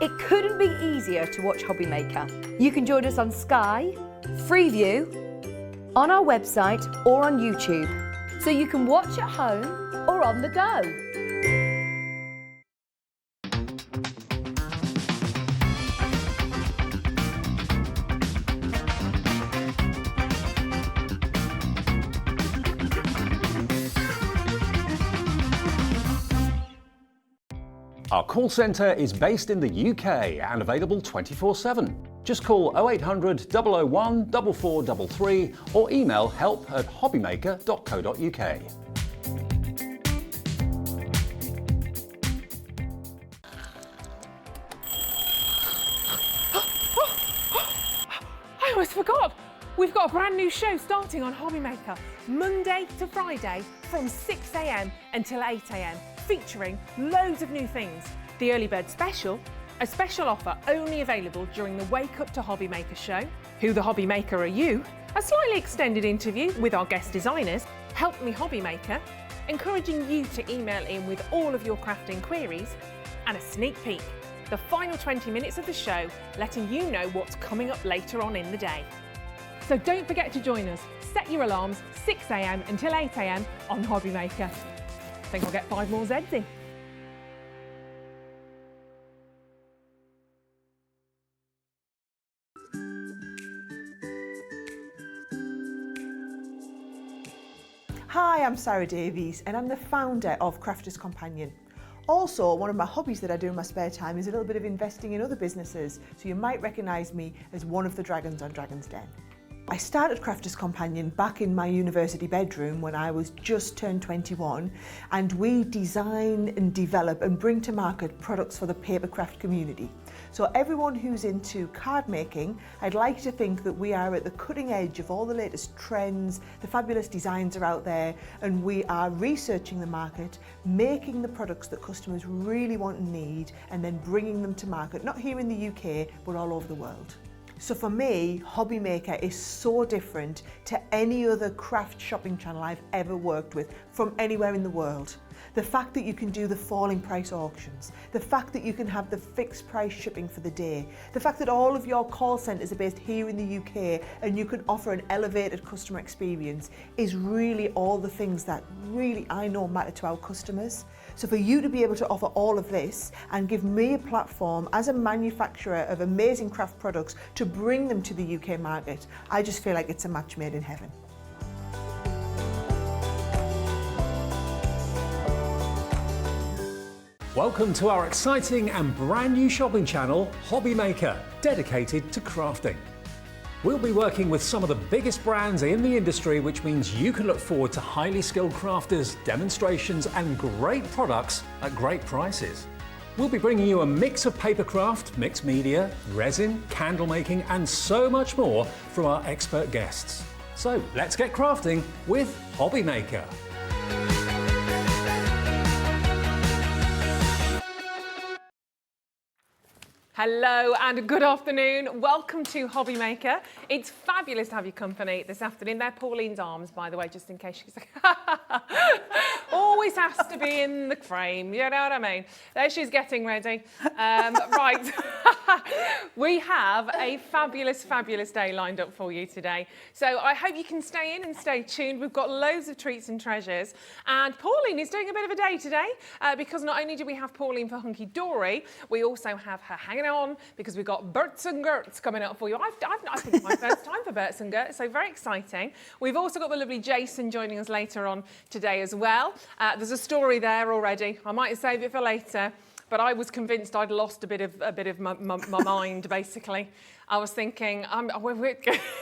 It couldn't be easier to watch Hobby Maker. You can join us on Sky, Freeview, on our website or on YouTube, so you can watch at home or on the go. Our call centre is based in the UK and available 24/7. Just call 0800 001 4433 or email help@hobbymaker.co.uk. I almost forgot. We've got a brand new show starting on Hobby Maker, Monday to Friday from 6 AM until 8 AM, featuring loads of new things. The Early Bird Special, a special offer only available during the Wake Up to Hobby Maker show. Who the Hobby Maker Are You? A slightly extended interview with our guest designers, Help Me Hobby Maker, encouraging you to email in with all of your crafting queries, and a sneak peek, the final 20 minutes of the show, letting you know what's coming up later on in the day. So don't forget to join us. Set your alarms 6 AM until 8 AM on Hobby Maker. I think I'll get 5 more Zs in. Hi, I'm Sarah Davies and I'm the founder of Crafters Companion. Also, one of my hobbies that I do in my spare time is a little bit of investing in other businesses, so you might recognise me as one of the dragons on Dragon's Den. I started Crafters Companion back in my university bedroom when I was just turned 21, and we design and develop and bring to market products for the papercraft community. So everyone who's into card making, I'd like to think that we are at the cutting edge of all the latest trends, the fabulous designs are out there, and we are researching the market, making the products that customers really want and need, and then bringing them to market, not here in the UK, but all over the world. So for me, Hobby Maker is so different to any other craft shopping channel I've ever worked with from anywhere in the world. The fact that you can do the falling price auctions, the fact that you can have the fixed price shipping for the day, the fact that all of your call centres are based here in the UK and you can offer an elevated customer experience is really all the things that really I know matter to our customers. So for you to be able to offer all of this and give me a platform as a manufacturer of amazing craft products to bring them to the UK market, I just feel like it's a match made in heaven. Welcome to our exciting and brand new shopping channel, Hobby Maker, dedicated to crafting. We'll be working with some of the biggest brands in the industry, which means you can look forward to highly skilled crafters, demonstrations and great products at great prices. We'll be bringing you a mix of papercraft, mixed media, resin, candle making and so much more from our expert guests. So let's get crafting with Hobby Maker. Hello and good afternoon. Welcome to Hobby Maker. It's fabulous to have your company this afternoon. They're Pauline's arms, by the way, just in case she's like, always has to be in the frame, you know what I mean? There she's getting ready. Right, we have a fabulous, fabulous day lined up for you today. So I hope you can stay in and stay tuned. We've got loads of treats and treasures. And Pauline is doing a bit of a day today because not only do we have Pauline for Hunky Dory, we also have her hanging on because we've got Berts and Gerts coming up for you. I think it's my first time for Berts and Gerts, so very exciting. We've also got the lovely Jason joining us later on today as well. There's a story there already. I might save it for later, but I was convinced I'd lost a bit of my mind, basically. I was thinking,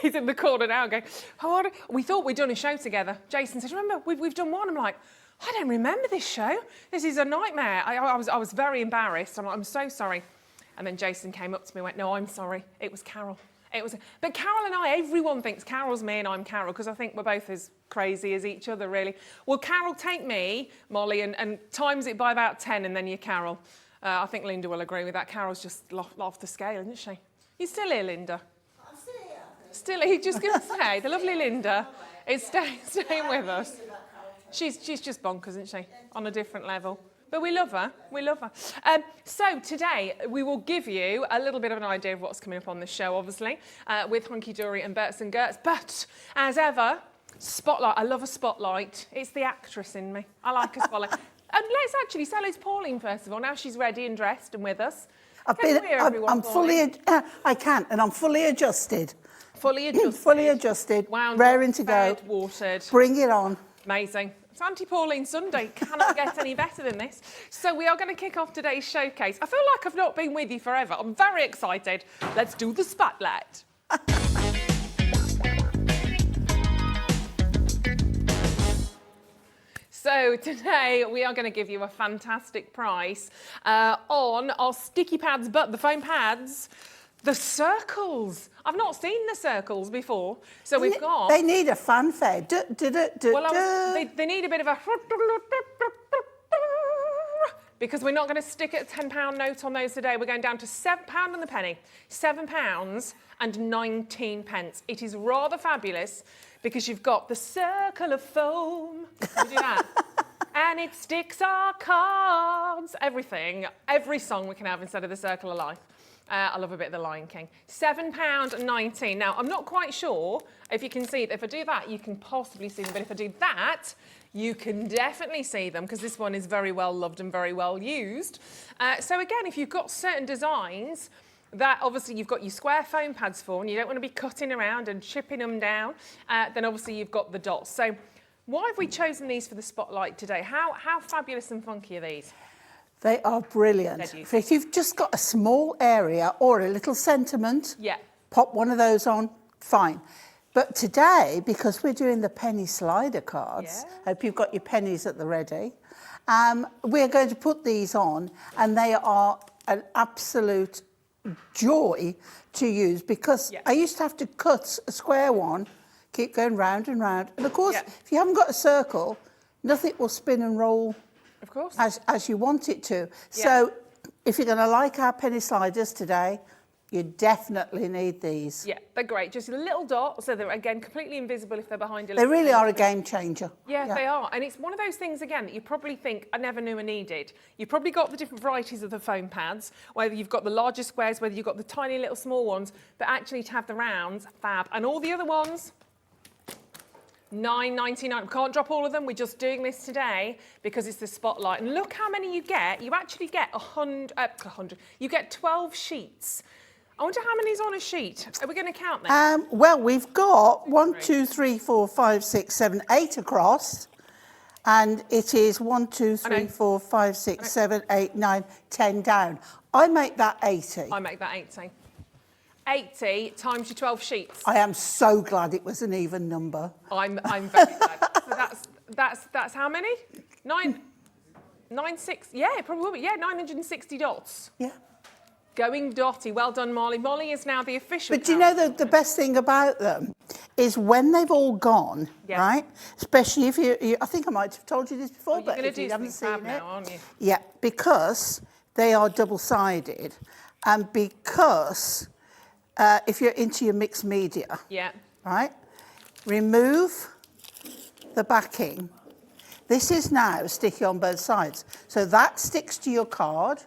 he's in the corner now going, oh, we thought we'd done a show together. Jason says, remember, we've done one. I'm like, I don't remember this show. This is a nightmare. I was very embarrassed. I'm so sorry. And then Jason came up to me and went, no, I'm sorry. It was Carol. But Carol and I, everyone thinks Carol's me and I'm Carol because I think we're both as crazy as each other, really. Well, Carol, take me, Molly, and times it by about 10 and then you're Carol. I think Linda will agree with that. Carol's just off the scale, isn't she? You still here, Linda? I'm still here. Still here, just going to say, the lovely Linda is staying with us. She's just bonkers, isn't she? On a different level. But we love her. We love her. So today we will give you a little bit of an idea of what's coming up on the show, obviously, with Hunky Dory and Berts and Gerts. But as ever, spotlight. I love a spotlight. It's the actress in me. I like a spotlight. And let's actually say hello to Pauline first of all. Now she's ready and dressed and with us. I'm fully adjusted. Fully adjusted. Fully adjusted. Wound raring up, to fed, go. Watered. Bring it on. Amazing. It's Auntie Pauline Sunday. Cannot get any better than this. So we are going to kick off today's showcase. I feel like I've not been with you forever. I'm very excited. Let's do the spotlight. So today we are going to give you a fantastic price on our sticky pads, but the foam pads, the circles. I've not seen the circles before. So we've got... They need a fanfare. Well, they need a bit of a... Because we're not going to stick at a £10 note on those today. We're going down to £7 on the penny. £7.19. It is rather fabulous because you've got the circle of foam. You do that. And it sticks our cards. Everything. Every song we can have instead of the circle of life. I love a bit of the Lion King. £7.19. Now, I'm not quite sure if you can see it. If I do that, you can possibly see them. But if I do that, you can definitely see them because this one is very well loved and very well used. So again, if you've got certain designs that obviously you've got your square foam pads for and you don't want to be cutting around and chipping them down, then obviously you've got the dots. So why have we chosen these for the spotlight today? How fabulous and funky are these? They are brilliant. If you've just got a small area or a little sentiment, pop one of those on, fine. But today, because we're doing the penny slider cards, hope you've got your pennies at the ready, we're going to put these on and they are an absolute joy to use because I used to have to cut a square one, keep going round and round. And of course, if you haven't got a circle, nothing will spin and roll of course as you want it to. So if you're going to like our penny sliders today, you definitely need these. Yeah, they're great. Just a little dot, so they're, again, completely invisible if they're behind a They really are a game changer. Yeah, they are. And it's one of those things, again, that you probably think, I never knew I needed. You've probably got the different varieties of the foam pads, whether you've got the larger squares, whether you've got the tiny little small ones, but actually to have the rounds, fab. And all the other ones, $9.99. We can't drop all of them. We're just doing this today because it's the spotlight. And look how many you get. You actually get 100. You get 12 sheets. I wonder how many's on a sheet. Are we going to count them? Well, we've got 1, 2, 3, 4, 5, 6, 7, 8 across. And it is 1, 2, 3, 4, 5, 6, 7, 8, 9, 10 down. I make that 80. I make that 80. 80 times your 12 sheets. I am so glad it was an even number. I'm very glad. So that's how many? 96. Yeah, it probably will be. Yeah, 960 dots. Yeah. Going dotty. Well done, Molly. Molly is now the official. But do you know the best thing about them is when they've all gone, right? Especially if you I think I might have told you this before, but if you haven't seen it. Now, aren't you? Yeah, because they are double-sided and because if you're into your mixed media, right, remove the backing. This is now sticky on both sides. So that sticks to your card.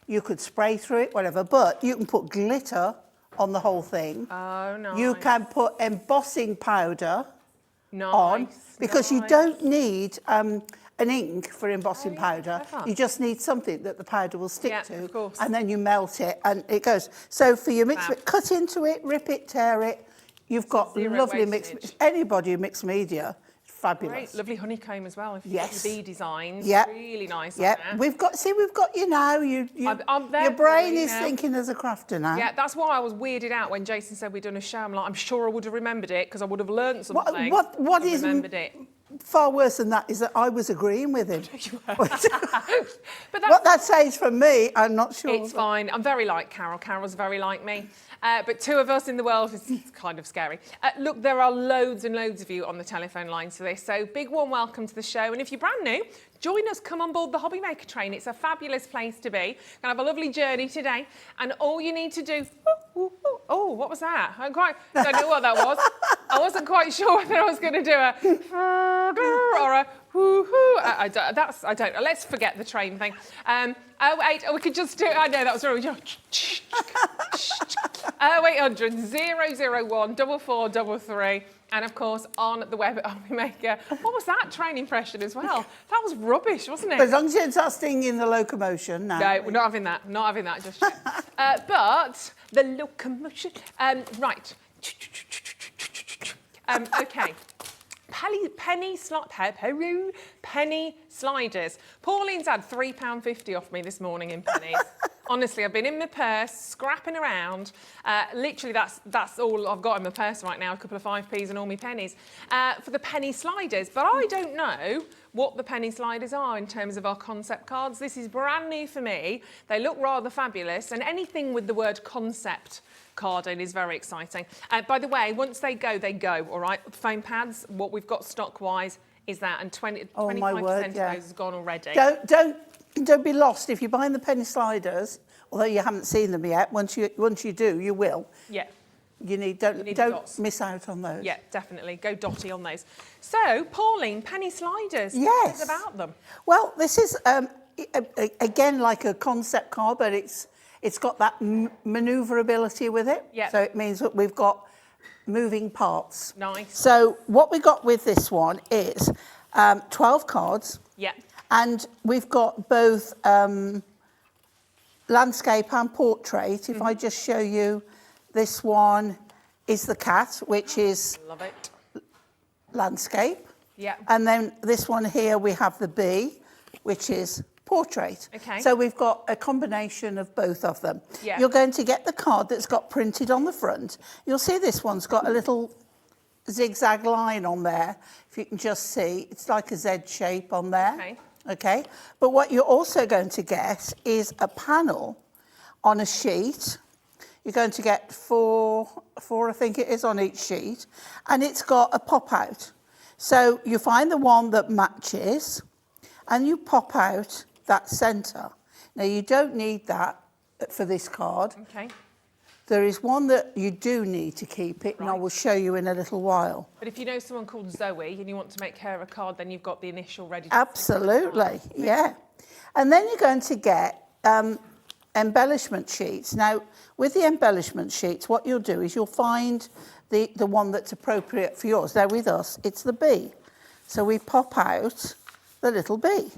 You could spray through it, whatever, but you can put glitter on the whole thing. Oh, nice. You can put embossing powder on because you don't need an ink for embossing powder. You just need something that the powder will stick to, of course. and then you melt it and it goes. So for your mixed, cut into it, rip it, tear it. You've got lovely mixed. Anybody who mixed media, fabulous. Great, lovely honeycomb as well. Yes. Bee designs. Yeah. Really nice. Yeah. We've got you now. Your brain is thinking as a crafter now. Yeah, that's why I was weirded out when Jason said we'd done a show. I'm like, I'm sure I would have remembered it because I would have learnt something. What is remembered it. Far worse than that is that I was agreeing with him. But that's what that says from me, I'm not sure. It's fine. I'm very like Carol. Carol's very like me. But two of us in the world is kind of scary. Look, there are loads and loads of you on the telephone lines for this. So big warm welcome to the show. And if you're brand new, join us. Come on board the Hobby Maker train. It's a fabulous place to be. Gonna have a lovely journey today. And all you need to do Oh, what was that? I don't know what that was. I wasn't quite sure whether I was going to do a or a woo-hoo. I don't know. Let's forget the train thing. 08, we could just do, I know that was wrong. 0800 001 4433. And of course, on the web at Hobby Maker. What was that train impression as well? That was rubbish, wasn't it? But as long as you don't start stinging the locomotion, no. No, we're not having that. Not having that just yet. But the locomotion. Right. Okay. Penny sliders. Pauline's had £3.50 off me this morning in pennies. Honestly, I've been in my purse, scrapping around. Literally, that's all I've got in my purse right now, a couple of 5p's and all my pennies, for the penny sliders. But I don't know what the penny sliders are in terms of our concept cards. This is brand new for me. They look rather fabulous, and anything with the word concept card in is very exciting. By the way, once they go, all right? Foam pads, what we've got stock-wise is that, and 25% of those has gone already. Don't be lost if you're buying the penny sliders, although you haven't seen them yet. Once you do, you will. Yeah. Don't miss out on those. Yeah, definitely. Go dotty on those. So, Pauline, penny sliders. Yes. What is about them? Well, this is, again, like a concept card, but it's got that manoeuvrability with it. Yeah. So it means that we've got moving parts. Nice. So what we got with this one is 12 cards. Yeah. And we've got both landscape and portrait. If I just show you, this one is the cat, which is Love it. landscape. Yeah. And then this one here, we have the bee, which is portrait. Okay. So we've got a combination of both of them. Yeah. You're going to get the card that's got printed on the front. You'll see this one's got a little zigzag line on there. If you can just see, it's like a Z shape on there. Okay. Okay. But what you're also going to get is a panel on a sheet. You're going to get four, I think it is, on each sheet. And it's got a pop out. So you find the one that matches and you pop out that centre. Now, you don't need that for this card. Okay. There is one that you do need to keep it, and I Right. will show you in a little while. But if you know someone called Zoe and you want to make her a card, then you've got the initial ready. Absolutely, yeah. And then you're going to get embellishment sheets. Now, with the embellishment sheets, what you'll do is you'll find the one that's appropriate for yours. Now, with us, it's the bee. So we pop out the little bee.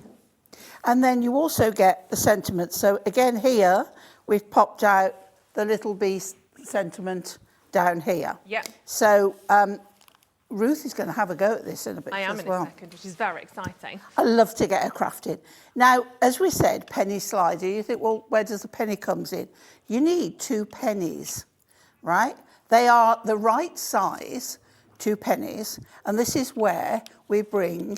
And then you also get the sentiment. So again, here, we've popped out the little bee sentiment down here. Yeah. So Ruth is going to have a go at this in a bit I am as in well. a second, which is very exciting. I love to get her crafted. Now, as we said, penny slider, you think, well, where does the penny comes in? You need 2 pennies, right? They are the right size, 2 pennies, and this is where we bring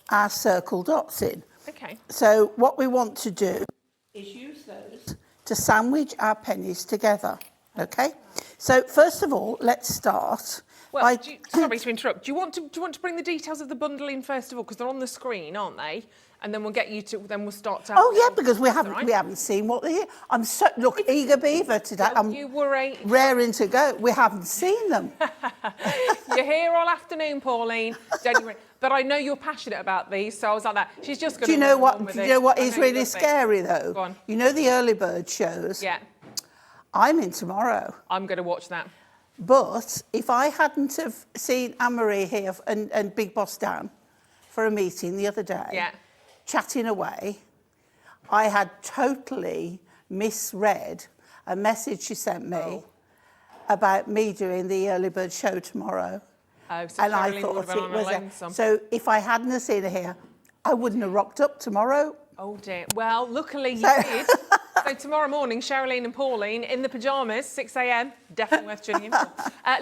our circle dots in. Okay. So what we want to do is use those to sandwich our pennies together, okay? So first of all, let's start. Well, sorry to interrupt. Do you want to bring the details of the bundle in first of all, because they're on the screen, aren't they? And then we'll get you to. Then we'll start to. Oh yeah, because we haven't seen what they're here. I'm so eager beaver today. Well, you were raring to go. We haven't seen them. You're here all afternoon, Pauline. Don't you worry. But I know you're passionate about these, so I was like that. She's just going to. Do you know what is really scary though? Go on. You know the early bird shows. Yeah. I'm in tomorrow. I'm going to watch that. But if I hadn't have seen Anne-Marie here and Big Boss Dan for a meeting the other day, chatting away, I had totally misread a message she sent me about me doing the early bird show tomorrow. Oh, so and I Sherilyn thought would have been it on was a so if I hadn't have seen her here, I wouldn't have rocked up tomorrow. Oh dear. Well, luckily you did. So tomorrow morning, Sherilyn and Pauline in the pyjamas, 6 a.m. Definitely worth tuning in for.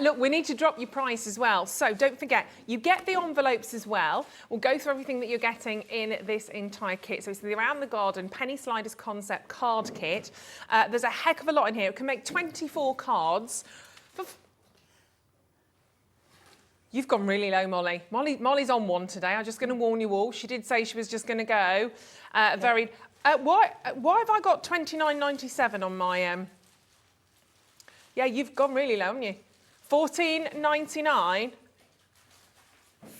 Look, we need to drop your price as well. So don't forget, you get the envelopes as well. We'll go through everything that you're getting in this entire kit. So it's the Around the Garden Penny Sliders Concept Card Kit. There's a heck of a lot in here. It can make 24 cards. You've gone really low, Molly. Molly's on one today. I'm just going to warn you all. She did say she was just going to go why have I got £29.97 on my Yeah, you've gone really low, haven't you? $14.99.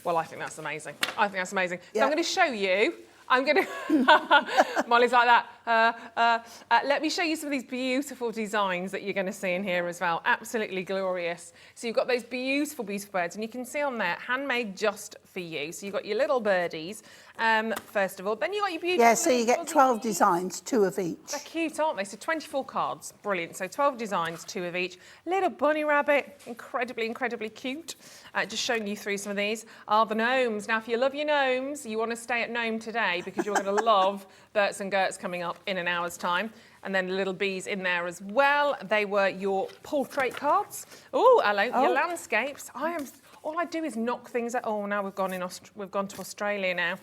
Well, I think that's amazing. I think that's amazing. Yeah. So I'm going to show you. I'm going to... Molly's like that. Let me show you some of these beautiful designs that you're going to see in here as well. Absolutely glorious. So you've got those beautiful, beautiful birds, and you can see on there, handmade just for you. So you've got your little birdies, first of all. Then you've got your beautiful... Yeah, so you get 12 designs, 2 of each. They're cute, aren't they? So 24 cards. Brilliant. So 12 designs, 2 of each. Little bunny rabbit. Incredibly, incredibly cute. Just showing you through some of these are the gnomes. Now, if you love your gnomes, you want to stay at gnome today because you're going to love Berts and Gerts coming up in an hour's time. And then the little bees in there as well. They were your portrait cards. Oh, hello, your landscapes. All I do is knock things at... Oh, now we've gone to Australia now.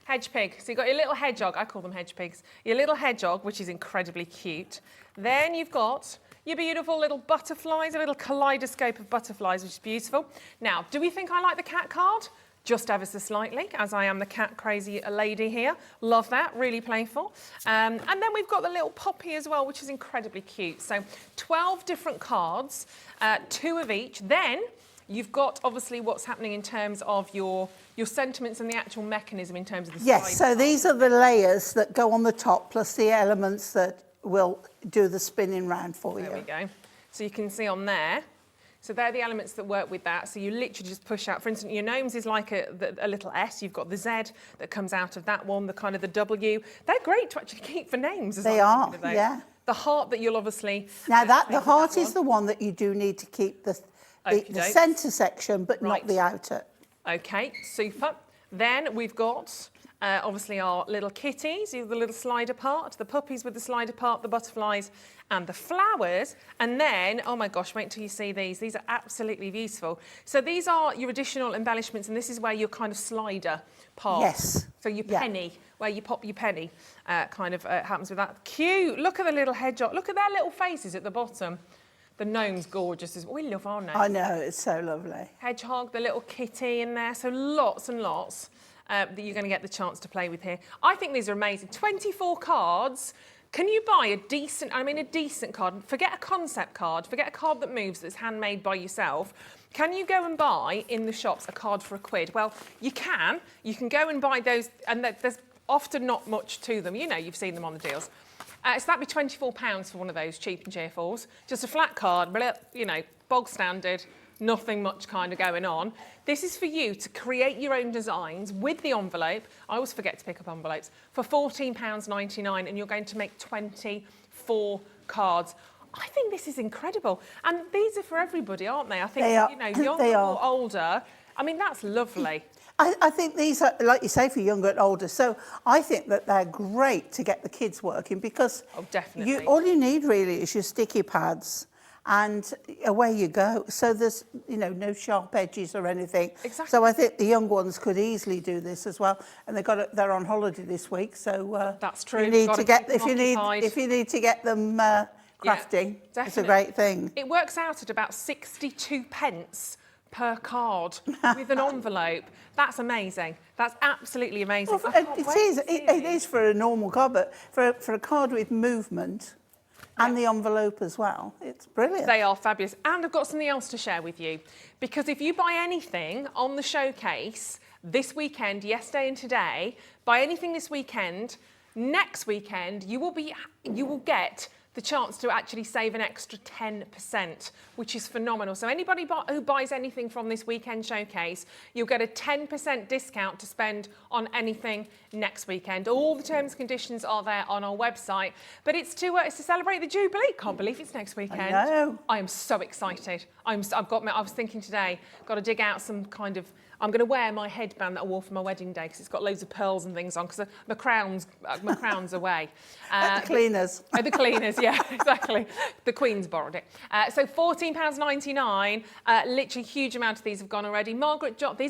Hedge pig. So you've got your little hedgehog. I call them hedge pigs. Your little hedgehog, which is incredibly cute. Then you've got your beautiful little butterflies, a little kaleidoscope of butterflies, which is beautiful. Now, do we think I like the cat card? Just ever so slightly, as I am the cat crazy lady here. Love that, really playful. And then we've got the little poppy as well, which is incredibly cute. So 12 different cards, 2 of each. Then you've got obviously what's happening in terms of your sentiments and the actual mechanism in terms of the Yes, so these are the layers that go on the top, plus the elements that will do the spinning round for you. There we go. So you can see on there. So they're the elements that work with that. So you literally just push out. For instance, your gnomes is like a little S. You've got the Z that comes out of that one, the kind of the W. They're great to actually keep for names. They are, yeah. The heart that you'll obviously... Now, the heart is the one that you do need to keep the centre section, but not the outer. OK, super. Then we've got... obviously our little kitties, the little slider part, the puppies with the slider part, the butterflies and the flowers. And then, oh my gosh, wait till you see these. These are absolutely beautiful. So these are your additional embellishments, and this is where your kind of slider part. Yes. So your penny, where you pop your penny, happens with that. Cute. Look at the little hedgehog. Look at their little faces at the bottom. The gnome's gorgeous. We love our gnomes. I know, it's so lovely. Hedgehog, the little kitty in there. So lots and lots. That you're going to get the chance to play with here. I think these are amazing. 24 cards. Can you buy a decent card? Forget a concept card. Forget a card that moves that's handmade by yourself. Can you go and buy in the shops a card for £1? Well, you can. You can go and buy those, and there's often not much to them. You know, you've seen them on the deals. So that'd be £24 for one of those cheap and cheerfuls. Just a flat card, you know, bog standard. Nothing much kind of going on. This is for you to create your own designs with the envelope. I always forget to pick up envelopes for £14.99, and you're going to make 24 cards. I think this is incredible. And these are for everybody, aren't they? I think, you know, younger or older. I mean, that's lovely. I think these are, like you say, for younger and older. So I think that they're great to get the kids working because definitely. All you need really is your sticky pads. And away you go. So there's, you know, no sharp edges or anything. Exactly. So I think the young ones could easily do this as well. And they're on holiday this week, so that's true. if you need to get them crafting, it's a great thing. It works out at about 62p per card with an envelope. That's amazing. That's absolutely amazing. Well, it is for a normal card, but for a card with movement. And the envelope as well. It's brilliant. They are fabulous. And I've got something else to share with you. Because if you buy anything on the showcase this weekend, yesterday and today, buy anything this weekend, next weekend, you will get the chance to actually save an extra 10%, which is phenomenal. So anybody who buys anything from this weekend showcase, you'll get a 10% discount to spend on anything next weekend. All the terms and conditions are there on our website. But it's to celebrate the Jubilee. Can't believe it's next weekend. I know. I am so excited. I was thinking today, got to dig out some kind of... I'm going to wear my headband that I wore for my wedding day because it's got loads of pearls and things on because my crown's away. The cleaners. The cleaners, yeah, exactly. The Queen's borrowed it. So £14.99, literally huge amount of these have gone already. These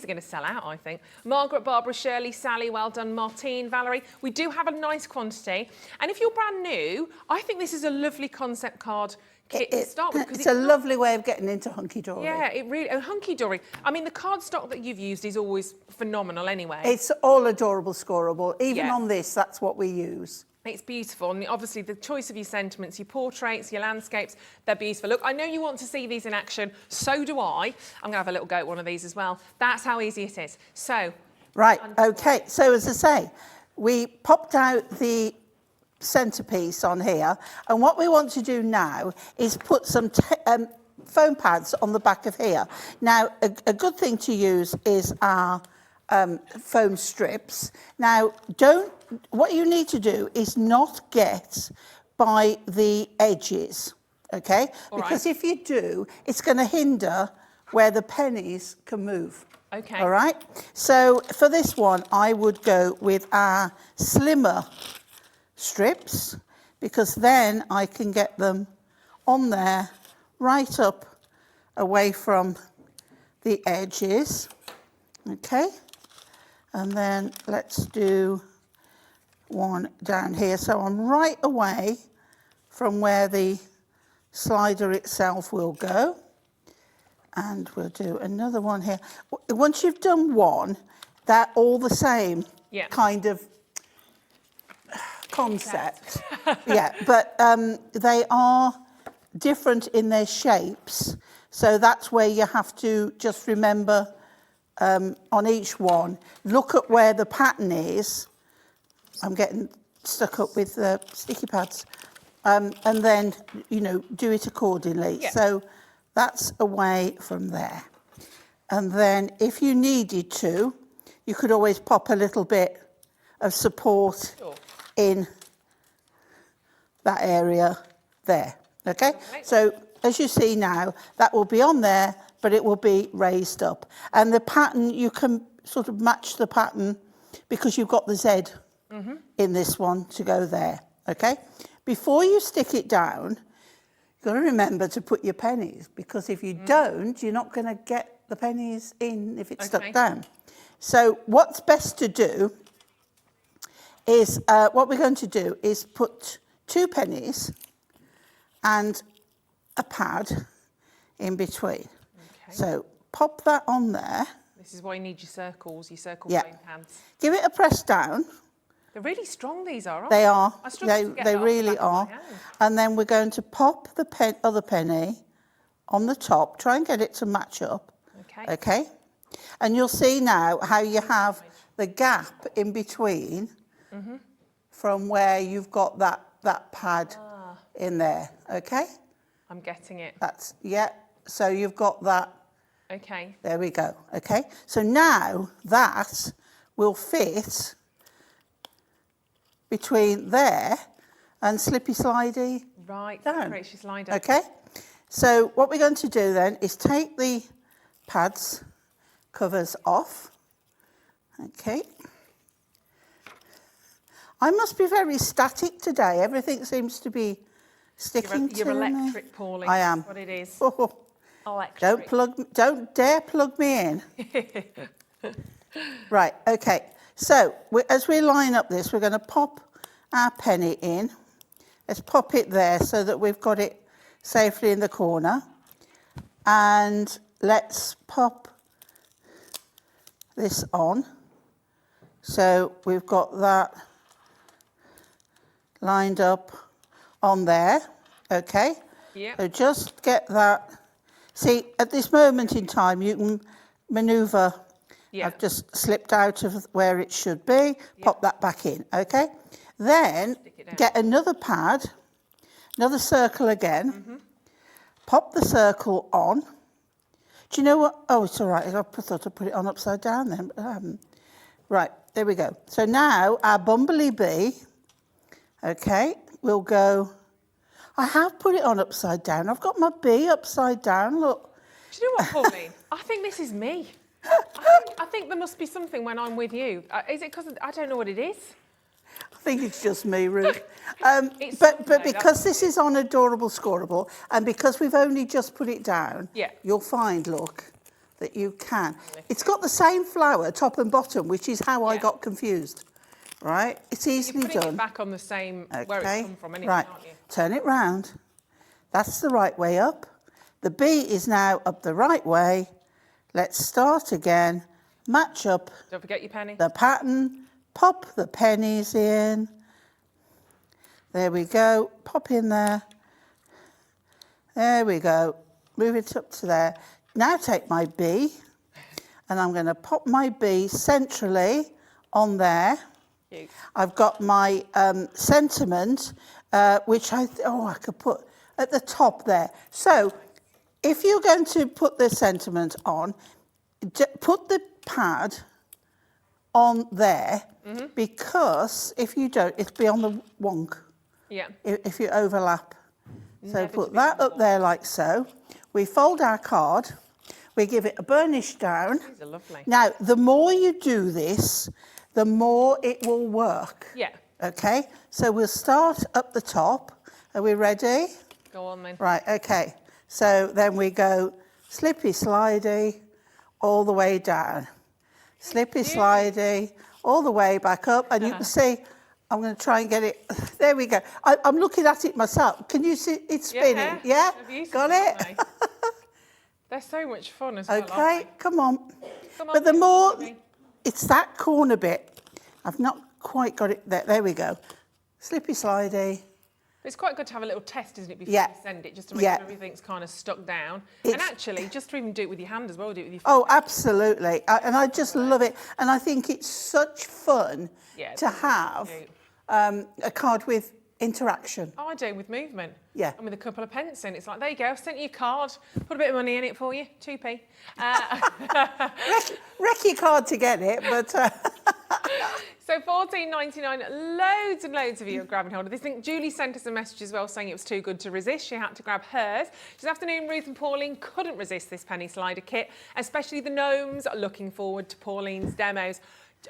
are going to sell out, I think. Margaret, Barbara, Shirley, Sally, well done, Martine, Valerie. We do have a nice quantity. And if you're brand new, I think this is a lovely concept card kit to start with. It's a lovely way of getting into Hunky Dory. Yeah, it really... And Hunky Dory, I mean, the cardstock that you've used is always phenomenal anyway. It's all adorable, scoreable. Even on this, that's what we use. It's beautiful, and obviously the choice of your sentiments, your portraits, your landscapes, they're beautiful. Look, I know you want to see these in action, so do I. I'm going to have a little go at one of these as well. That's how easy it is. So. Right, okay, so as I say, we popped out the centrepiece on here, and what we want to do now is put some foam pads on the back of here. Now, a good thing to use is our foam strips. Now, what you need to do is not get by the edges, okay? Because if you do, it's going to hinder where the pennies can move. Okay. All right? So for this one, I would go with our slimmer strips, because then I can get them on there right up away from the edges. Okay? And then let's do one down here. So I'm right away from where the slider itself will go. And we'll do another one here. Once you've done one, they're all the same kind of concept. Yeah, but they are different in their shapes. So that's where you have to just remember on each one, look at where the pattern is. I'm getting stuck up with the sticky pads. And then, you know, do it accordingly. Yeah. So that's away from there. And then if you needed to, you could always pop a little bit of support in that area there. Okay? So as you see now, that will be on there, but it will be raised up. And the pattern, you can sort of match the pattern because you've got the Z in this one to go there. Okay? Before you stick it down, you've got to remember to put your pennies, because if you don't, you're not going to get the pennies in if it's stuck down. So what's best to do is, what we're going to do is put 2 pennies and a pad in between. Okay. So pop that on there. This is why you need your circle foam pads. Give it a press down. They're really strong, these are, aren't they? They are. They really are. And then we're going to pop the other penny on the top. Try and get it to match up. Okay. Okay? And you'll see now how you have the gap in between from where you've got that pad in there. Okay? I'm getting it. So you've got that. Okay. There we go. Okay? So now that will fit between there and slippy slidey down. Right, she's lined up. Okay, so what we're going to do then is take the pads covers off. Okay, I must be very static today. Everything seems to be sticking to me. You're electric, Pauline. I am. That's what it is. Electric. Don't dare plug me in. Right. Okay. So, as we line up this, we're going to pop our penny in. Let's pop it there so that we've got it safely in the corner. And let's pop this on. So, we've got that lined up on there. Okay? Yeah. So, just get that. See, at this moment in time, you can manoeuvre. I've just slipped out of where it should be, pop that back in, okay? Then get another pad, another circle again, pop the circle on. Do you know what? Oh, it's all right. I thought I'd put it on upside down then, but I haven't. Right, there we go. So now our bumblebee bee, okay, will go. I have put it on upside down. I've got my bee upside down, look. Do you know what, Pauline? I think this is me. I think there must be something when I'm with you. Is it because I don't know what it is? I think it's just me, Ruth. But because this is on Adorable Scoreable, and because we've only just put it down, you'll find, look, that you can. It's got the same flower, top and bottom, which is how I got confused. Right? It's easily done. You're putting it back on the same where it's come from anyway, right. Aren't you? Turn it round. That's the right way up. The bee is now up the right way. Let's start again, match up. Don't forget your penny. The pattern, pop the pennies in. There we go. Pop in there. There we go. Move it up to there. Now take my bee, and I'm going to pop my bee centrally on there. Cute. I've got my sentiment, which I could put at the top there. So if you're going to put the sentiment on, put the pad on there, because if you don't, it'll be on the wonk. Yeah. If you overlap. So put that up there like so. We fold our card. We give it a burnish down. These are lovely. Now, the more you do this, the more it will work. Yeah. Okay, so we'll start up the top. Are we ready? Go on then. Right, okay. So then we go slippy slidey all the way down. Slippy slidey all the way back up. And you can see, I'm going to try and get it. There we go. I'm looking at it myself. Can you see it spinning? Yeah? Got it? They're so much fun as well. Okay, come on. Come on. But the more, it's that corner bit. I've not quite got it there. There we go. Slippy slidey. It's quite good to have a little test, isn't it, before Yeah. you send it, just to make sure everything's kind of stuck down. And actually, just to even do it with your hand as well, do it with your Oh, absolutely. And I just love it. And I think it's such fun to have a card with interaction. Oh, I do with movement. Yeah. And with a couple of pence in. It's like, there you go, I've sent you a card, put a bit of money in it for you, 2p. Wreck your card to get it, but... So $14.99, loads and loads of you are grabbing hold of this thing. Julie sent us a message as well saying it was too good to resist. She had to grab hers. This afternoon, Ruth and Pauline couldn't resist this penny slider kit, especially the gnomes. Looking forward to Pauline's demos.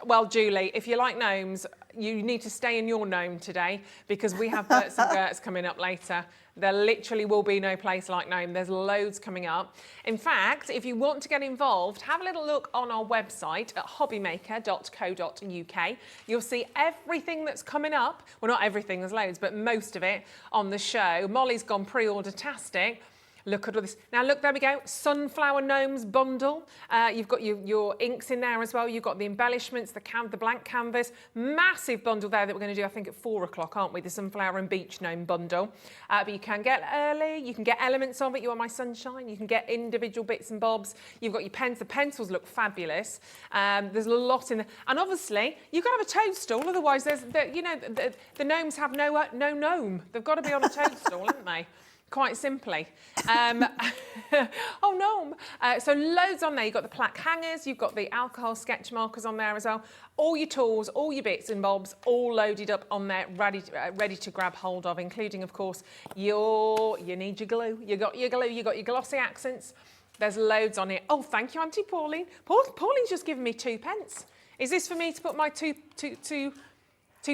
Well, Julie, if you like gnomes, you need to stay in your gnome today, because we have Berts and Gerts coming up later. There literally will be no place like gnome. There's loads coming up. In fact, if you want to get involved, have a little look on our website at hobbymaker.co.uk. You'll see everything that's coming up. Well, not everything, there's loads, but most of it on the show. Molly's gone pre-order-tastic. Look at all this. Now, look, there we go. Sunflower Gnomes bundle. You've got your inks in there as well. You've got the embellishments, the blank canvas. Massive bundle there that we're going to do, I think, at 4 o'clock, aren't we? The Sunflower and Beach Gnome bundle. But you can get early. You can get elements of it. You are my sunshine. You can get individual bits and bobs. You've got your pens. The pencils look fabulous. There's a lot in there. And obviously, you've got to have a toadstool. Otherwise, the gnomes have no gnome. They've got to be on a toadstool, haven't they? Quite simply. Oh, gnome. So loads on there. You've got the plaque hangers, you've got the alcohol sketch markers on there as well. All your tools, all your bits and bobs, all loaded up on there, ready to grab hold of, including, of course, you need your glue. You got your glue, you got your glossy accents. There's loads on it. Oh, thank you, Auntie Pauline. Pauline's just given me 2 pence. Is this for me to put my two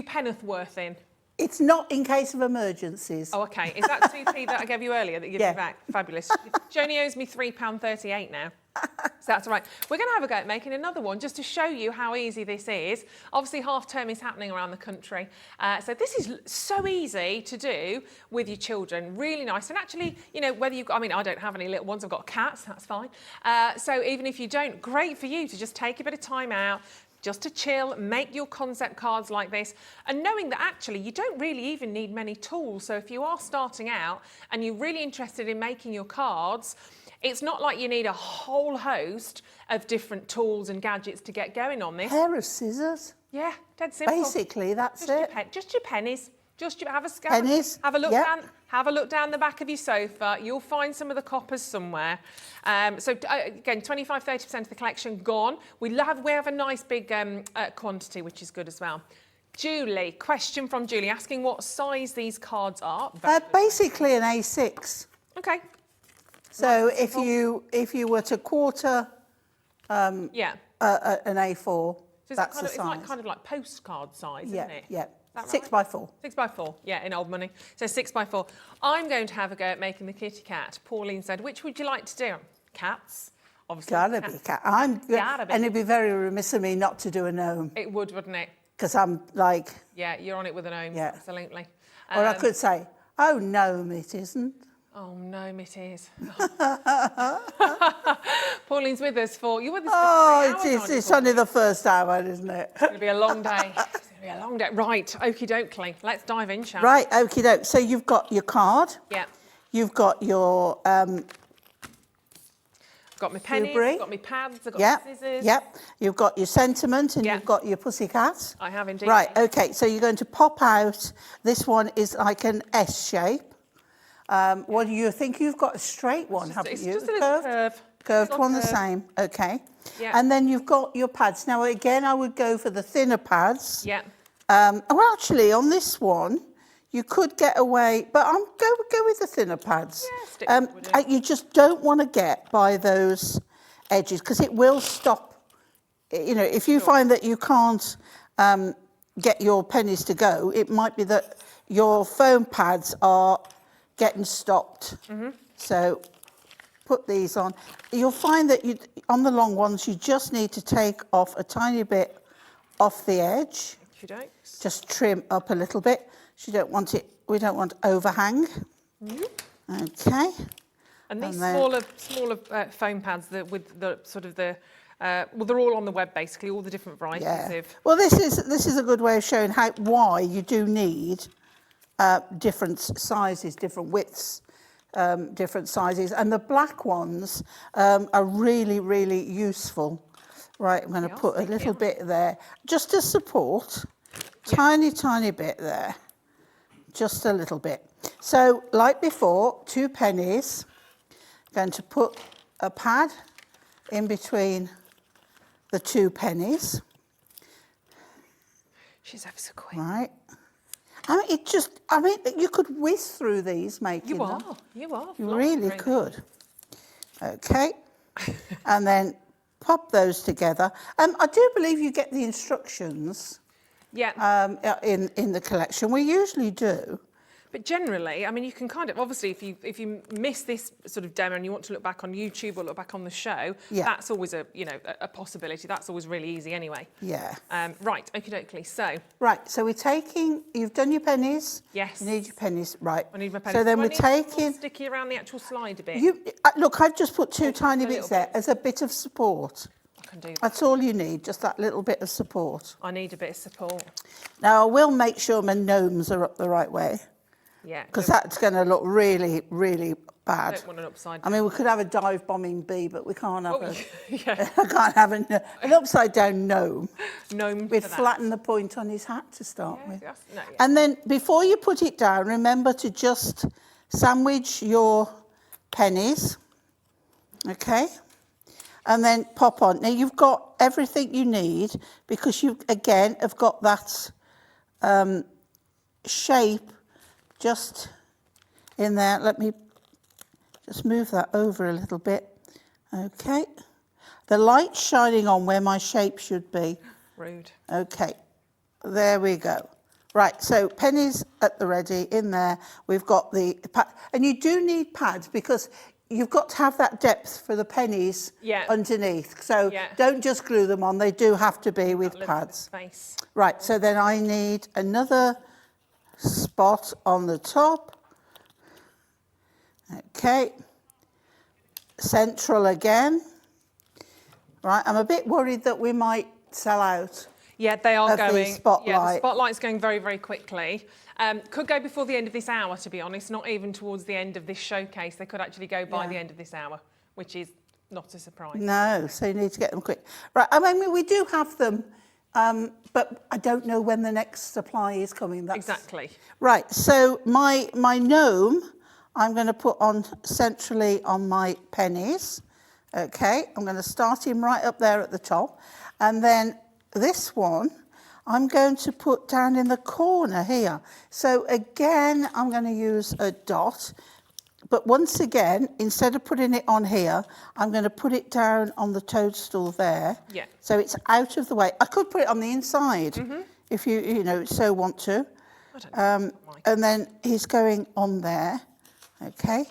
penneth worth in? It's not in case of emergencies. Oh, OK. Is that 2p that I gave you earlier that you give me back? Fabulous. Joni owes me £3.38 now. So that's all right. We're going to have a go at making another one just to show you how easy this is. Obviously, half term is happening around the country. So this is so easy to do with your children. Really nice. And actually, you know, whether you've got, I mean, I don't have any little ones. I've got cats. That's fine. So even if you don't, great for you to just take a bit of time out, just to chill, make your concept cards like this, and knowing that actually you don't really even need many tools. So if you are starting out and you're really interested in making your cards, it's not like you need a whole host of different tools and gadgets to get going on this. Pair of scissors. Yeah, dead simple. Basically, that's just it. Just your pennies. Have a scan. Pennies. Have a look down. Have a look down the back of your sofa. You'll find some of the coppers somewhere. So again, 25–30% of the collection gone. We have a nice big quantity, which is good as well. Julie, question from Julie asking what size these cards are. Basically an A6. Okay. So if you were to quarter an A4, so that's the size. It's like kind of like postcard size, isn't it? Yeah. 6x4. 6x4, yeah, in old money. So 6x4. I'm going to have a go at making the kitty cat. Pauline said, which would you like to do? Cats, obviously. Gotta be cat. And it'd be very remiss of me not to do a gnome. It would, wouldn't it? Because I'm like... Yeah, you're on it with a gnome, absolutely. Or I could say, oh, gnome it isn't. Oh, gnome it is. Pauline's with us for... You're with us for 3 hours, it's only the first hour, isn't it? It's going to be a long day. Yeah, long day. Right, okie dokie. Let's dive in, shall we? Right, okie doke. So you've got your card. Yeah. You've got your got my pennies, Dewberry. I've got my pads, I've got Yep, my scissors. yep. You've got your sentiment and Yeah. you've got your pussycat. I have indeed. Right, okay, so you're going to pop out. This one is like an S shape. What do you think? You've got a straight one, haven't It's you? just a little curve. Curved Little one, the curve. same. Okay. Yeah. And then you've got your pads. Now, again, I would go for the thinner pads. Yeah. Well, actually, on this one, you could get away, but I'm go with the thinner pads. Yeah, stick with it. You just don't want to get by those edges because it will stop. You know, if you find that you can't get your pennies to go, it might be that your foam pads are getting stopped. So put these on. You'll find that on the long ones, you just need to take off a tiny bit off the edge. Just trim up a little bit. We don't want overhang. Okay. And these smaller foam pads with the sort of the well, they're all on the web basically, all the different varieties of. Well, this is a good way of showing why you do need different sizes, different widths, different sizes, and the black ones are really, really useful. Right, I'm going to put a little bit there just to support. Tiny bit there, just a little bit. So, like before, 2 pennies. Going to put a pad in between the 2 pennies. She's ever so quick. Right. You could whiz through these making them. You are. You really could. Okay. And then pop those together. I do believe you get the instructions. Yeah. In the collection, we usually do. But generally, I mean, you can kind of obviously if you miss this sort of demo and you want to look back on YouTube or look back on the show, that's always a possibility. That's always really easy anyway. Yeah. Right. Okie dokie. So. Right. So we're taking. You've done your pennies. Yes. You need your pennies. Right. I need my pennies. So then Do I we're need taking. more sticky around the actual slide a bit. Look. I've just put 2 tiny bits there as a bit of support. I can do that. That's all you need. Just that little bit of support. I need a bit of support. Now I will make sure my gnomes are up the right way. Yeah. Because that's going to look really, really bad. I don't want an upside down. I mean, we could have a dive bombing bee, but we can't have Yeah. I can't have an upside down gnome. Gnome. We'd flatten the point on his hat to start with. No, And then before you put it down, remember to just sandwich your pennies. Okay? And then pop on. Now, you've got everything you need because you, again, have got that shape just in there. Let me just move that over a little bit. Okay. The light's shining on where my shape should be. Rude. Okay. There we go. Right, so pennies at the ready in there. We've got the pad. And you do need pads because you've got to have that depth for the pennies underneath. So don't just glue them on. They do have to be with pads. Space. Right, so then I need another spot on the top. Okay. Central again. Right, I'm a bit worried that we might sell out. Yeah, they are going. The spotlight. Yeah, the spotlight's going very, very quickly. Could go before the end of this hour, to be honest, not even towards the end of this showcase. They could actually go by the end of this hour, which is not a surprise. No, so you need to get them quick. Right, I mean, we do have them, but I don't know when the next supply is coming. Exactly. Right, so my gnome, I'm going to put on centrally on my pennies. Okay, I'm going to start him right up there at the top. And then this one, I'm going to put down in the corner here. So again, I'm going to use a dot. But once again, instead of putting it on here, I'm going to put it down on the toadstool there. Yeah. So it's out of the way. I could put it on the inside if you so want to. And then he's going on there. Okay.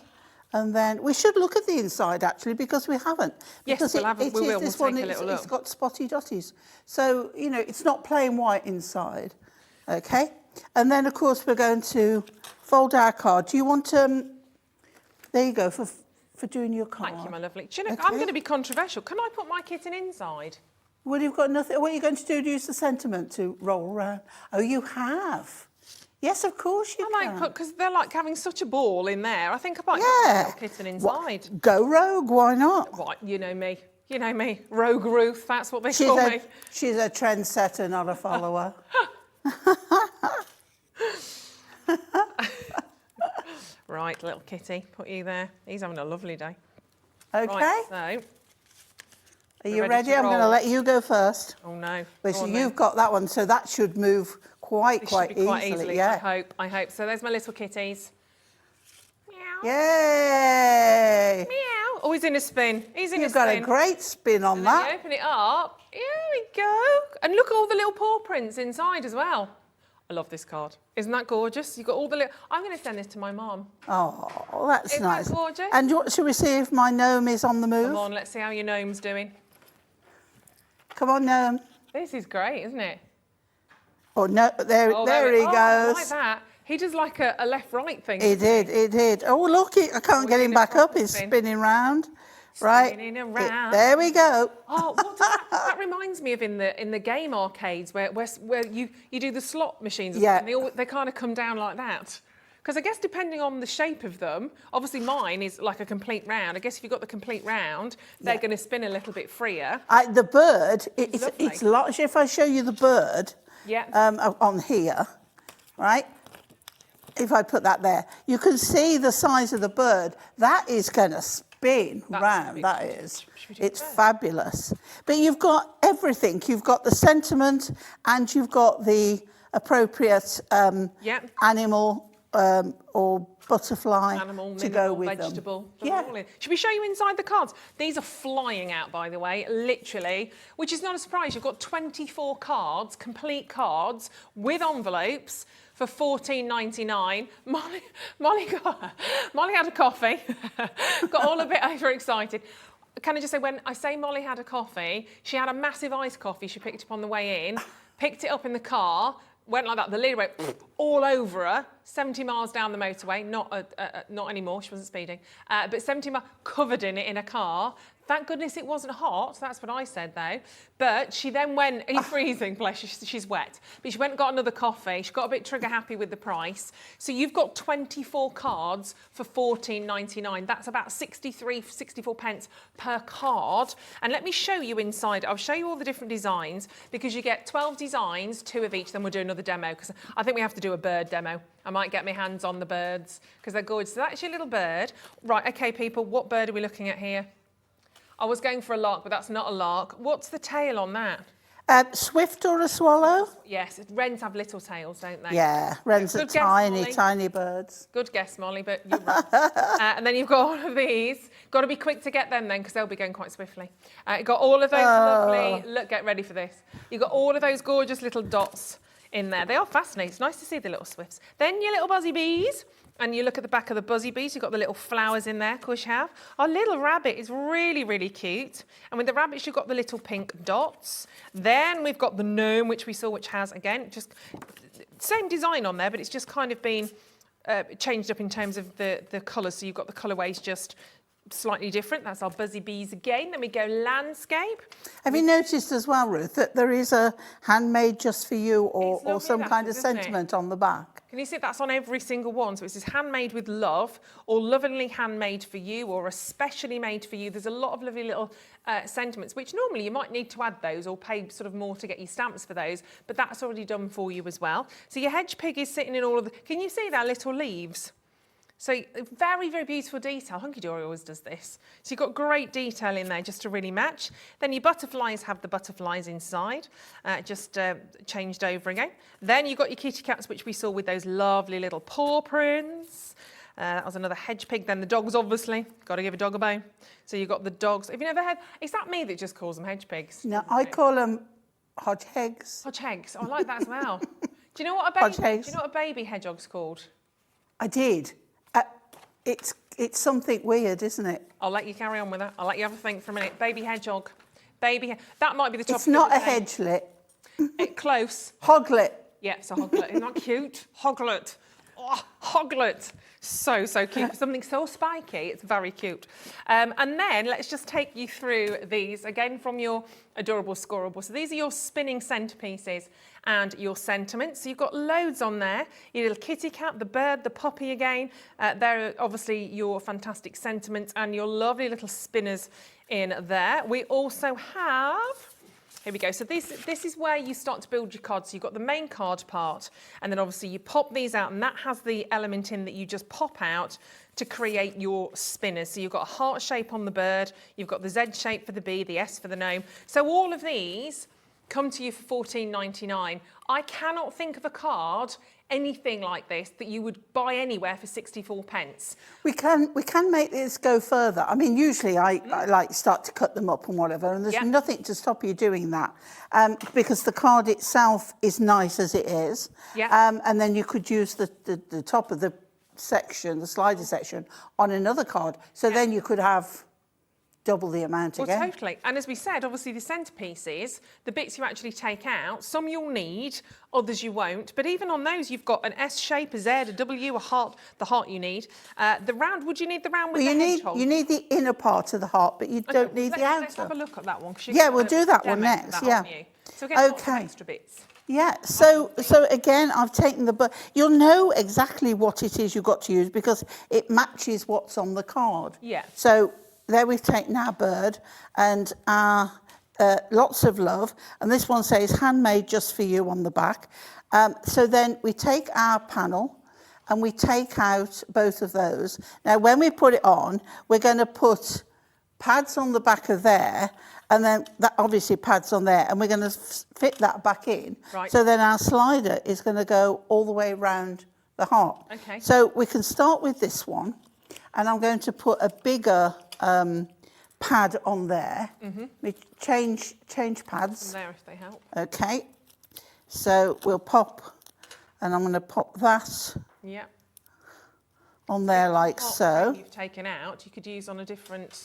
And then we should look at the inside actually because we haven't. Yes, because we will. This We'll one, take a little look. It's got spotty dotties. So, it's not plain white inside. Okay. And then, of course, we're going to fold our card. Do you want, there you go, for doing your card. Thank you, my lovely. Do you know, I'm going to be controversial. Can I put my kitten inside? Well, you've got nothing. What are you going to do to use the sentiment to roll around? Oh, you have. Yes, of course you I can. might put, because they're like having such a ball in there. I think I might put a little kitten inside. Go rogue, why not? What? You know me. You know me. Rogue Ruth, that's what they call me. She's a trendsetter, not a follower. Right, little kitty, put you there. He's having a lovely day. Okay. Right, so, are you ready? I'm going to let you go first. oh no. Well, so you've got that one, so that should move quite easily. easily. Yeah. I hope. So there's my little kitties. Meow. Yay! Meow. Oh, he's in a spin. He's in You've a got spin. a great spin on And that. then you open it up. Here we go. And look at all the little paw prints inside as well. I love this card. Isn't that gorgeous? You've got all the little... I'm going to send this to my mum. Oh, that's Isn't nice. that gorgeous? And should we see if my gnome is on the move? Come on, let's see how your gnome's doing. Come on, gnome. This is great, isn't it? Oh, no, there he goes. I like that. He does like a left-right thing. He did. Oh, look, I can't get him back up. He's spinning round. Right. Spinning around. There we go. Oh, what does that reminds me of in the game arcades where you do the slot machines. Yeah. They kind of come down like that. Because I guess depending on the shape of them, obviously mine is like a complete round. I guess if you've got the complete round, they're going to spin a little bit freer. The bird, it's large. If I show you the bird on here, right? If I put that there, you can see the size of the bird. That is going to spin round, that is. It's fabulous. But you've got everything. You've got the sentiment and you've got the appropriate animal or butterfly to go with vegetable. them. Yeah. Should we show you inside the cards? These are flying out, by the way, literally, which is not a surprise. You've got 24 cards, complete cards, with envelopes for $14.99. Molly had a coffee, got all a bit overexcited. Can I just say, when I say Molly had a coffee, she had a massive iced coffee she picked up on the way in, picked it up in the car, went like that, the lid went all over her, 70 miles down the motorway, not anymore, she wasn't speeding, but 70 miles, covered in it in a car. Thank goodness it wasn't hot, that's what I said though. But she then went, he's freezing, bless her, she's wet. But she went and got another coffee, she got a bit trigger happy with the price. So you've got 24 cards for $14.99. That's about 64 pence per card. And let me show you inside, I'll show you all the different designs because you get 12 designs, 2 of each, then we'll do another demo because I think we have to do a bird demo. I might get my hands on the birds because they're gorgeous. So that's your little bird. Right, okay people, what bird are we looking at here? I was going for a lark, but that's not a lark. What's the tail on that? Swift or a swallow? Yes, wrens have little tails, don't they? Yeah, wrens are tiny birds. Good guess, Molly, but you're right. And then you've got all of these. Got to be quick to get them then, because they'll be going quite swiftly. You've got all of those lovely, look, get ready for this. You've got all of those gorgeous little dots in there. They are fascinating. It's nice to see the little swifts. Then your little buzzy bees. And you look at the back of the buzzy bees, you've got the little flowers in there, of course you have. Our little rabbit is really, really cute. And with the rabbits, you've got the little pink dots. Then we've got the gnome, which we saw, which has, again, just same design on there, but it's just kind of been changed up in terms of the colours. So you've got the colourways just slightly different. That's our buzzy bees again. Then we go landscape. Have you noticed as well, Ruth, that there is a handmade just for you or some kind of sentiment on the back? Can you see that's on every single one? So it says handmade with love, or lovingly handmade for you, or especially made for you. There's a lot of lovely little sentiments, which normally you might need to add those or pay sort of more to get your stamps for those, but that's already done for you as well. So your hedge pig is sitting in all of the, can you see their little leaves? So very, very beautiful detail. Hunky Dory always does this. So you've got great detail in there just to really match. Then your butterflies have the butterflies inside, just changed over again. Then you've got your kitty cats, which we saw with those lovely little paw prints. That was another hedge pig. Then the dogs, obviously. Got to give a dog a bone. So you've got the dogs. Have you never had, is that me that just calls them hedge pigs? No, I call them hodgehegs. Hodgehegs. I like that as well. Do you know what a baby hedgehog's called? I did. It's something weird, isn't it? I'll let you carry on with that. I'll let you have a think for a minute. Baby hedgehog. That might be the topic. It's not a hedgelet. Close. Hoglet. Yeah, it's a hoglet. Isn't that cute? Hoglet. Oh, hoglet. So cute. For something so spiky, it's very cute. And then let's just take you through these again from your adorable scoreable. So these are your spinning centerpieces and your sentiments. So you've got loads on there. Your little kitty cat, the bird, the poppy again. They're obviously your fantastic sentiments and your lovely little spinners in there. We also have, here we go. So this is where you start to build your cards. So you've got the main card part, and then obviously you pop these out, and that has the element in that you just pop out to create your spinners. So you've got a heart shape on the bird, you've got the Z shape for the bee, the S for the gnome. So all of these come to you for $14.99. I cannot think of a card, anything like this, that you would buy anywhere for 64 pence. We can make this go further. I mean, usually I like start to cut them up and whatever, and there's nothing to stop you doing that because the card itself is nice as it is. And then you could use the top of the section, the slider section, on another card. So then you could have double the amount again. Well, totally. And as we said, obviously the centerpieces, the bits you actually take out, some you'll need, others you won't. But even on those, you've got an S shape, a Z, a W, a heart, the heart you need. The round, would you need the round with the hedgehog? You need the inner part of the heart, but you don't need the outer. Let's have a look at that one. Yeah, we'll do that one next. Yeah. So again, lots of extra bits. Yeah, so again, I've taken the, you'll know exactly what it is you've got to use because it matches what's on the card. Yeah. So there we've taken our bird and our lots of love, and this one says handmade just for you on the back. So then we take our panel and we take out both of those. Now when we put it on, we're going to put pads on the back of there, and then that obviously pads on there, and we're going to fit that back in. Right. So then our slider is going to go all the way around the heart. Okay. So we can start with this one, and I'm going to put a bigger pad on there. We change pads. There if they help. Okay. So we'll pop, and I'm going to pop that on there like so. You've taken out, you could use on a different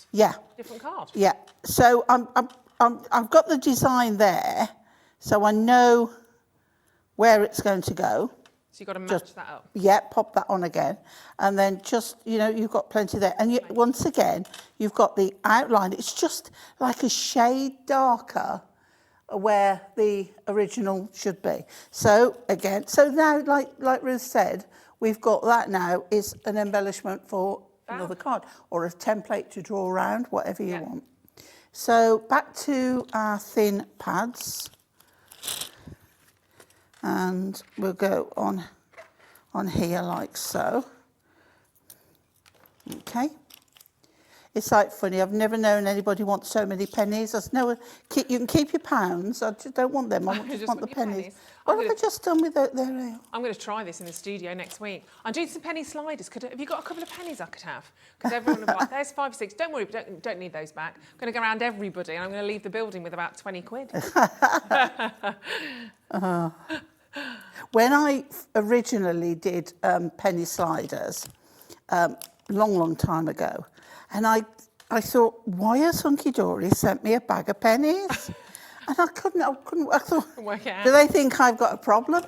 card. Yeah. So I've got the design there, so I know where it's going to go. So you've got to match that up. Yeah, pop that on again. And then just, you've got plenty there. And once again, you've got the outline. It's just like a shade darker where the original should be. So again, so now, like Ruth said, we've got that now is an embellishment for another card or a template to draw around, whatever you want. So back to our thin pads. And we'll go on here like so. Okay. It's like funny, I've never known anybody want so many pennies. You can keep your pounds, I just don't want them, I just want the pennies. What have I just done with that there? I'm going to try this in the studio next week. I'm doing some penny sliders. Have you got a couple of pennies I could have? Because everyone will be like, there's 5 or 6. Don't worry, don't need those back. I'm going to go around everybody and I'm going to leave the building with about 20 quid. When I originally did penny sliders, long time ago, and I thought, why has Hunky Dory sent me a bag of pennies? And I thought, do they think I've got a problem?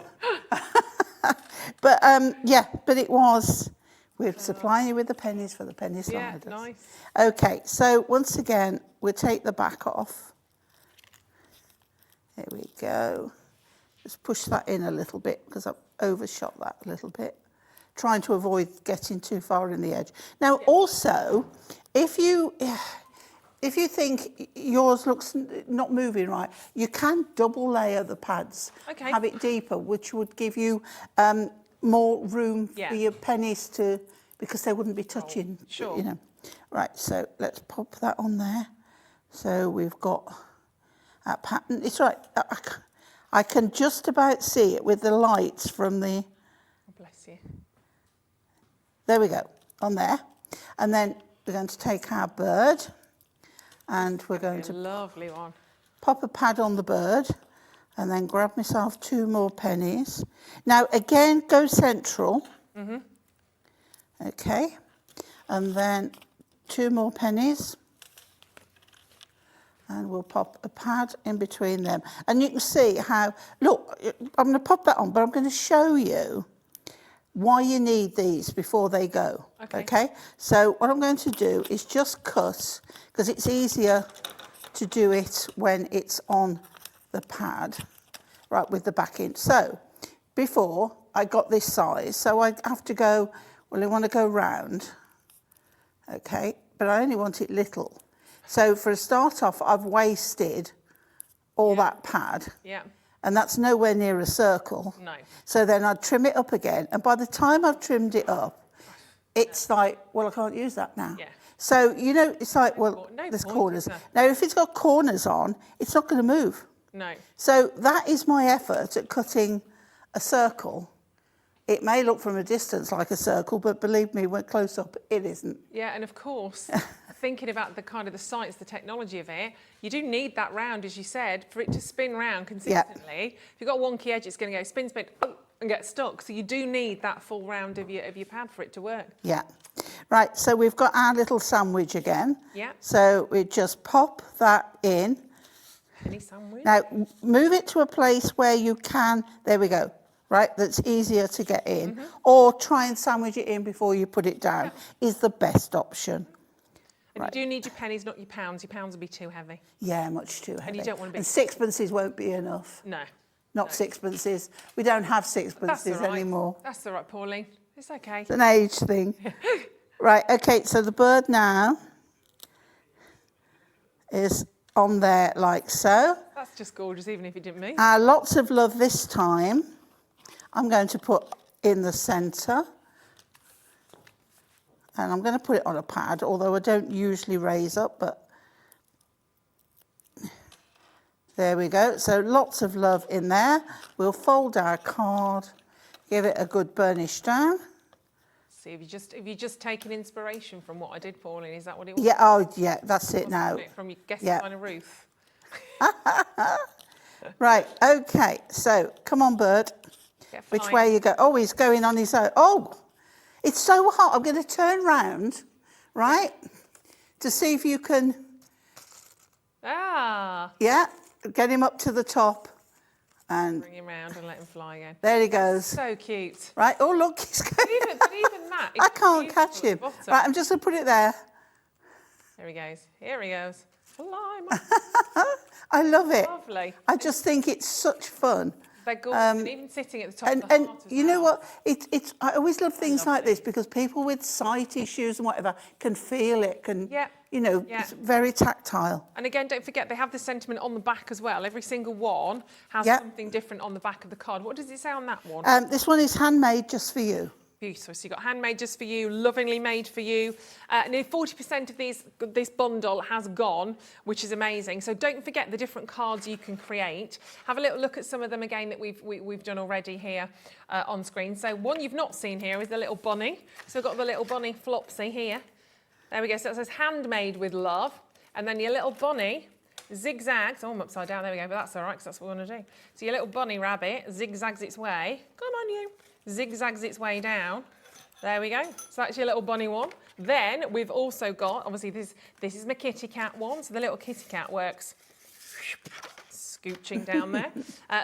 But it was, we're supplying you with the pennies for the penny sliders. Yeah, nice. Okay, so once again, we'll take the back off. There we go. Just push that in a little bit because I've overshot that a little bit, trying to avoid getting too far in the edge. Now, also, if you think yours looks not moving right, you can double layer the pads, have it deeper, which would give you more room for your pennies to, because they wouldn't be touching. Sure. Right, so let's pop that on there. So we've got our pattern. It's right. I can just about see it with the lights from the... Oh, bless you. There we go, on there. And then we're going to take our bird and we're going to... Lovely one. Pop a pad on the bird and then grab myself 2 more pennies. Now, again, go central. Okay. And then 2 more pennies. And we'll pop a pad in between them. And you can see how, look, I'm going to pop that on, but I'm going to show you why you need these before they go. Okay? So what I'm going to do is just cut, because it's easier to do it when it's on the pad, right, with the backing. So before I got this size, so I have to go, well, I want to go round, okay, but I only want it little. So for a start off, I've wasted all that pad. Yeah. And that's nowhere near a circle. No. So then I'd trim it up again. And by the time I've trimmed it up, it's like, well, I can't use that now. Yeah. So, you know, it's like, well, there's corners. Now, if it's got corners on, it's not going to move. No. So that is my effort at cutting a circle. It may look from a distance like a circle, but believe me, when close up, it isn't. Yeah, and of course, thinking about the kind of the science, the technology of it, you do need that round, as you said, for it to spin round consistently. If you've got a wonky edge, it's going to go spin, spin, and get stuck. So you do need that full round of your pad for it to work. Yeah. Right, so we've got our little sandwich again. Yeah. So we just pop that in. Penny sandwich. Now, move it to a place where you can, there we go, right, that's easier to get in. Or try and sandwich it in before you put it down is the best option. And you do need your pennies, not your pounds. Your pounds will be too heavy. Yeah, much too heavy. And you don't want to be... And sixpences won't be enough. No. Not sixpences. We don't have sixpences anymore. That's all right, Pauline. It's okay. It's an age thing. Right, okay, so the bird now is on there like so. That's just gorgeous, even if you didn't mean. Lots of love this time. I'm going to put in the centre. And I'm going to put it on a pad, although I don't usually raise up, but there we go. So lots of love in there. We'll fold our card, give it a good burnish down. See, if you just taken inspiration from what I did, Pauline, is that what it was? Yeah, oh yeah, that's it now. From your guest kind of roof. Right, okay, so come on, bird. Which way you go? Oh, he's going on his own. Oh, it's so hot. I'm going to turn round, right, to see if you can. Yeah, get him up to the top. And bring him round and let him fly again. There he goes. So cute. Right, oh look, he's going. But even that, I can't catch him. Right, I'm just going to put it there. There he goes. Here he goes. Fly, I love it. Lovely. I just think it's such fun. They're gorgeous, and even sitting at the top of the and heart as you know what? I always love things like this because people with sight issues and whatever can feel it, it's very tactile. And again, don't forget, they have the sentiment on the back as well. Every single one has something different on the back of the card. What does it say on that one? This one is handmade just for you. Beautiful. So you've got handmade just for you, lovingly made for you. Nearly 40% of this bundle has gone, which is amazing. So don't forget the different cards you can create. Have a little look at some of them again that we've done already here on screen. So one you've not seen here is the little bunny. So we've got the little bunny Flopsy here. There we go. So it says handmade with love. And then your little bunny zigzags. Oh, I'm upside down. There we go. But that's all right because that's what we want to do. So your little bunny rabbit zigzags its way. Come on, you. Zigzags its way down. There we go. So that's your little bunny one. Then we've also got, obviously this is my kitty cat one. So the little kitty cat works scooching down there.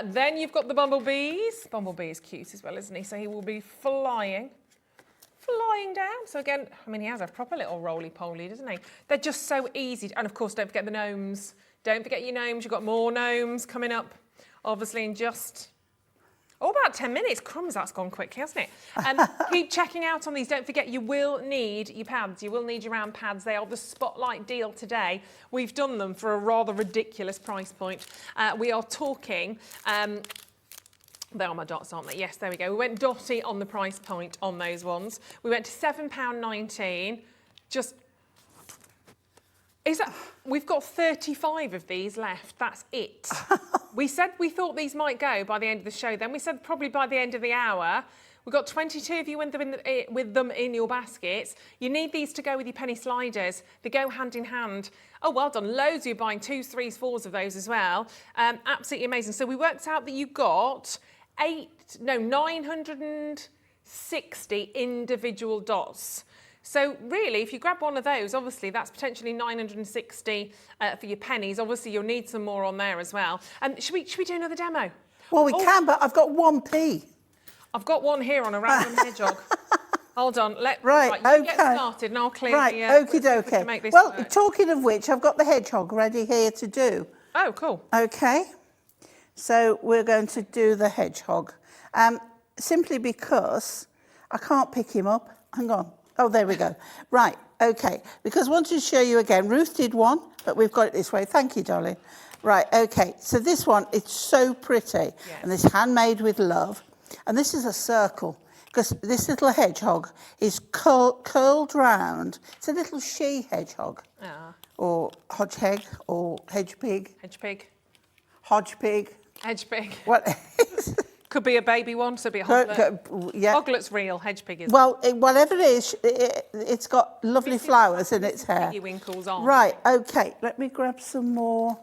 Then you've got the bumblebees. Bumblebee is cute as well, isn't he? So he will be flying down. So again, I mean, he has a proper little roly-poly, doesn't he? They're just so easy. And of course, don't forget the gnomes. Don't forget your gnomes. You've got more gnomes coming up, obviously, in just... Oh, about 10 minutes. Crumbs, that's gone quickly, hasn't it? And keep checking out on these. Don't forget, you will need your pads. You will need your round pads. They are the spotlight deal today. We've done them for a rather ridiculous price point. We are talking... they are my dots, aren't they? Yes, there we go. We went dotty on the price point on those ones. We went to £7.19. Just... We've got 35 of these left. That's it. We said we thought these might go by the end of the show. Then we said probably by the end of the hour. We've got 22 of you with them in your baskets. You need these to go with your penny sliders. They go hand in hand. Oh, well done. Loads of you buying 2s, 3s, 4s of those as well. Absolutely amazing. So we worked out that you got 960 individual dots. So really, if you grab one of those, obviously that's potentially 960 for your pennies. Obviously, you'll need some more on there as well. Should we do another demo? Well, we can, but I've got 1p. I've got one here on a random hedgehog. Hold on, you get started and I'll clear okie dokie. Well, work. Talking of which, I've got the hedgehog ready here to do. Oh, cool. Okay, so we're going to do the hedgehog. Simply because I can't pick him up. Hang on. Oh, there we go. Right, okay. Because I wanted to show you again. Ruth did one, but we've got it this way. Thank you, darling. Right, okay. So this one, it's so pretty. Yes. And it's handmade with love. And this is a circle. Because this little hedgehog is curled round. It's a little she hedgehog. Or hodgehog, or hedge pig. Hedge pig. Hodge pig. Hedge pig. What? Could be a baby one, so it'd be a hoglet. Yeah. Hoglet's real, hedge pig is. Well, whatever it is, it's got lovely flowers in its hair. Piggy winkles on. Right, okay. Let me grab some more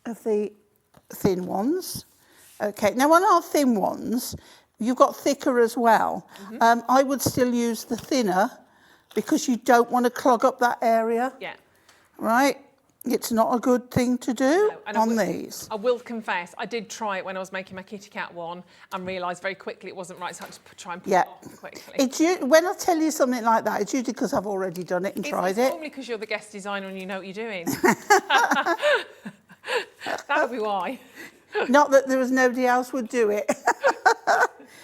of the thin ones. Okay, now on our thin ones, you've got thicker as well. I would still use the thinner because you don't want to clog up that area. Yeah. Right? It's not a good thing to do on these. I will confess, I did try it when I was making my kitty cat one and realised very quickly it wasn't right, so I had to try and put it off quickly. When I tell you something like that, it's usually because I've already done it and tried it. It's normally because you're the guest designer and you know what you're doing. That would be why. Not that there was nobody else would do it.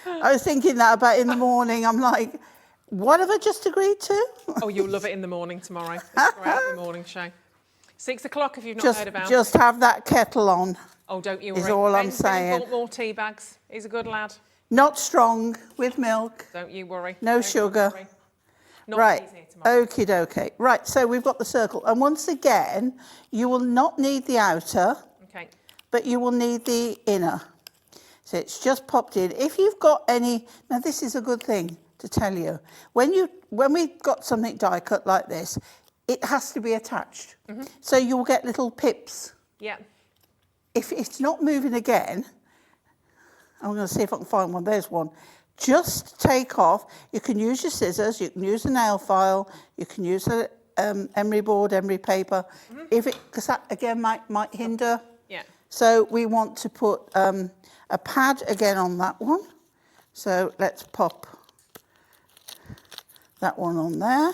I was thinking that about in the morning. I'm like, what have I just agreed to? Oh, you'll love it in the morning tomorrow. It's great in the morning show. 6 o'clock if you've not heard about it. Just have that kettle on. Oh, don't you worry. Is all I'm saying. Bought more tea bags. He's a good lad. Not strong, with milk. Don't you worry. No sugar. Not easy tomorrow. Okie dokie. Right, so we've got the circle. And once again, you will not need the outer, but you will need the inner. So it's just popped in. If you've got any, now this is a good thing to tell you. When we've got something die cut like this, it has to be attached. So you'll get little pips. Yeah. If it's not moving again, I'm going to see if I can find one. There's one. Just take off. You can use your scissors. You can use a nail file. You can use a emery board, emery paper. Because that again might hinder. Yeah. So we want to put a pad again on that one. So let's pop that one on there.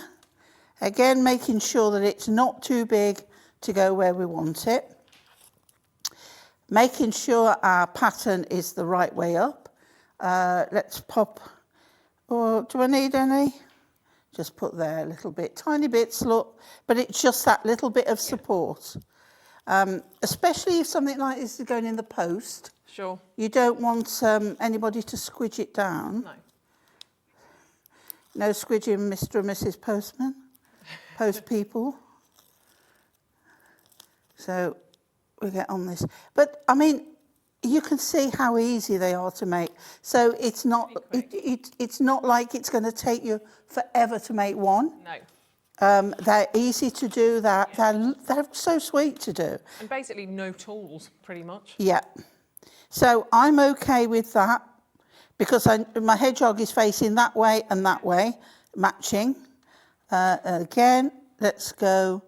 Again, making sure that it's not too big to go where we want it. Making sure our pattern is the right way up. Let's pop, do I need any? Just put there a little bit, tiny bits, look, but it's just that little bit of support. Especially if something like this is going in the post. Sure. You don't want anybody to squidge it down. No. No squidging Mr. and Mrs. Postman. Post people. So we get on this. But I mean, you can see how easy they are to make. So it's not it's not like it's going to take you forever to make one. No. They're easy to do. They're so sweet to do. And basically no tools, pretty much. Yeah. So I'm okay with that because my hedgehog is facing that way and that way, matching. Again, let's go.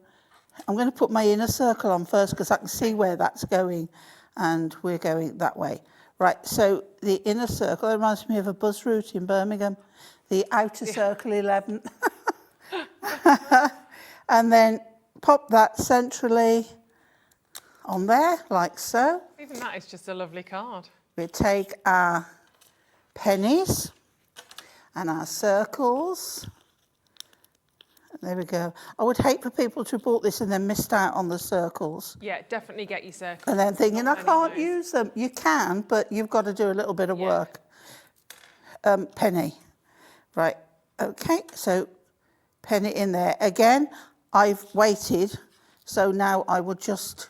I'm going to put my inner circle on first because I can see where that's going, and we're going that way. Right, so the inner circle, it reminds me of a bus route in Birmingham. The outer circle, 11. And then pop that centrally on there, like so. Even that is just a lovely card. We take our pennies and our circles. There we go. I would hate for people to have bought this and then missed out on the circles. Yeah, definitely get your circles. And then thinking, I can't use them. You can, but you've got to do a little bit of work. Penny. Right, okay, so penny in there. Again, I've waited, so now I will just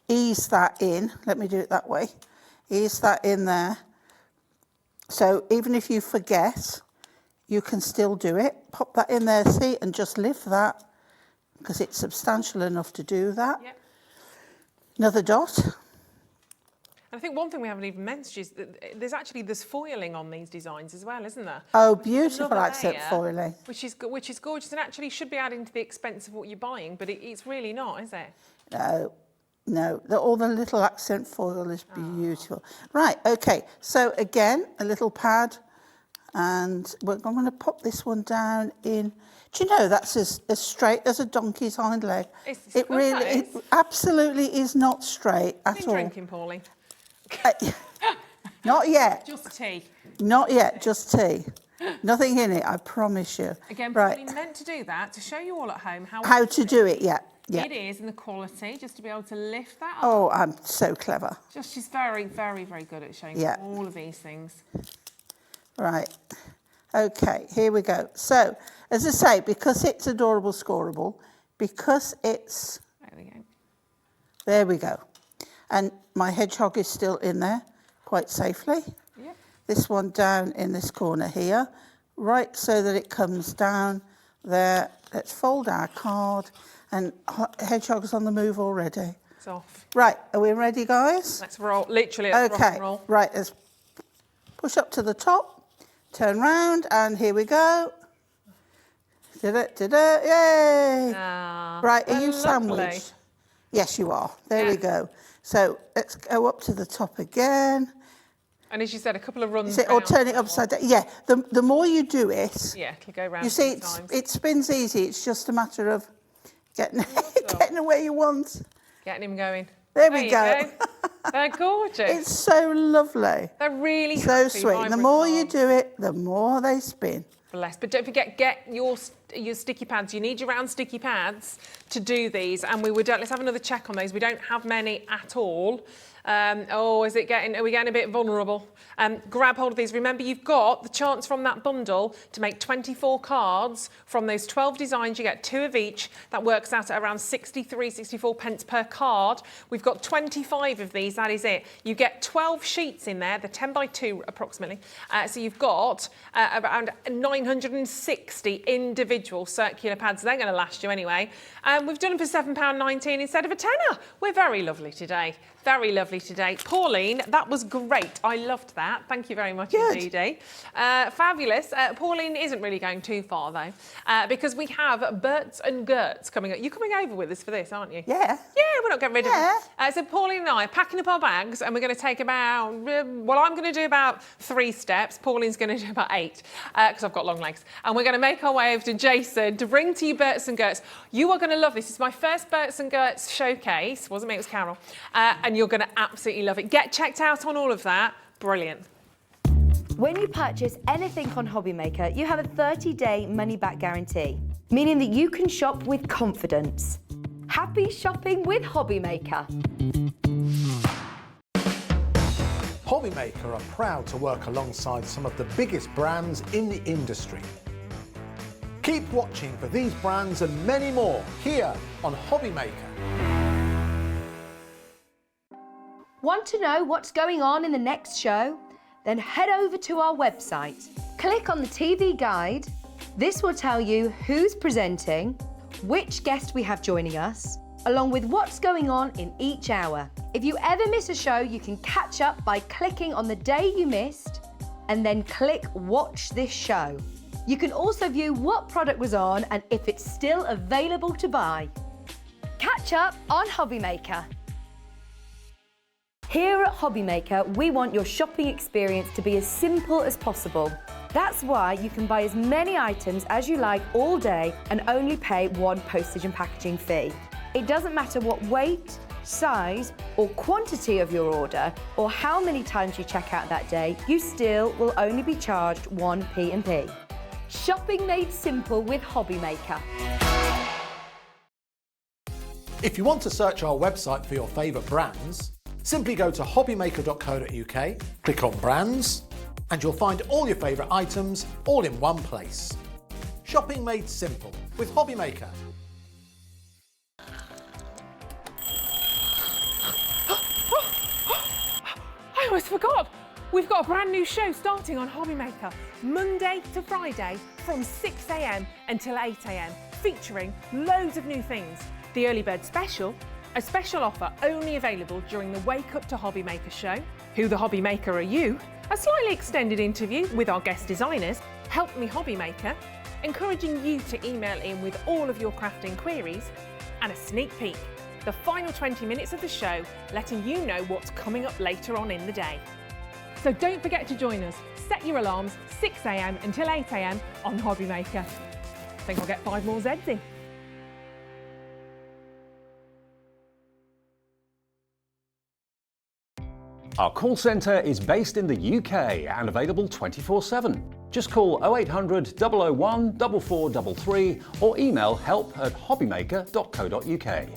ease that in. Let me do it that way. Ease that in there. So even if you forget, you can still do it. Pop that in there, see, and just lift that because it's substantial enough to do that. Yep. Another dot. And I think one thing we haven't even mentioned is that there's foiling on these designs as well, isn't there? Oh, beautiful accent foiling. Which is gorgeous and actually should be adding to the expense of what you're buying, but it's really not, is it? No. No, all the little accent foil is beautiful. Right, okay, so again, a little pad, and I'm going to pop this one down in. Do you know that's as straight as a donkey's hind leg? It absolutely is not straight at all. Drinking, Pauline? Not yet. Just tea. Not yet, just tea. Nothing in it, I promise you. Again, right. Pauline meant to do that to show you all at home how to do it. Yeah. It is, and the quality, just to be able to lift that up. Oh, I'm so clever. She's very, very, very good at showing all of these things. Right. Okay, here we go. So, as I say, because it's adorable scoreable, because it's... There we go. And my hedgehog is still in there quite safely. Yep. This one down in this corner here, right so that it comes down there. Let's fold our card. And hedgehog's on the move already. It's off. Right, are we ready, guys? Let's roll, literally, let's rock and roll. Right, let's push up to the top, turn round, and here we go. Yay! Right, are you sandwiched? Yes, you are. There we go. So let's go up to the top again. And as you said, a couple of runs. Or turn it upside down. Yeah, the more you do it, it'll go round. You see, it spins easy. It's just a matter of getting where you want. Getting him going. There we go. They're gorgeous. It's so lovely. They're really so sweet. The more you do it, the more they spin. Bless. But don't forget, get your sticky pads. You need your round sticky pads to do these. And let's have another check on those. We don't have many at all. Are we getting a bit vulnerable? Grab hold of these. Remember, you've got the chance from that bundle to make 24 cards. From those 12 designs, you get 2 of each. That works out at around 64 pence per card. We've got 25 of these, that is it. You get 12 sheets in there, the 10 by 2 approximately. So you've got around 960 individual circular pads. They're going to last you anyway. We've done them for £7.19 instead of a tenner. We're very lovely today. Very lovely today. Pauline, that was great. I loved that. Thank you very much indeed. Fabulous. Pauline isn't really going too far though, because we have Berts and Gerts coming up. You're coming over with us for this, aren't you? Yeah. Yeah, we're not getting rid of them. So Pauline and I are packing up our bags and we're going to take about, I'm going to do about 3 steps. Pauline's going to do about 8 because I've got long legs. And we're going to make our way over to Jason to bring to you Berts and Gerts. You are going to love this. It's my first Berts and Gerts showcase. Wasn't me, it was Carol. And you're going to absolutely love it. Get checked out on all of that. Brilliant. When you purchase anything on Hobbymaker, you have a 30-day money-back guarantee, meaning that you can shop with confidence. Happy shopping with Hobbymaker. Hobbymaker are proud to work alongside some of the biggest brands in the industry. Keep watching for these brands and many more here on Hobbymaker. Want to know what's going on in the next show? Then head over to our website. Click on the TV guide. This will tell you who's presenting, which guest we have joining us, along with what's going on in each hour. If you ever miss a show, you can catch up by clicking on the day you missed and then click Watch This Show. You can also view what product was on and if it's still available to buy. Catch up on Hobbymaker. Here at Hobbymaker, we want your shopping experience to be as simple as possible. That's why you can buy as many items as you like all day and only pay 1 postage and packaging fee. It doesn't matter what weight, size or quantity of your order or how many times you check out that day, you still will only be charged 1 P&P. Shopping made simple with Hobbymaker. If you want to search our website for your favourite brands, simply go to hobbymaker.co.uk, click on brands, and you'll find all your favourite items all in one place. Shopping made simple with Hobbymaker. I almost forgot. We've got a brand new show starting on Hobbymaker, Monday to Friday from 6 a.m. until 8 a.m, featuring loads of new things. The Early Bird Special, a special offer only available during the Wake Up to Hobbymaker show. Who the Hobbymaker are you? A slightly extended interview with our guest designers, Help Me Hobbymaker, encouraging you to email in with all of your crafting queries, and a sneak peek the final 20 minutes of the show, letting you know what's coming up later on in the day. So don't forget to join us. Set your alarms 6 a.m. until 8 a.m. on Hobby Maker. I think I'll get 5 more Zeds in. Our call centre is based in the UK and available 24/7. Just call 0800 001 4433 or email help@hobbymaker.co.uk.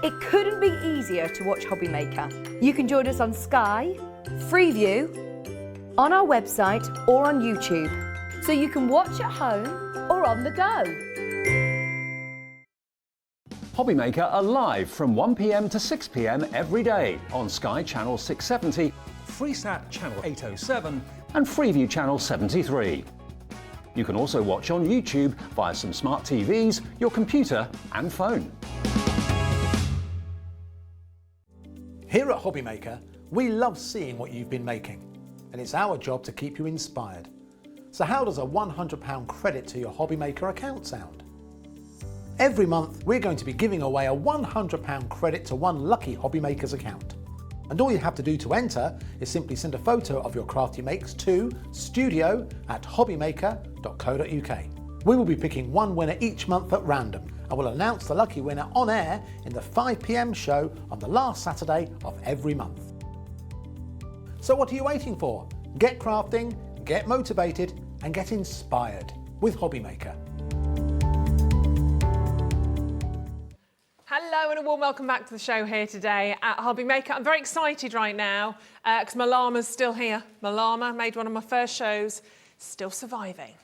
It couldn't be easier to watch Hobby Maker. You can join us on Sky, Freeview, on our website or on YouTube, so you can watch at home or on the go. Hobby Maker are live from 1 p.m. to 6 p.m. every day on Sky Channel 670, Freesat Channel 807 and Freeview Channel 73. You can also watch on YouTube via some smart TVs, your computer and phone. Here at Hobby Maker, we love seeing what you've been making, and it's our job to keep you inspired. So how does a £100 credit to your Hobby Maker account sound? Every month, we're going to be giving away a £100 credit to one lucky Hobby Maker's account. And all you have to do to enter is simply send a photo of your craft you makes to studio@hobbymaker.co.uk. We will be picking one winner each month at random, and we'll announce the lucky winner on air in the 5 p.m. show on the last Saturday of every month. So what are you waiting for? Get crafting, get motivated and get inspired with Hobby Maker. Hello and a warm welcome back to the show here today at Hobby Maker. I'm very excited right now because my llama's still here. My llama made one of my first shows, still surviving.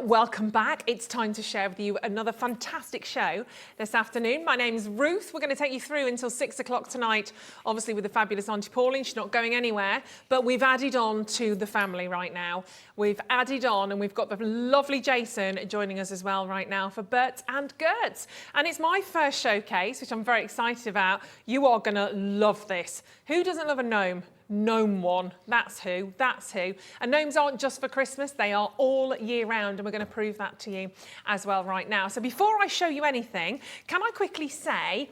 Welcome back. It's time to share with you another fantastic show this afternoon. My name's Ruth. We're going to take you through until 6 o'clock tonight, obviously with the fabulous Auntie Pauline. She's not going anywhere, but we've added on to the family right now. We've added on and we've got the lovely Jason joining us as well right now for Bert and Gert. And it's my first showcase, which I'm very excited about. You are going to love this. Who doesn't love a gnome? Gnome one, that's who. And gnomes aren't just for Christmas, they are all year round, and we're going to prove that to you as well right now. So before I show you anything, can I quickly say,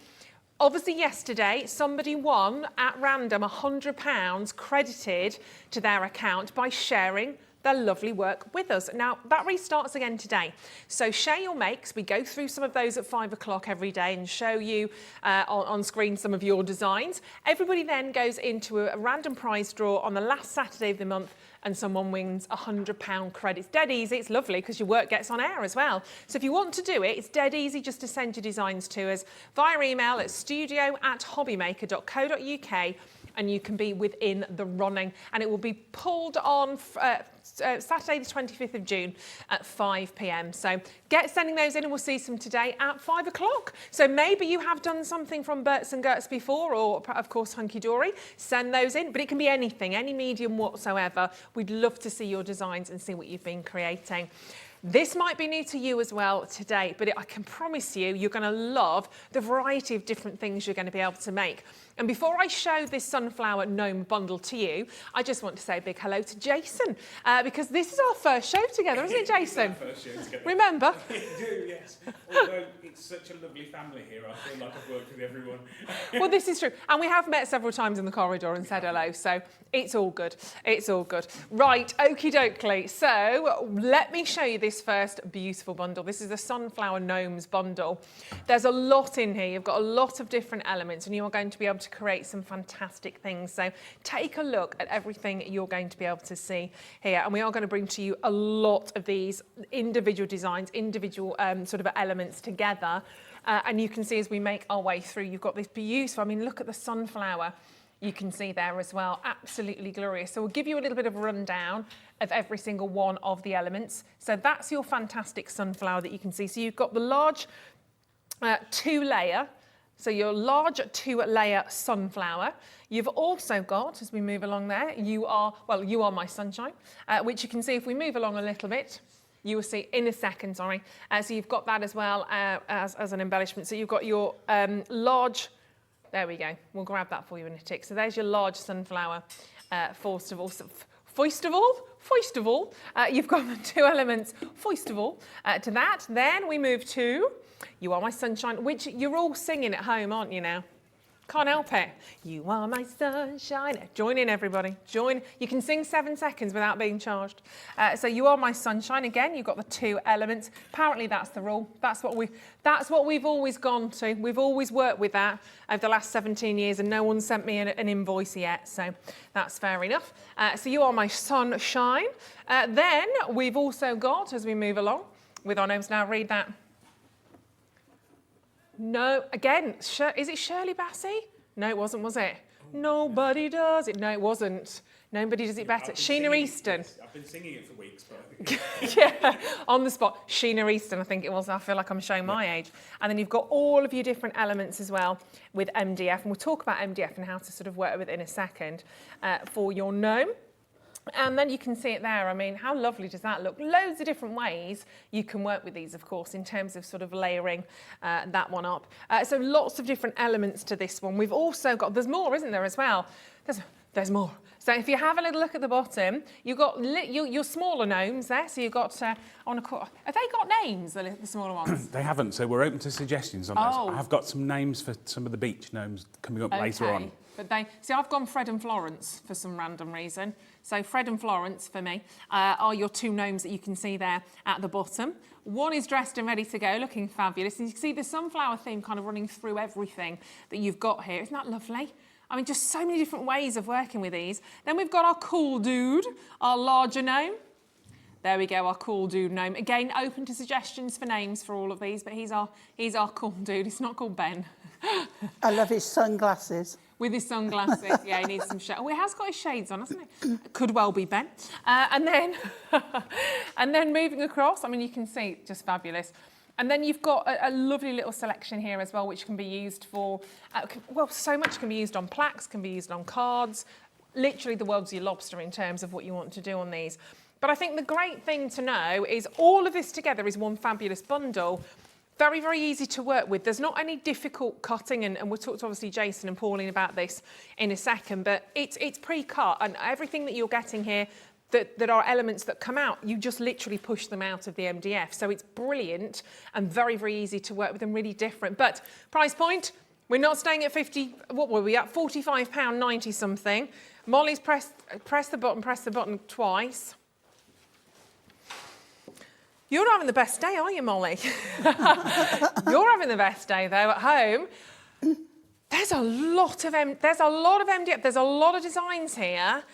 obviously yesterday somebody won at random £100 credited to their account by sharing their lovely work with us. Now, that restarts again today. So share your makes. We go through some of those at 5 o'clock every day and show you on screen some of your designs. Everybody then goes into a random prize draw on the last Saturday of the month and someone wins £100 credit. It's dead easy. It's lovely because your work gets on air as well. So if you want to do it, it's dead easy just to send your designs to us via email at studio@hobbymaker.co.uk and you can be within the running. And it will be pulled on Saturday the 25th of June at 5 p.m. So get sending those in and we'll see some today at 5 o'clock. So maybe you have done something from Bert's and Gert's before, or of course Hunky Dory. Send those in, but it can be anything, any medium whatsoever. We'd love to see your designs and see what you've been creating. This might be new to you as well today, but I can promise you, you're going to love the variety of different things you're going to be able to make. And before I show this sunflower gnome bundle to you, I just want to say a big hello to Jason, because this is our first show together, isn't it, Jason? It's our first show together. Remember? We do, yes. Although it's such a lovely family here, I feel like I've worked with everyone. Well, this is true. And we have met several times in the corridor and said hello, so it's all good. It's all good. Right, okie dokie. So let me show you this first beautiful bundle. This is the Sunflower Gnomes bundle. There's a lot in here. You've got a lot of different elements and you are going to be able to create some fantastic things. So take a look at everything you're going to be able to see here. And we are going to bring to you a lot of these individual designs, individual sort of elements together. And you can see as we make our way through, you've got this beautiful, I mean, look at the sunflower. You can see there as well, absolutely glorious. So we'll give you a little bit of a rundown of every single one of the elements. So that's your fantastic sunflower that you can see. So you've got the large 2-layer, so your large 2-layer sunflower. You've also got, as we move along there, you are my sunshine, which you can see if we move along a little bit, you will see in a second, sorry. So you've got that as well as an embellishment. So you've got your large, there we go, we'll grab that for you in a tick. So there's your large sunflower foistival. You've got the 2 elements, foistival, to that. Then we move to You Are My Sunshine, which you're all singing at home, aren't you now? Can't help it. You are my sunshine. Join in, everybody. Join. You can sing 7 seconds without being charged. So You Are My Sunshine. Again, you've got the 2 elements. Apparently, that's the rule. That's what we've always gone to. We've always worked with that over the last 17 years, and no one sent me an invoice yet. So that's fair enough. So You Are My Sunshine. Then we've also got, as we move along with our names now, read that. No, again, is it Shirley Bassey? No, it wasn't, was it? Nobody does it. No, it wasn't. Nobody does it better. Sheena Easton. I've been singing it for weeks, but I think yeah, on the spot. Sheena Easton, I think it was. I feel like I'm showing my age. And then you've got all of your different elements as well with MDF. And we'll talk about MDF and how to sort of work with it in a second for your gnome. And then you can see it there. I mean, how lovely does that look? Loads of different ways you can work with these, of course, in terms of sort of layering that one up. So lots of different elements to this one. We've also got, there's more, isn't there, as well? There's more. So if you have a little look at the bottom, you've got your smaller gnomes there. So you've got, have they got names, the smaller ones? They haven't, so we're open to suggestions on those. I have got some names for some of the beach gnomes coming up later on. But I've gone Fred and Florence for some random reason. So Fred and Florence for me are your 2 gnomes that you can see there at the bottom. One is dressed and ready to go, looking fabulous. And you can see the sunflower theme kind of running through everything that you've got here. Isn't that lovely? I mean, just so many different ways of working with these. Then we've got our cool dude, our larger gnome. There we go, our cool dude gnome. Again, open to suggestions for names for all of these, but he's our cool dude. It's not called Ben. I love his sunglasses. With his sunglasses, yeah, he needs some shade. Oh, he has got his shades on, hasn't he? Could well be Ben. And then moving across, I mean, you can see, just fabulous. And then you've got a lovely little selection here as well, which can be used for, well, so much can be used on plaques, can be used on cards. Literally the world's your lobster in terms of what you want to do on these. But I think the great thing to know is all of this together is one fabulous bundle. Very, very easy to work with. There's not any difficult cutting, and we'll talk to obviously Jason and Pauline about this in a second, but it's pre-cut, and everything that you're getting here that are elements that come out, you just literally push them out of the MDF. So it's brilliant and very, very easy to work with and really different. But price point, we're not staying at 50, what were we at? £45.90 something. Molly's press the button twice. You're having the best day, aren't you, Molly? You're having the best day, though, at home. There's a lot of MDF. There's a lot of designs here.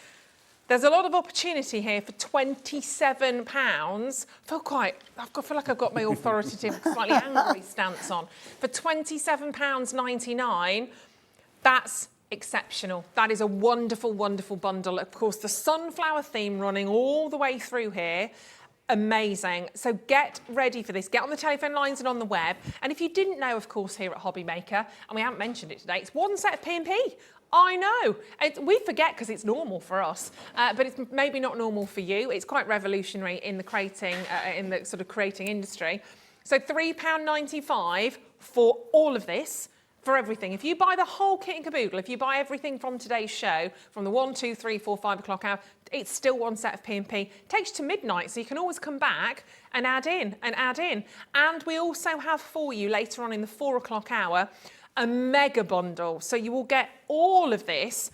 There's a lot of opportunity here for £27. I feel like I've got my authoritative, slightly angry stance on. For £27.99, that's exceptional. That is a wonderful, wonderful bundle. Of course, the sunflower theme running all the way through here. Amazing. So get ready for this. Get on the telephone lines and on the web. And if you didn't know, of course, here at Hobby Maker, and we haven't mentioned it today, it's one set of P&P. I know. We forget because it's normal for us, but it's maybe not normal for you. It's quite revolutionary in the creating industry. So £3.95 for all of this. For everything. If you buy the whole kit and caboodle, if you buy everything from today's show, from the 1, 2, 3, 4, 5 o'clock hour, it's still one set of P&P. It takes you to midnight, so you can always come back and add in. And we also have for you later on in the 4 o'clock hour, a mega bundle. So you will get all of this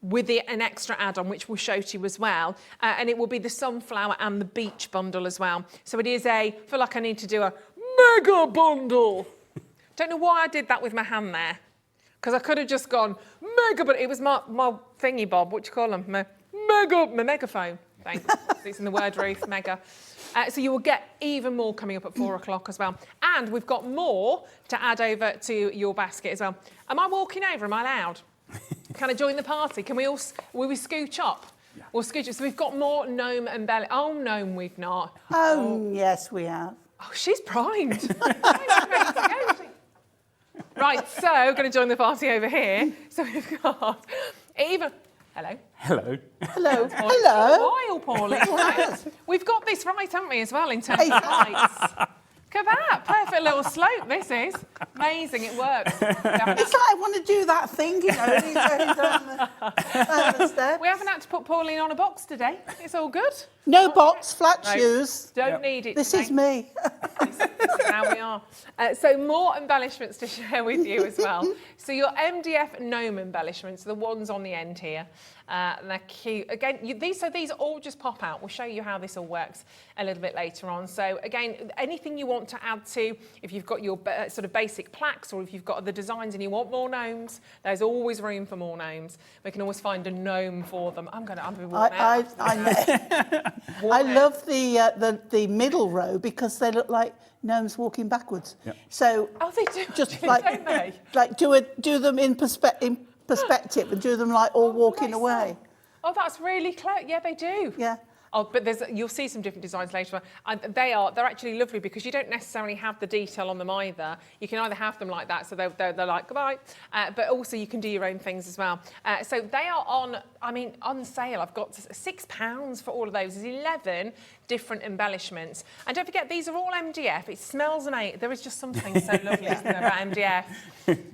with an extra add-on, which we'll show to you as well. And it will be the sunflower and the beach bundle as well. So it is I feel like I need to do a mega bundle. Don't know why I did that with my hand there, because I could have just gone mega, but it was my thingy bob. What do you call them? My megaphone. Thanks. It's in the word Ruth. Mega. So you will get even more coming up at 4 o'clock as well. And we've got more to add over to your basket as well. Am I walking over? Am I allowed? Can I join the party? Will we scooch up? Yeah. We'll scooch up. So we've got more gnome and belly. Oh, gnome, we've not. Oh, yes, we have. Oh, she's primed. She's ready to go. Right, so going to join the party over here. So we've got Eva. Hello. Hello. Hello. It's Hello. a while, Pauline. We've got this right, haven't we, as well, in terms of lights. Look at that. Perfect little slope, this is. Amazing, it works. It's like I want to do that thing, you know. He's down the steps. We haven't had to put Pauline on a box today. It's all good. No box, flat shoes. Don't need it This today. is me. This is how we are. So more embellishments to share with you as well. So your MDF gnome embellishments, the ones on the end here, and they're cute. Again, these all just pop out. We'll show you how this all works a little bit later on. So again, anything you want to add to, if you've got your sort of basic plaques or if you've got other designs and you want more gnomes, there's always room for more gnomes. We can always find a gnome for them. I'm going to be worn out. I love the middle row because they look like gnomes walking backwards. Yep. So they do, just don't they? like do them in perspective and do them like all walking away. Oh, that's really clever. Yeah, they do. Yeah. Oh, but you'll see some different designs later on. They're actually lovely because you don't necessarily have the detail on them either. You can either have them like that, so they're like goodbye, but also you can do your own things as well. So they are on sale. I've got £6 for all of those. There's 11 different embellishments, and don't forget these are all MDF. It smells amazing. There is just something so lovely, isn't there, about MDF?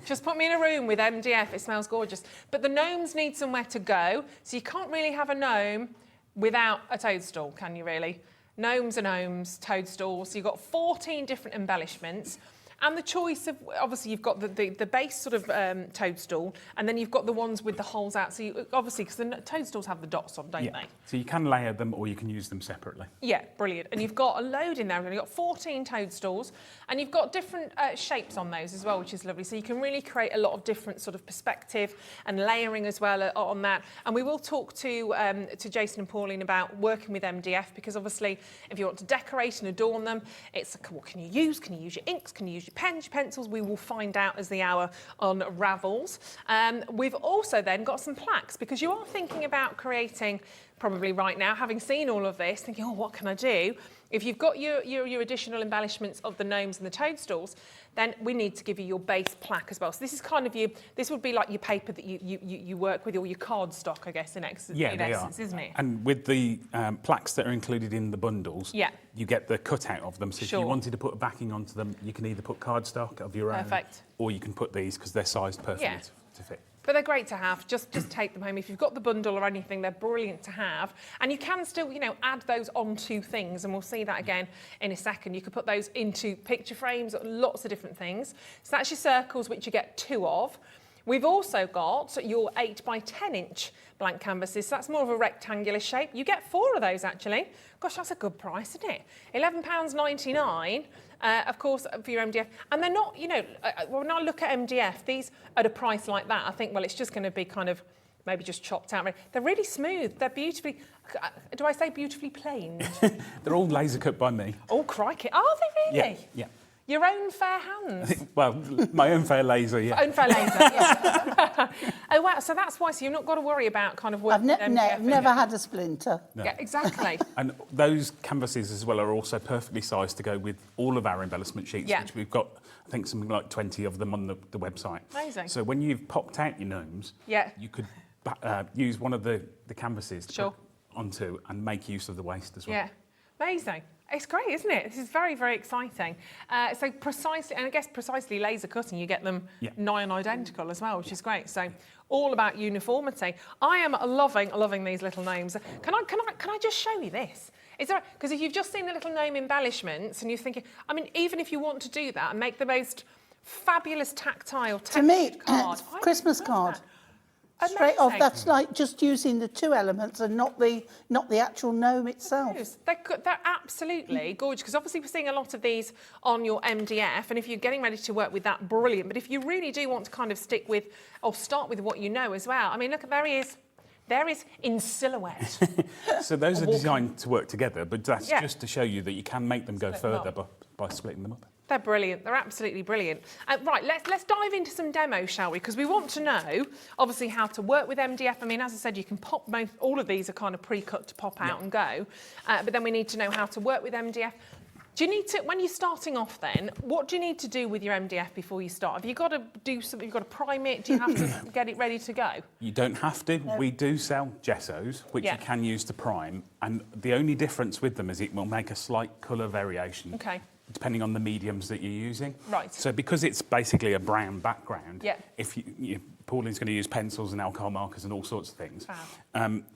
Just put me in a room with MDF. It smells gorgeous. But the gnomes need somewhere to go, so you can't really have a gnome without a toadstool, can you really? Gnomes are gnomes, toadstools. So you've got 14 different embellishments. And the choice of, obviously, you've got the base sort of toadstool, and then you've got the ones with the holes out. So you, obviously, because the toadstools have the dots on, don't they? So you can layer them or you can use them separately. Yeah, brilliant. And you've got a load in there. You've got 14 toadstools, and you've got different shapes on those as well, which is lovely. So you can really create a lot of different sort of perspective and layering as well on that. And we will talk to Jason and Pauline about working with MDF, because obviously, if you want to decorate and adorn them, it's what can you use? Can you use your inks? Can you use your pens, your pencils? We will find out as the hour unravels. We've also then got some plaques, because you are thinking about creating, probably right now, having seen all of this, thinking, oh, what can I do? If you've got your additional embellishments of the gnomes and the toadstools, then we need to give you your base plaque as well. So this is kind of this would be like your paper that you work with, or your card stock, I guess, in essence, isn't it? And with the plaques that are included in the bundles, you get the cutout of them. So if you wanted to put a backing onto them, you can either put cardstock of your own, or you can put these, because they're sized perfectly to fit. But they're great to have. Just take them home. If you've got the bundle or anything, they're brilliant to have. And you can still, add those onto things, and we'll see that again in a second. You could put those into picture frames, lots of different things. So that's your circles, which you get 2 of. We've also got your 8 by 10 inch blank canvases. So that's more of a rectangular shape. You get 4 of those, actually. Gosh, that's a good price, isn't it? £11.99. Of course, for your MDF. And they're not, when I look at MDF, these at a price like that, I think, well, it's just going to be kind of maybe just chopped out. They're really smooth. They're beautifully, do I say beautifully planed? They're all laser cut by me. Oh, crikey. Are they really? Yeah. Your own fair hands? Well, my own fair laser, yeah. Own fair laser, yeah. Oh, wow. So that's why, so you've not got to worry about kind of working with MDF. I've never had a splinter. No. Yeah, exactly. And those canvases as well are also perfectly sized to go with all of our embellishment sheets, which we've got, I think, something like 20 of them on the website. Amazing. So when you've popped out your gnomes, you could use one of the canvases to put onto and make use of the waste as well. Yeah, amazing. It's great, isn't it? This is very, very exciting. So precisely, and I guess precisely laser cutting, you get them nigh on identical as well, which is great. So all about uniformity. I am loving these little gnomes. Can I just show you this? Is there, because if you've just seen the little gnome embellishments and you're thinking, I mean, even if you want to do that and make the most fabulous tactile textured card, Christmas card. Straight off, that's like just using the 2 elements and not the actual gnome itself. They're absolutely gorgeous, because obviously we're seeing a lot of these on your MDF, and if you're getting ready to work with that, brilliant. But if you really do want to kind of stick with, or start with what you know as well, I mean, look, there he is. There is in silhouette. So those are designed to work together, but that's just to show you that you can make them go further by splitting them up. They're brilliant. They're absolutely brilliant. Right, let's dive into some demos, shall we? Because we want to know, obviously, how to work with MDF. I mean, as I said, you can pop all of these are kind of pre-cut to pop out and go. But then we need to know how to work with MDF. Do you need to, when you're starting off then, what do you need to do with your MDF before you start? Have you got to do something, you've got to prime it? Do you have to get it ready to go? You don't have to. No. We do sell gessos, which you can use to prime. And the only difference with them is it will make a slight colour variation. Okay. Depending on the mediums that you're using. Right. So because it's basically a brown background, if Pauline's going to use pencils and alcohol markers and all sorts of things,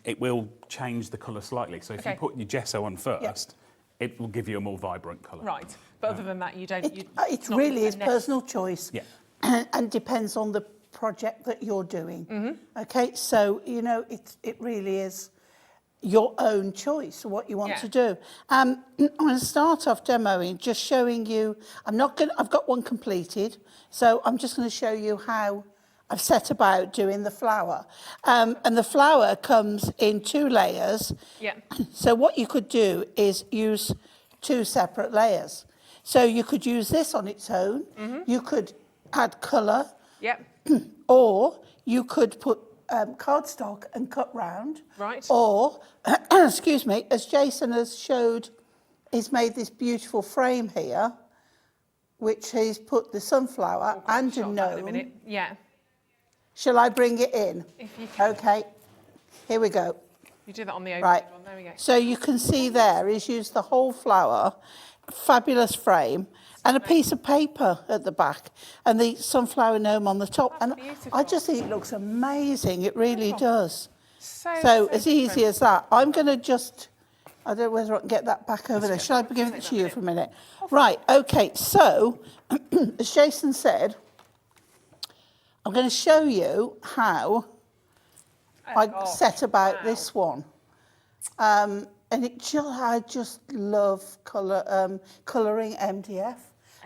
it will change the colour slightly. So if you put your gesso on first, it will give you a more vibrant colour. Right. But other than that, you don't... It really is personal choice. Yeah. And depends on the project that you're doing. Mm-hmm. Okay, so, you know, it really is your own choice, what you want to do. I'm going to start off demoing, just showing you... I've got one completed, so I'm just going to show you how I've set about doing the flower. And the flower comes in 2 layers. Yeah. So what you could do is use 2 separate layers. So you could use this on its own. Mm-hmm. You could add colour. Yep. Or you could put cardstock and cut round. Right. Or, excuse me, as Jason has showed, he's made this beautiful frame here, which he's put the sunflower and a gnome. Yeah. Shall I bring it in? If you can. Okay, here we go. You do that on the open one, there we go. So you can see there, he's used the whole flower, fabulous frame, and a piece of paper at the back, and the sunflower gnome on the top. That's beautiful. I just think it looks amazing, it really does. So as easy as that. I'm going to just, I don't know whether I can get that back over there. Shall I give it to you for a minute? Right, okay, so, as Jason said, I'm going to show you how I set about this one. And I just love colouring MDF.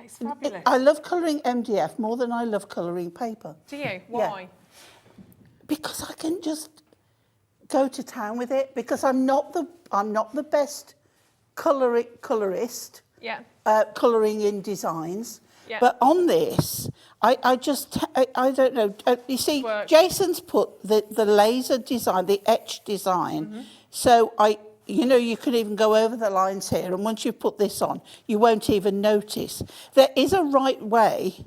It's fabulous. I love colouring MDF more than I love colouring paper. Do you? Why? Yeah. Because I can just go to town with it. Because I'm not the best colourist. Yeah. Colouring in designs. Yeah. But on this, I don't know. You see, Jason's put the laser design, the etch design. Mm-hmm. So you know, you can even go over the lines here, and once you put this on, you won't even notice. There is a right way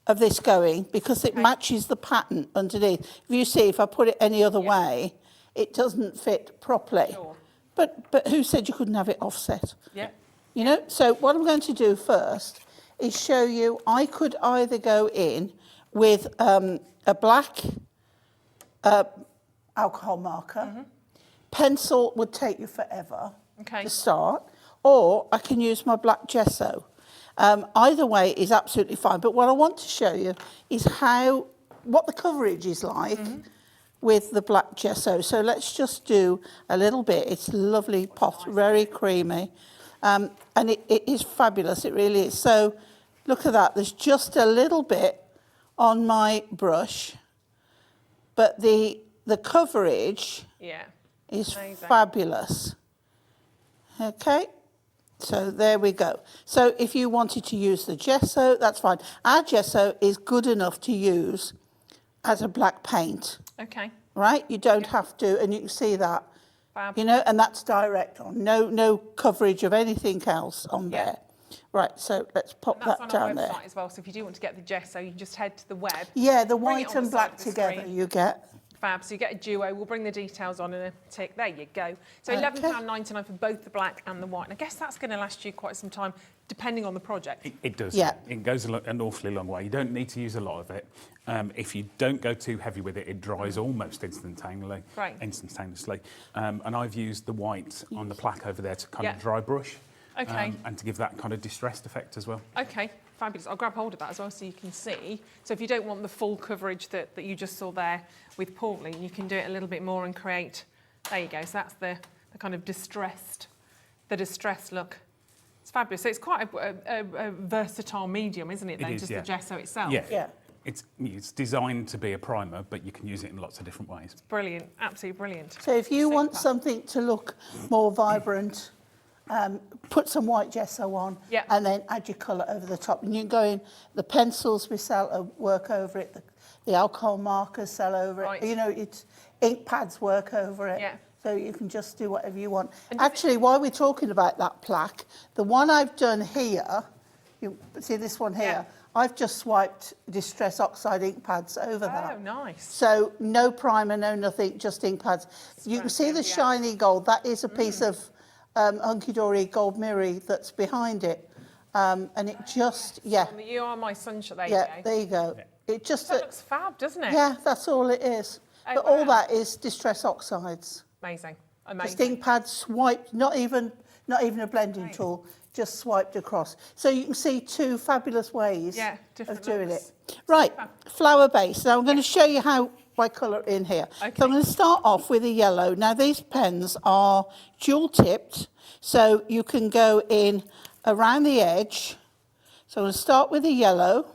of this going because it matches the pattern underneath. If you see, if I put it any other way, it doesn't fit properly. Sure. But who said you couldn't have it offset? Yeah. You know. So what I'm going to do first is show you, I could either go in with a black alcohol marker. Mm-hmm. Pencil would take you forever to start, or I can use my black gesso. Either way is absolutely fine, but what I want to show you is what the coverage is like with the black gesso. So let's just do a little bit. It's lovely pot, very creamy. And it is fabulous, it really is. So look at that, there's just a little bit on my brush, but the coverage is fabulous. Okay, so there we go. So if you wanted to use the gesso, that's fine. Our gesso is good enough to use as a black paint. Okay. Right, you don't have to, and you can see that. Fab. You know, and that's direct on, no coverage of anything else on there. Right, so let's pop that down there. That's on our website as well, so if you do want to get the gesso, you just head to the web. Yeah, the white and black together you get. Fab, so you get a duo. We'll bring the details on in a tick. There you go. So £11.99 for both the black and the white. And I guess that's going to last you quite some time, depending on the project. It does. Yeah. It goes an awfully long way. You don't need to use a lot of it. If you don't go too heavy with it, it dries almost instantaneously. Right. And I've used the white on the plaque over there to kind of dry brush. Okay. And to give that kind of distressed effect as well. Okay, fabulous. I'll grab hold of that as well so you can see. So if you don't want the full coverage that you just saw there with Pauline, you can do it a little bit more and create, there you go. So that's the kind of distressed look. It's fabulous. So it's quite a versatile medium, isn't it, then, just the gesso itself? Yeah. It's designed to be a primer, but you can use it in lots of different ways. It's brilliant, absolutely brilliant. So if you want something to look more vibrant, put some white gesso on and then add your colour over the top. And you can go in, the pencils we sell work over it, the alcohol markers sell over it. You know, it's ink pads work over it. Yeah. So you can just do whatever you want. Actually, while we're talking about that plaque, the one I've done here, you see this one here, I've just swiped Distress Oxide ink pads over that. Oh, nice. So no primer, no nothing, just ink pads. You can see the shiny gold. That is a piece of Hunky Dory gold mirror that's behind it. And it just, You are my sunshine. There yeah, you go. there you go. It just That looks fab, doesn't it? Yeah, that's all it is. Oh, but all that is Distress Oxides. Amazing. Just ink pads swiped, not even a blending tool, just swiped across. So you can see two fabulous ways of doing it. Right, flower base. Now I'm going to show you how my colour in here. Okay. So I'm going to start off with a yellow. Now these pens are dual tipped, so you can go in around the edge. So I'm going to start with a yellow,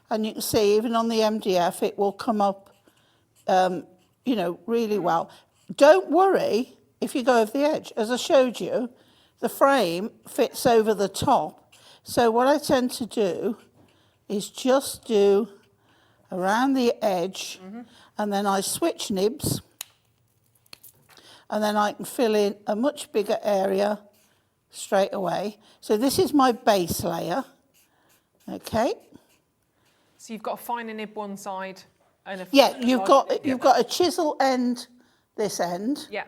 and you can see even on the MDF it will come up, really well. Don't worry if you go over the edge. As I showed you, the frame fits over the top. So what I tend to do is just do around the edge, and then I switch nibs, and then I can fill in a much bigger area straight away. So this is my base layer, okay? So you've got a finer nib one side and a you've got a chisel end this end. Yeah.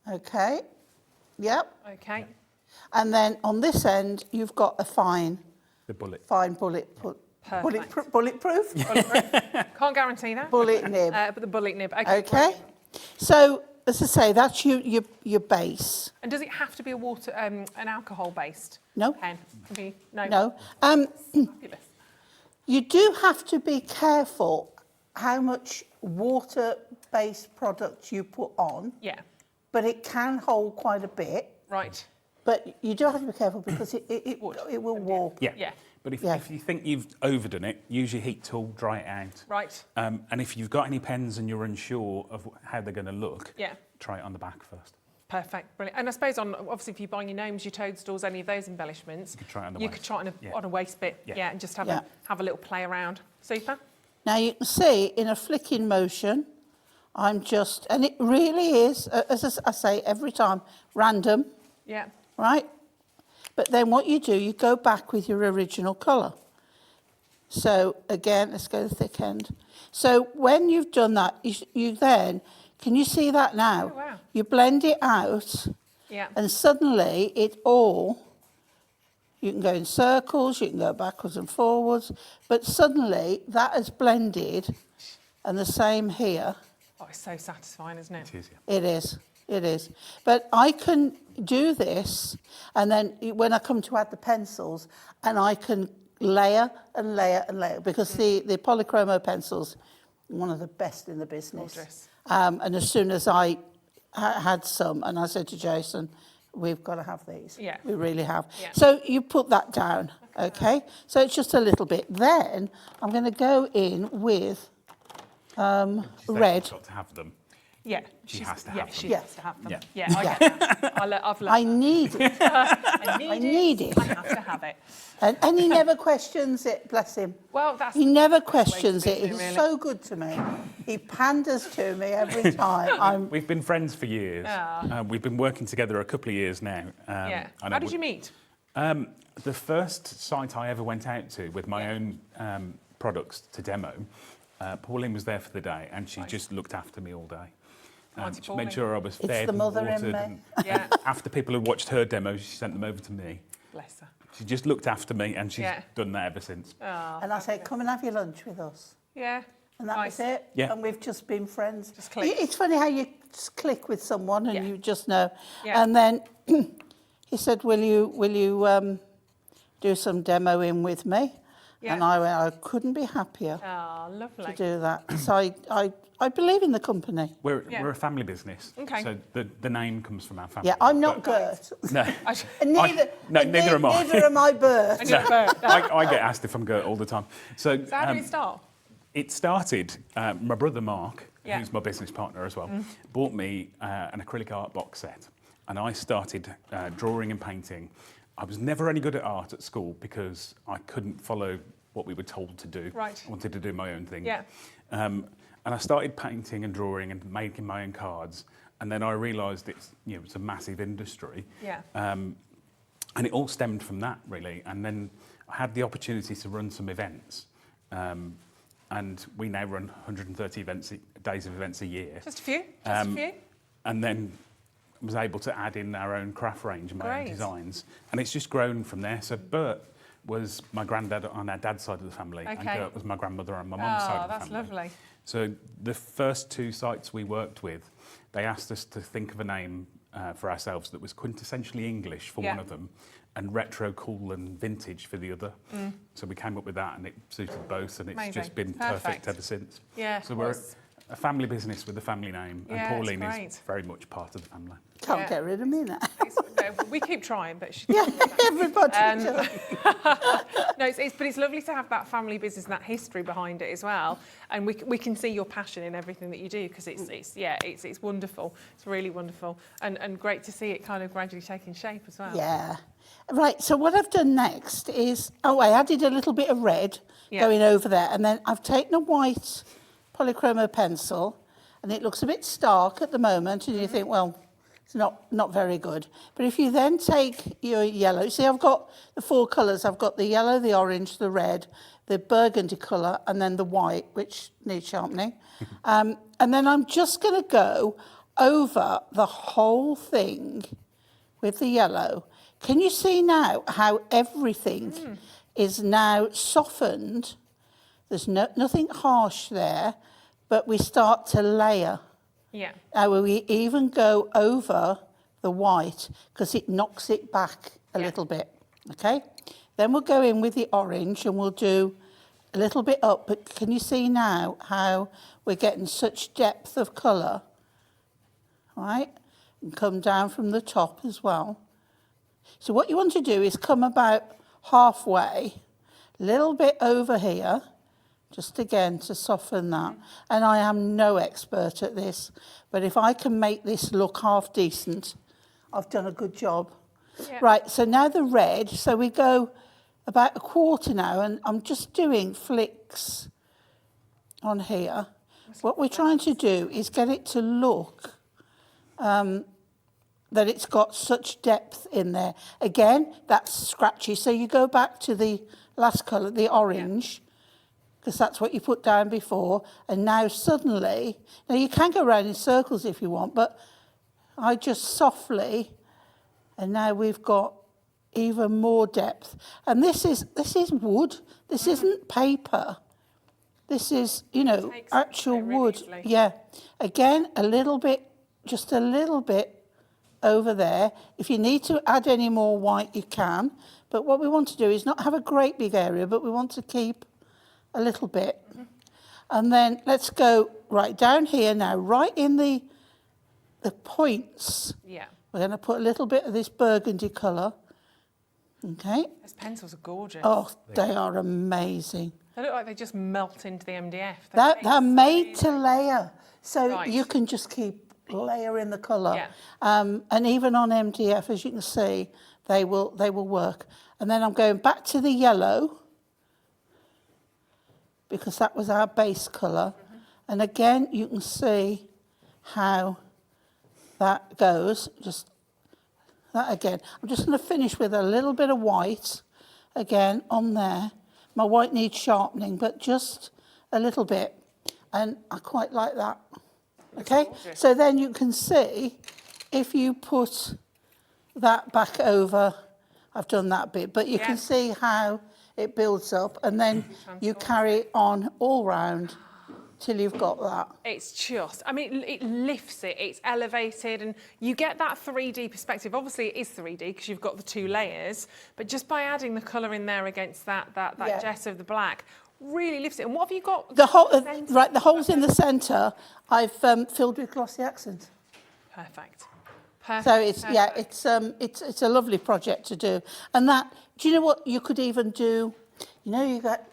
Okay. Yep. Okay. And then on this end you've got a fine bulletproof. Can't guarantee that. Bullet nib. But the bullet nib. Okay. Okay. So as I say, that's your base. And does it have to be a water, an alcohol based No. pen? Can be, no. No. Fabulous. You do have to be careful how much water-based product you put on. Yeah. But it can hold quite a bit. Right. But you do have to be careful because it will warp. Yeah. Yeah. But if you think you've overdone it, use your heat tool, dry it out. Right. And if you've got any pens and you're unsure of how they're going to look, Yeah. try it on the back first. Perfect, brilliant. And I suppose obviously if you're buying your gnomes, your toadstools, any of those embellishments, you could try it on the you waist. could try it on a waist bit, and just have a little play around. Super. Now you can see in a flicking motion, and it really is, as I say every time, random. Yeah. Right? But then what you do, you go back with your original colour. So again, let's go to the thick end. So when you've done that, you then, can you see that now? Oh, wow. You blend it out, and suddenly you can go in circles, you can go backwards and forwards, but suddenly that has blended, and the same here. Oh, it's so satisfying, isn't it? It is, yeah. It is. It is. But I can do this, and then when I come to add the pencils, and I can layer and layer and layer, because the polychromo pencils, one of the best in the business. Gorgeous. And as soon as I had some, and I said to Jason, we've got to have these. Yeah. We really have. Yeah. So you put that down, okay? So it's just a little bit. Then I'm going to go in with red. You've got to have them. Yeah, She has to have them. She has to have them. Yeah. Yeah, I get that. I've loved I need it. I need it. I have to have it. And he never questions it, bless him. Well, that's... He never questions it. Really. He's so good to me. He panders to me every time. We've been friends for years. We've been working together a couple of years now. How did you meet? The first site I ever went out to with my own products to demo, Pauline was there for the day, and she just looked after me all day. She made sure I was fed the mother and in watered. me. And after people had watched her demos, she sent them over to me. Bless her. She just looked after me, and she's done that ever since. And I said, come and have your lunch with us. Yeah. And that was it. Yeah. And we've just been friends. Just clicked. It's funny how you just click with someone and you just know. Yeah. And then he said, will you do some demoing with me? Yeah. And I went, I couldn't be happier Lovely. to do that. So I believe in the company. We're a family business. Okay. So the name comes from our family. Yeah, I'm not Gert. No. And neither am I. Neither am I Bert. I get asked if I'm Gert all the time. So how did it start? It started, my brother Mark, who's my business partner as well, bought me an acrylic art box set. And I started drawing and painting. I was never any good at art at school because I couldn't follow what we were told to do. Right. I wanted to do my own thing. Yeah. And I started painting and drawing and making my own cards. And then I realised it's a massive industry. Yeah. And it all stemmed from that, really. And then I had the opportunity to run some events. And we now run 130 days of events a year. Just a few? Just a few? And then was able to add in our own craft range and my own designs. And it's just grown from there. So Bert was my granddad on our dad's side of the family. And Gert was my grandmother on my mum's side of the family. Oh, that's lovely. So the first 2 sites we worked with, they asked us to think of a name for ourselves that was quintessentially English for one of them, and retro, cool and vintage for the other. So we came up with that and it suited both, and it's just been perfect ever since. Yeah. So we're a family business with a family name, and Pauline is very much part of the family. Can't get rid of me now. We keep trying, but she everybody does. No, but it's lovely to have that family business and that history behind it as well. And we can see your passion in everything that you do, because it's wonderful. It's really wonderful, and great to see it kind of gradually taking shape as well. Yeah. Right, so what I've done next is, I added a little bit of red going over there, and then I've taken a white polychromo pencil, and it looks a bit stark at the moment, and you think, well, it's not very good. But if you then take your yellow, see, I've got the 4 colours. I've got the yellow, the orange, the red, the burgundy colour, and then the white, which needs sharpening. And then I'm just going to go over the whole thing with the yellow. Can you see now how everything is now softened? There's nothing harsh there, but we start to layer. Yeah. Now we even go over the white because it knocks it back a little bit, okay? Then we'll go in with the orange and we'll do a little bit up, but can you see now how we're getting such depth of colour, right? And come down from the top as well. So what you want to do is come about halfway, a little bit over here, just again to soften that. And I am no expert at this, but if I can make this look half decent, I've done a good job. Yeah. Right, so now the red, so we go about a quarter now, and I'm just doing flicks on here. What we're trying to do is get it to look that it's got such depth in there. Again, that's scratchy. So you go back to the last colour, the orange, because that's what you put down before. And now suddenly, now you can go around in circles if you want, but I just softly, and now we've got even more depth. And this is wood. This isn't paper. This is, you know, actual wood. Really yeah. Again, a little bit, just a little bit over there. If you need to add any more white, you can. But what we want to do is not have a great big area, but we want to keep a little bit. And then let's go right down here now, right in the points. Yeah. We're going to put a little bit of this burgundy colour. Okay. Those pencils are gorgeous. Oh, they are amazing. They look like they just melt into the MDF. They're made to layer. So you can just keep layering the colour. Yeah. And even on MDF, as you can see, they will work. And then I'm going back to the yellow, because that was our base colour. And again, you can see how that goes. Just that again. I'm just going to finish with a little bit of white again on there. My white needs sharpening, but just a little bit. And I quite like that. Okay, so then you can see if you put that back over, I've done that bit, but you can see how it builds up, and then you carry on all round till you've got that. It's just, I mean, it lifts it, it's elevated, and you get that 3D perspective. Obviously, it is 3D because you've got the 2 layers, but just by adding the colour in there against that jet of the black, really lifts it. And what have you got? The holes in the centre, I've filled with glossy accent. Perfect. So it's a lovely project to do. And that, do you know what you could even do? You know, you got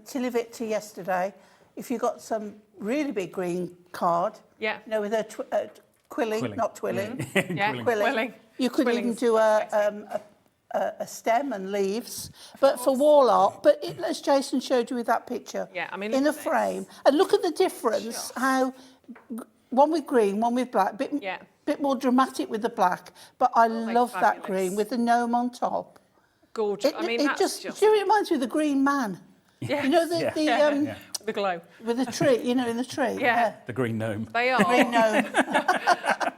Tilly Victor yesterday. If you got some really big green card, you know, with a quilling, not twilling, quilling. You could even do a stem and leaves, but for wall art. But as Jason showed you with that picture, I mean, in a frame, and look at the difference. How one with green, one with black, bit bit more dramatic with the black, but I love that green with the gnome on top. Gorgeous. I mean, that's just... Do you know, it reminds me of the Green Man. Yes. You know, the glow. With the tree, you know, in the tree. Yeah. The green gnome. They are. Green gnome.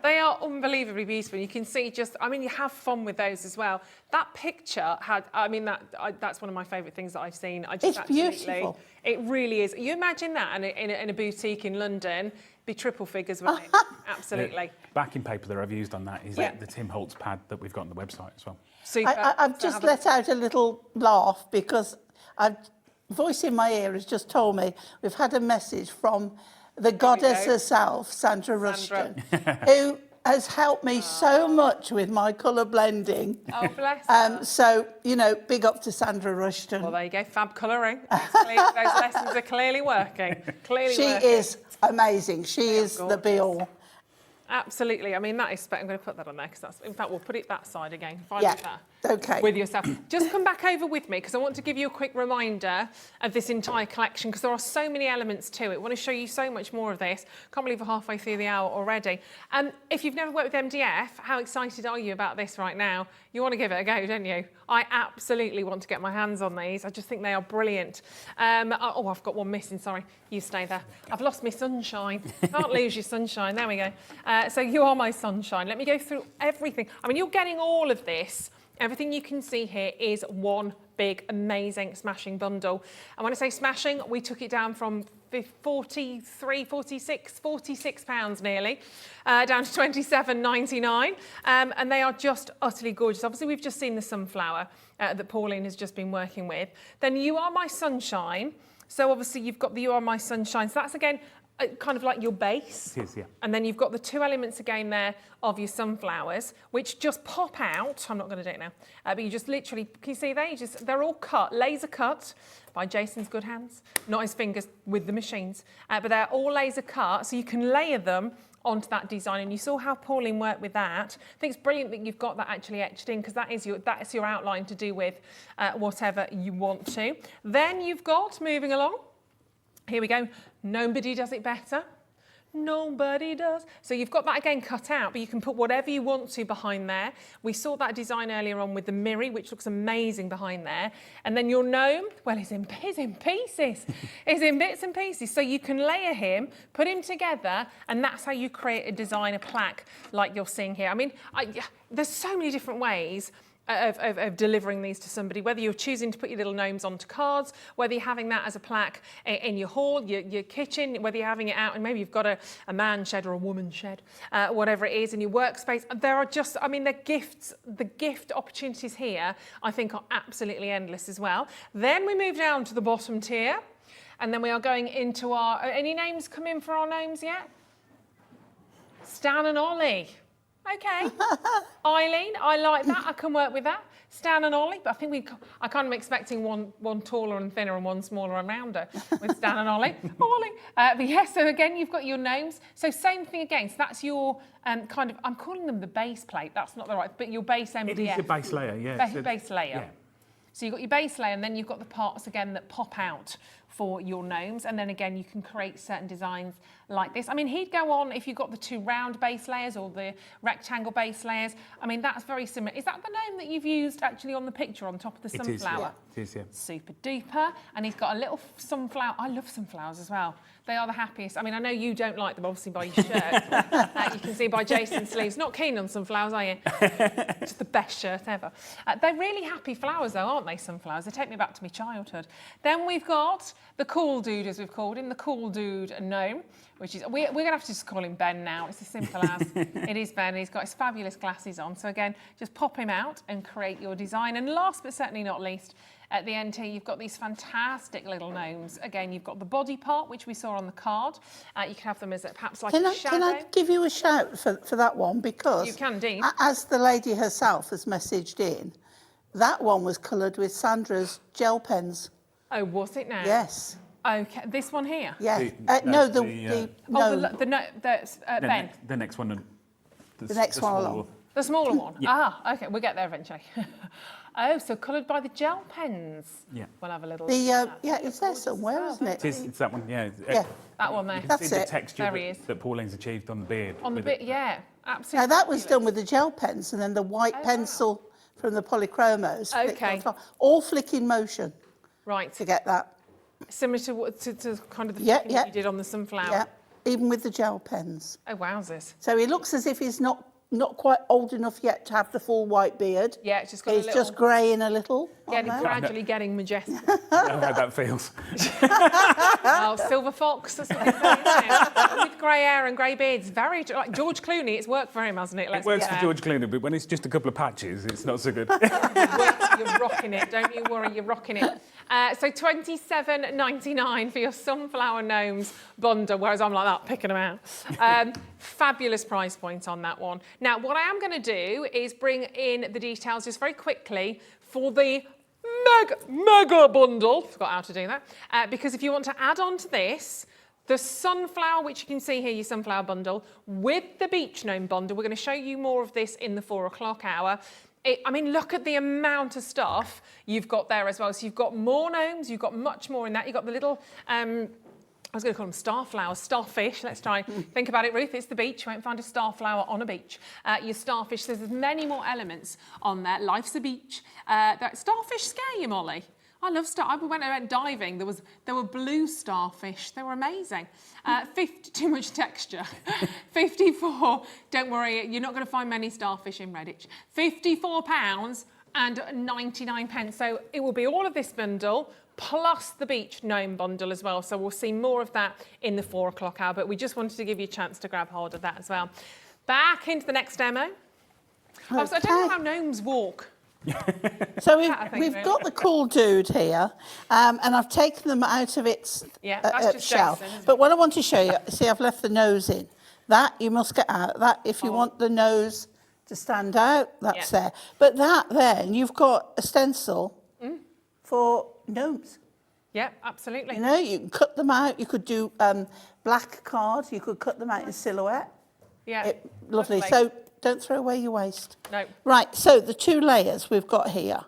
They are unbelievably beautiful. You can see you have fun with those as well. That picture had, that's one of my favourite things that I've seen. It's beautiful. It really is. You imagine that in a boutique in London, be triple figures, wouldn't it? Absolutely. The backing paper that I've used on that is the Tim Holtz pad that we've got on the website as well. Super. I've just let out a little laugh because a voice in my ear has just told me we've had a message from the goddess herself, Sandra Rushton, who has helped me so much with my colour blending. Oh, bless her. So, you know, big up to Sandra Rushton. Well, there you go, fab colouring. Those lessons are clearly working. She is amazing. She is the be-all. Absolutely. I mean, that is... I'm going to put that on there because that's... In fact, we'll put it that side again. With yourself. Just come back over with me because I want to give you a quick reminder of this entire collection because there are so many elements to it. I want to show you so much more of this. Can't believe we're halfway through the hour already. If you've never worked with MDF, how excited are you about this right now? You want to give it a go, don't you? I absolutely want to get my hands on these. I just think they are brilliant. Oh, I've got one missing. Sorry. You stay there. I've lost my sunshine. Can't lose your sunshine. There we go. So you are my sunshine. Let me go through everything. I mean, you're getting all of this. Everything you can see here is one big, amazing, smashing bundle. And when I say smashing, we took it down from 46 pounds nearly, down to 27.99. And they are just utterly gorgeous. Obviously, we've just seen the sunflower that Pauline has just been working with. Then You Are My Sunshine. So obviously, you've got the You Are My Sunshine. So that's, again, kind of like your base. It is, yeah. And then you've got the two elements again there of your sunflowers, which just pop out. I'm not going to do it now, but you just literally, can you see there? They're all cut, laser cut by Jason's good hands, not his fingers with the machines, but they're all laser cut, so you can layer them onto that design. And you saw how Pauline worked with that. I think it's brilliant that you've got that actually etched in because that's your outline to do with whatever you want to. Then you've got, moving along, here we go. Nobody does it better. Nobody does. So you've got that again cut out, but you can put whatever you want to behind there. We saw that design earlier on with the Miri, which looks amazing behind there. And then your gnome, well, he's in pieces. He's in bits and pieces. So you can layer him, put him together, and that's how you create a design, a plaque like you're seeing here. I mean, there's so many different ways of delivering these to somebody, whether you're choosing to put your little gnomes onto cards, whether you're having that as a plaque in your hall, your kitchen, whether you're having it out and maybe you've got a man shed or a woman shed, whatever it is in your workspace. There are just, I mean, the gift opportunities here, I think, are absolutely endless as well. Then we move down to the bottom tier and then we are going into our, any names come in for our gnomes yet? Stan and Ollie. Okay. Eileen, I like that. I can work with that. Stan and Ollie, but I think I kind of expecting one taller and thinner and one smaller and rounder with Stan and Ollie. Ollie. But yes, so again, you've got your gnomes. So same thing again. So that's your kind of, I'm calling them the base plate. That's not the right, but your base MDF. It is your base layer, yeah. Base layer. Yeah. So you've got your base layer and then you've got the parts again that pop out for your gnomes. And then again, you can create certain designs like this. I mean, he'd go on if you've got the two round base layers or the rectangle base layers. I mean, that's very similar. Is that the gnome that you've used actually on the picture on top of the sunflower? It is, yeah. Super duper. And he's got a little sunflower. I love sunflowers as well. They are the happiest. I mean, I know you don't like them, obviously, by your shirt. You can see by Jason's sleeves. Not keen on sunflowers, are you? Just the best shirt ever. They're really happy flowers, though, aren't they, sunflowers? They take me back to my childhood. Then we've got the cool dude, as we've called him, the cool dude gnome, which is, we're going to have to just call him Ben now. It's as simple as it is Ben. He's got his fabulous glasses on. So again, just pop him out and create your design. And last but certainly not least, at the end here, you've got these fantastic little gnomes. Again, you've got the body part, which we saw on the card. You can have them as perhaps like a shadow. Can I give you a shout for that one? Because you can indeed. As the lady herself has messaged in, that one was coloured with Sandra's gel pens. Oh, was it now? Yes. Okay, this one here? Yeah. Ben. The next one. The next one along. The smaller one? Yeah. Ah, okay, we'll get there eventually. Oh, so coloured by the gel pens. Yeah. We'll have a little yeah, it's there somewhere, isn't it? It's that one, yeah. Yeah. That one there. You can see the texture there he is. that Pauline's achieved on the beard. On the beard, yeah. absolutely. Now that was done with the gel pens and then the white pencil from the polychromos. Okay. All flick in motion. Right. To get that. Similar to kind of the flicking that you did on the sunflower. Yeah, even with the gel pens. Oh, wowzers. So he looks as if he's not quite old enough yet to have the full white beard. Yeah, it's just got He's just greying a little. Gradually getting majestic. I know how that feels. Oh, silver fox, that's what they say, isn't it? With grey hair and grey beards. Very, like George Clooney, it's worked for him, hasn't it? It works for George Clooney, but when it's just a couple of patches, it's not so good. You're rocking it, don't you worry, you're rocking it. So $27.99 for your sunflower gnomes bundle, whereas I'm like that, picking them out. Fabulous price point on that one. Now, what I am going to do is bring in the details just very quickly for the mega bundle. Forgot how to do that. Because if you want to add on to this, the sunflower, which you can see here, your sunflower bundle, with the beach gnome bundle, we're going to show you more of this in the 4 o'clock hour. I mean, look at the amount of stuff you've got there as well. So you've got more gnomes, you've got much more in that. You've got the little, I was going to call them starflowers, starfish. Let's try and think about it, Ruth. It's the beach. You won't find a starflower on a beach. Your starfish, so there's many more elements on there. Life's a beach. Starfish scare you, Molly? I love I went diving. There were blue starfish. They were amazing. 50, too much texture. 54. Don't worry, you're not going to find many starfish in Redditch. £54 and 99 pence. So it will be all of this bundle plus the beach gnome bundle as well. So we'll see more of that in the 4 o'clock hour. But we just wanted to give you a chance to grab hold of that as well. Back into the next demo. Okay. So I don't know how gnomes walk. So we've got the cool dude here, and I've taken them out of its shell. But what I want to show you, see, I've left the nose in. That you must get out. That if you want the nose to stand out, that's there. But that then you've got a stencil for gnomes. Yeah, absolutely. You know, you can cut them out. You could do black cards. You could cut them out in silhouette. Yeah, lovely. So don't throw away your waste. No. Right, so the 2 layers we've got here.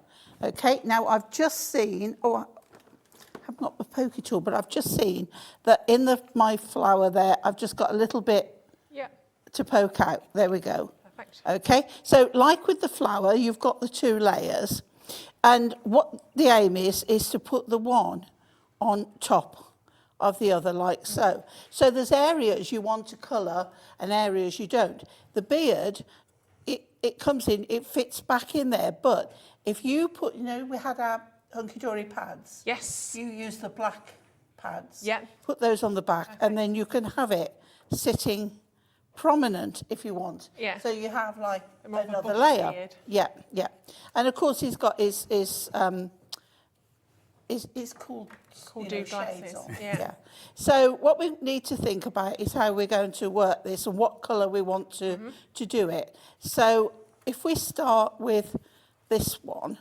Okay, now I've just seen, I haven't got the pokey tool, but I've just seen that in my flower there, I've just got a little bit to poke out. There we go. Perfect. Okay, so like with the flower, you've got the 2 layers. And what the aim is to put the one on top of the other, like so. So there's areas you want to colour and areas you don't. The beard, it comes in, it fits back in there, but if you put, you know, we had our Hunky Dory pads. Yes. You use the black pads. Yeah. Put those on the back, and then you can have it sitting prominent if you want. Yeah. So you have like another layer. Beard. Yeah, yeah. And of course he's got his cool dude glasses. on. Yeah. So what we need to think about is how we're going to work this and what colour we want to do it. So if we start with this one,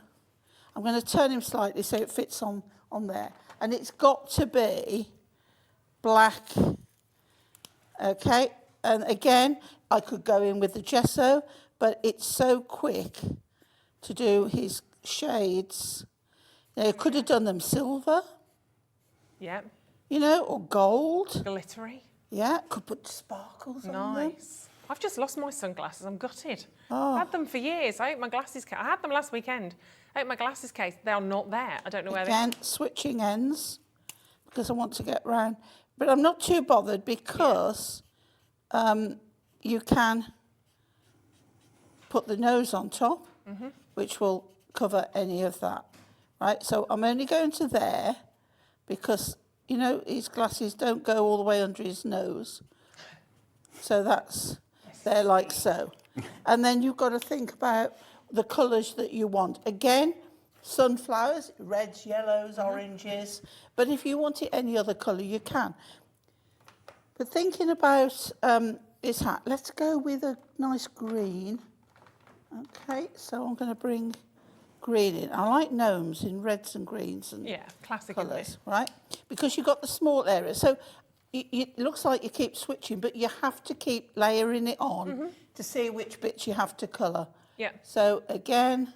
I'm going to turn him slightly so it fits on there. And it's got to be black. Okay. And again, I could go in with the gesso, but it's so quick to do his shades. Now, you could have done them silver. Yeah. You know, or gold. Glittery. Yeah, could put sparkles on them. Nice. I've just lost my sunglasses. I'm gutted. Oh. I've had them for years. I ate my glasses case. I had them last weekend. I ate my glasses case. They are not there. I don't know where they are. Again, switching ends, because I want to get round. But I'm not too bothered because you can put the nose on top, which will cover any of that. Right, so I'm only going to there because, you know, his glasses don't go all the way under his nose. So that's there like so. And then you've got to think about the colours that you want. Again, sunflowers, reds, yellows, oranges. But if you want it any other colour, you can. But thinking about his hat, let's go with a nice green. Okay, so I'm going to bring green in. I like gnomes in reds and greens and classic colours, right? Because you've got the small area. So it looks like you keep switching, but you have to keep layering it on to see which bits you have to colour. Yeah. So again,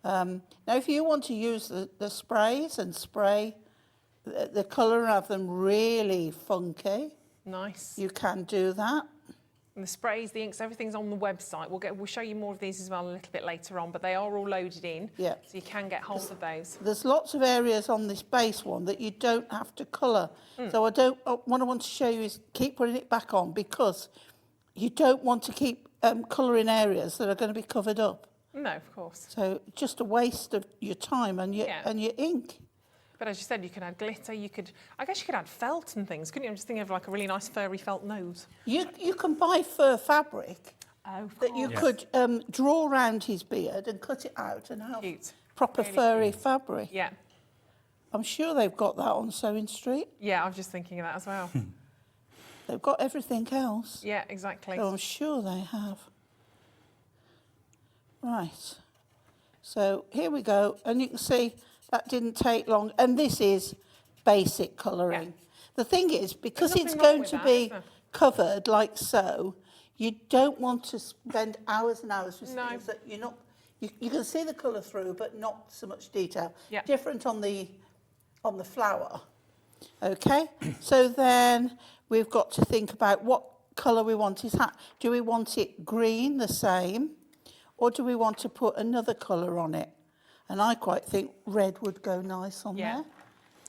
now if you want to use the sprays and spray the colour and have them really funky, nice. you can do that. And the sprays, the inks, everything's on the website. We'll show you more of these as well a little bit later on, but they are all loaded in, so you can get hold of those. There's lots of areas on this base one that you don't have to colour. So what I want to show you is keep putting it back on, because you don't want to keep colouring areas that are going to be covered up. No, of course. So just a waste of your time and your ink. But as you said, you could add glitter, I guess you could add felt and things, couldn't you? I'm just thinking of like a really nice furry felt nose. You can buy fur fabric that you could draw around his beard and cut it out and have proper really furry fabric. Yeah. I'm sure they've got that on Sewing Street. Yeah, I was just thinking of that as well. They've got everything else. Yeah, exactly. So I'm sure they have. Right. So here we go, and you can see that didn't take long, and this is basic colouring. The thing is, because it's going to be covered like so, you don't want to spend hours and hours with things that you're not. You can see the colour through, but not so much detail. Different on the flower. Okay. So then we've got to think about what colour we want his hat. Do we want it green, the same, or do we want to put another colour on it? And I quite think red would go nice on there.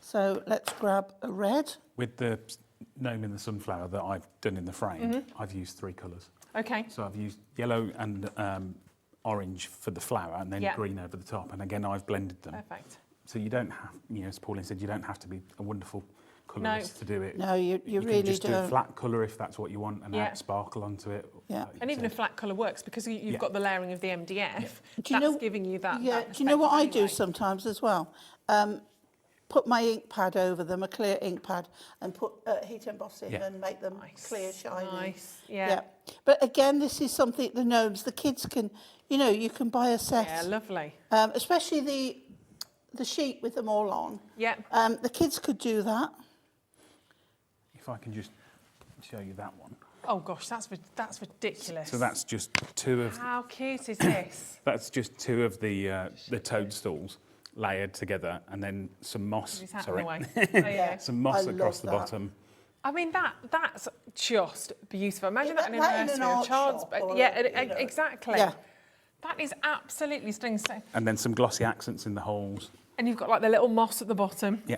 So let's grab a red. With the gnome in the sunflower that I've done in the frame, I've used 3 colours. Okay. So I've used yellow and orange for the flower, and then green over the top. And again, I've blended them. Perfect. So you don't have, as Pauline said, you don't have to be a wonderful colourist to do it. No, you really can just don't. do a flat colour if that's what you want, and add sparkle onto it. Yeah. And even a flat colour works, because you've got the layering of the MDF. Do you know, giving you that. Yeah. Do you know what I do sometimes as well? Put my ink pad over them, a clear ink pad, and put heat emboss in and make them clear, shiny. Nice. Yeah. But again, this is something the gnomes, the kids can, you can buy a set. Yeah, lovely. Especially the sheet with them all on. Yeah. The kids could do that. If I can just show you that one. Oh gosh, that's ridiculous. So that's just 2 of. How cute is this? That's just 2 of the toadstools layered together, and then some moss. Some moss across the bottom. I mean, that's just beautiful. Imagine that in a nursery or a child's. Exactly. Yeah. That is absolutely stunning. And then some glossy accents in the holes. And you've got like the little moss at the bottom. Yeah.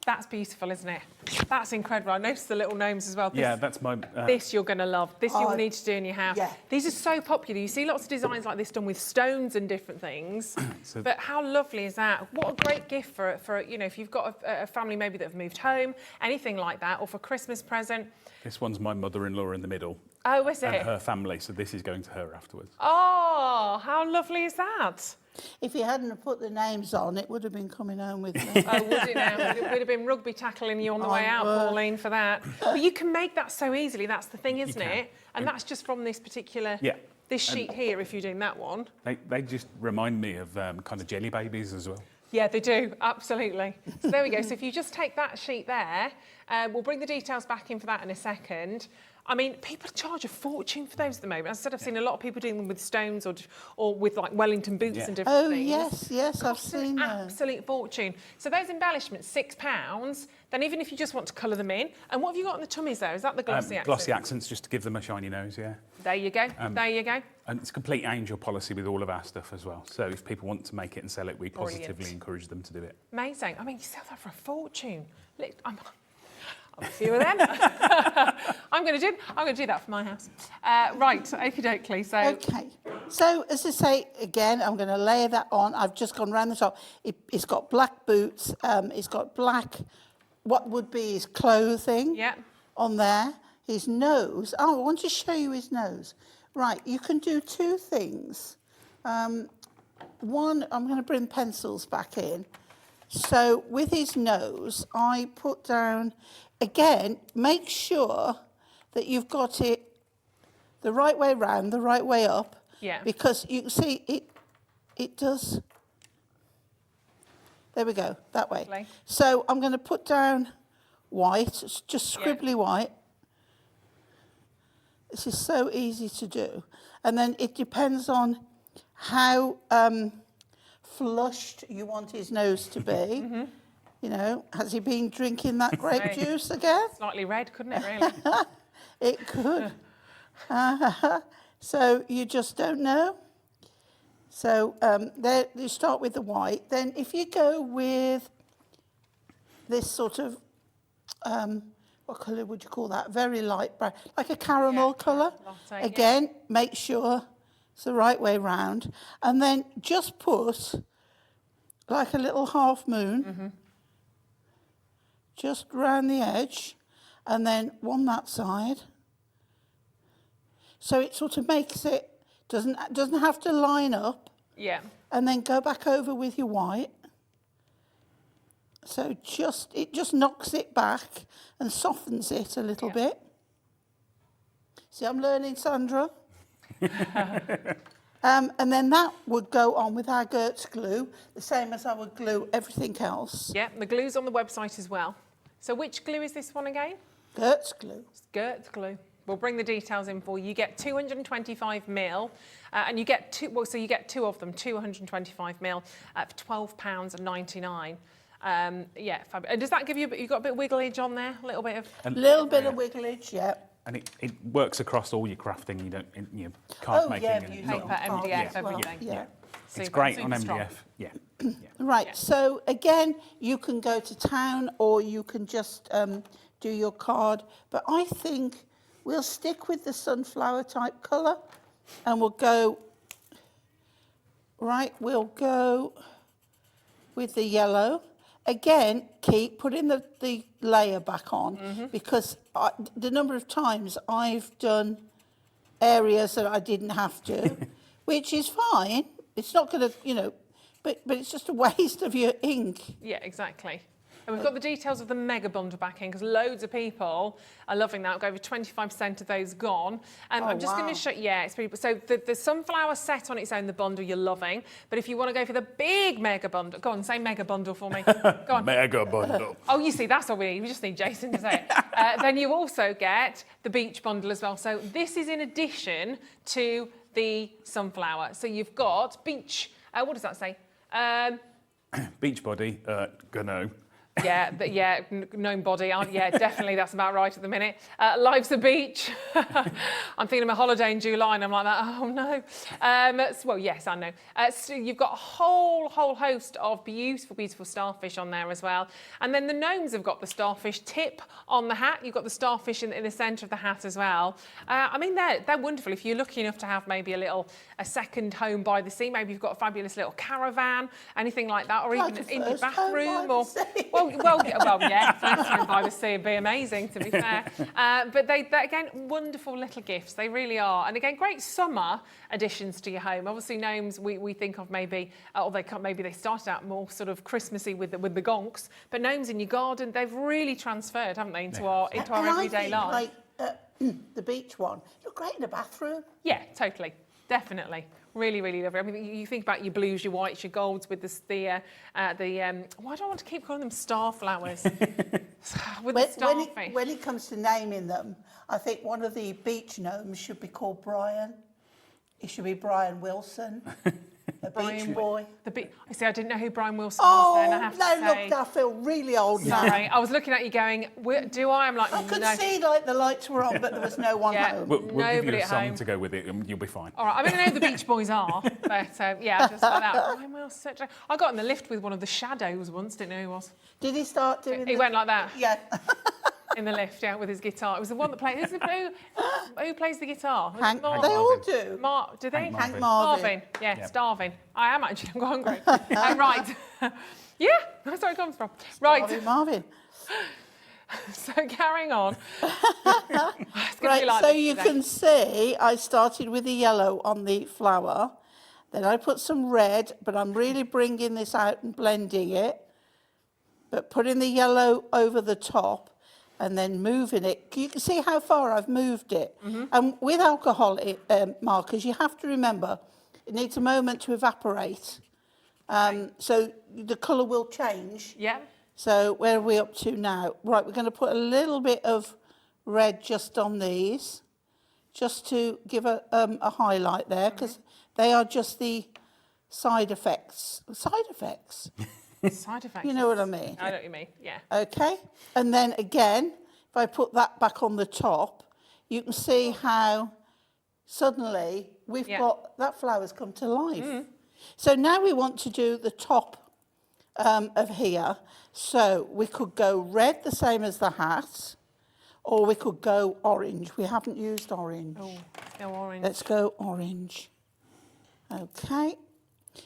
That's beautiful, isn't it? That's incredible. I noticed the little gnomes as well. That's my... this you're going to love. This you'll need to do in your house. Yeah. These are so popular. You see lots of designs like this done with stones and different things. But how lovely is that? What a great gift for if you've got a family maybe that have moved home, anything like that, or for Christmas present. This one's my mother-in-law in the middle. Oh, is it? And her family, so this is going to her afterwards. Oh, how lovely is that? If you hadn't put the names on, it would have been coming home with me. Oh, would it now? It would have been rugby tackling you on the way out, Pauline, for that. But you can make that so easily. That's the thing, isn't it? And that's just from this particular... This sheet here, if you're doing that one. They just remind me of kind of jelly babies as well. Yeah, they do, absolutely. So there we go. So if you just take that sheet there, we'll bring the details back in for that in a second. I mean, people charge a fortune for those at the moment. As I said, I've seen a lot of people doing them with stones or with like Wellington boots and different things. Yes, I've seen that. Absolute fortune. So those embellishments, £6. Then even if you just want to colour them in, and what have you got on the tummies there? Is that the glossy accents? Glossy accents, just to give them a shiny nose, There you go. There you go. And it's a complete angel policy with all of our stuff as well. So if people want to make it and sell it, we positively encourage them to do it. Amazing. I mean, you sell that for a fortune. Look, I'm a few of them. I'm going to do that for my house. Right, okie dokie. So. Okay. So as I say again, I'm going to layer that on. I've just gone round the top. It's got black boots. It's got black, what would be his clothing. On there. His nose. Oh, I want to show you his nose. Right. You can do 2 things. One, I'm going to bring pencils back in. So with his nose, I put down. Again, make sure that you've got it the right way round, the right way up. Yeah. Because you can see it does. There we go, that way. Lovely. So I'm going to put down white, it's just scribbly white. This is so easy to do. And then it depends on how flushed you want his nose to be. Has he been drinking that grape juice again? Slightly red, couldn't it, really? It could. So you just don't know. So there you start with the white. Then if you go with this sort of, what colour would you call that? Very light brown, like a caramel colour. Again, make sure it's the right way round. And then just put like a little half moon just round the edge, and then one that side. So it sort of makes it, doesn't have to line up. Yeah. And then go back over with your white. So it just knocks it back and softens it a little bit. See, I'm learning, Sandra. And then that would go on with our Gert's glue, the same as I would glue everything else. Yeah, the glue's on the website as well. So which glue is this one again? Gert's glue. It's Gert's glue. We'll bring the details in for you. You get 225 mil, and you get two. Well, so you get two of them, 225 mil, for £12.99. Yeah, fabulous. And does that give you? You've got a bit of wigglage on there, a little bit of. A little bit of wigglage, yeah. And it works across all your crafting. You don't, card making. Yeah, paper, MDF, everything. Yeah. It's great on MDF. Strong. Yeah. Right. So again, you can go to town, or you can just do your card. But I think we'll stick with the sunflower type colour, and we'll go. Right. We'll go with the yellow. Again, keep putting the layer back on, because the number of times I've done areas that I didn't have to, which is fine. It's not going to, but it's just a waste of your ink. Yeah, exactly. And we've got the details of the mega bundle back in, because loads of people are loving that. We've got over 25% of those gone. I'm just going to show, it's pretty, so the sunflower set on its own, the bundle you're loving. But if you want to go for the big mega bundle, go on, say mega bundle for me. Go on. Mega bundle. Oh, you see, that's all we need. We just need Jason to say it. Then you also get the beach bundle as well. So this is in addition to the sunflower. So you've got beach, what does that say? Beach body, gonna. Yeah, but gnome body. Yeah, definitely, that's about right at the minute. Life's a beach. I'm thinking of my holiday in July, and I'm like that. Oh no. Well, yes, I know. So you've got a whole host of beautiful starfish on there as well. And then the gnomes have got the starfish tip on the hat. You've got the starfish in the centre of the hat as well. I mean, they're wonderful. If you're lucky enough to have maybe a second home by the sea, maybe you've got a fabulous little caravan, anything like that, or even in your bathroom, or well, yeah, flattering by the sea would be amazing, to be fair. But they're again, wonderful little gifts. They really are. And again, great summer additions to your home. Obviously, gnomes we think of maybe, or maybe they started out more sort of Christmassy with the gonks. But gnomes in your garden, they've really transferred, haven't they, into our everyday life. Like the beach one, look great in a bathroom. Yeah, totally, definitely. Really, really lovely. I mean, you think about your blues, your whites, your golds with why do I want to keep calling them starflowers? With the starfish. When it comes to naming them, I think one of the beach gnomes should be called Brian. It should be Brian Wilson, a beach boy. I see, I didn't know who Brian Wilson was then, I have to say. Look, I feel really old now. Sorry, I was looking at you going, do I? I'm like, I could see like the lights were on, but there was no one home. We'll give you a song to go with it, and you'll be fine. All right, I mean, I know who the Beach Boys are, but just like that. Brian Wilson. I got in the lift with one of the Shadows once, didn't know who he was. Did he start doing He went like that. Yeah. In the lift, with his guitar. It was the one that played. Who plays the guitar? Hank. They all do. Do they? Hank Marvin. Yeah, starving. I am actually. I'm hungry. Right. Yeah, that's where it comes from. Right. Marvin. So carrying on. Right. So you can see, I started with the yellow on the flower. Then I put some red, but I'm really bringing this out and blending it. But putting the yellow over the top. And then moving it. You can see how far I've moved it. And with alcohol markers, you have to remember, it needs a moment to evaporate. So the colour will change. Yeah. So where are we up to now? Right, we're going to put a little bit of red just on these, just to give a highlight there, because they are just the side effects. Side effects? Side effects. You know what I mean? I know what you mean, yeah. Okay, and then again, if I put that back on the top, you can see how suddenly we've got, that flower's come to life. So now we want to do the top of here. So we could go red, the same as the hat, or we could go orange. We haven't used orange. Oh, go orange. Let's go orange. Okay.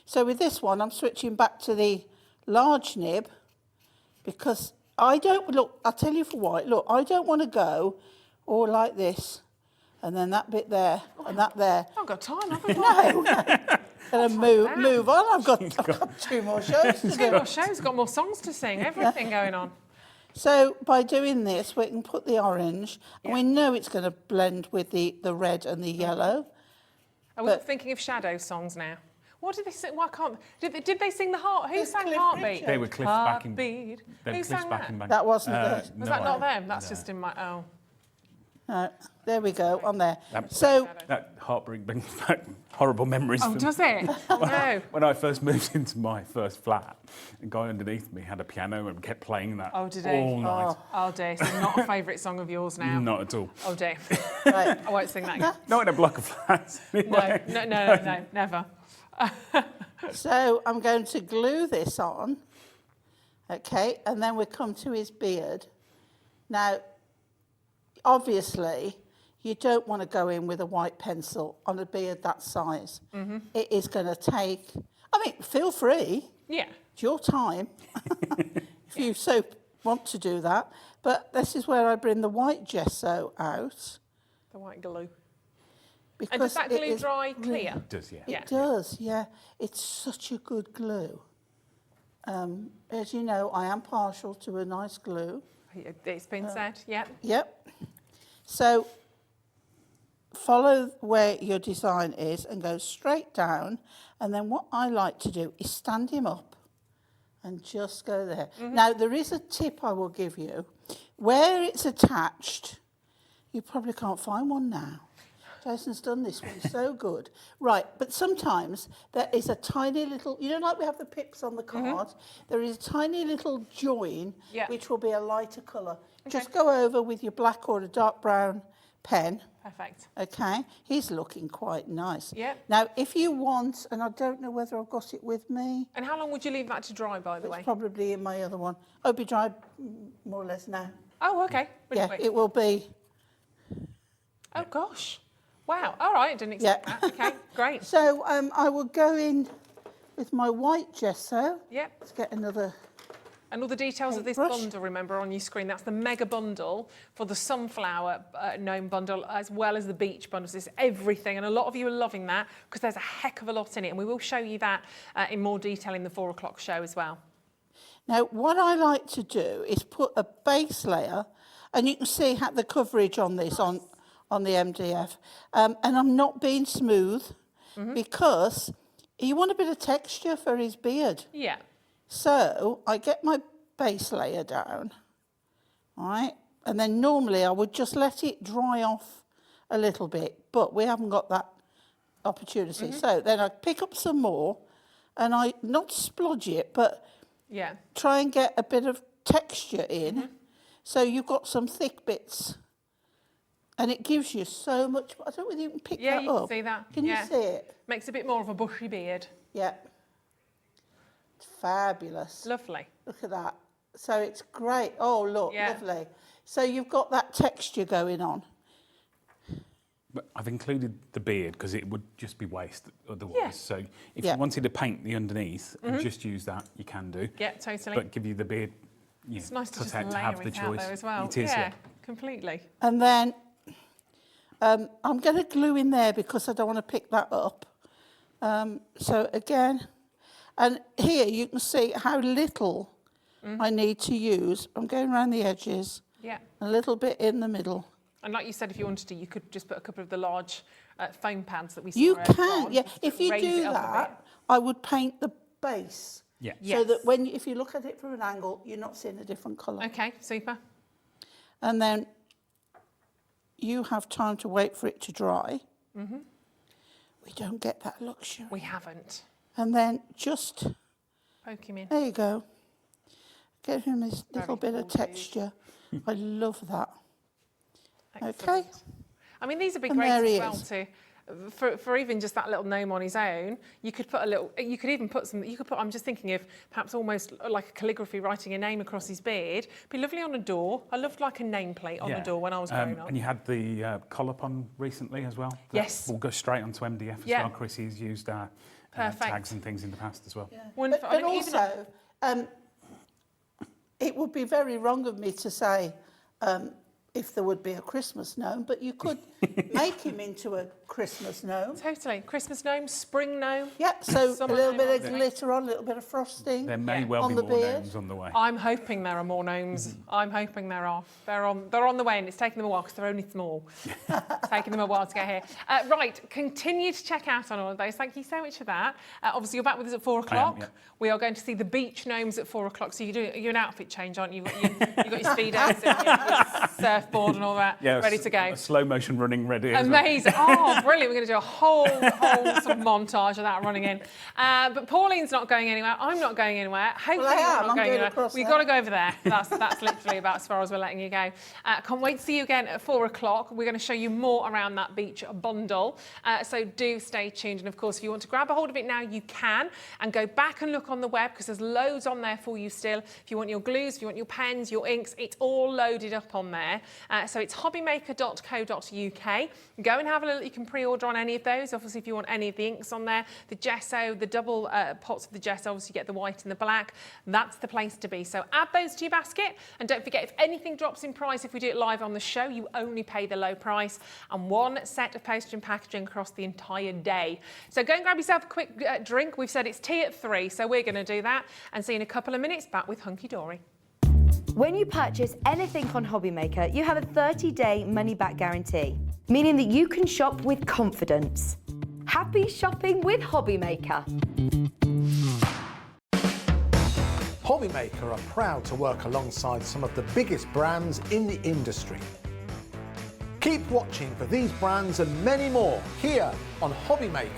So with this one, I'm switching back to the large nib because I don't, look, I'll tell you for why. Look, I don't want to go all like this and then that bit there and that there. I've got time, haven't I? No. And move on. I've got 2 more shows to do. 2 more shows, got more songs to sing, everything going on. So by doing this, we can put the orange, and we know it's going to blend with the red and the yellow. Are we thinking of Shadow songs now? What did they sing? Why can't... Did they sing the heart? Who sang Heartbeat? They were Cliff Backing. Heartbeat. Who sang that? That wasn't Was that not them? That's just in my... Oh. No, there we go, on there. So that heartbreak brings back horrible memories. Oh, does it? Oh, no. When I first moved into my first flat, a guy underneath me had a piano and kept playing that all night. Oh dear, so not a favourite song of yours now? Not at all. Oh dear. Right. I won't sing that again. Not in a block of flats. Anyway. No, never. So I'm going to glue this on, okay, and then we come to his beard. Now, obviously, you don't want to go in with a white pencil on a beard that size. It is going to take, I mean, feel free. Yeah. It's your time, if you so want to do that. But this is where I bring the white gesso out. The white glue. Because and does that glue dry clear? It does, yeah. It does, yeah. It's such a good glue. As you know, I am partial to a nice glue. It's been said, yep. Yep. So follow where your design is and go straight down. And then what I like to do is stand him up and just go there. Now, there is a tip I will give you. Where it's attached, you probably can't find one now. Jason's done this one, so good. Right, but sometimes there is a tiny little, you know, like we have the pips on the card, there is a tiny little join, which will be a lighter colour. Okay. Just go over with your black or a dark brown pen. Perfect. Okay, he's looking quite nice. Yep. Now, if you want, and I don't know whether I've got it with me. And how long would you leave that to dry, by the way? It's probably in my other one. Oh, it'll be dried more or less now. Oh, okay. Really quick. It will be. Oh, gosh. Wow, all right, didn't expect that. Okay, great. So I will go in with my white gesso. Yep. Let's get another. And all the details of this bundle, remember, on your screen. That's the mega bundle for the sunflower gnome bundle, as well as the beach bundles. It's everything, and a lot of you are loving that because there's a heck of a lot in it, and we will show you that in more detail in the 4 o'clock show as well. Now, what I like to do is put a base layer, and you can see how the coverage on this on the MDF, and I'm not being smooth because you want a bit of texture for his beard. Yeah. So I get my base layer down, right, and then normally I would just let it dry off a little bit, but we haven't got that opportunity. So then I pick up some more, and I not splodge it, but try and get a bit of texture in, so you've got some thick bits. And it gives you so much. I don't know whether you can pick that up. Yeah, you can see that. Can you see it? Makes a bit more of a bushy beard. Yeah. It's fabulous. Lovely. Look at that. So it's great. Oh, look, lovely. So you've got that texture going on. But I've included the beard because it would just be waste otherwise. Yeah. So if you wanted to paint the underneath and just use that, you can do. Yeah, totally. But give you the beard. It's nice to just have layer the it out choice. there as well. It is, completely. And then I'm going to glue in there because I don't want to pick that up. So again, and here you can see how little I need to use. I'm going around the edges, a little bit in the middle. And like you said, if you wanted to, you could just put a couple of the large foam pads that we saw. You can, yeah. If you do that, I would paint the base. Yeah. So that if you look at it from an angle, you're not seeing a different colour. Okay, super. And then you have time to wait for it to dry. We don't get that luxury. We haven't. And then just poke him in. There you go. Give him this little bit of texture. I love that. Excellent. Okay. I mean, these would be great as well for even just that little gnome on his own, you could put a little, you could even put some, I'm just thinking of perhaps almost like a calligraphy writing a name across his beard. Be lovely on a door. I loved like a nameplate on the door when I was growing up. And you had the collar pond recently as well. Yes. We'll go straight onto MDF as well. Chrissy's used tags and things in the past as well. Yeah. Wonderful. But also, it would be very wrong of me to say if there would be a Christmas gnome, but you could make him into a Christmas gnome. Totally. Christmas gnome, spring gnome. Yep, so a little bit of glitter on, a little bit of frosting. There may well be more gnomes on the way. I'm hoping there are more gnomes. I'm hoping there are. They're on the way, and it's taken them a while because they're only small. It's taken them a while to get here. Right, continue to check out on all of those. Thank you so much for that. Obviously, you're back with us at 4 o'clock. Yeah. We are going to see the beach gnomes at 4 o'clock. So you're an outfit change, aren't you? You've got your speedos and your surfboard and all that ready to go. A slow motion running ready. Amazing. Oh, brilliant. We're going to do a whole sort of montage of that running in. But Pauline's not going anywhere. I'm not going anywhere. Hopefully you're not going anywhere. We've got to go over there. That's literally about as far as we're letting you go. Can't wait to see you again at 4 o'clock. We're going to show you more around that beach bundle. So do stay tuned. And of course, if you want to grab a hold of it now, you can. And go back and look on the web because there's loads on there for you still. If you want your glues, if you want your pens, your inks, it's all loaded up on there. So it's hobbymaker.co.uk. Go and have a look. You can pre-order on any of those. Obviously, if you want any of the inks on there, the gesso, the double pots of the gesso, obviously you get the white and the black. That's the place to be. So add those to your basket. And don't forget, if anything drops in price, if we do it live on the show, you only pay the low price and one set of postage and packaging across the entire day. So go and grab yourself a quick drink. We've said it's tea at 3, so we're going to do that. And see you in a couple of minutes back with Hunky Dory. When you purchase anything on Hobbymaker, you have a 30-day money-back guarantee, meaning that you can shop with confidence. Happy shopping with Hobbymaker. Hobbymaker are proud to work alongside some of the biggest brands in the industry. Keep watching for these brands and many more here on Hobbymaker.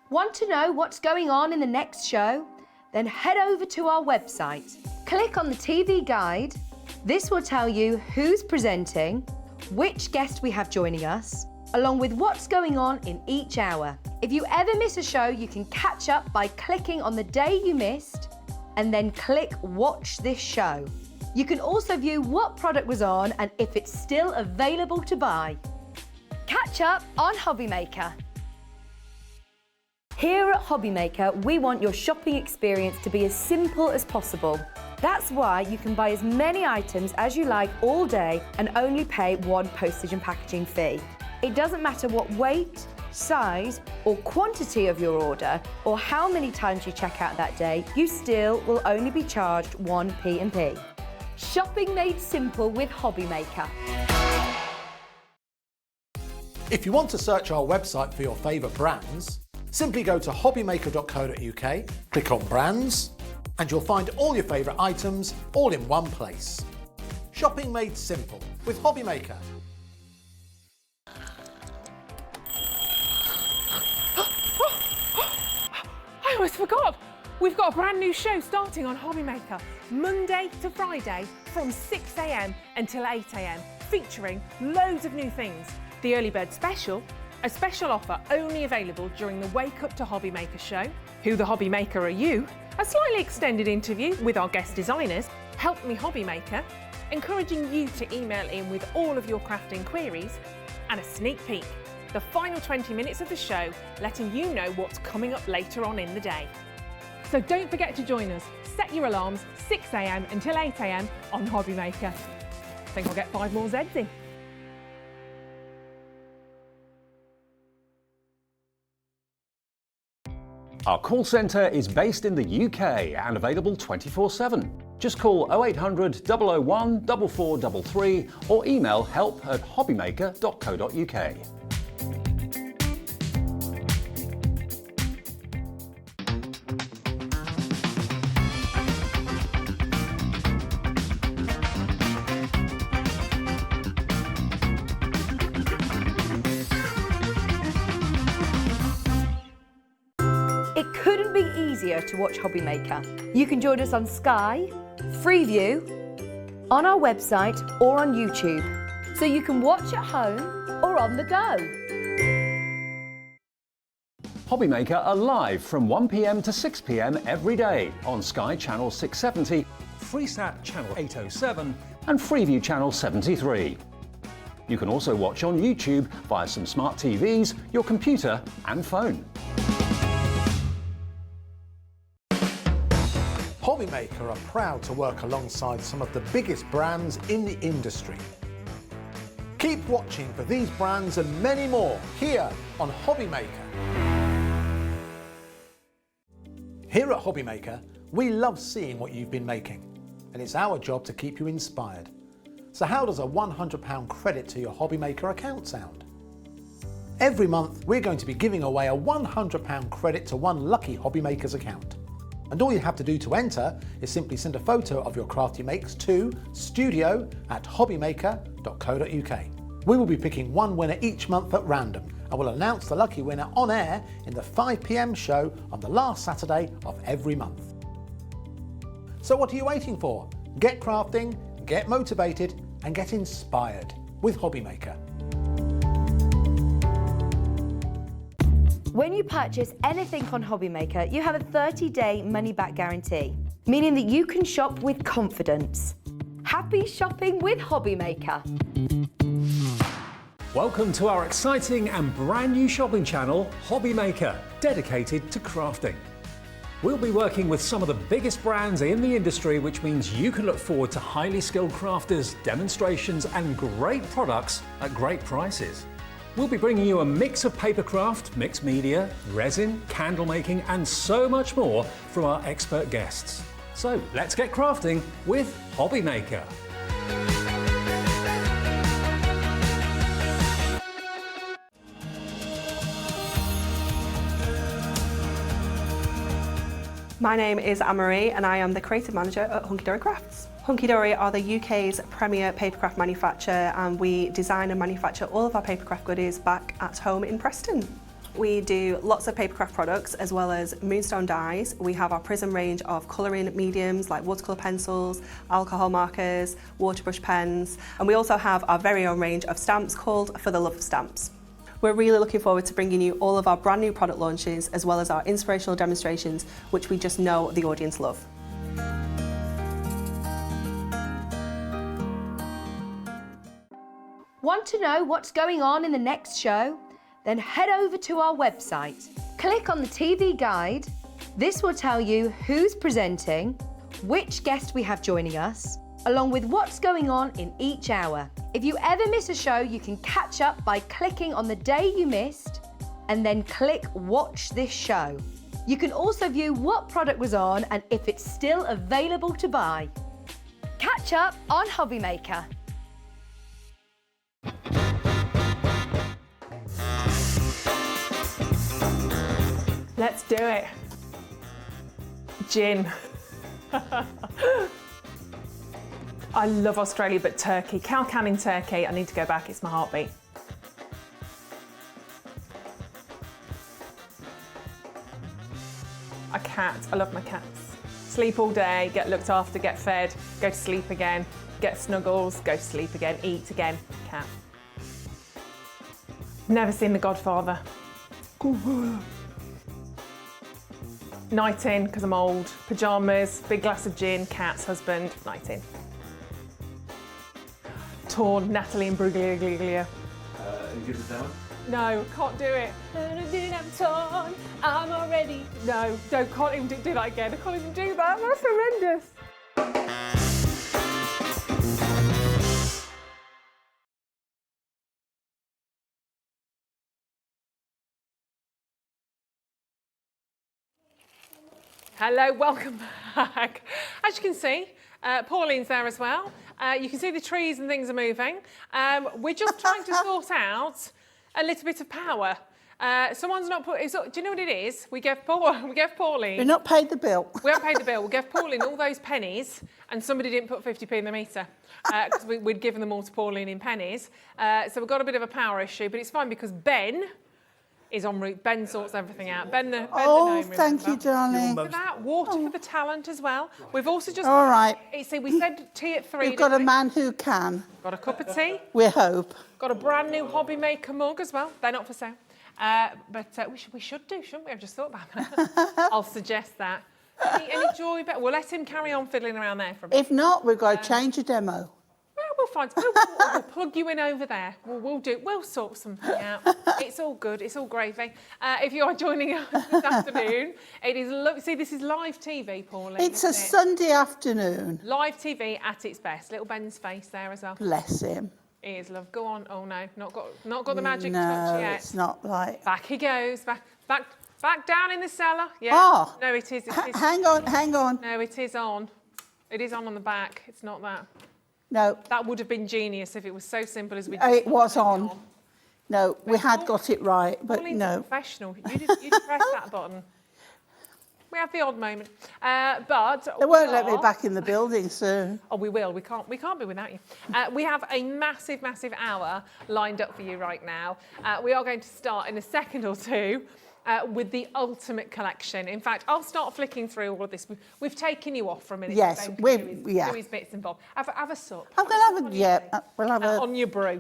Want to know what's going on in the next show? Then head over to our website. Click on the TV guide. This will tell you who's presenting, which guest we have joining us, along with what's going on in each hour. If you ever miss a show, you can catch up by clicking on the day you missed and then click Watch This Show. You can also view what product was on and if it's still available to buy. Catch up on Hobbymaker. Here at Hobbymaker, we want your shopping experience to be as simple as possible. That's why you can buy as many items as you like all day and only pay one postage and packaging fee. It doesn't matter what weight, size or quantity of your order or how many times you check out that day, you still will only be charged one P&P. Shopping made simple with Hobbymaker. If you want to search our website for your favourite brands, simply go to hobbymaker.co.uk, click on brands, and you'll find all your favourite items all in one place. Shopping made simple with Hobbymaker. I almost forgot. We've got a brand new show starting on Hobbymaker, Monday to Friday from 6 a.m. until 8 a.m, featuring loads of new things. The Early Bird Special, a special offer only available during the Wake Up to Hobbymaker show. Who the Hobbymaker Are You? A slightly extended interview with our guest designers, Help Me Hobbymaker, encouraging you to email in with all of your crafting queries, and a sneak peek, the final 20 minutes of the show, letting you know what's coming up later on in the day. So don't forget to join us. Set your alarms 6 a.m. until 8 a.m. on Hobbymaker. I think I'll get 5 more Zs in. Our call centre is based in the UK and available 24/7. Just call 0800 001 4433 or email help@hobbymaker.co.uk. It couldn't be easier to watch Hobbymaker. You can join us on Sky, Freeview, on our website or on YouTube. so you can watch at home or on the go. Hobbymaker are live from 1 p.m. to 6 p.m. every day on Sky Channel 670, Freesat Channel 807 and Freeview Channel 73. You can also watch on YouTube via some smart TVs, your computer and phone. Hobbymaker are proud to work alongside some of the biggest brands in the industry. Keep watching for these brands and many more here on Hobbymaker. Here at Hobbymaker, we love seeing what you've been making, and it's our job to keep you inspired. So how does a £100 credit to your Hobbymaker account sound? Every month, we're going to be giving away a £100 credit to one lucky Hobbymaker's account. And all you have to do to enter is simply send a photo of your crafty makes to studio@hobbymaker.co.uk. We will be picking one winner each month at random, and we'll announce the lucky winner on air in the 5 p.m. show on the last Saturday of every month. So what are you waiting for? Get crafting, get motivated and get inspired with Hobbymaker. When you purchase anything on Hobbymaker, you have a 30-day money-back guarantee, meaning that you can shop with confidence. Happy shopping with Hobbymaker. Welcome to our exciting and brand new shopping channel, Hobbymaker, dedicated to crafting. We'll be working with some of the biggest brands in the industry, which means you can look forward to highly skilled crafters, demonstrations and great products at great prices. We'll be bringing you a mix of papercraft, mixed media, resin, candle making and so much more from our expert guests. So let's get crafting with Hobbymaker. My name is Anne-Marie and I am the creative manager at Hunky Dory Crafts. Hunky Dory are the UK's premier papercraft manufacturer, and we design and manufacture all of our papercraft goodies back at home in Preston. We do lots of papercraft products as well as moonstone dyes. We have our Prism range of colouring mediums like watercolour pencils, alcohol markers, waterbrush pens, and we also have our very own range of stamps called For the Love of Stamps. We're really looking forward to bringing you all of our brand new product launches as well as our inspirational demonstrations, which we just know the audience love. Want to know what's going on in the next show? Then head over to our website. Click on the TV guide. This will tell you who's presenting, which guest we have joining us, along with what's going on in each hour. If you ever miss a show, you can catch up by clicking on the day you missed and then click Watch This Show. You can also view what product was on and if it's still available to buy. Catch up on Hobbymaker. Let's do it. Gin. I love Australia, but Turkey. Cow can in Turkey. I need to go back, it's my heartbeat. A cat, I love my cats. Sleep all day, get looked after, get fed, go to sleep again, get snuggles, go to sleep again, eat again, cat. Never seen The Godfather. Night in, because I'm old. Pyjamas, big glass of gin, cats, husband, night in. Torn, Natalie and Bruglia. You give us that one? No, can't do it. I'm torn, I'm already. No, can't even do that again. I can't even do that. That's horrendous. Hello, welcome back. As you can see, Pauline's there as well. You can see the trees and things are moving. We're just trying to sort out a little bit of power. Someone's not put. Do you know what it is? We gave Pauline. We've not paid the bill. We haven't paid the bill. We gave Pauline all those pennies, and somebody didn't put 50p in the meter because we'd given them all to Pauline in pennies. So we've got a bit of a power issue, but it's fine because Ben is en route. Ben sorts everything out. Ben the gnome, thank you, darling. Look at that. Water for the talent as well. We've also just... All right. See, we said tea at 3. We've got a man who can. Got a cup of tea. We hope. Got a brand new Hobby Maker mug as well. They're not for sale. But we should do, shouldn't we? I've just thought about that. I'll suggest that. Any Dory Bert? We'll let him carry on fiddling around there for a bit. If not, we've got to change the demo. Well, we'll find. We'll plug you in over there. We'll sort something out. It's all good. It's all gravy. If you are joining us this afternoon, it is. See, this is live TV, Pauline. It's a Sunday afternoon. Live TV at its best. Little Ben's face there as well. Bless him. He is, love. Go on. Oh no, not got the magic no, touch yet. No, it's not like. Back he goes. Back down in the cellar. Yeah. Oh. No, it is. Hang on. No, it is on. It is on the back. It's not that. No. That would have been genius if it was so simple as we. It was on. No, we had got it right, but Pauline's no. Professional. You did press that button. We have the odd moment, but they won't let me back in the building soon. Oh, we will. We can't be without you. We have a massive hour lined up for you right now. We are going to start in a second or two with the ultimate collection. In fact, I'll start flicking through all of this. We've taken you off for a minute. Yes, do his bits and bobs. Have a sup. I'm going to have a we'll have a on your brew.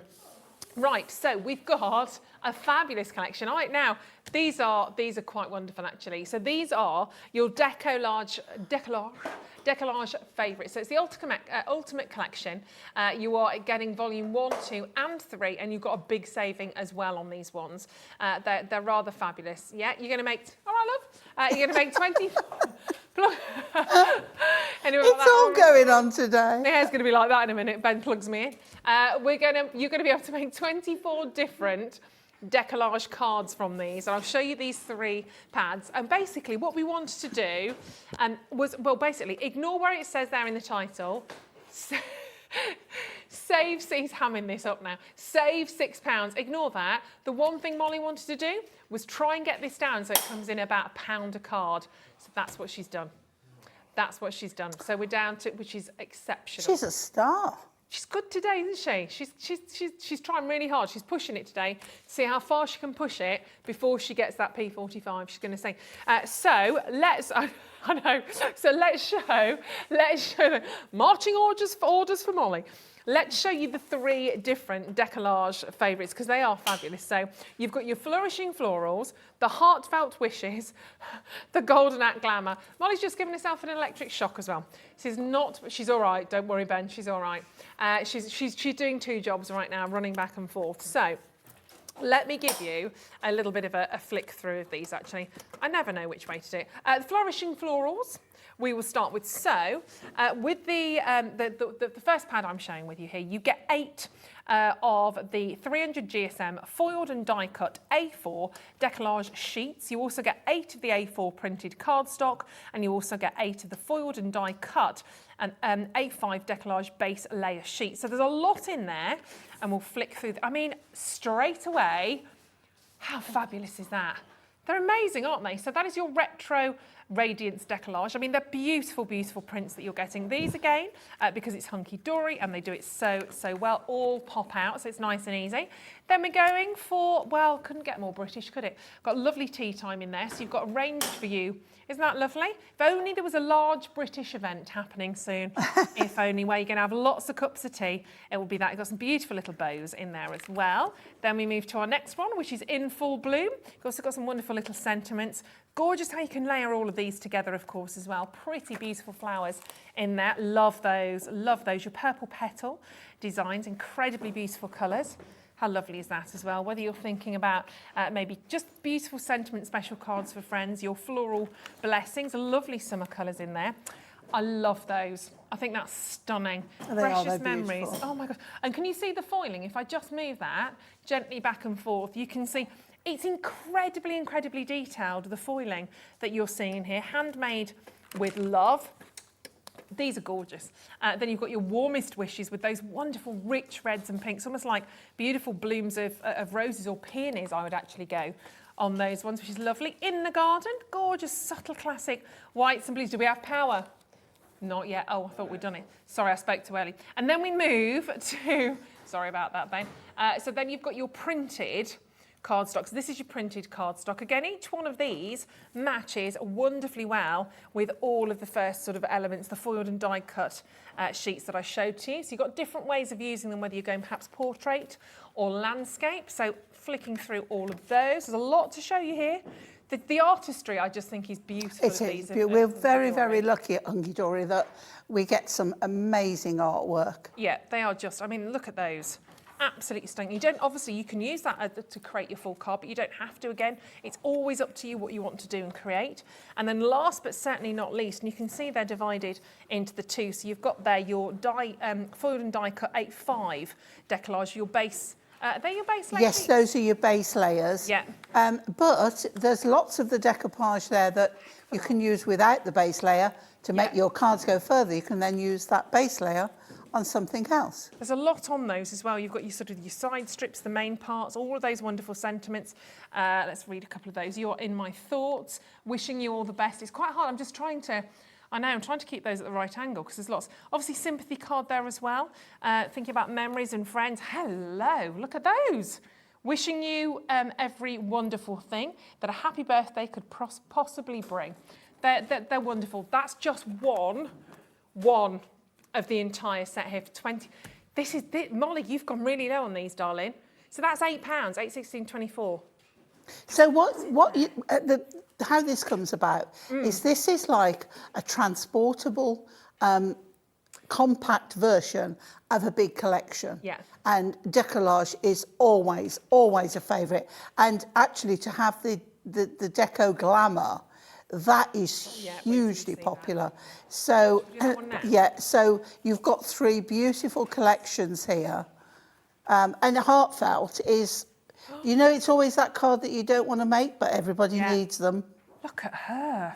Right, so we've got a fabulous collection. All right, now these are quite wonderful actually. So these are your decoupage favourites. So it's the ultimate collection. You are getting volume 1, 2 and 3, and you've got a big saving as well on these ones. They're rather fabulous. Yeah, you're going to make, all right love, you're going to make 20. Anyway, it's all going on today. Yeah, it's going to be like that in a minute. Ben plugs me in. You're going to be able to make 24 different decoupage cards from these, and I'll show you these 3 pads. And basically what we wanted to do was, well, basically ignore where it says there in the title. Save, he's hamming this up now. Save £6. Ignore that. The one thing Molly wanted to do was try and get this down so it comes in about £1 a card. So that's what she's done. That's what she's done. So we're down to, which is exceptional. She's a star. She's good today, isn't she? She's trying really hard. She's pushing it today to see how far she can push it before she gets that P45. She's going to say. So let's. I know. So let's show the marching orders for Molly. Let's show you the 3 different decoupage favourites because they are fabulous. So you've got your flourishing florals, the heartfelt wishes, the golden act glamour. Molly's just given herself an electric shock as well. She's all right. Don't worry, Ben. She's all right. She's doing 2 jobs right now, running back and forth. So let me give you a little bit of a flick through of these. Actually, I never know which way to do it. The flourishing florals. We will start with with the first pad I'm showing with you here, you get 8 of the 300 GSM foiled and die cut A4 decoupage sheets. You also get 8 of the A4 printed cardstock, and you also get 8 of the foiled and die cut and A5 decoupage base layer sheet. So there's a lot in there, and we'll flick through. I mean, straight away, how fabulous is that? They're amazing, aren't they? So that is your retro Radiance decoupage. I mean, they're beautiful, beautiful prints that you're getting. These again, because it's Hunky Dory and they do it so well, all pop out, so it's nice and easy. Then we're going for, well, couldn't get more British, could it? Got lovely tea time in there, so you've got a range for you. Isn't that lovely? If only there was a large British event happening soon, if only, where you're going to have lots of cups of tea, it will be that. You've got some beautiful little bows in there as well. Then we move to our next one, which is In Full Bloom. You've also got some wonderful little sentiments. Gorgeous how you can layer all of these together, of course, as well. Pretty beautiful flowers in there. Love those, love those. Your purple petal designs, incredibly beautiful colours. How lovely is that as well? Whether you're thinking about maybe just beautiful sentiment special cards for friends, your floral blessings, lovely summer colours in there. I love those. I think that's stunning. Precious memories. Oh my gosh. And can you see the foiling? If I just move that gently back and forth, you can see it's incredibly, incredibly detailed, the foiling that you're seeing here. Handmade with love. These are gorgeous. Then you've got your warmest wishes with those wonderful rich reds and pinks, almost like beautiful blooms of roses or peonies, I would actually go on those ones, which is lovely. In the Garden, gorgeous, subtle, classic whites and blues. Do we have power? Not yet. Oh, I thought we'd done it. Sorry, I spoke too early. And then we move to, sorry about that, Ben. So then you've got your printed cardstock. So this is your printed cardstock. Again, each one of these matches wonderfully well with all of the first sort of elements, the foiled and die cut sheets that I showed to you. So you've got different ways of using them, whether you're going perhaps portrait or landscape. So flicking through all of those. There's a lot to show you here. The artistry, I just think, is beautiful. It is. We're very, very lucky at Hunky Dory that we get some amazing artwork. Yeah, they are just, I mean, look at those. Absolutely stunning. You don't, obviously, you can use that to create your full card, but you don't have to again. It's always up to you what you want to do and create. And then last but certainly not least, and you can see they're divided into the two. So you've got there your foiled and die cut 8.5 decollage, your base. They're your base layers? Yes, those are your base layers. Yeah. But there's lots of the decoupage there that you can use without the base layer to make your cards go further. You can then use that base layer on something else. There's a lot on those as well. You've got your sort of your side strips, the main parts, all of those wonderful sentiments. Let's read a couple of those. You're in my thoughts, wishing you all the best. It's quite hard. I'm just trying to, I know, I'm trying to keep those at the right angle because there's lots. Obviously, sympathy card there as well. Thinking about memories and friends. Hello, look at those. Wishing you every wonderful thing that a happy birthday could possibly bring. They're wonderful. That's just one of the entire set here for 20. Molly, you've gone really low on these, darling. So that's £8, 8.16.24. So how this comes about is this is like a transportable, compact version of a big collection. Yeah. And decollage is always a favourite. And actually to have the deco glamour, that is hugely popular. So so you've got 3 beautiful collections here. And heartfelt is, you know, it's always that card that you don't want to make, but everybody needs them. Look at her.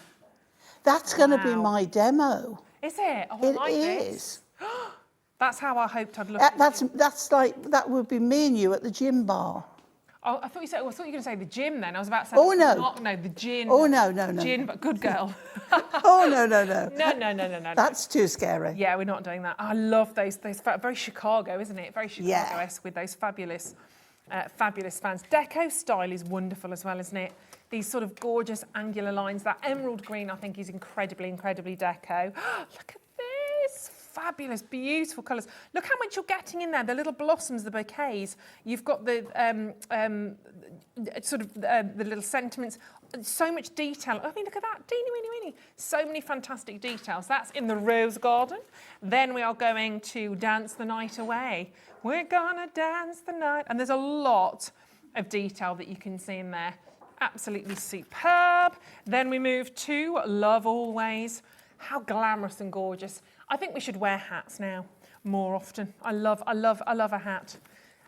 That's going to be my demo. Is it? Oh, It I like is. this. That's how I hoped I'd look. That's like, that would be me and you at the gym bar. Oh, I thought you were going to say the gym then. I was about to say. Oh, no. No, the gin. Oh, no. Gin, but good girl. Oh, no. No. That's too scary. Yeah, we're not doing that. I love those very Chicago, isn't it? Very Chicago-esque with those fabulous fans. Deco style is wonderful as well, isn't it? These sort of gorgeous angular lines. That emerald green, I think, is incredibly deco. Look at this. Fabulous, beautiful colours. Look how much you're getting in there. The little blossoms, the bouquets. You've got the the little sentiments. So much detail. I mean, look at that. Teeny, weeny, weeny. So many fantastic details. That's in the rose garden. Then we are going to dance the night away. We're gonna dance the night. And there's a lot of detail that you can see in there. Absolutely superb. Then we move to Love Always. How glamorous and gorgeous. I think we should wear hats now more often. I love a hat.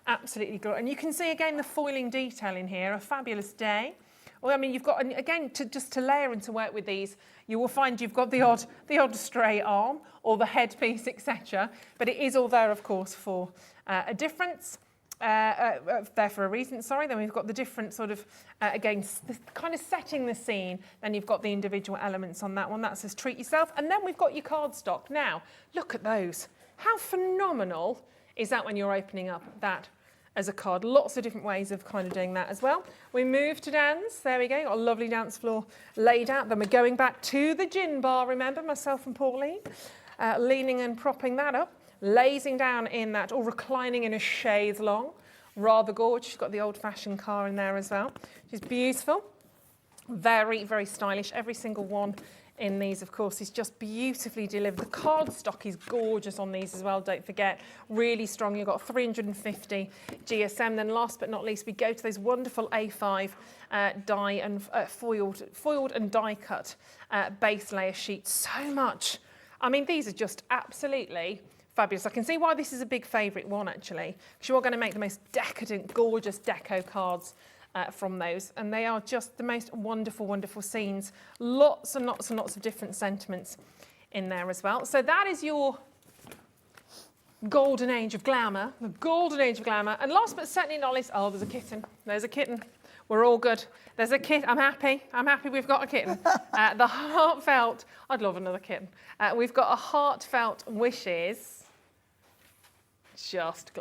Absolutely gorgeous. And you can see again the foiling detail in here. A fabulous day. Well, I mean, you've got, again, to layer and to work with these, you will find you've got the odd stray arm or the headpiece, etc. But it is all there, of course, for a difference. There for a reason, sorry. Then we've got the different sort of, again, kind of setting the scene. Then you've got the individual elements on that one. That says treat yourself. And then we've got your cardstock. Now, look at those. How phenomenal is that when you're opening up that as a card? Lots of different ways of kind of doing that as well. We move to dance. There we go. Got a lovely dance floor laid out. Then we're going back to the gin bar, remember, myself and Pauline, leaning and propping that up. Lazing down in that, or reclining in a chaise longue. Rather gorgeous. She's got the old-fashioned car in there as well. She's beautiful. Very, very stylish. Every single one in these, of course, is just beautifully delivered. The cardstock is gorgeous on these as well, don't forget. Really strong. You've got 350 GSM. Then last but not least, we go to those wonderful A5 die and foiled and die cut base layer sheets. So much. I mean, these are just absolutely fabulous. I can see why this is a big favourite one, actually, because you are going to make the most decadent, gorgeous deco cards from those, and they are just the most wonderful, wonderful scenes. Lots and lots and lots of different sentiments in there as well. So that is your golden age of glamour, the golden age of glamour. And last but certainly not least, oh, there's a kitten. There's a kitten. We're all good. There's a kitten. I'm happy we've got a kitten. The heartfelt, I'd love another kitten. We've got a heartfelt wishes.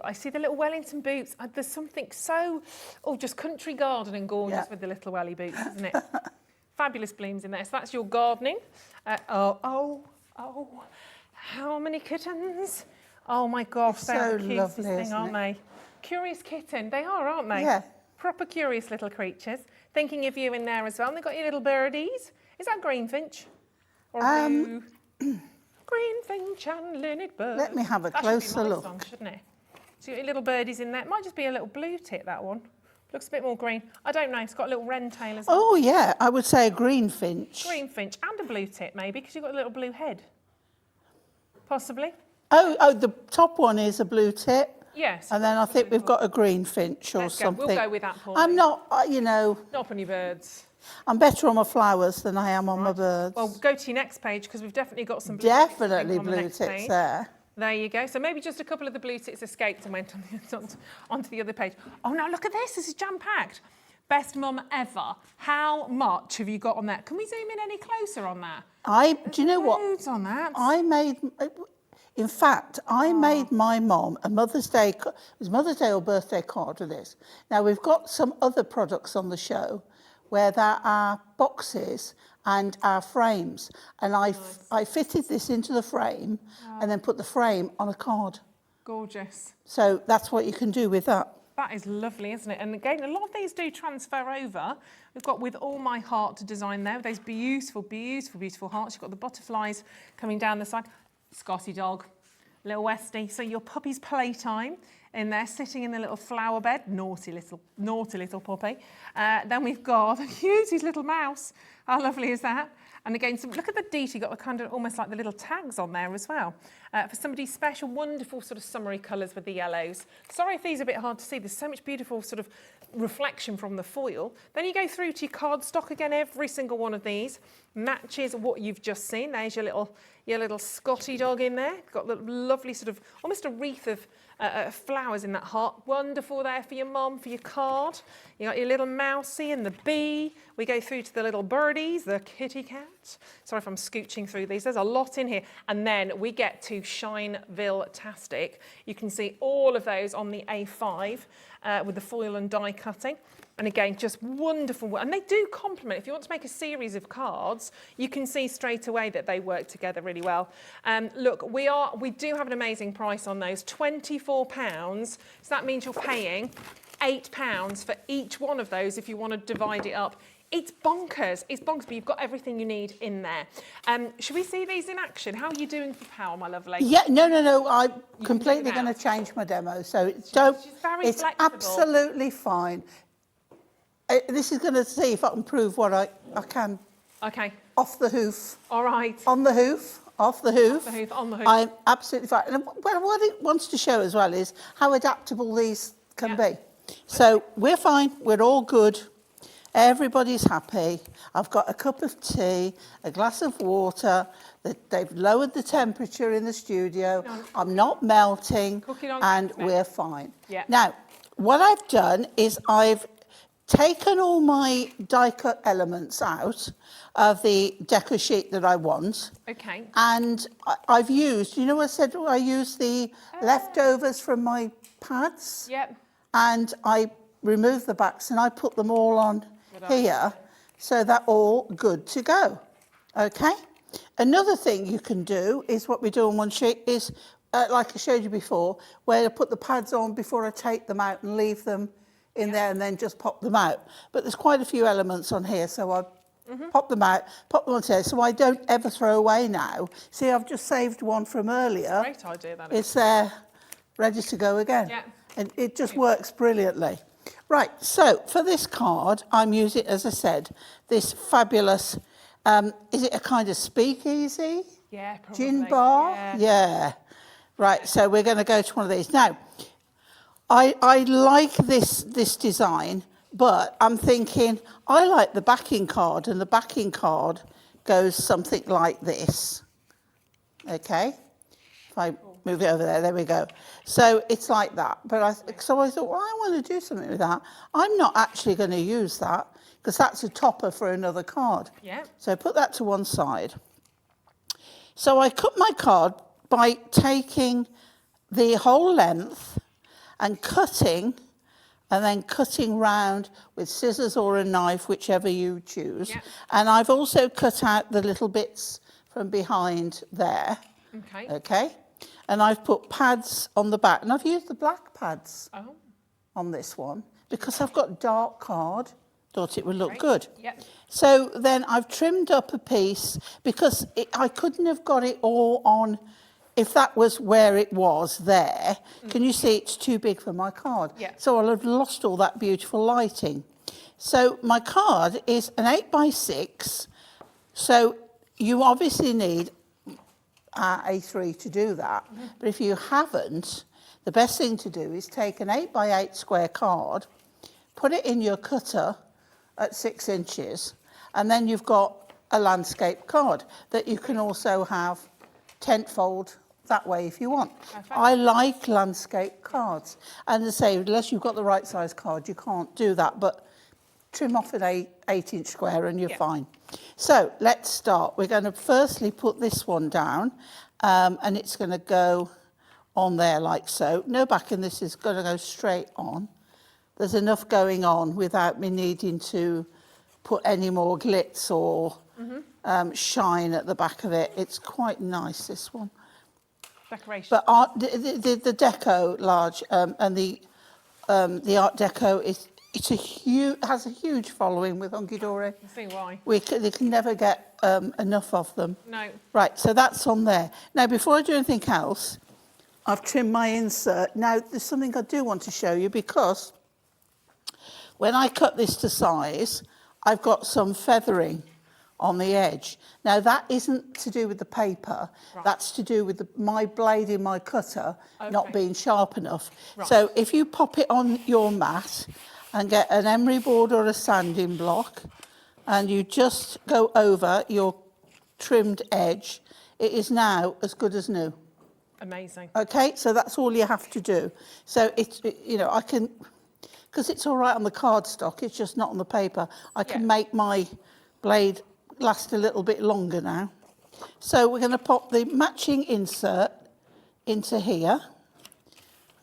I see the little Wellington boots. There's something so, just country gardening gorgeous with the little welly boots, isn't it? Fabulous blooms in there. So that's your gardening. How many kittens? Oh my gosh, they're the cutest thing, aren't they? Curious kitten, they are, aren't they? Yeah. Proper curious little creatures. Thinking of you in there as well. And they've got your little birdies. Is that greenfinch? Or blue? Greenfinch and linnet bird. Let me have a closer look. Song, shouldn't it? So you've got your little birdies in there. It might just be a little blue tit, that one. Looks a bit more green. I don't know. It's got a little wren tail as well. Oh, yeah. I would say a greenfinch. Greenfinch and a blue tit, maybe, because you've got a little blue head. Possibly. Oh, the top one is a blue tit. Yes. And then I think we've got a greenfinch or something. We'll go with that, Paul. I'm not, Not up on your birds. I'm better on my flowers than I am on my birds. Well, go to your next page because we've definitely got some blue Definitely blue tits there. There you go. So maybe just a couple of the blue tits escaped and went onto the other page. Oh, now look at this. This is jam-packed. Best mum ever. How much have you got on that? Can we zoom in any closer on that? Do you know what? Loads on that. In fact, I made my mum a Mother's Day, it was Mother's Day or birthday card with this. Now, we've got some other products on the show where there are boxes and our frames. And I fitted this into the frame and then put the frame on a card. Gorgeous. So that's what you can do with that. That is lovely, isn't it? And again, a lot of these do transfer over. We've got With All My Heart to design there, with those beautiful, beautiful, beautiful hearts. You've got the butterflies coming down the side. Scotty dog, little Westie. So your puppy's playtime in there, sitting in the little flower bed. Naughty little puppy. Then we've got the cutest little mouse. How lovely is that? And again, so look at the detail. You've got the kind of almost like the little tags on there as well. For somebody special, wonderful sort of summery colours with the yellows. Sorry if these are a bit hard to see. There's so much beautiful sort of reflection from the foil. Then you go through to your cardstock again. Every single one of these matches what you've just seen. There's your little Scotty dog in there. Got the lovely sort of almost a wreath of flowers in that heart. Wonderful there for your mum, for your card. You got your little mousie and the bee. We go through to the little birdies, the kitty cat. Sorry if I'm scooching through these. There's a lot in here. And then we get to Shineville-tastic. You can see all of those on the A5 with the foil and die cutting. And again, just wonderful. And they do complement. If you want to make a series of cards, you can see straight away that they work together really well. Look, we do have an amazing price on those, £24. So that means you're paying £8 for each one of those if you want to divide it up. It's bonkers, but you've got everything you need in there. Should we see these in action? How are you doing for power, my lovely? Yeah, no, I'm completely going to change my demo, so it's flexible. Absolutely fine. This is going to see if I can prove what I can. Okay. Off the hoof. All right. On the hoof. Off the hoof. Off the hoof, on the hoof. I'm absolutely fine. And what it wants to show as well is how adaptable these can be. So we're fine. We're all good. Everybody's happy. I've got a cup of tea, a glass of water. They've lowered the temperature in the studio. I'm not melting, and we're fine. Yeah. Now, what I've done is I've taken all my die cut elements out of the deco sheet that I want. Okay. And I've used, you know, I said I used the leftovers from my pads. Yep. And I removed the backs and I put them all on here, so they're all good to go. Okay. Another thing you can do is what we do on one sheet is, like I showed you before, where I put the pads on before I take them out and leave them in there and then just pop them out. But there's quite a few elements on here, so I pop them out, pop them onto here, so I don't ever throw away now. See, I've just saved one from earlier. Great idea, that is. It's there, ready to go again. Yeah. And it just works brilliantly. Right, so for this card, I'm using, as I said, this fabulous, is it a kind of speakeasy? Yeah, probably. Gin bar? Yeah. Right, so we're going to go to one of these. Now, I like this design, but I'm thinking, I like the backing card, and the backing card goes something like this. Okay? If I move it over there we go. So it's like that. So I thought, well, I want to do something with that. I'm not actually going to use that, because that's a topper for another card. Yeah. So I put that to one side. So I cut my card by taking the whole length and cutting, and then cutting round with scissors or a knife, whichever you choose. Yep. And I've also cut out the little bits from behind there. Okay. Okay. And I've put pads on the back, and I've used the black pads on this one because I've got dark card. Thought it would look good. Yep. So then I've trimmed up a piece because I couldn't have got it all on if that was where it was there. Can you see it's too big for my card? Yeah. So I'll have lost all that beautiful lighting. So my card is an 8x6. So you obviously need A3 to do that. But if you haven't, the best thing to do is take an 8x8 square card, put it in your cutter at 6 inches, and then you've got a landscape card that you can also have tent fold that way if you want. Perfect. I like landscape cards. And as I say, unless you've got the right size card, you can't do that, but trim off an 8-inch square and you're fine. So let's start. We're going to firstly put this one down, and it's going to go on there like so. No backing, this is going to go straight on. There's enough going on without me needing to put any more glitz or shine at the back of it. It's quite nice, this one. Decoration. But the deco large and the Art Deco has a huge following with Hunky Dory. I see why. They can never get enough of them. No. Right, so that's on there. Now, before I do anything else, I've trimmed my insert. Now, there's something I do want to show you because when I cut this to size, I've got some feathering on the edge. Now, that isn't to do with the paper. Right. That's to do with my blade in my cutter not being sharp enough. Right. So if you pop it on your mat and get an emery board or a sanding block, and you just go over your trimmed edge, it is now as good as new. Amazing. Okay, so that's all you have to do. So I can, because it's all right on the cardstock, it's just not on the paper. I can make my blade last a little bit longer now. So we're going to pop the matching insert into here.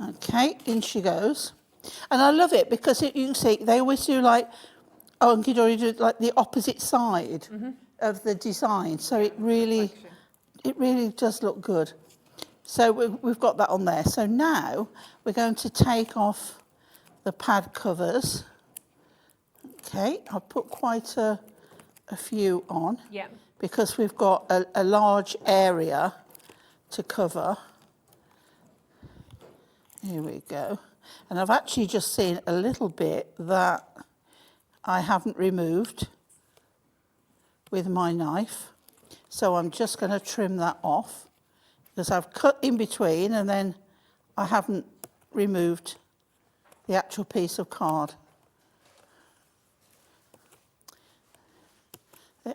Okay, in she goes. And I love it because you can see they always do like, Hunky Dory do like the opposite side of the design. So it really does look good. So we've got that on there. So now we're going to take off the pad covers. Okay, I've put quite a few on because we've got a large area to cover. Here we go. And I've actually just seen a little bit that I haven't removed with my knife. So I'm just going to trim that off because I've cut in between and then I haven't removed the actual piece of card.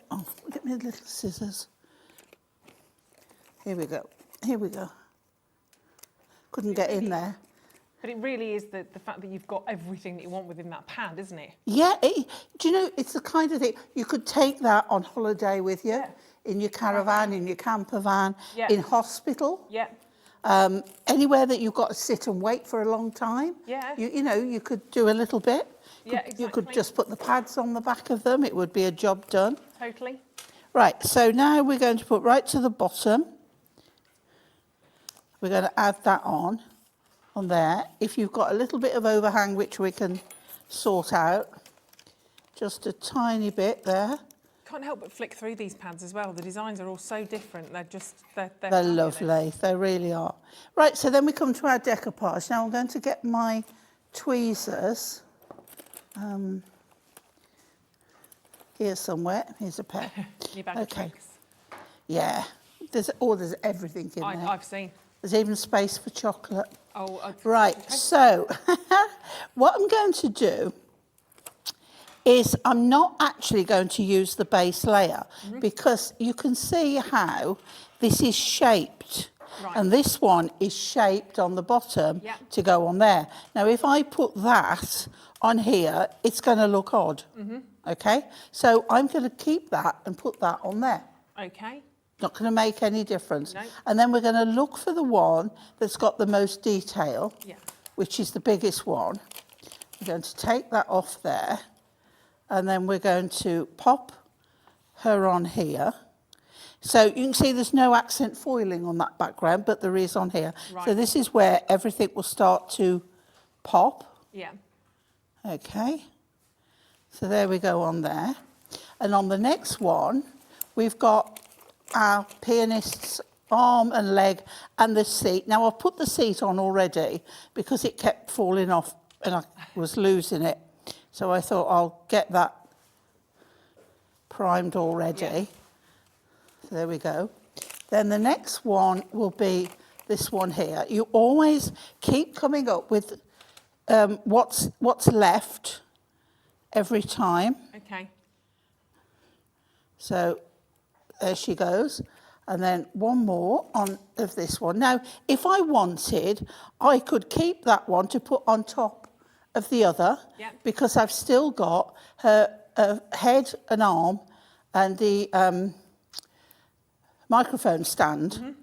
Oh, get me the little scissors. Here we go. Here we go. Couldn't get in there. But it really is the fact that you've got everything that you want within that pad, isn't it? Yeah. Do you know, it's the kind of thing, you could take that on holiday with you, in your caravan, in your camper van, in hospital. Yeah. Anywhere that you've got to sit and wait for a long time. Yeah. You could do a little bit. Yeah, exactly. You could just put the pads on the back of them. It would be a job done. Totally. Right, so now we're going to put right to the bottom. We're going to add that on there. If you've got a little bit of overhang, which we can sort out, just a tiny bit there. Can't help but flick through these pads as well. The designs are all so different. They're lovely. They really are. Right, so then we come to our decoupage. Now I'm going to get my tweezers. Here somewhere. Here's a pair. Your bag of tricks. Yeah. There's everything in there. I've seen. There's even space for chocolate. Oh, right. Okay. So what I'm going to do is I'm not actually going to use the base layer because you can see how this is shaped. Right. And this one is shaped on the bottom to go on there. Now, if I put that on here, it's going to look odd. Okay? So I'm going to keep that and put that on there. Okay. Not going to make any difference. No. And then we're going to look for the one that's got the most detail, which is the biggest one. We're going to take that off there, and then we're going to pop her on here. So you can see there's no accent foiling on that background, but there is on here. Right. So this is where everything will start to pop. Yeah. Okay. So there we go on there. And on the next one, we've got our pianist's arm and leg and the seat. Now, I've put the seat on already because it kept falling off and I was losing it. So I thought I'll get that primed already. Yeah. So there we go. Then the next one will be this one here. You always keep coming up with what's left every time. Okay. So there she goes. And then one more on of this one. Now, if I wanted, I could keep that one to put on top of the other, because I've still got her head and arm and the microphone stand.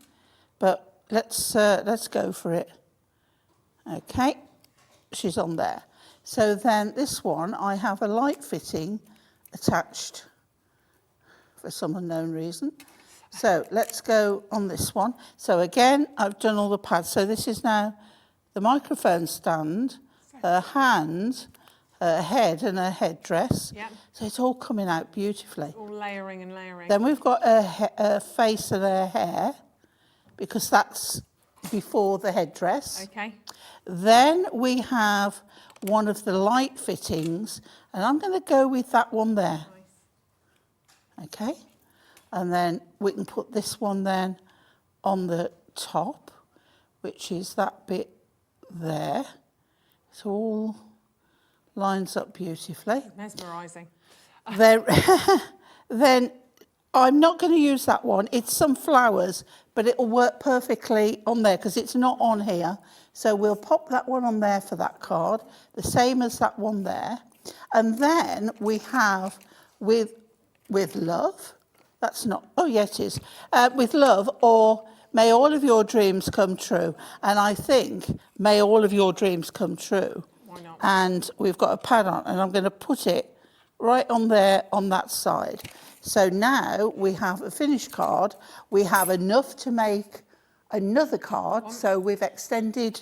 But let's go for it. Okay, she's on there. So then this one, I have a light fitting attached for some unknown reason. So let's go on this one. So again, I've done all the pads. So this is now the microphone stand, her hand, her head and her headdress. Yep. So it's all coming out beautifully. All layering and layering. Then we've got her face and her hair, because that's before the headdress. Okay. Then we have one of the light fittings, and I'm going to go with that one there. Nice. Okay. And then we can put this one then on the top, which is that bit there. It all lines up beautifully. Mesmerising. Then I'm not going to use that one. It's some flowers, but it'll work perfectly on there because it's not on here. So we'll pop that one on there for that card, the same as that one there. And then we have with love. That's not, oh yeah, it is. With love, or may all of your dreams come true. And I think, may all of your dreams come true. Why not? And we've got a pad on, and I'm going to put it right on there on that side. So now we have a finished card. We have enough to make another card. So we've extended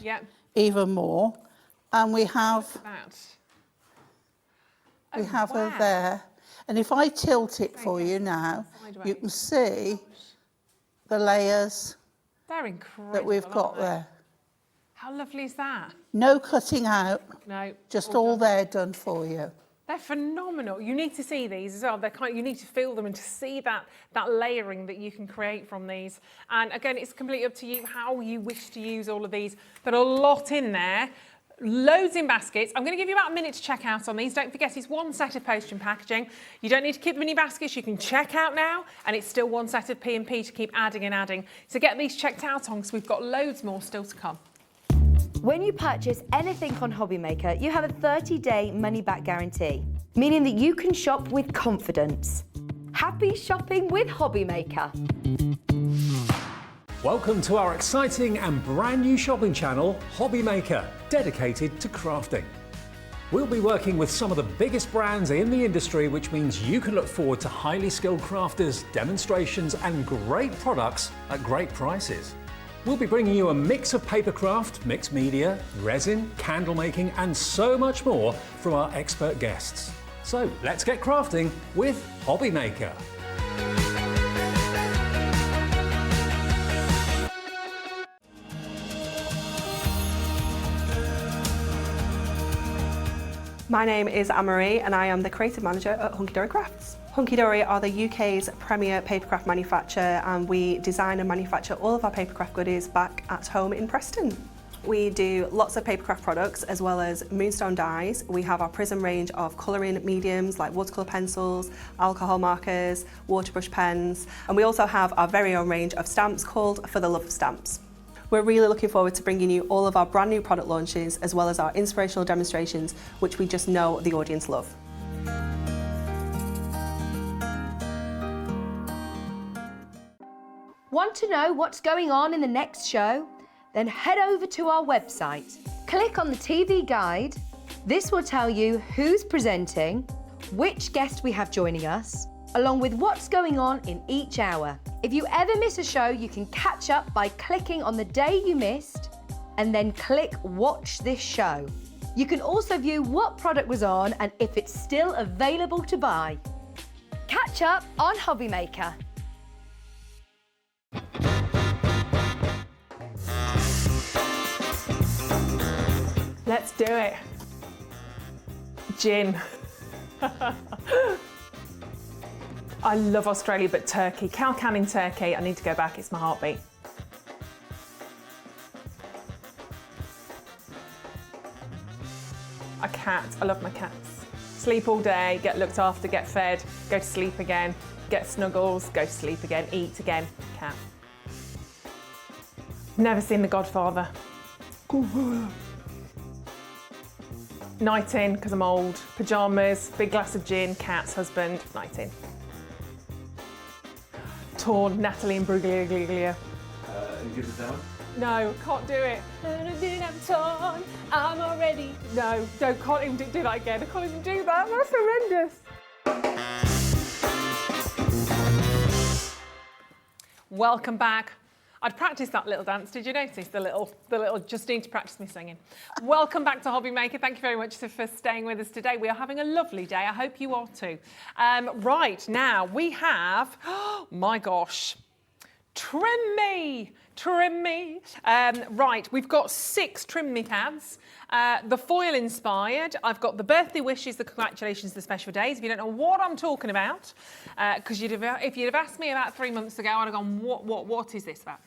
even more. And we have, her there. And if I tilt it for you now, you can see the layers that we've got there. How lovely is that? No cutting out. No. Just all there done for you. They're phenomenal. You need to see these as well. You need to feel them and to see that layering that you can create from these. And again, it's completely up to you how you wish to use all of these. But a lot in there. Loads in baskets. I'm going to give you about a minute to check out on these. Don't forget, it's one set of postage and packaging. You don't need to keep them in your baskets. You can check out now, and it's still one set of P&P to keep adding and adding. So get these checked out on, because we've got loads more still to come. When you purchase anything on Hobbymaker, you have a 30-day money-back guarantee, meaning that you can shop with confidence. Happy shopping with Hobbymaker. Welcome to our exciting and brand new shopping channel, Hobbymaker, dedicated to crafting. We'll be working with some of the biggest brands in the industry, which means you can look forward to highly skilled crafters, demonstrations and great products at great prices. We'll be bringing you a mix of papercraft, mixed media, resin, candle making and so much more from our expert guests. So let's get crafting with Hobbymaker. My name is Anne-Marie and I am the creative manager at Hunky Dory Crafts. Hunky Dory are the UK's premier papercraft manufacturer, and we design and manufacture all of our papercraft goodies back at home in Preston. We do lots of papercraft products as well as moonstone dies. We have our prism range of colouring mediums like watercolour pencils, alcohol markers, waterbrush pens, and we also have our very own range of stamps called For the Love of Stamps. We're really looking forward to bringing you all of our brand new product launches as well as our inspirational demonstrations, which we just know the audience love. Want to know what's going on in the next show? Then head over to our website. Click on the TV guide. This will tell you who's presenting, which guest we have joining us, along with what's going on in each hour. If you ever miss a show, you can catch up by clicking on the day you missed and then click Watch This Show. You can also view what product was on and if it's still available to buy. Catch up on Hobby Maker. Let's do it. Gin. I love Australia, but Turkey. Cow canning turkey. I need to go back. It's my heartbeat. A cat. I love my cats. Sleep all day, get looked after, get fed, go to sleep again, get snuggles, go to sleep again, eat again. Cat. Never seen The Godfather. Night in, because I'm old. Pyjamas, big glass of gin, cats, husband, night in. Torn, Natalie and Bruglia. You give it down? No, can't do it. I'm torn, I'm already. No, can't even do that again. I can't even do that. That's horrendous. Welcome back. I'd practiced that little dance. Did you notice the little, just need to practice me singing. Welcome back to Hobby Maker. Thank you very much for staying with us today. We are having a lovely day. I hope you are too. Right, now we have, oh my gosh, Trim Me. Right, we've got 6 Trim Me pads. The foil inspired. I've got the birthday wishes, the congratulations, the special days. If you don't know what I'm talking about, because if you'd have asked me about 3 months ago, I'd have gone, what is this about?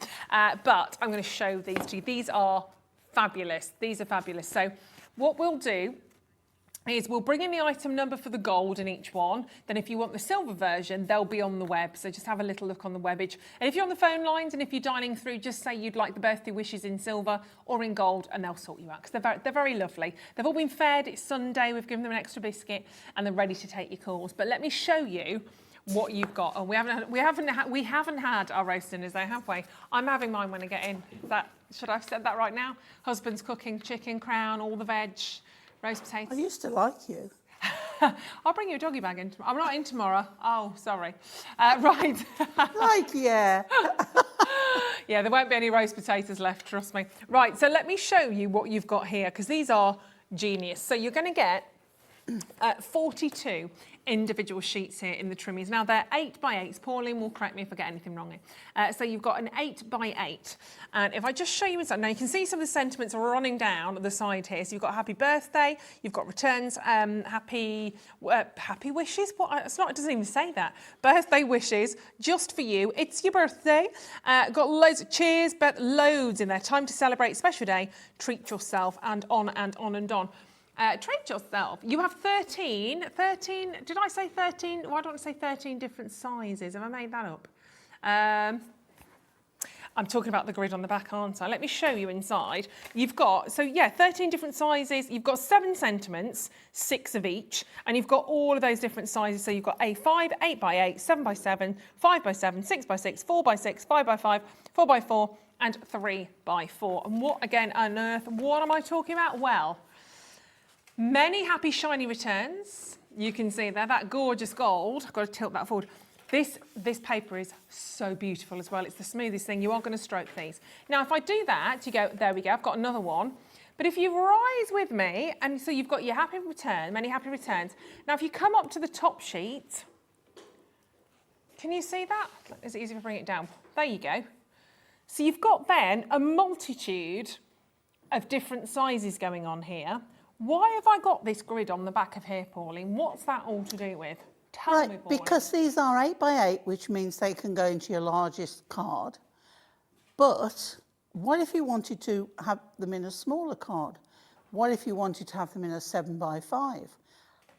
But I'm going to show these to you. These are fabulous. These are fabulous. So what we'll do is we'll bring in the item number for the gold in each one. Then if you want the silver version, they'll be on the web. So just have a little look on the webbage. And if you're on the phone lines and if you're dialing through, just say you'd like the birthday wishes in silver or in gold and they'll sort you out because they're very lovely. They've all been fed. It's Sunday. We've given them an extra biscuit and they're ready to take your calls. But let me show you what you've got. Oh, we haven't had our roast dinners though, have we? I'm having mine when I get in. Should I have said that right now? Husband's cooking chicken, crown, all the veg. Roast potatoes. I used to like you. I'll bring you a doggy bag in. I'm not in tomorrow. Oh, sorry. Right. Yeah. Yeah, there won't be any roast potatoes left, trust me. Right, so let me show you what you've got here, because these are genius. So you're going to get 42 individual sheets here in the trimmies. Now they're 8x8s. Pauline will correct me if I get anything wrong here. So you've got an 8x8. And if I just show you inside, now you can see some of the sentiments are running down the side here. So you've got happy birthday, you've got returns, happy wishes. What? It doesn't even say that. Birthday wishes, just for you. It's your birthday. Got loads of cheers, but loads in there. Time to celebrate, special day, treat yourself, and on and on and on. Treat yourself. You have 13, did I say 13? Why don't I say 13 different sizes? Have I made that up? I'm talking about the grid on the back, aren't I? Let me show you inside. You've got, 13 different sizes. You've got 7 sentiments, 6 of each, and you've got all of those different sizes. So you've got A5, 8x8, 7x7, 5x7, 6x6, 4x6, 5x5, 4x4, and 3x4. And what, again, on earth, what am I talking about? Well, many happy shiny returns. You can see there, that gorgeous gold. I've got to tilt that forward. This paper is so beautiful as well. It's the smoothest thing. You are going to stroke these. Now, if I do that, you go, there we go, I've got another one. But if you rise with me, and so you've got your happy return, many happy returns. Now, if you come up to the top sheet, can you see that? Is it easy to bring it down? There you go. So you've got then a multitude of different sizes going on here. Why have I got this grid on the back of here, Pauline? What's that all to do with? Tell me, Pauline. Because these are 8x8, which means they can go into your largest card. But what if you wanted to have them in a smaller card? What if you wanted to have them in a 7x5?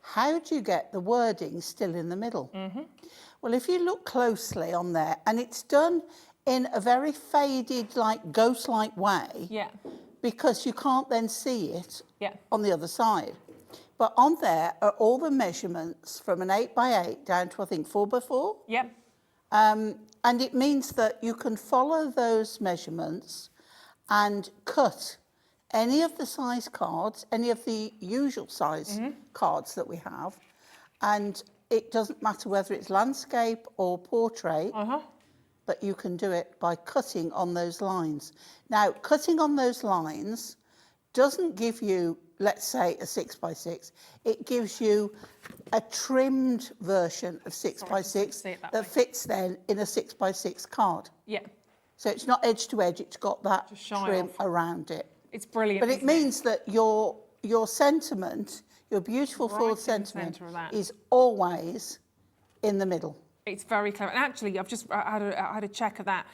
How do you get the wording still in the middle? Mm-hmm. Well, if you look closely on there, and it's done in a very faded, like ghost-like way. Yeah. Because you can't then see it on the other side. But on there are all the measurements from an 8x8 down to, I think, 4x4. Yep. And it means that you can follow those measurements and cut any of the size cards, any of the usual size cards that we have, and it doesn't matter whether it's landscape or portrait, but you can do it by cutting on those lines. Now, cutting on those lines doesn't give you, let's say, a 6x6. It gives you a trimmed version of 6x6 that fits then in a 6x6 card. Yeah. So it's not edge to edge, it's got that trim around it. It's brilliant. But it means that your sentiment, your beautiful forward sentiment, is always in the middle. It's very clever. And actually, I've just had a check of that.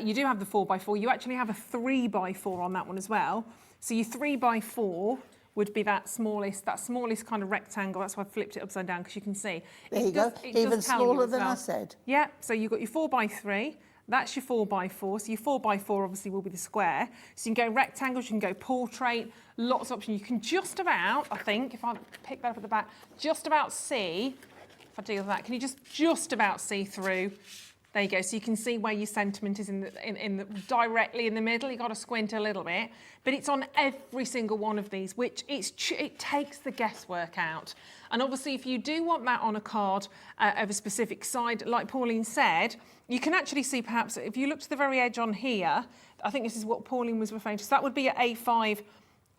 You do have the 4x4. You actually have a 3x4 on that one as well. So your 3x4 would be that smallest kind of rectangle. That's why I flipped it upside down, because you can see. There you go. Even smaller than I said. Yeah. So you've got your 4x3. That's your 4x4. So your 4x4 obviously will be the square. So you can go rectangles, you can go portrait, lots of options. You can just about, I think, if I pick that up at the back, just about see, if I do that, can you just about see through? There you go. So you can see where your sentiment is directly in the middle. You've got to squint a little bit, but it's on every single one of these, which it takes the guesswork out. And obviously, if you do want that on a card of a specific side, like Pauline said, you can actually see perhaps if you look to the very edge on here, I think this is what Pauline was referring to. So that would be an A5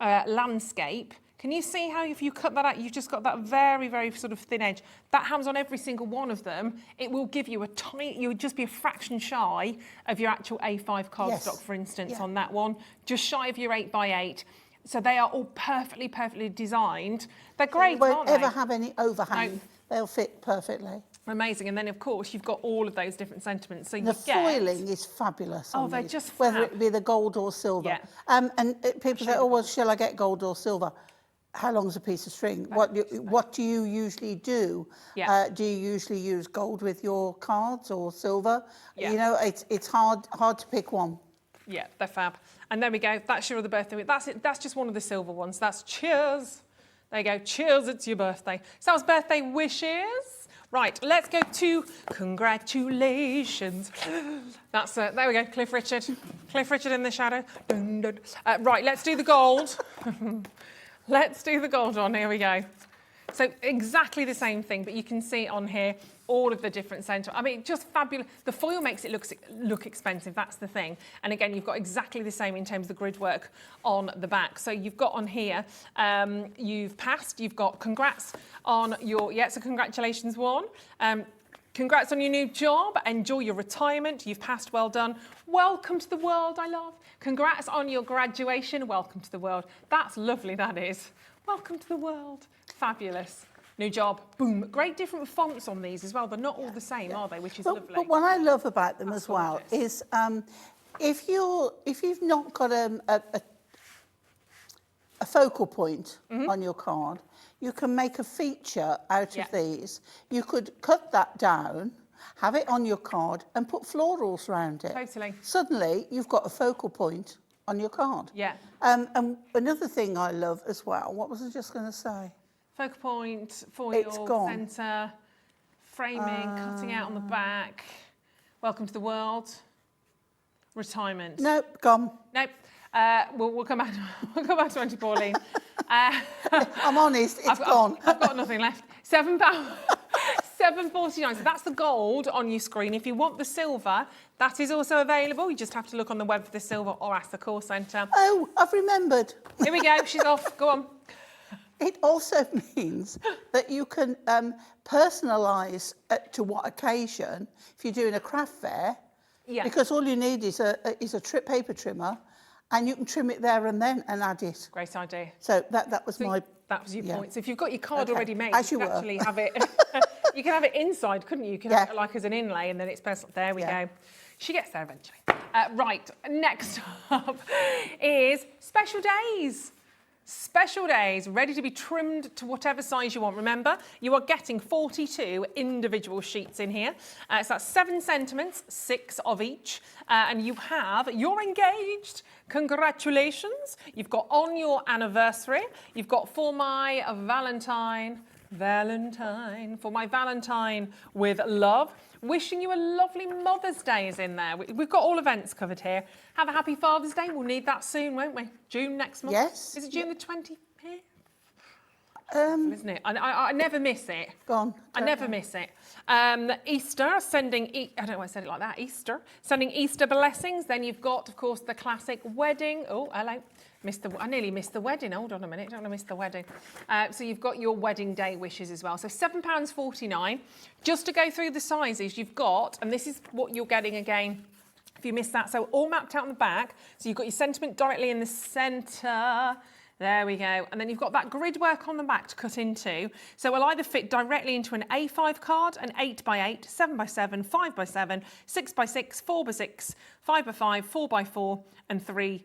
landscape. Can you see how if you cut that out, you've just got that very, very sort of thin edge. That happens on every single one of them. It will give you you would just be a fraction shy of your actual A5 cardstock, for instance, on that one. Just shy of your 8x8. So they are all perfectly, perfectly designed. They're great, aren't they? Won't ever have any overhang. No. They'll fit perfectly. Amazing. And then, of course, you've got all of those different sentiments. So the foiling is fabulous. Oh, they're just fab. Whether it be the gold or silver. Yeah. And people say, oh, well, shall I get gold or silver? How long's a piece of string? What do you usually do? Yeah. Do you usually use gold with your cards or silver? Yeah. You know, it's hard to pick one. Yeah, they're fab. And there we go. That's your other birthday. That's it. That's just one of the silver ones. That's cheers. There you go. Cheers, it's your birthday. So that was birthday wishes. Right, let's go to congratulations. That's there we go. Cliff Richard. Cliff Richard in the shadow. Dun, dun. Right, let's do the gold. Let's do the gold one. Here we go. So exactly the same thing, but you can see on here all of the different centre. I mean, just fabulous. The foil makes it look expensive. That's the thing. And again, you've got exactly the same in terms of the grid work on the back. So you've got on here, you've passed. You've got congrats on your, so congratulations one. Congrats on your new job. Enjoy your retirement. You've passed. Well done. Welcome to the world, I love. Congrats on your graduation. Welcome to the world. That's lovely, that is. Welcome to the world. Fabulous. New job. Boom. Great different fonts on these as well. They're not all the same, are they? Which is lovely. But what I love about them as well is if you've not got a focal point on your card, you can make a feature out of these. You could cut that down, have it on your card and put florals around it. Totally. Suddenly, you've got a focal point on your card. Yeah. And another thing I love as well, what was I just going to say? Focal point, foil, centre, framing, cutting out on the back. Welcome to the world. Retirement. Nope, gone. Nope. We'll come back. We'll come back to Auntie Pauline. I'm honest, it's gone. I've got nothing left. £7. £7.49. So that's the gold on your screen. If you want the silver, that is also available. You just have to look on the web for the silver or ask the call centre. Oh, I've remembered. Here we go. She's off. Go on. It also means that you can personalise to what occasion if you're doing a craft fair. Yeah. Because all you need is a paper trimmer, and you can trim it there and then and add it. Great idea. So that was my. That was your point. So if you've got your card already made, you can actually have it. You can have it inside, couldn't you? You can have it like as an inlay, and then it's personal. There we go. She gets there eventually. Right. Next up is special days. Special days, ready to be trimmed to whatever size you want. Remember, you are getting 42 individual sheets in here. So that's 7 sentiments, 6 of each. And you're engaged. Congratulations. You've got on your anniversary. You've got for my Valentine Valentine. For my Valentine with love. Wishing you a lovely Mother's Day is in there. We've got all events covered here. Have a happy Father's Day. We'll need that soon, won't we? June next month. Yes. Is it June the 25th? Isn't it? I never miss it. Go on. I never miss it. Easter, sending, I don't know why I said it like that, Easter. Sending Easter blessings. Then you've got, of course, the classic wedding. Oh, hello. I nearly missed the wedding. Hold on a minute. Don't want to miss the wedding. So you've got your wedding day wishes as well. So £7.49. Just to go through the sizes you've got, and this is what you're getting again if you missed that. So all mapped out on the back. So you've got your sentiment directly in the centre. There we go. And then you've got that grid work on the back to cut into. So it'll either fit directly into an A5 card, an 8x8, 7x7, 5x7, 6x6, 4x6, 5x5, 4x4, and 3x4.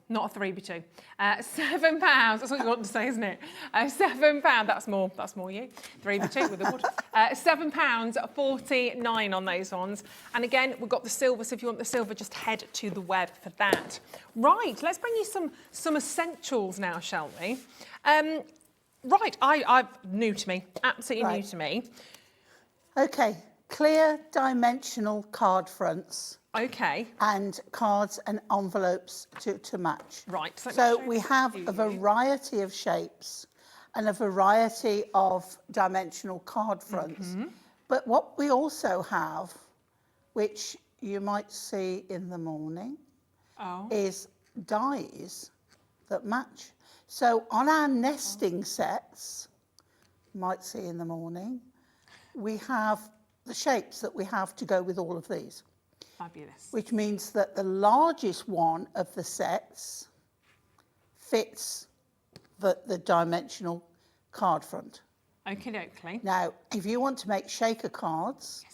Not a 3x2. £7. That's what you want to say, isn't it? £7. That's more you. 3x2 with the wood. £7.49 on those ones. And again, we've got the silver. So if you want the silver, just head to the web for that. Right. Let's bring you some essentials now, shall we? Right. I new to me. Absolutely new to me. Okay. Clear dimensional card fronts. Okay. And cards and envelopes to match. Right. So we have a variety of shapes and a variety of dimensional card fronts. But what we also have, which you might see in the morning, is dies that match. So on our nesting sets, you might see in the morning, we have the shapes that we have to go with all of these. Fabulous. Which means that the largest one of the sets fits the dimensional card front. Okie dokie. Now, if you want to make shaker cards,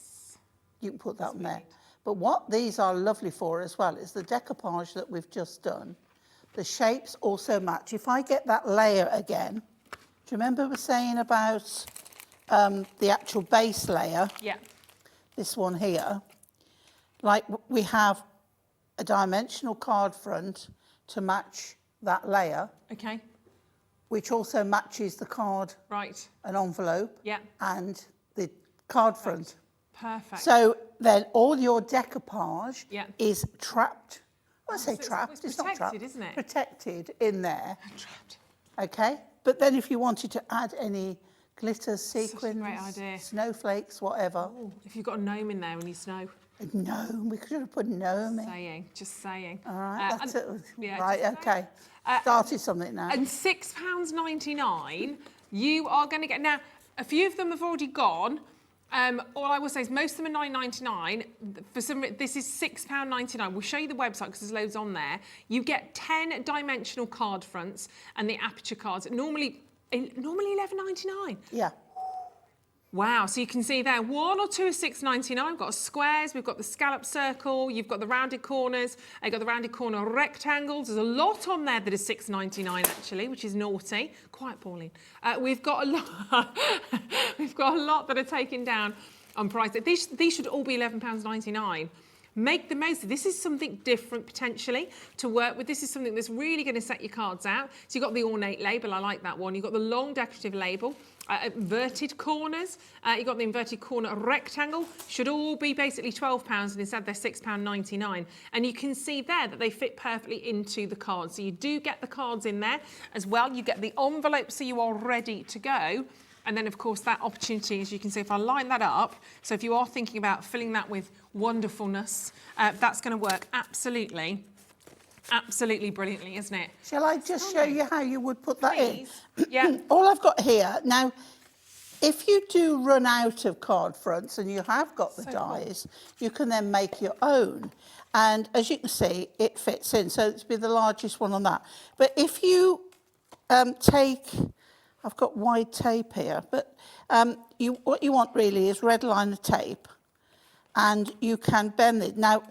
you can put that on there. But what these are lovely for as well is the decoupage that we've just done. The shapes also match. If I get that layer again, do you remember we were saying about the actual base layer? Yeah. This one here. Like we have a dimensional card front to match that layer. Okay. Which also matches the card. Right. An envelope. Yeah. And the card front. Perfect. So then all your decoupage is trapped. I say trapped, it's not trapped. Isn't it? Protected in there. Trapped. Okay. But then if you wanted to add any glitter, sequins, great idea. snowflakes, whatever. Oh, if you've got a gnome in there when you snow. A gnome, we could have put gnome in. Just saying. All right, that's it. Yeah, right, okay. Started something now. And £6.99, you are going to get, now, a few of them have already gone. All I will say is most of them are £9.99. For some, this is £6.99. We'll show you the website because there's loads on there. You get 10 dimensional card fronts and the aperture cards. Normally £11.99. Yeah. Wow, so you can see there, one or two are £6.99. We've got squares, we've got the scallop circle, you've got the rounded corners, you've got the rounded corner rectangles. There's a lot on there that is £6.99 actually, which is naughty. Quiet, Pauline. We've got a lot. We've got a lot that are taken down on price. These should all be £11.99. Make the most of this. Is something different potentially to work with. This is something that's really going to set your cards out. So you've got the ornate label, I like that one. You've got the long decorative label, inverted corners. You've got the inverted corner rectangle. Should all be basically £12 and instead they're £6.99. And you can see there that they fit perfectly into the cards. So you do get the cards in there as well. You get the envelope so you are ready to go. And then, of course, that opportunity, as you can see, if I line that up, so if you are thinking about filling that with wonderfulness, that's going to work absolutely brilliantly, isn't it? Shall I just show you how you would put that in? Yeah. All I've got here, now, if you do run out of card fronts and you have got the dies, you can then make your own. And as you can see, it fits in. So it's be the largest one on that. But if you take... I've got wide tape here, but what you want really is red liner tape, and you can bend it. Now,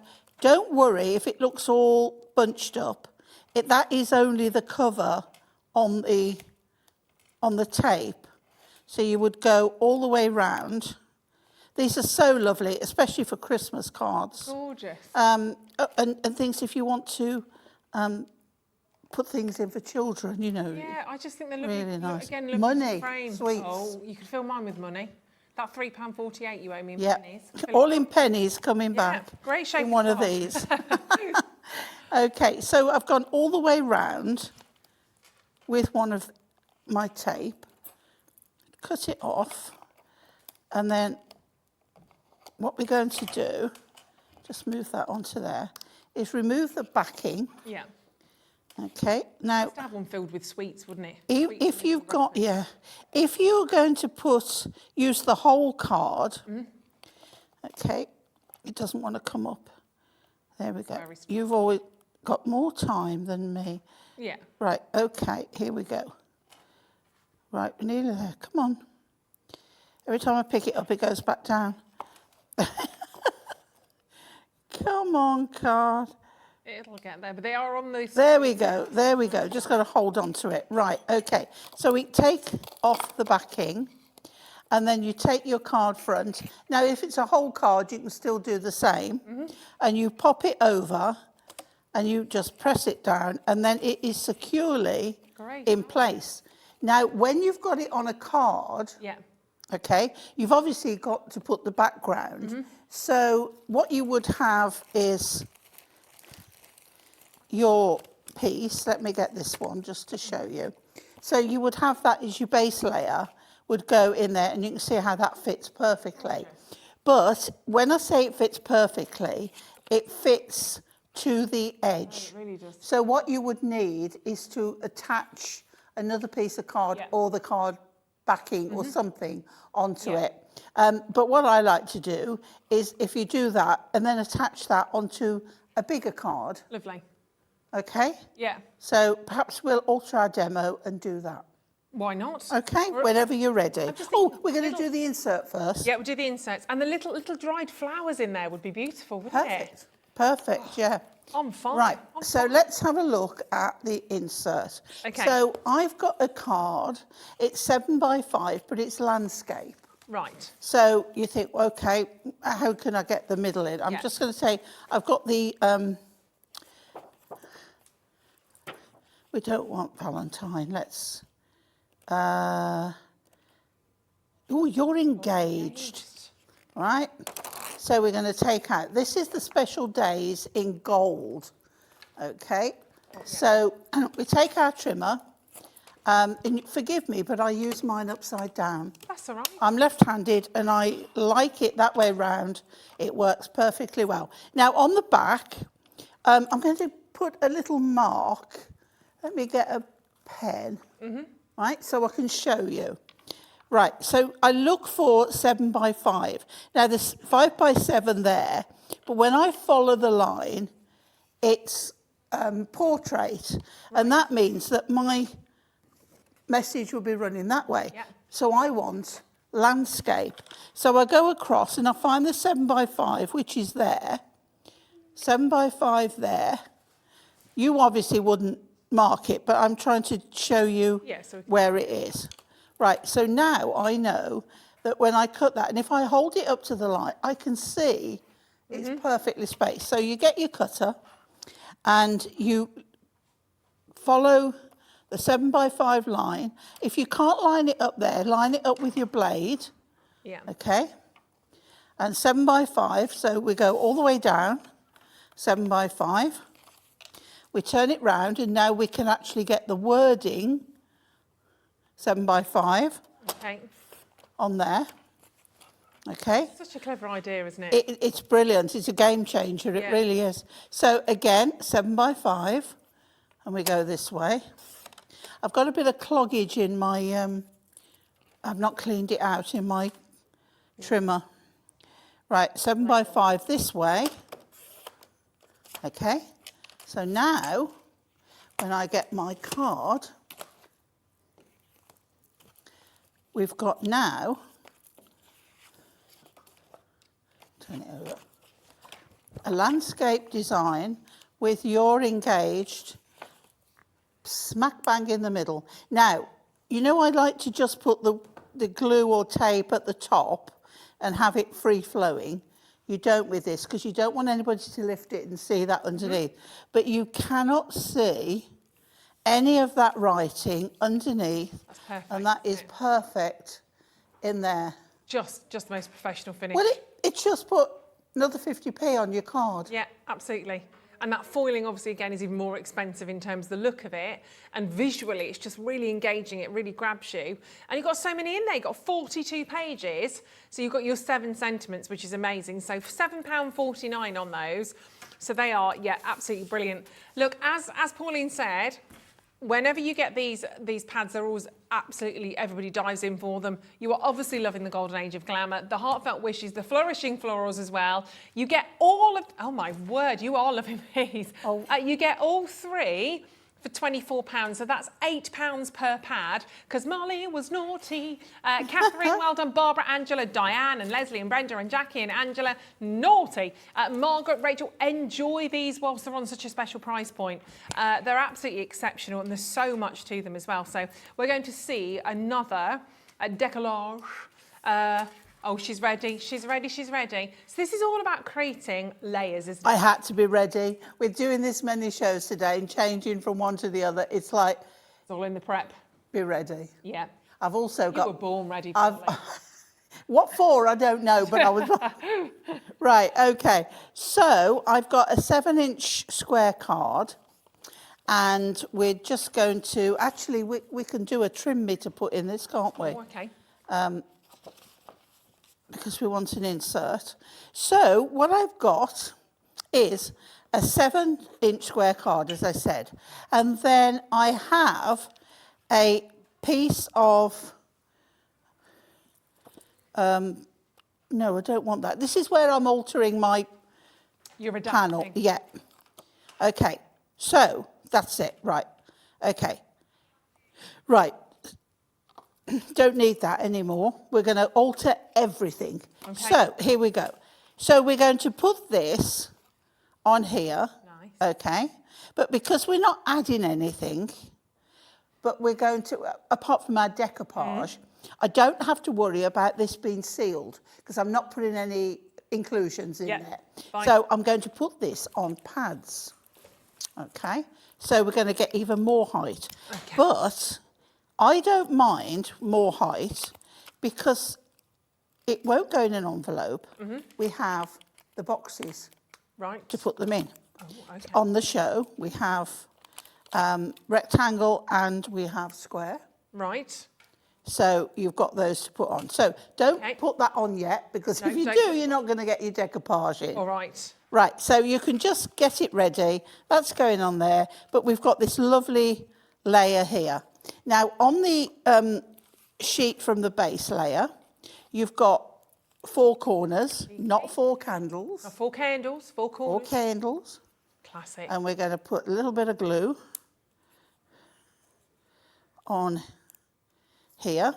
don't worry if it looks all bunched up. That is only the cover on the tape. So you would go all the way round. These are so lovely, especially for Christmas cards. Gorgeous. And things if you want to put things in for children, you know. Yeah, I just think they're lovely. Really nice. Again, lovely Money, frame. sweets. Oh, you could fill mine with money. That £3.48 you owe me in Yeah, pennies. all in pennies coming back Great shape in one of these. Okay, so I've gone all the way round with one of my tape, cut it off, and then what we're going to do, just move that onto there, is remove the backing. Yeah. Okay, now... Just have one filled with sweets, wouldn't it? If you've got, if you're going to use the whole card, okay, it doesn't want to come up. There we go. You've always got more time than me. Yeah. Right, okay, here we go. Right, we're nearly there, come on. Every time I pick it up, it goes back down. Come on, card. It'll get there, but they are on the... There we go, just got to hold on to it. Right, okay, so we take off the backing, and then you take your card front. Now, if it's a whole card, you can still do the same, and you pop it over, and you just press it down, and then it is securely in place. Now, when you've got it on a card, okay, you've obviously got to put the background. So what you would have is your piece. Let me get this one just to show you. So you would have that as your base layer, would go in there, and you can see how that fits perfectly. But when I say it fits perfectly, it fits to the edge. It really does. So what you would need is to attach another piece of card or the card backing or something onto it. But what I like to do is, if you do that and then attach that onto a bigger card. Lovely. Okay? Yeah. So perhaps we'll alter our demo and do that. Why not? Okay, whenever you're ready. Oh, we're going to do the insert first. Yeah, we'll do the inserts. And the little dried flowers in there would be beautiful, wouldn't it? Perfect, yeah. I'm fine. Right, so let's have a look at the insert. Okay. So I've got a card. It's 7 by 5, but it's landscape. Right. So you think, okay, how can I get the middle in? I'm just going to say, I've got the... we don't want Valentine. Let's... oh, you're engaged. Right? So we're going to take out... This is the special days in gold. Okay? So we take our trimmer. And forgive me, but I use mine upside down. That's all right. I'm left-handed, and I like it that way round. It works perfectly well. Now, on the back, I'm going to put a little mark. Let me get a pen, right, so I can show you. Right, so I look for 7 by 5. Now, there's 5 by 7 there, but when I follow the line, it's portrait, and that means that my message will be running that way. So I want landscape. So I go across and I find the 7 by 5, which is there. 7 by 5 there. You obviously wouldn't mark it, but I'm trying to show you where it is. Right, so now I know that when I cut that, and if I hold it up to the light, I can see it's perfectly spaced. So you get your cutter and you follow the 7 by 5 line. If you can't line it up there, line it up with your blade. Yeah. Okay. And 7 by 5, so we go all the way down, 7 by 5. We turn it round, and now we can actually get the wording, 7 by 5, on there. Okay. Such a clever idea, isn't it? It's brilliant. It's a game changer. It really is. So again, 7 by 5, and we go this way. I've got a bit of cloggage in my, I've not cleaned it out in my trimmer. Right, 7 by 5 this way. Okay, so now, when I get my card, we've got now, turn it over, a landscape design with "You're engaged" smack bang in the middle. Now, you know I like to just put the glue or tape at the top and have it free-flowing. You don't with this, because you don't want anybody to lift it and see that underneath. But you cannot see any of that writing underneath. That's perfect. And that is perfect in there. Just the most professional finish. Well, it's just put another 50p on your card. Yeah, absolutely. And that foiling, obviously, again, is even more expensive in terms of the look of it. And visually, it's just really engaging. It really grabs you. And you've got so many in there. You've got 42 pages. So you've got your 7 sentiments, which is amazing. So £7.49 on those. So they are, yeah, absolutely brilliant. Look, as Pauline said, whenever you get these pads, they're always absolutely, everybody dives in for them. You are obviously loving the golden age of glamour, the heartfelt wishes, the flourishing florals as well. You get all of, oh my word, you are loving these. Oh. You get all 3 for £24, so that's £8 per pad, because Molly was naughty. Catherine, well done. Barbara, Angela, Diane, and Leslie, and Brenda, and Jackie, and Angela, naughty. Margaret, Rachel, enjoy these whilst they're on such a special price point. They're absolutely exceptional, and there's so much to them as well. So we're going to see another decollage. Oh, she's ready, she's ready, she's ready. So this is all about creating layers, isn't it? I had to be ready. We're doing this many shows today and changing from one to the other. It's like... It's all in the prep. Be ready. Yeah. I've also got... You were born ready. What for, I don't know, but I was... Right, OK. So I've got a 7-inch square card, and we're just going to... Actually, we can do a trim me to put in this, can't we? Oh, OK. Because we want an insert. So what I've got is a 7-inch square card, as I said. And then I have a piece of... no, I don't want that. This is where I'm altering my panel. Yeah. OK, so that's it. Right. OK. Right. Don't need that anymore. We're going to alter everything. Okay. So here we go. So we're going to put this on here. Nice. Okay. But because we're not adding anything, but we're going to, apart from our decoupage, I don't have to worry about this being sealed because I'm not putting any inclusions in there. Fine. So I'm going to put this on pads. Okay. So we're going to get even more height. Okay. But I don't mind more height because it won't go in an envelope. We have the boxes to put them in. Oh, okay. On the show, we have rectangle and we have square. Right. So you've got those to put on. So don't put that on yet because if you do, you're not going to get your decoupage in. All right. Right, so you can just get it ready. That's going on there. But we've got this lovely layer here. Now, on the sheet from the base layer, you've got 4 corners, not 4 candles. 4 candles, 4 corners. 4 candles. Classic. And we're going to put a little bit of glue on here.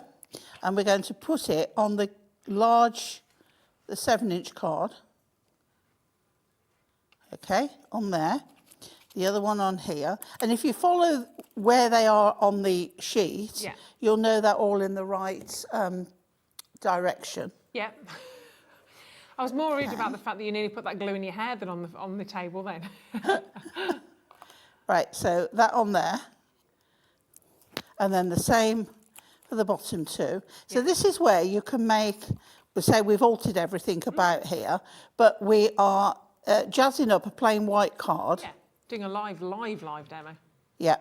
And we're going to put it on the 7-inch card. Okay, on there. The other one on here. And if you follow where they are on the sheet, you'll know they're all in the right direction. Yeah. I was more worried about the fact that you nearly put that glue in your hair than on the table then. Right, so that on there. And then the same for the bottom too. So this is where you can make, we say we've altered everything about here, but we are jazzing up a plain white card. Yeah. Doing a live demo. Yeah.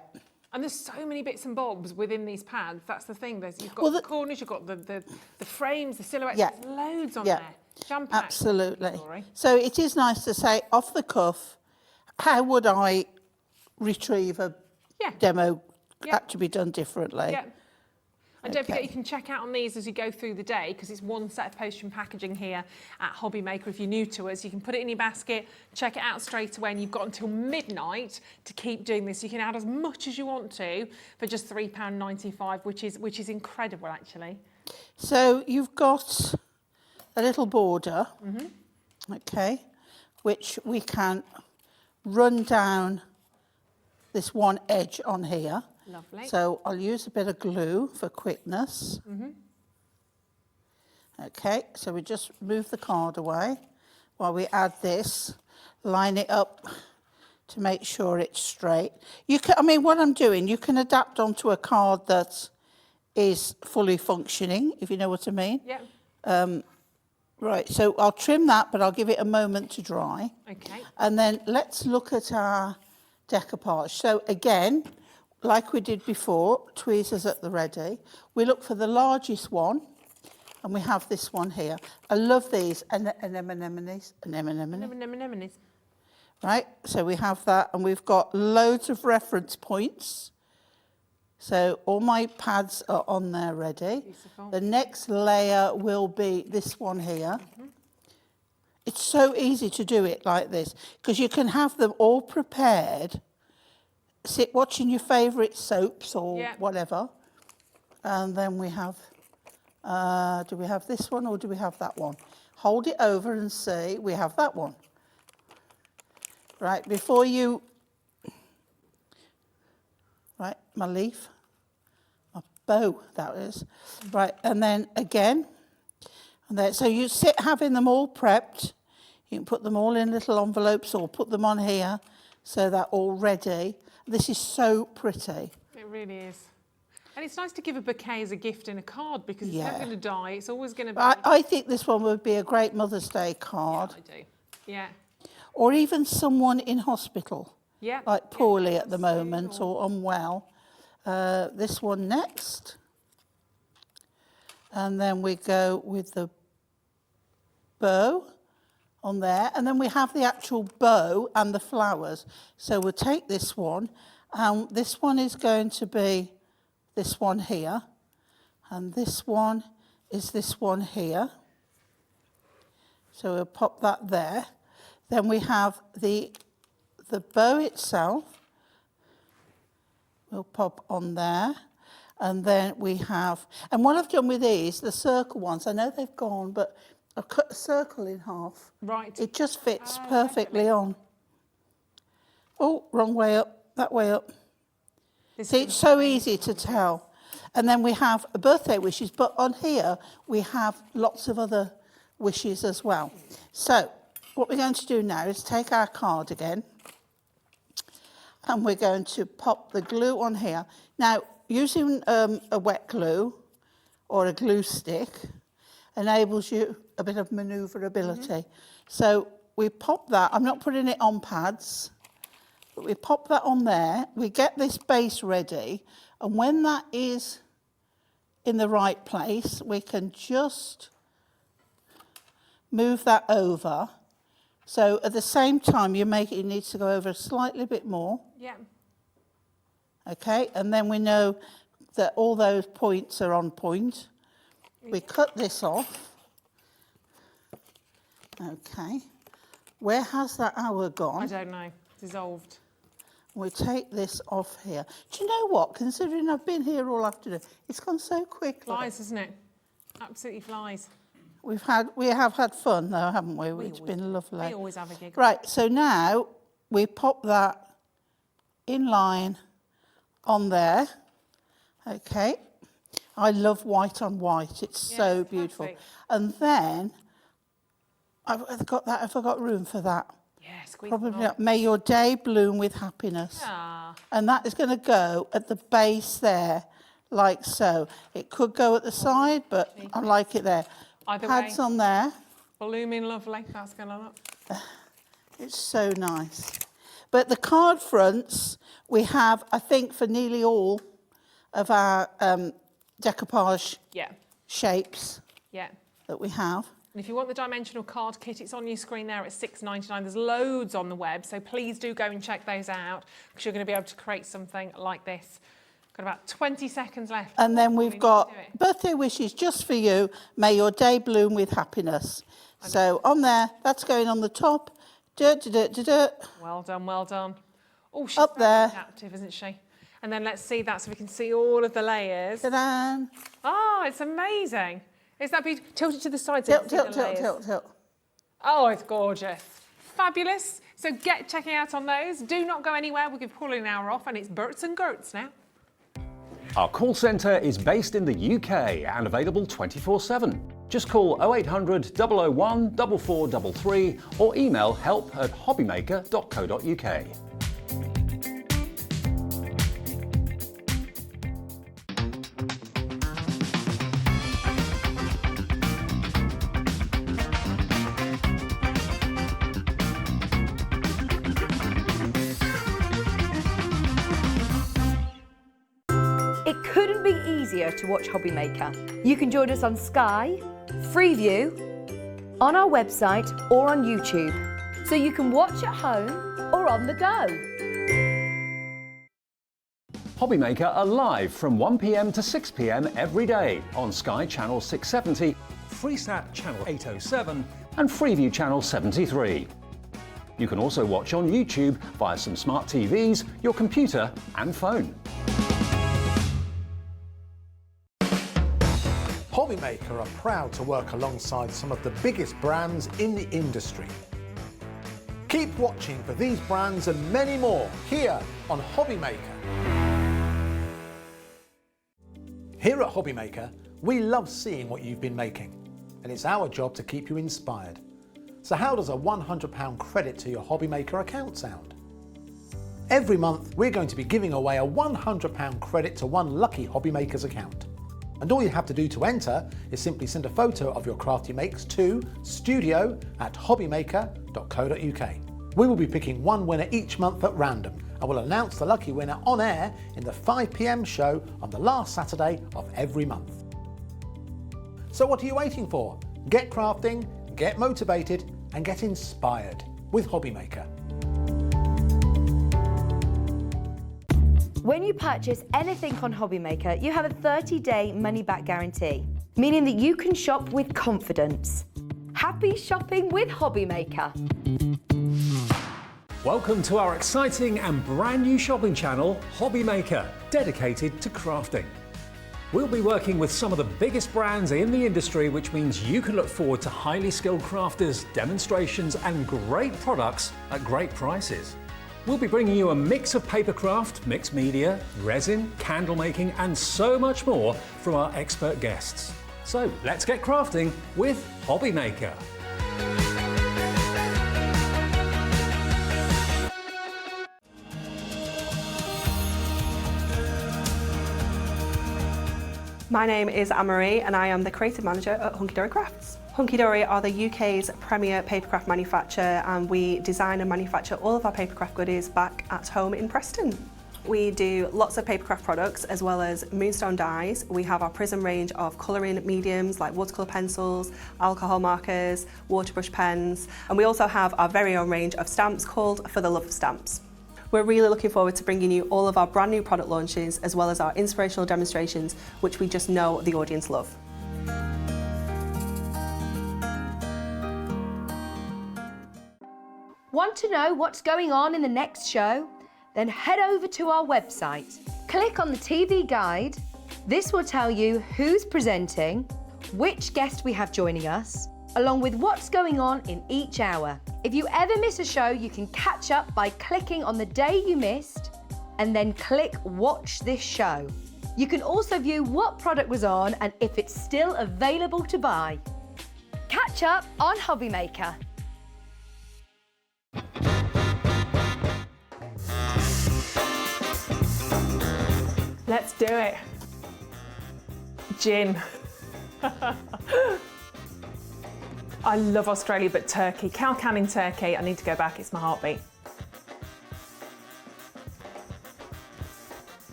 And there's so many bits and bobs within these pads. That's the thing. You've got the corners, you've got the frames, the silhouettes. Yeah. There's loads on there. Jump absolutely. So it is nice to say off the cuff, how would I retrieve a demo had to be done differently? Yeah. And don't forget, you can check out on these as you go through the day because it's one set of post and packaging here at Hobby Maker. If you're new to us, you can put it in your basket, check it out straight away, and you've got until midnight to keep doing this. You can add as much as you want to for just £3.95, which is incredible, actually. So you've got a little border, okay, which we can run down this one edge on here. Lovely. So I'll use a bit of glue for quickness. Okay, so we just move the card away while we add this, line it up to make sure it's straight. You can, I mean, what I'm doing, you can adapt onto a card that is fully functioning, if you know what I mean. Yeah. Right, so I'll trim that, but I'll give it a moment to dry. Okay. And then let's look at our decoupage. So again, like we did before, tweezers at the ready. We look for the largest one, and we have this one here. I love these anemones. Right, so we have that, and we've got loads of reference points. So all my pads are on there ready. Beautiful. The next layer will be this one here. It's so easy to do it like this, because you can have them all prepared, sit watching your favourite soaps or whatever, and then we have, do we have this one or do we have that one? Hold it over and see, we have that one. Right, before you, right, my leaf, my bow, that is. Right, and then again, and then, so you sit having them all prepped. You can put them all in little envelopes or put them on here so they're all ready. This is so pretty. It really is. And it's nice to give a bouquet as a gift in a card because it's never going to die. It's always going to be... I think this one would be a great Mother's Day card. Yeah, I do. Yeah. Or even someone in hospital. Yeah. Like poorly at the moment or unwell. This one next. And then we go with the bow on there. And then we have the actual bow and the flowers. So we'll take this one. And this one is going to be this one here. And this one is this one here. So we'll pop that there. Then we have the bow itself. We'll pop on there. And then we have, and what I've done with these, the circle ones, I know they've gone, but I've cut a circle in half. Right. It just fits perfectly on. Oh, wrong way up, that way up. See, it's so easy to tell. And then we have birthday wishes, but on here we have lots of other wishes as well. So what we're going to do now is take our card again, and we're going to pop the glue on here. Now, using a wet glue or a glue stick enables you a bit of manoeuvrability. So we pop that, I'm not putting it on pads, but we pop that on there, we get this base ready, and when that is in the right place, we can just move that over. So at the same time, you make it, it needs to go over a slightly bit more. Yeah. Okay, and then we know that all those points are on point. We cut this off. Okay. Where has that hour gone? I don't know. Dissolved. We take this off here. Do you know what? Considering I've been here all afternoon, it's gone so quickly. Flies, isn't it? Absolutely flies. We have had fun though, haven't we? It's been lovely. We always have a giggle. Right, so now we pop that in line on there. Okay. I love white on white. It's so beautiful. Perfect. And then I've got room for that. Yeah, squeeze Probably them not. May your day bloom with happiness. Ah. And that is going to go at the base there, like so. It could go at the side, but I like it there. Either Pads way. on there. Blooming lovely. That's going to look. It's so nice. But the card fronts, we have, I think, for nearly all of our decoupage shapes that we have. And if you want the dimensional card kit, it's on your screen there at £6.99. There's loads on the web, so please do go and check those out because you're going to be able to create something like this. Got about 20 seconds left. And then we've got birthday wishes just for you. May your day bloom with happiness. So on there, that's going on the top. Well done, well done. Oh, she's up very there. adaptive, isn't she? And then let's see that so we can see all of the layers. Ta-da! Oh, it's amazing. Is that beautiful? Tilt it to the side. Tilt. Oh, it's gorgeous. Fabulous. So get checking out on those. Do not go anywhere. We'll give Pauline an hour off, and it's Berts and Gerts now. Our call centre is based in the UK and available 24/7. Just call 0800 001 4433 or email help@hobbymaker.co.uk. It couldn't be easier to watch Hobby Maker. You can join us on Sky, Freeview, on our website or on YouTube, so you can watch at home or on the go. Hobby Maker are live from 1 p.m. to 6 p.m. every day on Sky Channel 670, Freesat Channel 807 and Freeview Channel 73. You can also watch on YouTube via some smart TVs, your computer and phone. Hobby Maker are proud to work alongside some of the biggest brands in the industry. Keep watching for these brands and many more here on Hobby Maker. Here at Hobby Maker, we love seeing what you've been making, and it's our job to keep you inspired. So how does a £100 credit to your Hobby Maker account sound? Every month, we're going to be giving away a £100 credit to one lucky Hobby Maker's account. And all you have to do to enter is simply send a photo of your craft you makes to studio@hobbymaker.co.uk. We will be picking one winner each month at random, and we'll announce the lucky winner on air in the 5 p.m. show on the last Saturday of every month. So what are you waiting for? Get crafting, get motivated and get inspired with Hobby Maker. When you purchase anything on Hobby Maker, you have a 30-day money-back guarantee, meaning that you can shop with confidence. Happy shopping with Hobby Maker. Welcome to our exciting and brand new shopping channel, Hobby Maker, dedicated to crafting. We'll be working with some of the biggest brands in the industry, which means you can look forward to highly skilled crafters, demonstrations and great products at great prices. We'll be bringing you a mix of papercraft, mixed media, resin, candle making and so much more from our expert guests. So let's get crafting with Hobby Maker. My name is Anne-Marie and I am the creative manager at Hunky Dory Crafts. Hunky Dory are the UK's premier papercraft manufacturer, and we design and manufacture all of our papercraft goodies back at home in Preston. We do lots of papercraft products as well as moonstone dyes. We have our prism range of colouring mediums like watercolour pencils, alcohol markers, waterbrush pens, and we also have our very own range of stamps called For the Love of Stamps. We're really looking forward to bringing you all of our brand new product launches as well as our inspirational demonstrations, which we just know the audience love. Want to know what's going on in the next show? Then head over to our website. Click on the TV guide. This will tell you who's presenting, which guest we have joining us, along with what's going on in each hour. If you ever miss a show, you can catch up by clicking on the day you missed and then click Watch This Show. You can also view what product was on and if it's still available to buy. Catch up on Hobby Maker. Let's do it. Gin. I love Australia, but Turkey. Cow Canning Turkey. I need to go back, it's my heartbeat.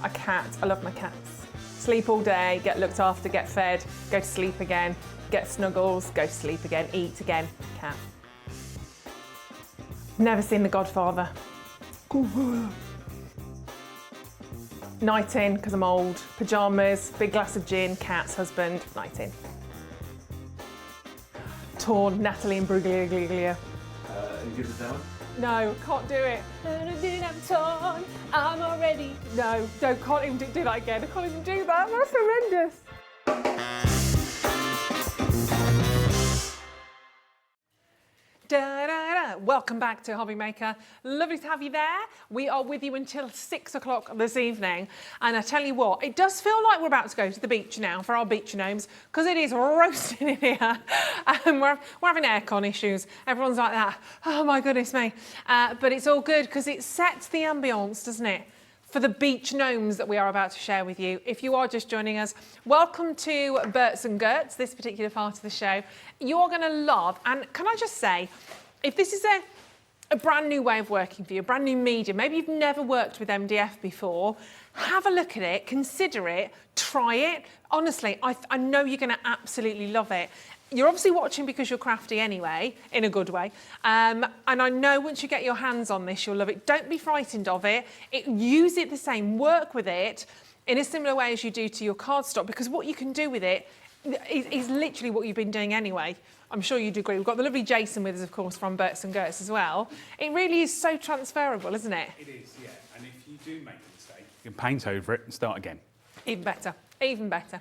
A cat, I love my cats. Sleep all day, get looked after, get fed, go to sleep again, get snuggles, go to sleep again, eat again, cat. Never seen The Godfather. Night in, because I'm old. Pyjamas, big glass of gin, cats, husband, night in. Torn, Natalie and Bruglia. You give us that one? No, can't do it. I'm torn, I'm already. No, can't even do that again. I can't even do that. That's horrendous. Da, da, da. Welcome back to Hobby Maker. Lovely to have you there. We are with you until 6 o'clock this evening. And I tell you what, it does feel like we're about to go to the beach now for our beach gnomes, because it is roasting in here. We're having aircon issues. Everyone's like that. Oh my goodness me. But it's all good because it sets the ambience, doesn't it? For the beach gnomes that we are about to share with you. If you are just joining us, welcome to Berts and Gerts, this particular part of the show. You're going to love, and can I just say, if this is a brand new way of working for you, a brand new medium. Maybe you've never worked with MDF before. Have a look at it, consider it, try it. Honestly, I know you're going to absolutely love it. You're obviously watching because you're crafty anyway, in a good way. And I know once you get your hands on this, you'll love it. Don't be frightened of it. Use it the same, work with it in a similar way as you do to your cardstock, because what you can do with it is literally what you've been doing anyway. I'm sure you'd agree. We've got the lovely Jason with us, of course, from Berts and Gerts as well. It really is so transferable, isn't it? It is, yeah. And if you do make a mistake, you can paint over it and start again. Even better. Even better.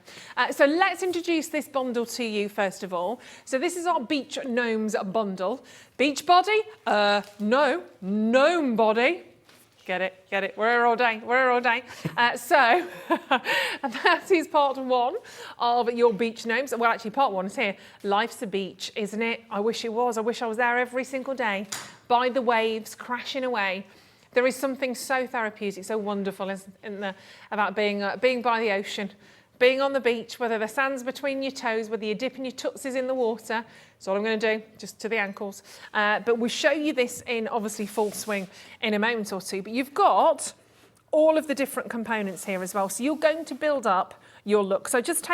So let's introduce this bundle to you first of all. So this is our Beach Gnomes bundle. Beach body? No. Gnome body. Get it, get it. We're here all day, we're here all day. So that is part one of your beach gnomes. Well, actually part one is here. Life's a beach, isn't it? I wish it was. I wish I was there every single day by the waves, crashing away. There is something so therapeutic, so wonderful about being by the ocean, being on the beach, whether the sand's between your toes, whether you're dipping your tootsies in the water. That's all I'm going to do, just to the ankles. But we'll show you this in obviously full swing in a moment or two. But you've got all of the different components here as well. So you're going to build up your look. So just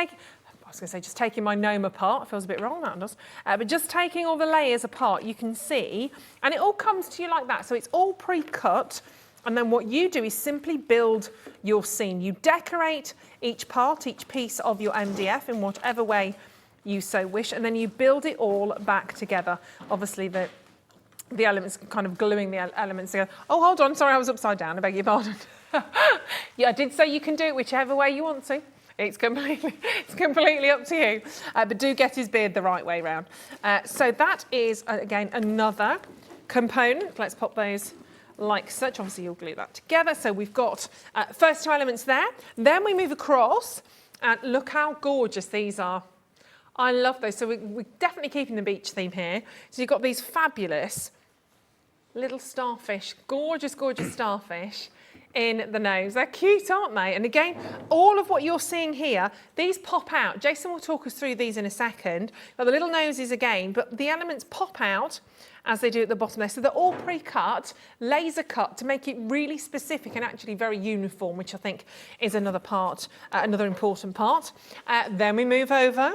taking my gnome apart, feels a bit wrong, that does. But just taking all the layers apart, you can see, and it all comes to you like that. So it's all pre-cut. And then what you do is simply build your scene. You decorate each part, each piece of your MDF in whatever way you so wish, and then you build it all back together. Obviously, the elements, kind of gluing the elements together. Oh, hold on, sorry, I was upside down, I beg your pardon. Yeah, I did say you can do it whichever way you want to. It's completely up to you. But do get his beard the right way round. So that is, again, another component. Let's pop those like such. Obviously, you'll glue that together. So we've got first two elements there. Then we move across, and look how gorgeous these are. I love those. So we're definitely keeping the beach theme here. So you've got these fabulous little starfish, gorgeous, gorgeous starfish in the nose. They're cute, aren't they? And again, all of what you're seeing here, these pop out. Jason will talk us through these in a second. Got the little noses again, but the elements pop out as they do at the bottom there. So they're all pre-cut, laser cut to make it really specific and actually very uniform, which I think is another part, another important part. Then we move over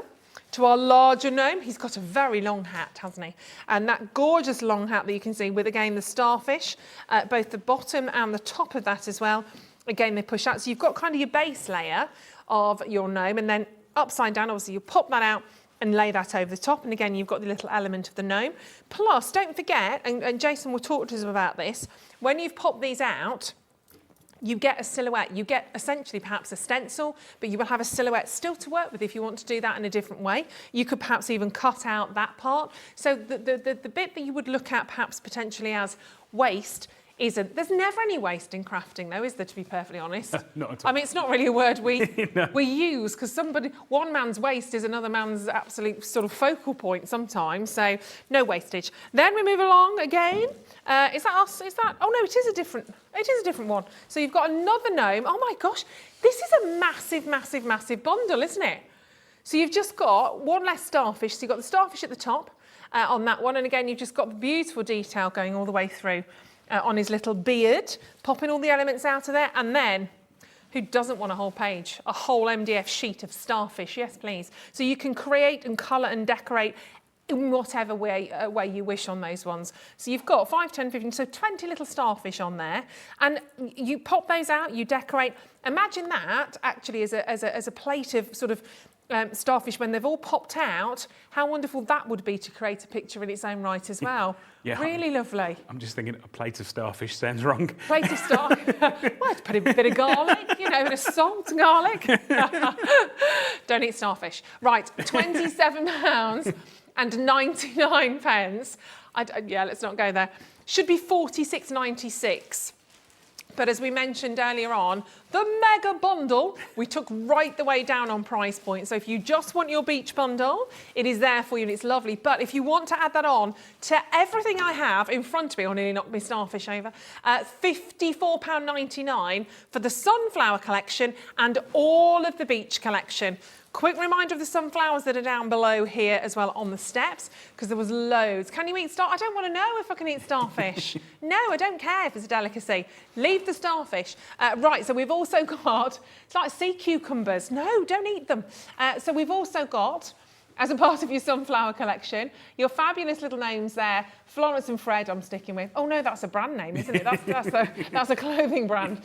to our larger gnome. He's got a very long hat, hasn't he? And that gorgeous long hat that you can see with, again, the starfish, both the bottom and the top of that as well. Again, they push out. So you've got kind of your base layer of your gnome, and then upside down, obviously, you pop that out and lay that over the top. And again, you've got the little element of the gnome. Plus, don't forget, and Jason will talk to us about this, when you've popped these out, you get a silhouette. You get essentially perhaps a stencil, but you will have a silhouette still to work with if you want to do that in a different way. You could perhaps even cut out that part. So the bit that you would look at perhaps potentially as waste isn't. There's never any waste in crafting though, is there, to be perfectly honest? Not at all. I mean, it's not really a word we No. we use, because one man's waste is another man's absolute sort of focal point sometimes, so no wastage. Then we move along again. Is that us? Is that? Oh no, it is a different one. So you've got another gnome. Oh my gosh, this is a massive, massive, massive bundle, isn't it? So you've just got one less starfish. So you've got the starfish at the top on that one, and again, you've just got the beautiful detail going all the way through. On his little beard, popping all the elements out of there, and then, who doesn't want a whole page, a whole MDF sheet of starfish? Yes, please. So you can create and colour and decorate in whatever way you wish on those ones. So you've got 5, 10, 15, so 20 little starfish on there, and you pop those out, you decorate. Imagine that actually as a plate of sort of starfish when they've all popped out. How wonderful that would be to create a picture in its own right as well. Yeah, really lovely. I'm just thinking a plate of starfish sounds wrong. Plate of starfish. Well, let's put a bit of garlic, you know, a bit of salt and garlic. Don't eat starfish. Right, £27 and 99 pence. Yeah, let's not go there. Should be £46.96. But as we mentioned earlier on, the mega bundle, we took right the way down on price point. So if you just want your beach bundle, it is there for you and it's lovely. But if you want to add that on to everything I have in front of me, I nearly knocked my starfish over, £54.99 for the sunflower collection and all of the beach collection. Quick reminder of the sunflowers that are down below here as well on the steps, because there was loads. Can you eat I don't want to know if I can eat starfish. No, I don't care if it's a delicacy. Leave the starfish. Right, so we've also got, it's like sea cucumbers. No, don't eat them. So we've also got, as a part of your sunflower collection, your fabulous little names there. Florence and Fred I'm sticking with. Oh no, that's a brand name, isn't it? That's a clothing brand.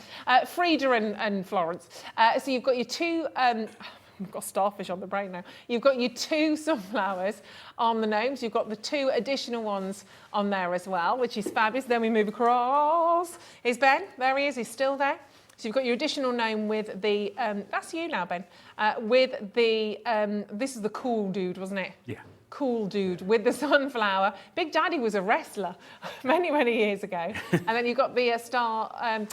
Frida and Florence. So you've got your two, I've got starfish on the brain now. You've got your two sunflowers on the gnomes. You've got the two additional ones on there as well, which is fabulous. Then we move across. Here's Ben. There he is. He's still there. So you've got your additional gnome with the, that's you now, Ben, with the, this is the cool dude, wasn't it? Yeah. Cool dude with the sunflower. Big Daddy was a wrestler many, many years ago. And then you've got the star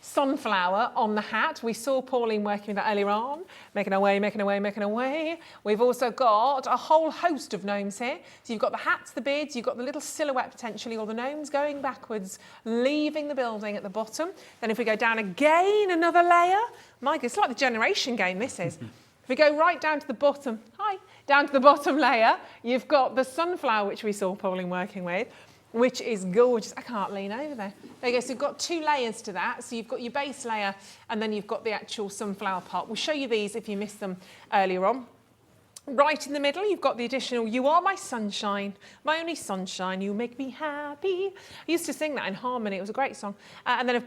sunflower on the hat. We saw Pauline working with that earlier on, making our way, making our way, making our way. We've also got a whole host of gnomes here. So you've got the hats, the beards, you've got the little silhouette potentially, or the gnomes going backwards, leaving the building at the bottom. Then if we go down again, another layer. My God, it's like the generation game, this is. If we go right down to the bottom, down to the bottom layer, you've got the sunflower, which we saw Pauline working with, which is gorgeous. I can't lean over there. There you go, so you've got two layers to that. So you've got your base layer and then you've got the actual sunflower part. We'll show you these if you missed them earlier on. Right in the middle, you've got the additional, you are my sunshine, my only sunshine, you make me happy. I used to sing that in harmony, it was a great song. And then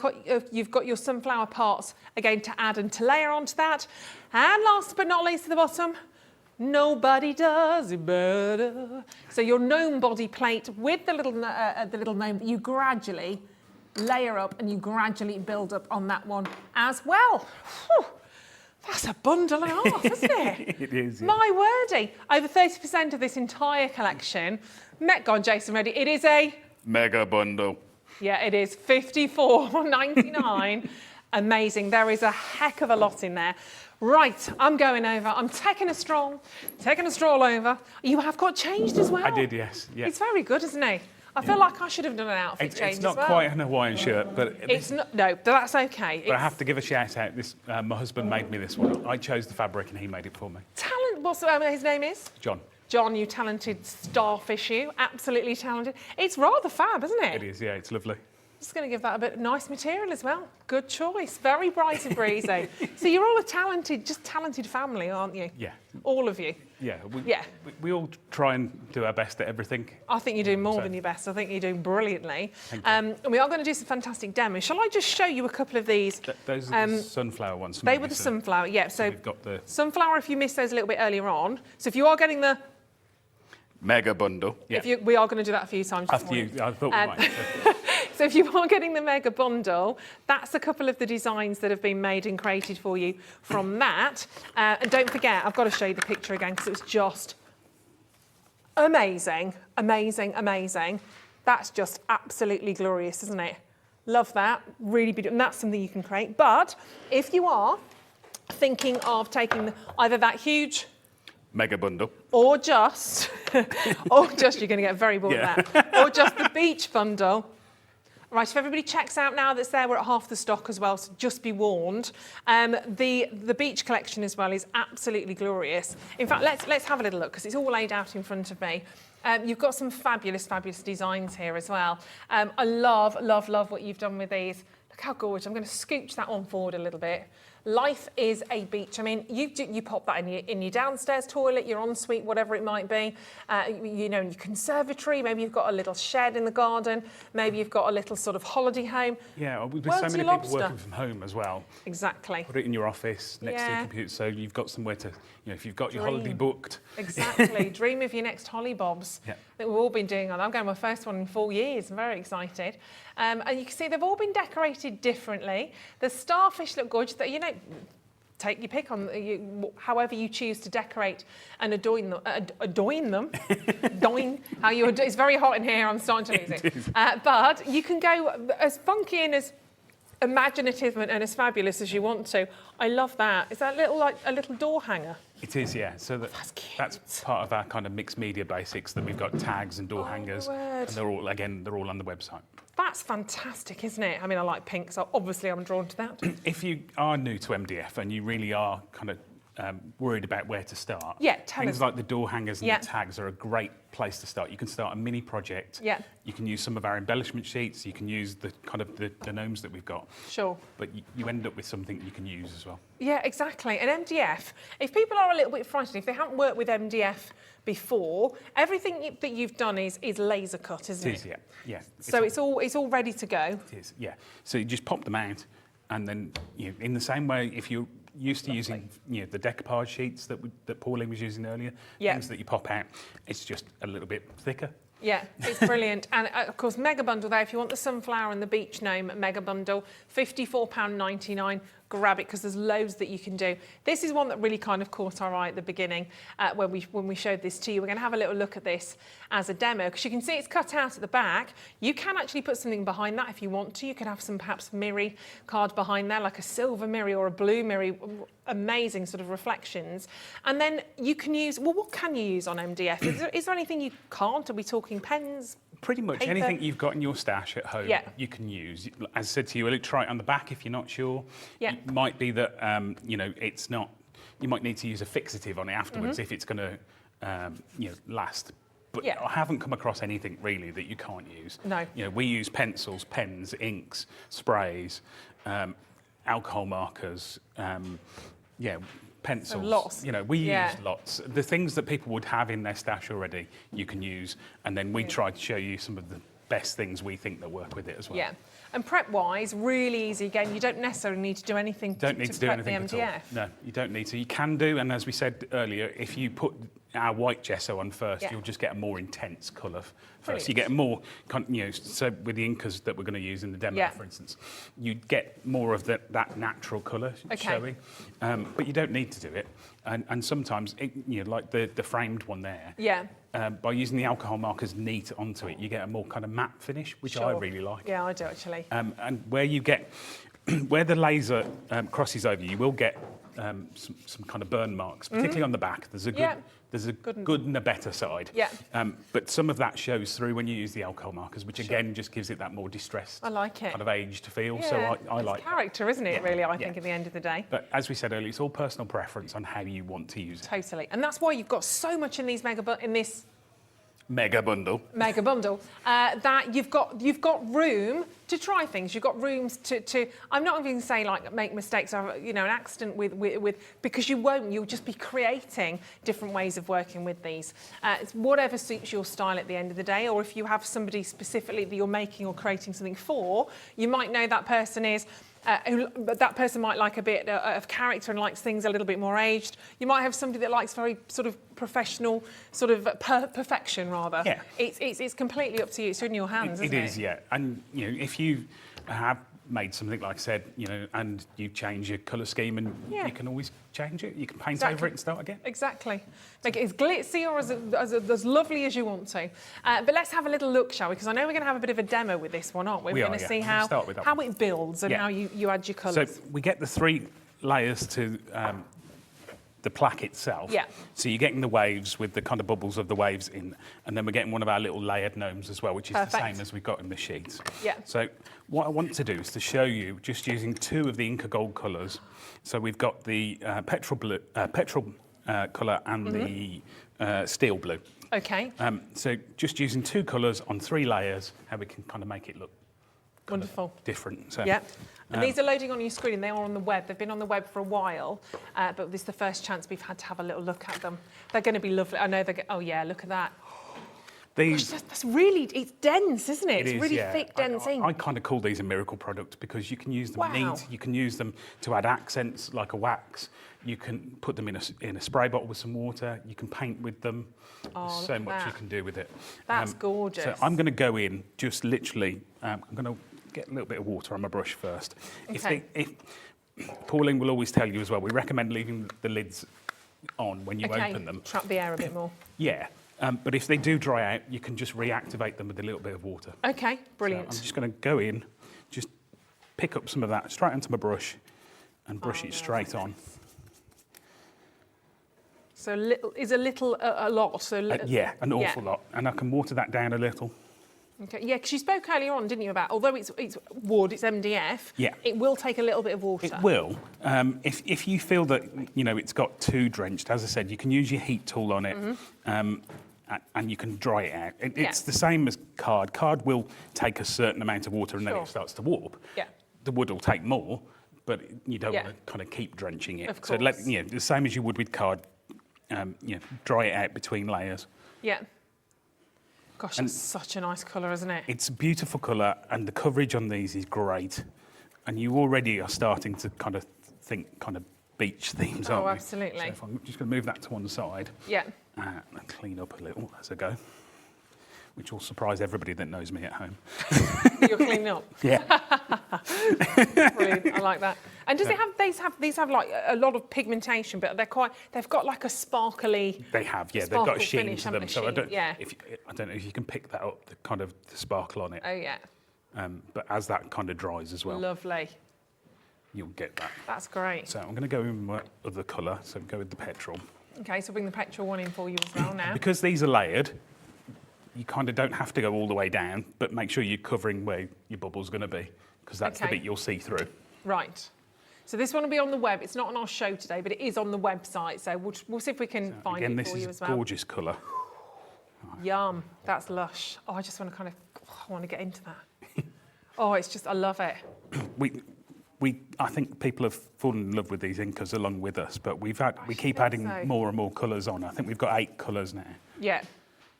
you've got your sunflower parts, again, to add and to layer onto that. And last but not least at the bottom, nobody does it better. So your gnome body plate with the little gnome that you gradually layer up and you gradually build up on that one as well. Whew. That's a bundle and a half, isn't it? It is. Yeah. My wordy. Over 30% of this entire collection. Go on, Jason, ready? It is a... mega bundle. Yeah, it is $54.99. Amazing. There is a heck of a lot in there. Right, I'm going over. I'm taking a stroll over. You have got changed as well. I did, yes. Yeah. It's very good, isn't it? I feel like I should have done an outfit change It's not as well. quite an Hawaiian shirt, but... It's not, no, but that's okay. But I have to give a shout out. My husband made me this one. I chose the fabric and he made it for me. Talent, what's his name is? John. John, you talented starfish, you. Absolutely talented. It's rather fab, isn't it? It is, yeah, it's lovely. Just going to give that a bit of nice material as well. Good choice. Very bright and breezy. So you're all a talented family, aren't you? Yeah. All of you. Yeah. Yeah. We all try and do our best at everything. I think you're doing more than your best. I think you're doing brilliantly. Thank you. And we are going to do some fantastic demos. Shall I just show you a couple of these? Those are the sunflower ones. They were the sunflower, yeah. So we've got the sunflower, if you missed those a little bit earlier on. So if you are getting the mega bundle. Yeah. We are going to do that a few times. After you, I thought we might. So if you are getting the mega bundle, that's a couple of the designs that have been made and created for you from that. And don't forget, I've got to show you the picture again because it was just amazing, amazing, amazing. That's just absolutely glorious, isn't it? Love that. Really beautiful. And that's something you can create. But if you are thinking of taking either that huge mega bundle, or just, you're going to get very bored of that, or just the beach bundle. Right, if everybody checks out now that's there, we're at half the stock as well, so just be warned. The beach collection as well is absolutely glorious. In fact, let's have a little look because it's all laid out in front of me. You've got some fabulous, fabulous designs here as well. I love, love, love what you've done with these. Look how gorgeous. I'm going to scooch that one forward a little bit. Life is a beach. I mean, you pop that in your downstairs toilet, your ensuite, whatever it might be. You know, in your conservatory, maybe you've got a little shed in the garden. Maybe you've got a little sort of holiday home. Yeah, with so many people working from home as well. Exactly. Put it in your office next to your computer, so you've got somewhere to, if you've got your holiday booked. Exactly. Dream of your next hollybobs. Yeah. That we've all been doing. I'm going my first one in 4 years. I'm very excited. And you can see they've all been decorated differently. The starfish look gorgeous. Take your pick on however you choose to decorate and adorn them. It's very hot in here. I'm starting to lose it. But you can go as funky and as imaginative and as fabulous as you want to. I love that. Is that like a little door hanger? It is, yeah. So that's part of our kind of mixed media basics, that we've got tags and door hangers, and they're all on the website. That's fantastic, isn't it? I mean, I like pink, so obviously I'm drawn to that. If you are new to MDF and you really are kind of worried about where to start, things like the door hangers and the tags are a great place to start. You can start a mini project. You can use some of our embellishment sheets. You can use the kind of the gnomes that we've got. Sure. But you end up with something you can use as well. Yeah, exactly. And MDF, if people are a little bit frightened, if they haven't worked with MDF before, everything that you've done is laser cut, isn't it? It is, yeah. So it's all ready to go. It is, yeah. So you just pop them out, and then in the same way, if you're used to using the decoupage sheets that Pauline was using earlier, things that you pop out, it's just a little bit thicker. Yeah, it's brilliant. And of course, mega bundle there. If you want the sunflower and the beach gnome mega bundle, £54.99. Grab it because there's loads that you can do. This is one that really kind of caught our eye at the beginning when we showed this to you. We're going to have a little look at this as a demo because you can see it's cut out at the back. You can actually put something behind that if you want to. You could have some perhaps mirror card behind there, like a silver mirror or a blue mirror. Amazing sort of reflections. And then you can use, well, what can you use on MDF? Is there anything you can't? Are we talking pens? Pretty much paper? Anything you've got in your stash at home, you can use. As I said to you, try it on the back if you're not sure. It might be that, it's not, you might need to use a fixative on it afterwards if it's going to, last. But I haven't come across anything really that you can't use. No. We use pencils, pens, inks, sprays, alcohol markers, pencils. Lots. We use lots. The things that people would have in their stash already, you can use, and then we try to show you some of the best things we think that work with it as well. Yeah, and prep-wise, really easy. Again, you don't necessarily need to do anything to prep the MDF. No, you don't need to. You can do, and as we said earlier, if you put our white gesso on first, you'll just get a more intense colour first. You get more, so with the inkers that we're going to use in the demo, for instance, you get more of that natural colour showing, but you don't need to do it. And sometimes, like the framed one there, by using the alcohol markers neat onto it, you get a more kind of matte finish, which I really like. Yeah, I do actually. And where you get, where the laser crosses over, you will get some kind of burn marks, particularly on the back. There's a good and a better side. But some of that shows through when you use the alcohol markers, which again just gives it that more distressed, I like it, kind of aged feel. So I like character, isn't it? Really, I think at the end of the day. But as we said earlier, it's all personal preference on how you want to use it. Totally, and that's why you've got so much in these mega bundle that you've got room to try things. You've got rooms to I'm not even going to say like make mistakes or an accident with because you won't. You'll just be creating different ways of working with these. It's whatever suits your style at the end of the day, or if you have somebody specifically that you're making or creating something for, you might know that person is. That person might like a bit of character and likes things a little bit more aged. You might have somebody that likes very sort of professional, sort of perfection rather. Yeah. It's completely up to you. It's in your hands, isn't it? It is, yeah. And if you have made something, like I said, and you change your colour scheme, and you can always change it. You can paint over it and start again. Exactly. Make it as glitzy or as lovely as you want to. But let's have a little look, shall we? Because I know we're going to have a bit of a demo with this one, aren't we? We're going to see how it builds and how you add your colours. So we get the 3 layers to the plaque itself. Yeah. So you're getting the waves with the kind of bubbles of the waves in, and then we're getting one of our little layered gnomes as well, which is the same as we've got in the sheets. Yeah. So what I want to do is to show you just using 2 of the Inca Gold colours. So we've got the petrol colour and the steel blue. Okay. So just using 2 colours on 3 layers, how we can kind of make it look wonderful, different. So, and these are loading on your screen, and they are on the web. They've been on the web for a while, but this is the first chance we've had to have a little look at them. They're going to be lovely. I know they're. Oh yeah, look at that. Gosh, that's really, it's dense, isn't it? It's really thick, dense ink. I kind of call these a miracle product because you can use them neat. You can use them to add accents like a wax. You can put them in a spray bottle with some water. You can paint with them. There's so much you can do with it. That's gorgeous. So I'm going to go in just literally. I'm going to get a little bit of water on my brush first. Okay. If Pauline will always tell you as well, we recommend leaving the lids on when you open them. Trap the air a bit more. Yeah. But if they do dry out, you can just reactivate them with a little bit of water. Okay, brilliant. So I'm just going to go in, just pick up some of that straight onto my brush and brush it straight on. So a lot. So yeah, an awful lot. And I can water that down a little. Okay, yeah, because you spoke earlier on, didn't you, about although it's wood, it's MDF. Yeah. It will take a little bit of water. It will. If you feel that it's got too drenched, as I said, you can use your heat tool on it, and you can dry it out. It's the same as card. Card will take a certain amount of water, and then it starts to warp. Yeah. The wood will take more, but you don't want to kind of keep drenching it. Of course. So the same as you would with card. Dry it out between layers. Yeah. Gosh, that's such a nice colour, isn't it? It's a beautiful colour, and the coverage on these is great. And you already are starting to kind of think kind of beach themes, aren't we? Oh, absolutely. So if I'm just going to move that to one side. Yeah. And clean up a little as I go, which will surprise everybody that knows me at home. You're cleaning up? Yeah. Brilliant, I like that. And does it have these have like a lot of pigmentation, but they've got like a sparkly. They have, yeah. They've got a sheen finish, to them. So I don't know if you can pick that up, the sparkle on it. Oh yeah. But as that kind of dries as well. Lovely. You'll get that. That's great. So I'm going to go in my other colour. So go with the petrol. Okay, so bring the petrol one in for you as well now. Because these are layered, you kind of don't have to go all the way down, but make sure you're covering where your bubble's going to be, because that's the bit you'll see through. Right. So this one will be on the web. It's not on our show today, but it is on the website. So we'll see if we can find it for you as well. Again, this is a gorgeous colour. Yum. That's lush. Oh, I just want to I want to get into that. Oh, it's just, I love it. I think people have fallen in love with these inkers along with us, but we keep adding more and more colours on. I think we've got 8 colours now. Yeah.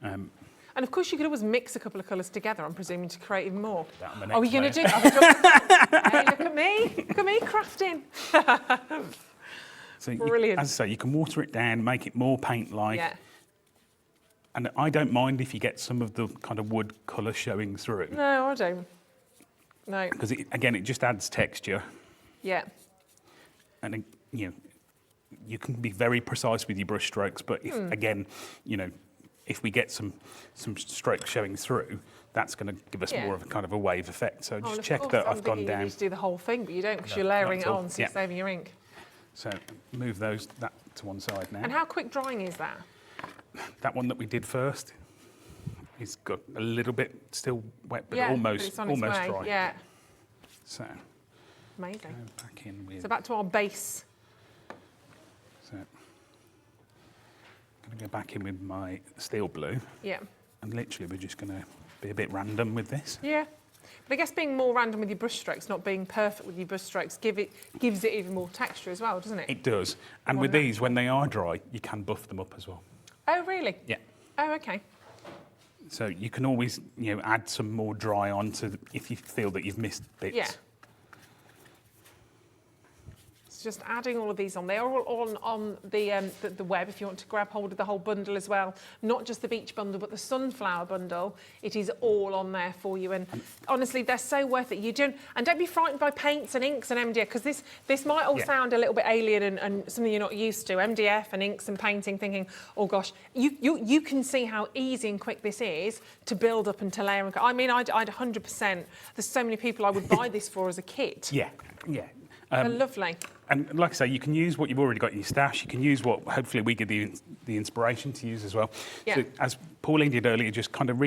And of course, you could always mix a couple of colours together, I'm presuming, to create even more. Are we going to do that? Hey, look at me crafting. So brilliant. As I say, you can water it down, make it more paint-like. Yeah. And I don't mind if you get some of the kind of wood colour showing through. No, I don't. No. Because, again, it just adds texture. Yeah. And, you can be very precise with your brush strokes, but if, again, if we get some strokes showing through, that's going to give us more of a kind of a wave effect. So just check that I've gone down. You just do the whole thing, but you don't because you're layering it on, so you're saving your ink. So move that to one side now. And how quick drying is that? That one that we did first, it's got a little bit still wet, but almost dry. Yeah. So amazing. Go back in with. So back to our base. So I'm going to go back in with my steel blue. Yeah. And literally, we're just going to be a bit random with this. Yeah. But I guess being more random with your brush strokes, not being perfect with your brush strokes, gives it even more texture as well, doesn't it? It does. And with these, when they are dry, you can buff them up as well. Oh, really? Yeah. Oh, okay. So you can always, add some more dry on to if you feel that you've missed bits. Yeah. Just adding all of these on. They are all on the web if you want to grab hold of the whole bundle as well. Not just the beach bundle, but the sunflower bundle. It is all on there for you. And honestly, they're so worth it. And don't be frightened by paints and inks and MDF, because this might all sound a little bit alien and something you're not used to. MDF and inks and painting, thinking, oh gosh, you can see how easy and quick this is to build up and to layer. I mean, I'd 100%. There's so many people I would buy this for as a kit. Yeah, yeah. They're lovely. And like I say, you can use what you've already got in your stash. You can use what hopefully we give the inspiration to use as well. Yeah. So as Pauline did earlier, just kind of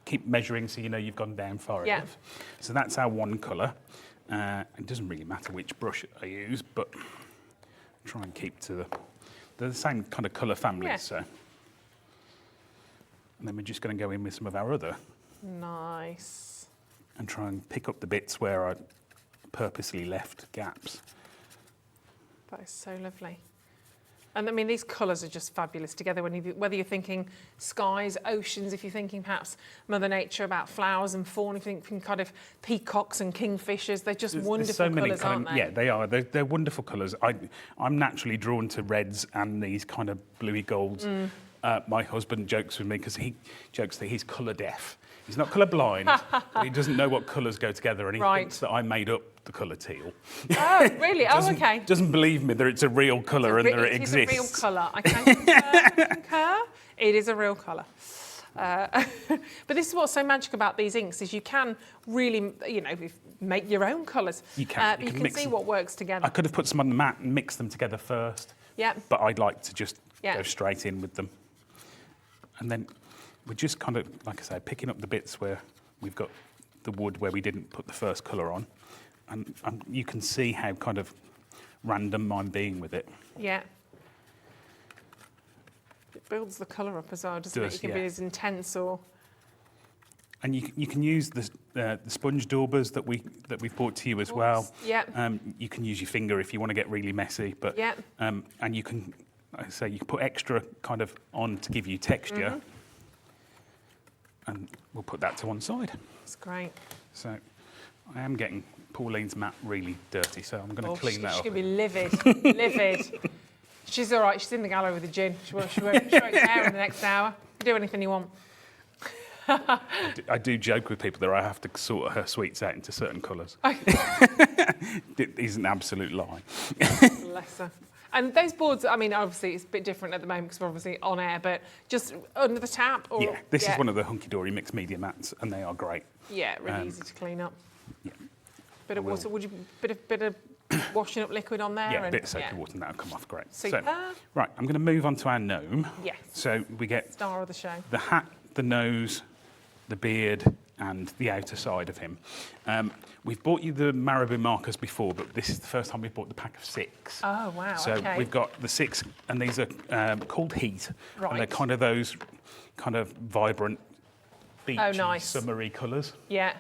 keep measuring so you've gone down far enough. So that's our one colour. It doesn't really matter which brush I use, but try and keep to the same kind of colour family. Yeah. So. And then we're just going to go in with some of our other. Nice. And try and pick up the bits where I purposely left gaps. That is so lovely. And I mean, these colours are just fabulous together, whether you're thinking skies, oceans, if you're thinking perhaps Mother Nature about flowers and fauna, if you're thinking kind of peacocks and kingfishers, they're just wonderful so many colours, aren't they? Yeah, they are. They're wonderful colours. I'm naturally drawn to reds and these kind of bluey golds. My husband jokes with me because he jokes that he's colour deaf. He's not colour blind, but he doesn't know what colours go together, and he thinks that I made up the colour teal. Oh, really? Okay. Doesn't believe me that it's a real colour and that it exists. It is a real colour. I can concur. It is a real colour. But this is what's so magic about these inks, is you can really, make your own colours. You can. You can see what works together. I could have put some on the mat and mixed them together first. Yeah. But I'd like to just go straight in with them. And then we're just kind of, like I say, picking up the bits where we've got the wood where we didn't put the first colour on. And you can see how kind of random I'm being with it. Yeah. It builds the colour up as well, doesn't it? You can be as intense or... And you can use the sponge daubers that we've brought to you as well. Yeah. You can use your finger if you want to get really messy, but and you can, like I say, you can put extra kind of on to give you texture, and we'll put that to one side. That's great. So I am getting Pauline's mat really dirty, so I'm going to clean that up. She's going to be livid, livid. She's all right. She's in the gallery with the gin. She won't care in the next hour. Do anything you want. I do joke with people that I have to sort her sweets out into certain colours. It is an absolute lie. Bless her. And those boards, I mean, obviously it's a bit different at the moment because we're obviously on air, but just under the tap? Or, yeah, this is one of the Hunky Dory mixed media mats, and they are great. Yeah, really easy to clean up. Yeah. Bit of water, would you, bit of washing up liquid on there? Yeah, a bit of soapy water and that'll come off great. Super. So, right, I'm going to move on to our gnome. Yes. So we get... Star of the show. The hat, the nose, the beard, and the outer side of him. We've bought you the marabou markers before, but this is the first time we've bought the pack of 6. Oh, wow, So we've got the 6, and these are called Heat. Right. And they're kind of those kind of vibrant, beachy, summery colours. Yeah.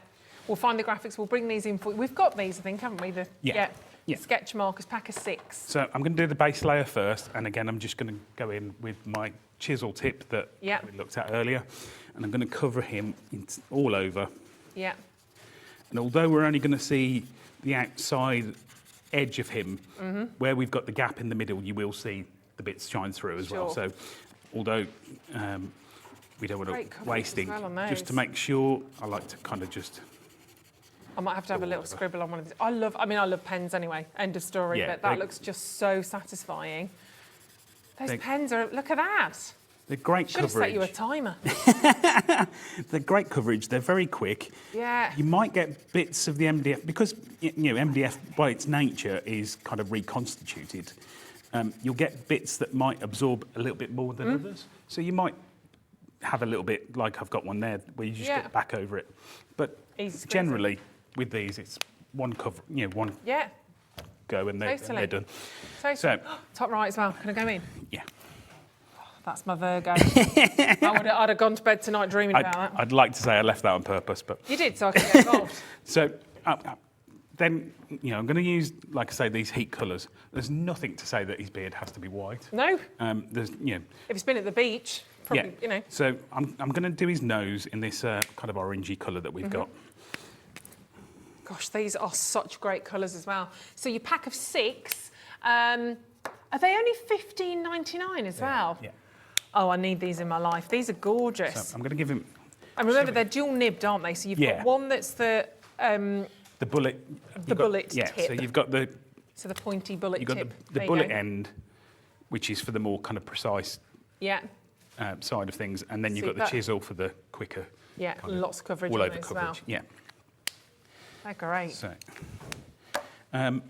We'll find the graphics. We'll bring these in for you. We've got these, I think, haven't we? Yeah. Sketch markers, pack of 6. So I'm going to do the base layer first, and again, I'm just going to go in with my chisel tip that we looked at earlier, and I'm going to cover him all over. Yeah. And although we're only going to see the outside edge of him, where we've got the gap in the middle, you will see the bits shine through as well. So although we don't want to waste ink, just to make sure, I like to kind of just... I might have to have a little scribble on one of these. I love pens anyway, end of story, but that looks just so satisfying. Those pens are, look at that. They're great coverage. Should have set you a timer. They're great coverage, they're very quick. Yeah. You might get bits of the MDF, because MDF by its nature is kind of reconstituted. You'll get bits that might absorb a little bit more than others. So you might have a little bit, like I've got one there, where you just get back over it. But generally, with these, it's one cover, one go and they're done. So, top right as well. Can I go in? Yeah. Oh, that's my Virgo. I'd have gone to bed tonight dreaming about that. I'd like to say I left that on purpose, but... You did, so I can get involved. So, then, I'm going to use, like I say, these heat colours. There's nothing to say that his beard has to be white. No. There's, If it's been at the beach, probably, So I'm going to do his nose in this kind of orangey colour that we've got. Gosh, these are such great colours as well. So your pack of 6, are they only $15.99 as well? Yeah. Oh, I need these in my life. These are gorgeous. So I'm going to give him... And remember, they're dual nibbed, aren't they? So you've got one that's the bullet... The bullet tip. Yeah, so you've got the... So the pointy bullet tip. You've got the bullet end, which is for the more kind of precise side of things. And then you've got the chisel for the quicker... Yeah, lots of coverage all on over those coverage, as well. yeah. They're great. So, I'm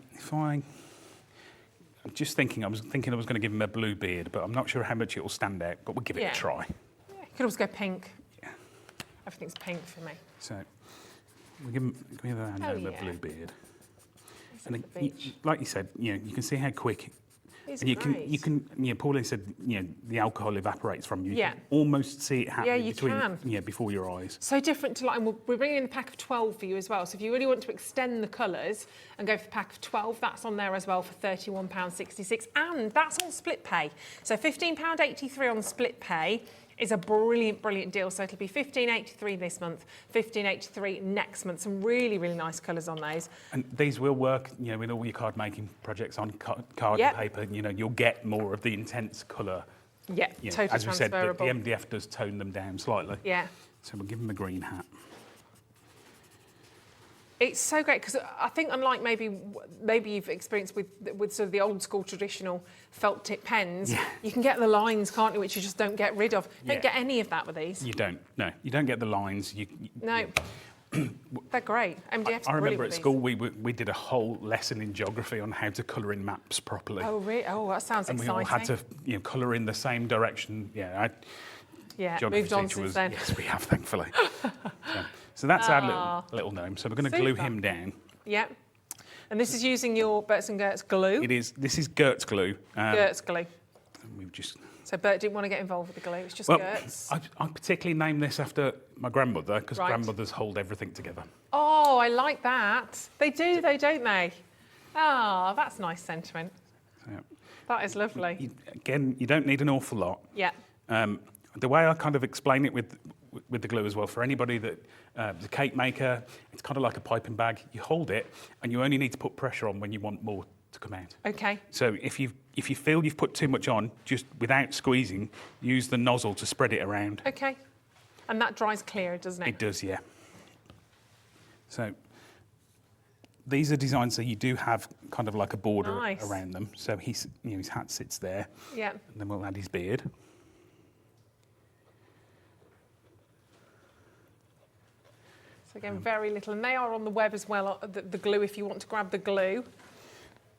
just thinking, I was going to give him a blue beard, but I'm not sure how much it will stand out, but we'll give it a try. Yeah, you could also go pink. Yeah. Everything's pink for me. So, we'll give him a blue beard. And like you said, you can see how quick. It's and you can, Pauline said, the alcohol evaporates from you. You can almost see it happening before your eyes. So different to and we're bringing in the pack of 12 for you as well. So if you really want to extend the colours and go for the pack of 12, that's on there as well for £31.66, and that's on split pay. So £15.83 on split pay is a brilliant, brilliant deal. So it'll be £15.83 this month, £15.83 next month. Some really, really nice colours on those. And these will work, with all your card making projects on card and paper. You'll get more of the intense colour. Yeah, totally as we said, the transferable. MDF does tone them down slightly. Yeah. So we'll give them a green hat. It's so great because I think, unlike maybe you've experienced with sort of the old school traditional felt tip pens, you can get the lines, can't you, which you just don't get rid of. You don't get any of that with these. You don't. No, you don't get the lines. No. They're great. MDF's I remember at school we did a whole lesson in geography on how to colour in maps properly. Oh, really? Oh, that sounds exciting. And we all had to colour in the same direction. Moved on since then. Yes, we have, thankfully. So that's our little gnome. So we're going to glue him down. Yep. And this is using your Bert's and Gert's glue? It is. This is Gert's glue. Gert's glue. We've just... So Bert didn't want to get involved with the glue, it's just Gert's. I particularly named this after my grandmother, because grandmothers hold everything together. Oh, I like that. They do though, don't they? Oh, that's nice sentiment. So, that is lovely. Again, you don't need an awful lot. Yeah. The way I kind of explain it with the glue as well, for anybody that is a cake maker, it's kind of like a piping bag. You hold it, and you only need to put pressure on when you want more to come out. Okay. So if you feel you've put too much on, just without squeezing, use the nozzle to spread it around. Okay. And that dries clear, doesn't it? It does, yeah. So these are designed so you do have kind of like a border around them. So his hat sits there. Yeah. And then we'll add his beard. So again, very little. And they are on the web as well, the glue, if you want to grab the glue.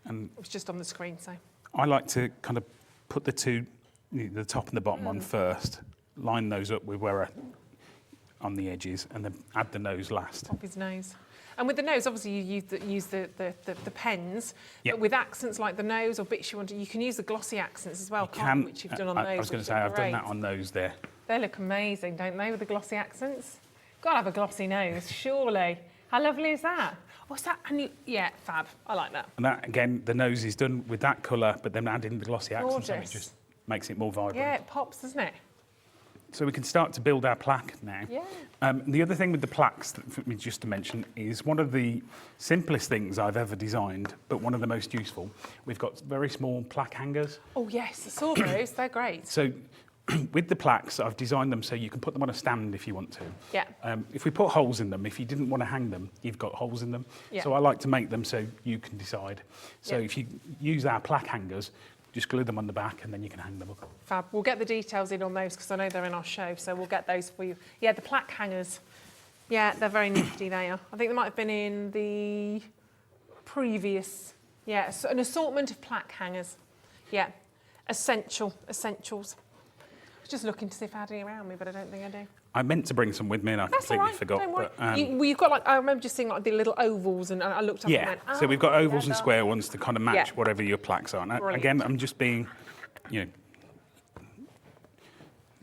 And it was just on the screen, so. I like to kind of put the two, the top and the bottom on first, line those up with where on the edges, and then add the nose last. Top his nose. And with the nose, obviously you use the pens, yep. But with accents like the nose or bits you want to, you can use the glossy accents as well, can't you, which you've done on those. I was going to say, I've done that on those there. They look amazing, don't they, with the glossy accents? Got to have a glossy nose, surely. How lovely is that? What's that? Yeah, fab. I like that. And that, again, the nose is done with that colour, but then adding the glossy accents, so it just makes it more vibrant. Yeah, it pops, doesn't it? So we can start to build our plaque now. Yeah. The other thing with the plaques, just to mention, is one of the simplest things I've ever designed, but one of the most useful. We've got very small plaque hangers. Oh yes, I saw those. They're great. So with the plaques, I've designed them so you can put them on a stand if you want to. Yeah. If we put holes in them, if you didn't want to hang them, you've got holes in them. Yeah. So I like to make them so you can decide. So if you use our plaque hangers, just glue them on the back and then you can hang them up. Fab. We'll get the details in on those because I know they're in our show, so we'll get those for you. Yeah, the plaque hangers. Yeah, they're very nifty, they are. I think they might have been in the previous, so an assortment of plaque hangers. Yeah, essentials. I was just looking to see if I had any around me, but I don't think I do. I meant to bring some with me and I completely forgot. Don't worry. But, you've got like, I remember just seeing like the little ovals and I looked up and went, so we've got ovals and square ones to kind of match whatever your plaques are. Now, again, I'm just being,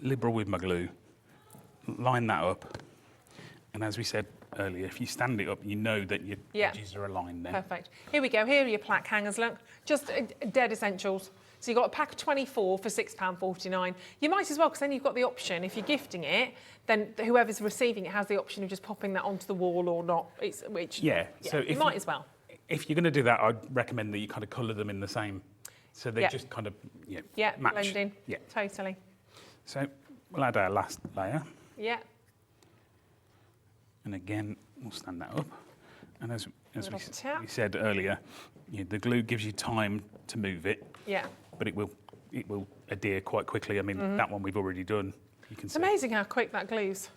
liberal with my glue. Line that up. And as we said earlier, if you stand it up, you know that your edges are aligned then. Perfect. Here we go. Here are your plaque hangers, look. Just dead essentials. So you've got a pack of 24 for £6.49. You might as well, because then you've got the option, if you're gifting it, then whoever's receiving it has the option of just popping that onto the wall or not. So you might as well. If you're going to do that, I'd recommend that you kind of colour them in the same, so they just kind of match. Blend in. Yeah, totally. So we'll add our last layer. Yeah. And again, we'll stand that up. And as we said earlier, the glue gives you time to move it. Yeah. But it will adhere quite quickly. I mean, that one we've already done. It's amazing how quick that glues.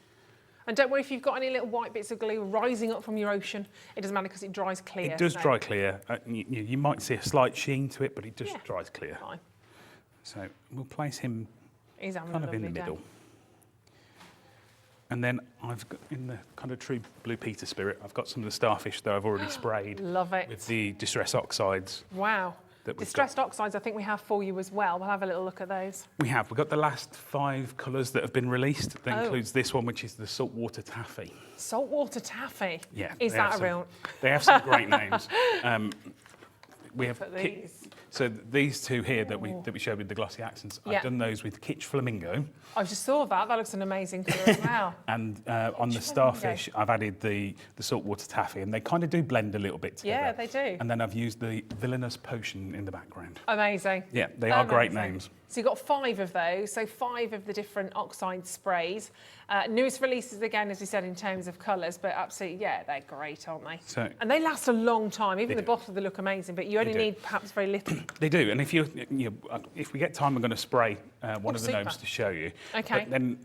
And don't worry if you've got any little white bits of glue rising up from your ocean. It doesn't matter because it dries clear. It does dry clear. You might see a slight sheen to it, but it just dries clear. Fine. So we'll place him kind of in the middle. And then I've got, in the kind of true Blue Peter spirit, I've got some of the starfish that I've already sprayed. Love it. With the Distress Oxides. Wow. Distressed Oxides, I think we have for you as well. We'll have a little look at those. We've got the last 5 colours that have been released. That includes this one, which is the Saltwater Taffy. Saltwater Taffy? Yeah. Is that a real... They have some great names. We have these. So these two here that we showed with the glossy accents, I've done those with Kitsch Flamingo. I just saw that. That looks an amazing colour as well. And on the starfish, I've added the saltwater taffy, and they kind of do blend a little bit together. Yeah, they do. And then I've used the Villainous Potion in the background. Amazing. Yeah, they are great names. So you've got 5 of those, so 5 of the different oxide sprays. Newest releases, again, as we said, in terms of colours, but absolutely, they're great, aren't they? And they last a long time. Even the bottle, they look amazing, but you only need perhaps very little. They do, and if if we get time, I'm going to spray one of the gnomes to show you. Okay. But then,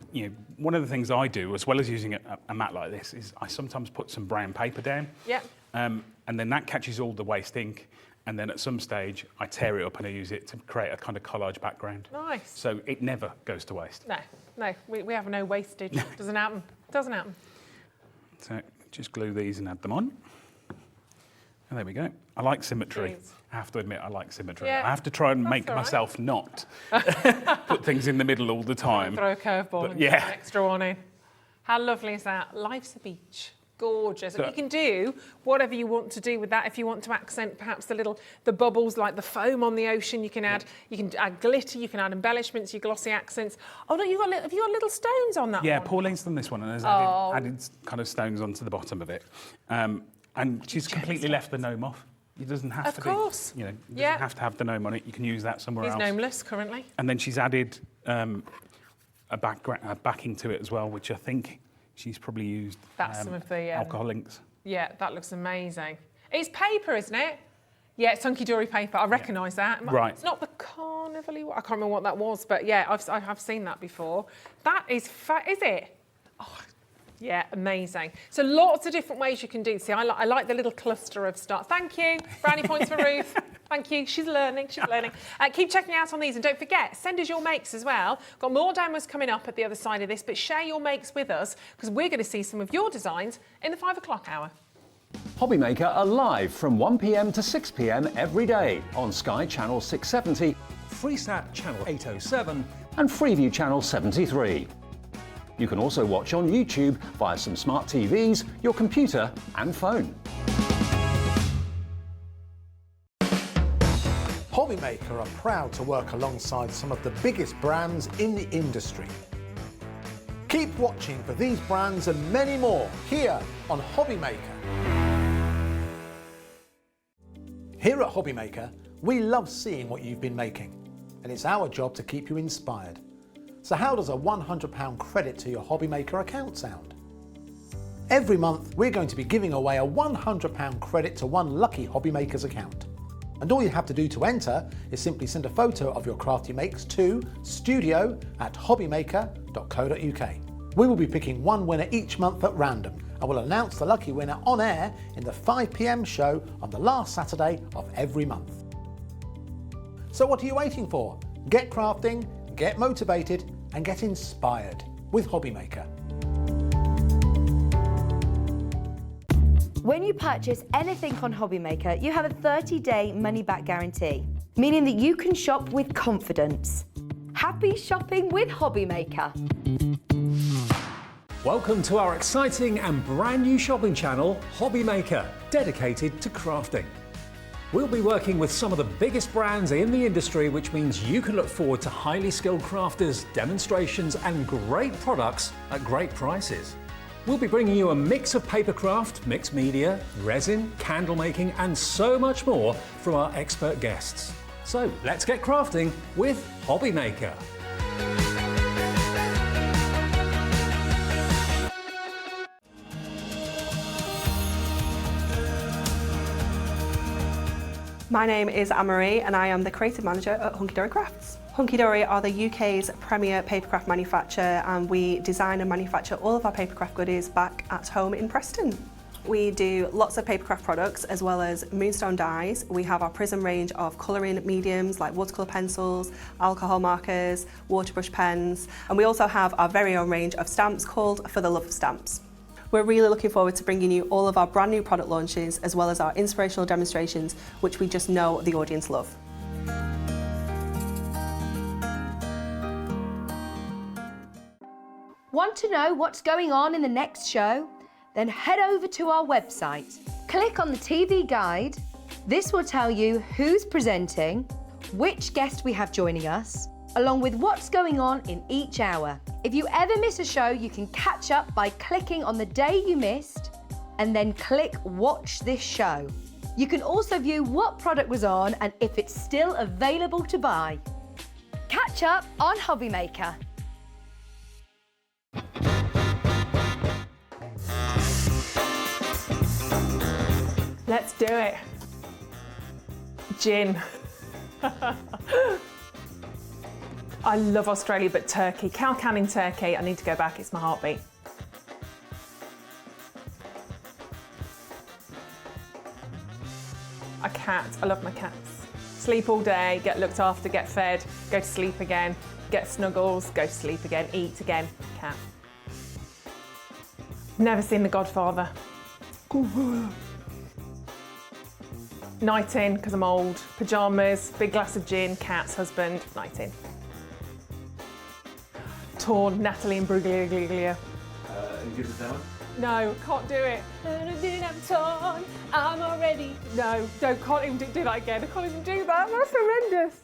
one of the things I do, as well as using a mat like this, is I sometimes put some brown paper down. Yeah. And then that catches all the waste ink. And then at some stage, I tear it up and I use it to create a kind of collage background. Nice. So it never goes to waste. No, we have no wastage. Doesn't happen. So just glue these and add them on. And there we go. I like symmetry. Jeez. I have to admit, I like symmetry. Yeah, I have to try and make all right. myself not put things in the middle all the time. Throw a curveball and yeah. put an extra one in. How lovely is that? Life's a beach. Gorgeous. And you can do whatever you want to do with that. If you want to accent perhaps the bubbles, like the foam on the ocean, you can add glitter, you can add embellishments, your glossy accents. Oh no, have you got little stones on that one? Yeah, Pauline's done this one and has added kind of stones onto the bottom of it. And she's completely left the gnome off. It doesn't have to be. Of course. You know, it doesn't have to have the gnome on it. You can use that somewhere else. He's gnomeless currently. And then she's added a backing to it as well, which I think she's probably used Some of the alcohol inks. Yeah, that looks amazing. It's paper, isn't it? Yeah, it's Hunky Dory paper. I recognise that. Right. It's not the carnival-y one. I can't remember what that was, but yeah, I have seen that before. That is is it? Oh, yeah, amazing. So lots of different ways you can do. See, I like the little cluster of stuff. Thank you. Brownie points for Ruth. Thank you. She's learning. She's learning. Keep checking out on these. And don't forget, send us your makes as well. Got more demos coming up at the other side of this, but share your makes with us because we're going to see some of your designs in the 5 o'clock hour. Hobby Maker are live from 1 p.m. to 6 p.m. every day on Sky Channel 670, Freesat Channel 807 and Freeview Channel 73. You can also watch on YouTube via some smart TVs, your computer and phone. Hobby Maker are proud to work alongside some of the biggest brands in the industry. Keep watching for these brands and many more here on Hobby Maker. Here at Hobby Maker, we love seeing what you've been making, and it's our job to keep you inspired. So how does a £100 credit to your Hobby Maker account sound? Every month, we're going to be giving away a £100 credit to one lucky Hobby Maker's account. And all you have to do to enter is simply send a photo of your crafty makes to studio@hobbymaker.co.uk. We will be picking one winner each month at random, and we'll announce the lucky winner on air in the 5 p.m. show on the last Saturday of every month. So what are you waiting for? Get crafting, get motivated, and get inspired with Hobby Maker. When you purchase anything on Hobby Maker, you have a 30-day money-back guarantee, meaning that you can shop with confidence. Happy shopping with Hobby Maker. Welcome to our exciting and brand new shopping channel, Hobby Maker, dedicated to crafting. We'll be working with some of the biggest brands in the industry, which means you can look forward to highly skilled crafters, demonstrations and great products at great prices. We'll be bringing you a mix of papercraft, mixed media, resin, candle making and so much more from our expert guests. So let's get crafting with Hobby Maker. My name is Anne-Marie and I am the creative manager at Hunky Dory Crafts. Hunky Dory are the UK's premier papercraft manufacturer, and we design and manufacture all of our papercraft goodies back at home in Preston. We do lots of papercraft products as well as moonstone dyes. We have our prism range of colouring mediums like watercolour pencils, alcohol markers, waterbrush pens, and we also have our very own range of stamps called For the Love of Stamps. We're really looking forward to bringing you all of our brand new product launches as well as our inspirational demonstrations, which we just know the audience love. Want to know what's going on in the next show? Then head over to our website. Click on the TV guide. This will tell you who's presenting, which guest we have joining us, along with what's going on in each hour. If you ever miss a show, you can catch up by clicking on the day you missed and then click Watch This Show. You can also view what product was on and if it's still available to buy. Catch up on Hobby Maker. Let's do it. Gin. I love Australia, but Turkey. Cow Canning Turkey. I need to go back. It's my heartbeat. A cat. I love my cats. Sleep all day, get looked after, get fed, go to sleep again, get snuggles, go to sleep again, eat again. Cat. Never seen The Godfather. Night in, because I'm old. Pyjamas, big glass of gin, cats, husband, night in. Torn, Natalie and Bruglia. You give us that one? No, can't do it. I'm torn, I'm already. No, can't even do that again. I can't even do that. That's horrendous.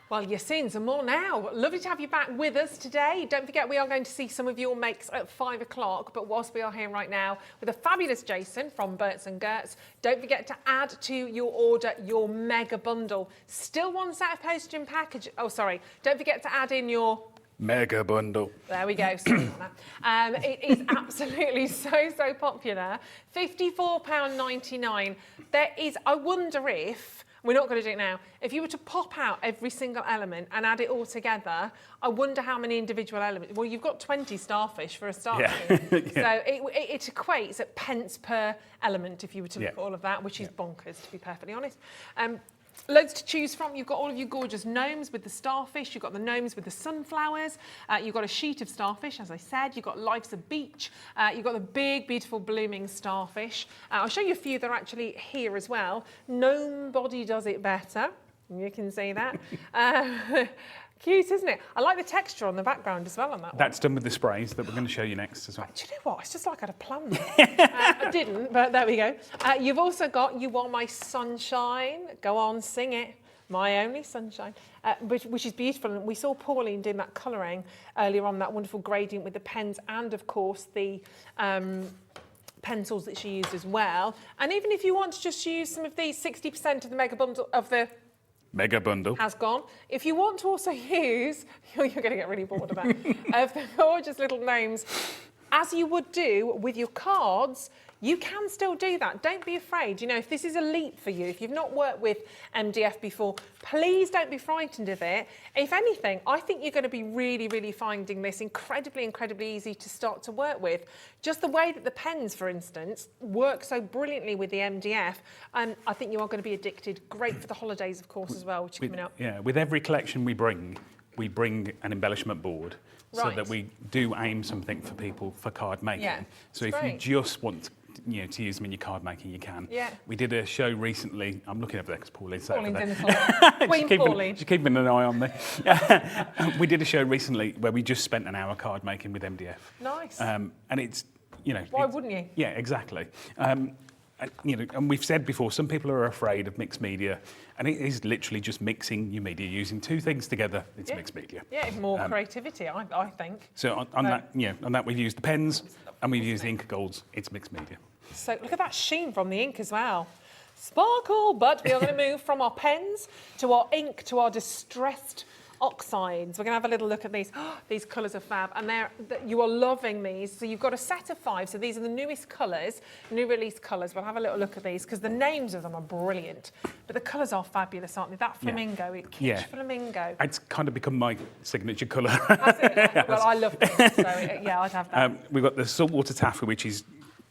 Well, you're seeing some more now. Lovely to have you back with us today. Don't forget, we are going to see some of your makes at 5 o'clock. But whilst we are here right now with a fabulous Jason from Berts and Gerts, don't forget to add to your order your mega bundle. Still one set of postage and package. Oh, sorry. Don't forget to add in your mega bundle. There we go. Sorry about that. It is absolutely so popular. £54.99. There is, I wonder if, we're not going to do it now, if you were to pop out every single element and add it all together, I wonder how many individual elements. Well, you've got 20 starfish for a start. Yeah. So it equates at pence per element if you were to look at all of that, which is bonkers, to be perfectly honest. Loads to choose from. You've got all of your gorgeous gnomes with the starfish. You've got the gnomes with the sunflowers. You've got a sheet of starfish, as I said. You've got Life's a Beach. You've got the big, beautiful, blooming starfish. I'll show you a few that are actually here as well. Gnome Body does it better. You can see that. Cute, isn't it? I like the texture on the background as well on that one. That's done with the sprays that we're going to show you next as well. Do you know what? It's just like I'd have planned that. I didn't, but there we go. You've also got You Are My Sunshine. Go on, sing it. My Only Sunshine, which is beautiful. And we saw Pauline doing that colouring earlier on, that wonderful gradient with the pens and, of course, the pencils that she used as well. And even if you want to just use some of these, 60% of the mega bundle of the mega bundle has gone. If you want to also use, you're going to get really bored of that, of the gorgeous little gnomes, as you would do with your cards, you can still do that. Don't be afraid. You know, if this is a leap for you, if you've not worked with MDF before, please don't be frightened of it. If anything, I think you're going to be really finding this incredibly easy to start to work with. Just the way that the pens, for instance, work so brilliantly with the MDF, I think you are going to be addicted. Great for the holidays, of course, as well, which are coming up. Yeah, with every collection we bring an embellishment board. So that we do aim something for people for card making. Yeah, so if you just want to use them in your card making, you can. Yeah. We did a show recently. I'm looking over there because Pauline's over there. In the corner. Queen Pauline. She's keeping an eye on me. We did a show recently where we just spent an hour card making with MDF. Nice. And it's, why wouldn't you? Yeah, exactly. And we've said before, some people are afraid of mixed media, and it is literally just mixing your media, using two things together. It's mixed media. Yeah, more creativity, I think. So on that we've used the pens and we've used the Inca Golds. It's mixed media. So look at that sheen from the ink as well. Sparkle, but we are going to move from our pens to our ink to our distressed oxides. We're going to have a little look at these. These colours are fab, and you are loving these. So you've got a set of 5. So these are the newest colours, new release colours. We'll have a little look at these because the names of them are brilliant, but the colours are fabulous, aren't they? That flamingo, flamingo. It's kind of become my signature colour. Has it? Yeah. Well, I love this, so I'd have that. We've got the saltwater taffy, which is,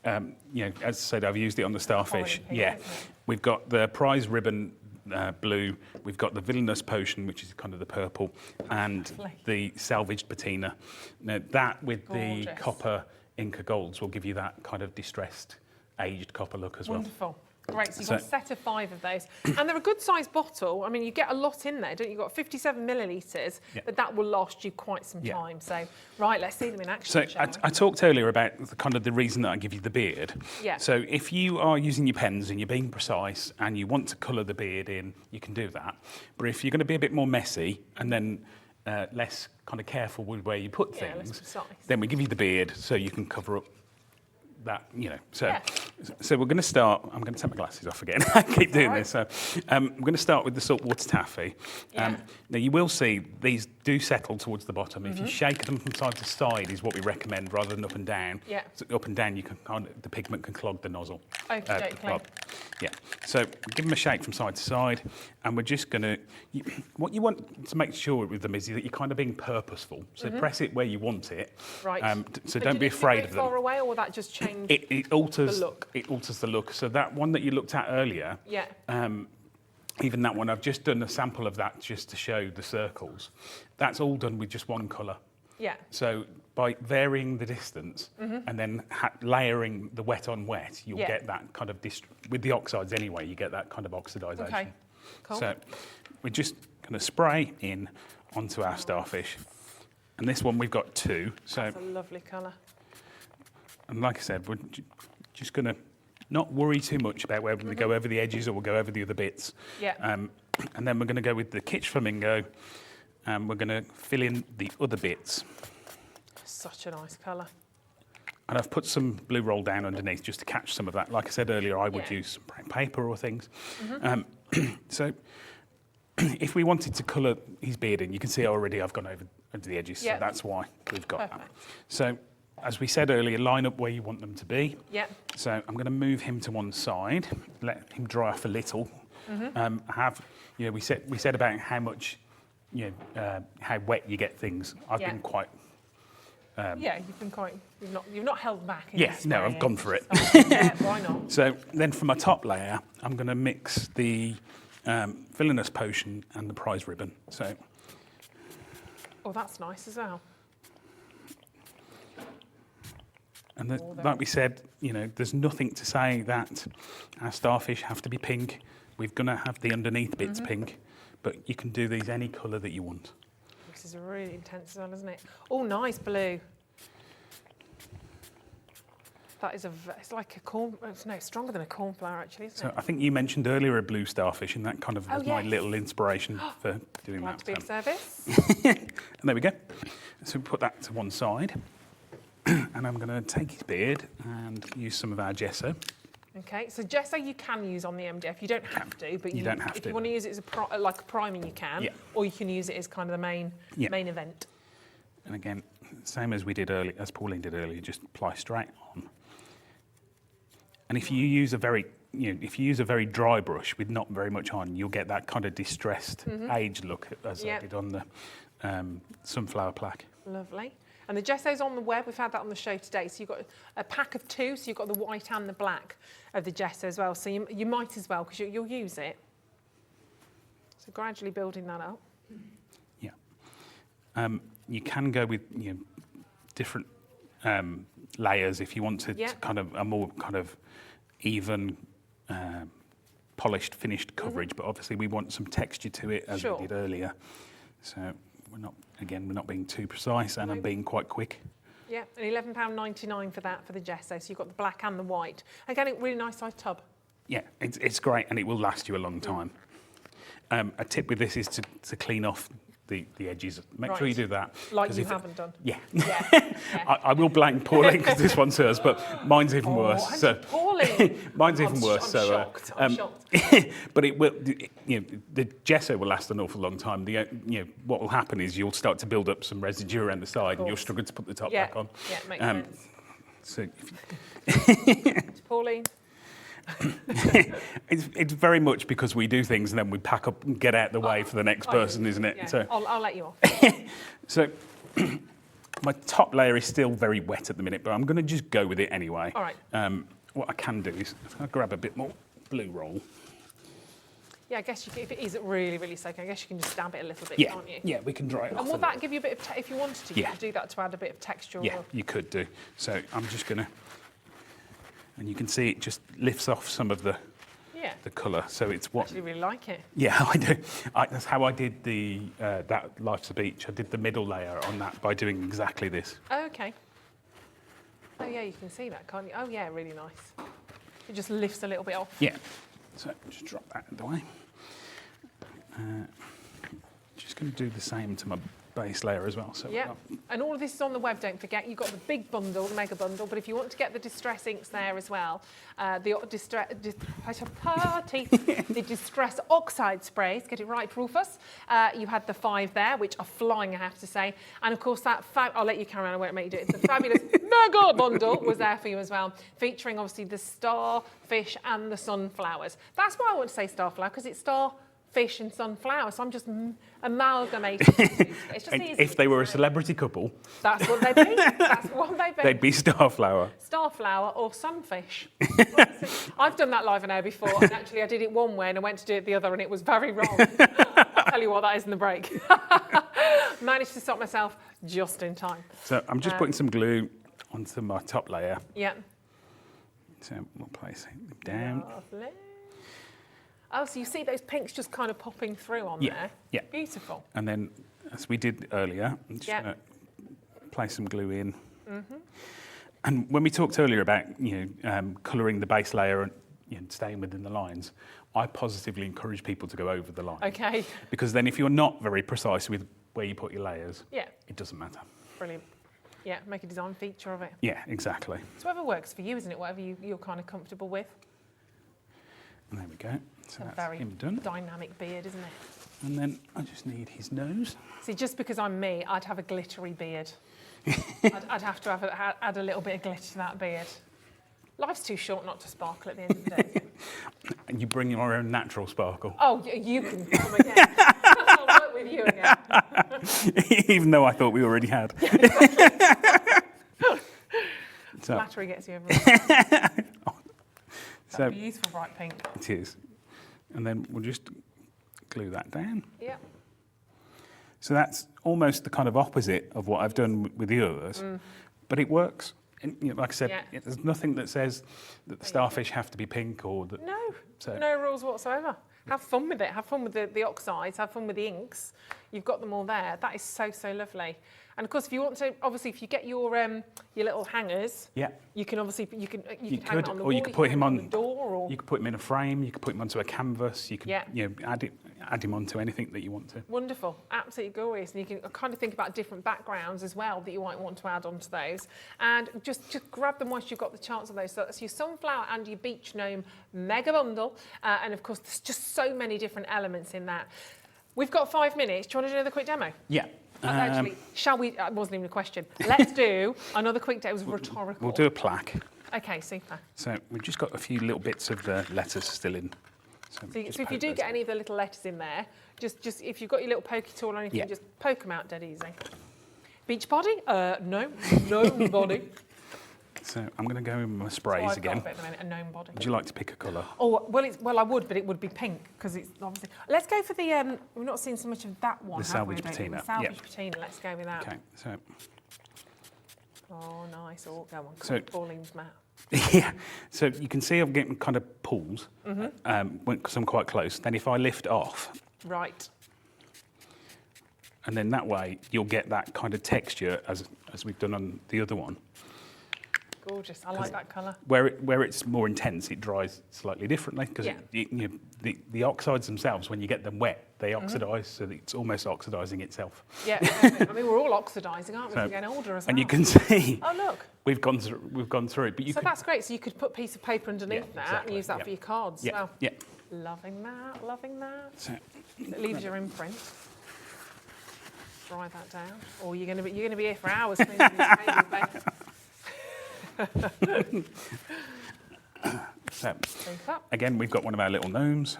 as I said, I've used it on the starfish. We've got the prize ribbon. Blue, we've got the villainous potion, which is kind of the purple, and the salvaged patina. Now that with the copper Inca Golds will give you that kind of distressed, aged copper look as well. Wonderful. Great, so you've got a set of 5 of those. And they're a good sized bottle. I mean, you get a lot in there, don't you? You've got 57 millilitres, but that will last you quite some time. So, right, let's see them in action. So I talked earlier about the reason that I give you the beard. Yeah. So if you are using your pens and you're being precise and you want to colour the beard in, you can do that. But if you're going to be a bit more messy and then less kind of careful with where you put things, then we give you the beard so you can cover up that, So we're going to start. I'm going to take my glasses off again. I keep doing this. So we're going to start with the saltwater taffy. Now you will see these do settle towards the bottom. If you shake them from side to side is what we recommend rather than up and down. So up and down, the pigment can clog the nozzle. Yeah. So give them a shake from side to side, and we're just going to. What you want to make sure with them is that you're kind of being purposeful. So press it where you want it. Right. So don't be afraid of them. Far away, or will that just change? It alters the look. It alters the look. So that one that you looked at earlier. Even that one, I've just done a sample of that just to show the circles. That's all done with just one colour. Yeah. So by varying the distance and then layering the wet on wet, you'll get that kind of, with the oxides anyway, you get that kind of oxidisation. Okay, cool. So we're just going to spray in onto our starfish. And this one we've got 2. So that's a lovely colour. And like I said, we're just going to not worry too much about whether we go over the edges or we'll go over the other bits. Yeah. And then we're going to go with the Kitsch Flamingo, and we're going to fill in the other bits. Such a nice colour. And I've put some blue roll down underneath just to catch some of that. Like I said earlier, I would use some brown paper or things. So if we wanted to colour his beard in, you can see already I've gone over the edges, so that's why we've got that. So as we said earlier, line up where you want them to be. Yeah. So I'm going to move him to one side, let him dry off a little. We said about how much, how wet you get things. I've been quite. You've not held back. No, I've gone for it. Yeah, why not? So then for my top layer, I'm going to mix the villainous potion and the prize ribbon. So. Oh, that's nice as well. And like we said, there's nothing to say that our starfish have to be pink. We're going to have the underneath bits pink, but you can do these any colour that you want. This is really intense as well, isn't it? Oh, nice blue. That is it's like a corn, no, stronger than a cornflower actually, isn't it? I think you mentioned earlier a blue starfish, and that kind of was my little inspiration for doing Glad that. to be of service. And there we go. So we put that to one side. And I'm going to take his beard and use some of our gesso. Okay, so gesso you can use on the MDF. You don't have to, but you don't have if to. you want to use it as like a primer, you can. Or you can use it as kind of the main event. And again, same as we did earlier, as Pauline did earlier, just apply straight on. And if you use a very dry brush with not very much on, you'll get that kind of distressed, aged look, as I did on the sunflower plaque. Lovely. And the gesso's on the web. We've had that on the show today. So you've got a pack of 2. So you've got the white and the black of the gesso as well. So you might as well, because you'll use it. So gradually building that up. Yeah. You can go with different layers if you want to kind of a more kind of even, polished, finished coverage. But obviously we want some texture to it, as we did earlier. So we're not being too precise, and I'm being quite quick. Yeah, and £11.99 for that, for the gesso. So you've got the black and the white. Again, a really nice size tub. Yeah, it's great, and it will last you a long time. A tip with this is to clean off the edges. Make sure you do that. Like you haven't done. Yeah. I will blame Pauline because this one's hers, but mine's even worse. So Pauline. Mine's even worse. I'm shocked. But it will. The gesso will last an awful long time. What will happen is you'll start to build up some residue around the side, and you'll struggle to put the top back on. Yeah, makes sense. So, Pauline. It's very much because we do things and then we pack up and get out the way for the next person, isn't it? Yeah. So I'll let you off. So my top layer is still very wet at the minute, but I'm going to just go with it anyway. All right. What I can do is I'll grab a bit more blue roll. Yeah, I guess if it is really, really soaking, I guess you can just damp it a little bit, can't you? Yeah, we can dry it off. And will that give you a bit of, if you wanted to, you could do that to add a bit of texture? Yeah, you could do. So I'm just going to, and you can see it just lifts off some of the colour. So it's what. I actually really like it. Yeah, I do. That's how I did that Life's a Beach. I did the middle layer on that by doing exactly this. Oh, okay. Oh yeah, you can see that, can't you? Oh yeah, really nice. It just lifts a little bit off. Yeah. So just drop that out of the way. Just going to do the same to my base layer as well. So and all of this is on the web, don't forget. You've got the big bundle, the mega bundle, but if you want to get the distress inks there as well, the distress oxide sprays, get it right, Rufus. You had the 5 there, which are flying, I have to say. And of course that, I'll let you carry on, I won't make you do it. The fabulous mega bundle was there for you as well, featuring obviously the starfish and the sunflowers. That's why I want to say starflower, because it's starfish and sunflower, so I'm just amalgamating. It's just easy. If they were a celebrity couple, that's what they'd be. That's what they'd be. They'd be starflower. Starflower or sunfish. I've done that live and air before, and actually I did it one way and I went to do it the other, and it was very wrong. I'll tell you what, that is in the break. Managed to stop myself just in time. So I'm just putting some glue onto my top layer. Yeah. So we'll place it down. Lovely. Oh, so you see those pinks just kind of popping through on there? Yeah. Beautiful. And then, as we did earlier, I'm just going to place some glue in. And when we talked earlier about colouring the base layer and staying within the lines, I positively encourage people to go over the line. Okay. Because then if you're not very precise with where you put your layers, it doesn't matter. Brilliant. Yeah, make a design feature of it. Yeah, exactly. So whatever works for you, isn't it? Whatever you're kind of comfortable with. And there we go. So It's a that's very him done. dynamic beard, isn't it? And then I just need his nose. See, just because I'm me, I'd have a glittery beard. I'd have to add a little bit of glitter to that beard. Life's too short not to sparkle at the end of the day. And you bring your own natural sparkle. Oh, you can come again. I'll work with you again. Even though I thought we already had. So, Flattery gets you everywhere. so Beautiful bright pink. it is. And then we'll just glue that down. Yeah. So that's almost the kind of opposite of what I've done with the others, but it works. And, like I said, there's nothing that says that the starfish have to be pink or that. No, no rules whatsoever. Have fun with it. Have fun with the oxides. Have fun with the inks. You've got them all there. That is so, so lovely. And of course, if you want to, obviously, if you get your little hangers, you can obviously you can hang them on the wall, you could put him on the door, or you could put him in a frame. You could put him onto a canvas. You could add him onto anything that you want to. Wonderful, absolutely glorious. And you can kind of think about different backgrounds as well that you might want to add onto those. And just grab them whilst you've got the chance of those. So that's your sunflower and your beach gnome mega bundle. And of course, there's just so many different elements in that. We've got 5 minutes. Do you want to do another quick demo? Yeah. Actually, shall we? That wasn't even a question. Let's do another quick demo. It was rhetorical. We'll do a plaque. Okay, super. So we've just got a few little bits of the letters still in. So if you do get any of the little letters in there, just if you've got your little pokey tool or anything, just poke them out dead easy. Beach body? No body. So I'm going to go in with my sprays again. Got a bit of a gnome body. Would you like to pick a colour? Oh, well, I would, but it would be pink because it's obviously. Let's go for the. We've not seen so much of that one. The salvage patina. The salvage patina. Let's go with that. Okay, so. Oh, nice. Oh, go on. So, Pauline's mouth. Yeah. So you can see I'm getting kind of pulls because I'm quite close. Then if I lift off. Right. And then that way you'll get that kind of texture as we've done on the other one. Gorgeous. I like that colour. Where it's more intense, it dries slightly differently because the oxides themselves, when you get them wet, they oxidise, so that it's almost oxidising itself. Yeah, I mean we're all oxidising, aren't we? We're getting older as well. And you can see. Oh look. We've gone through it, but you. So that's great. So you could put a piece of paper underneath that and use that for your cards. Yeah. Well, yeah. Loving that. Loving that. So it leaves your imprint. Dry that down, or you're going to be here for hours cleaning your table, babe. So, again, we've got one of our little gnomes.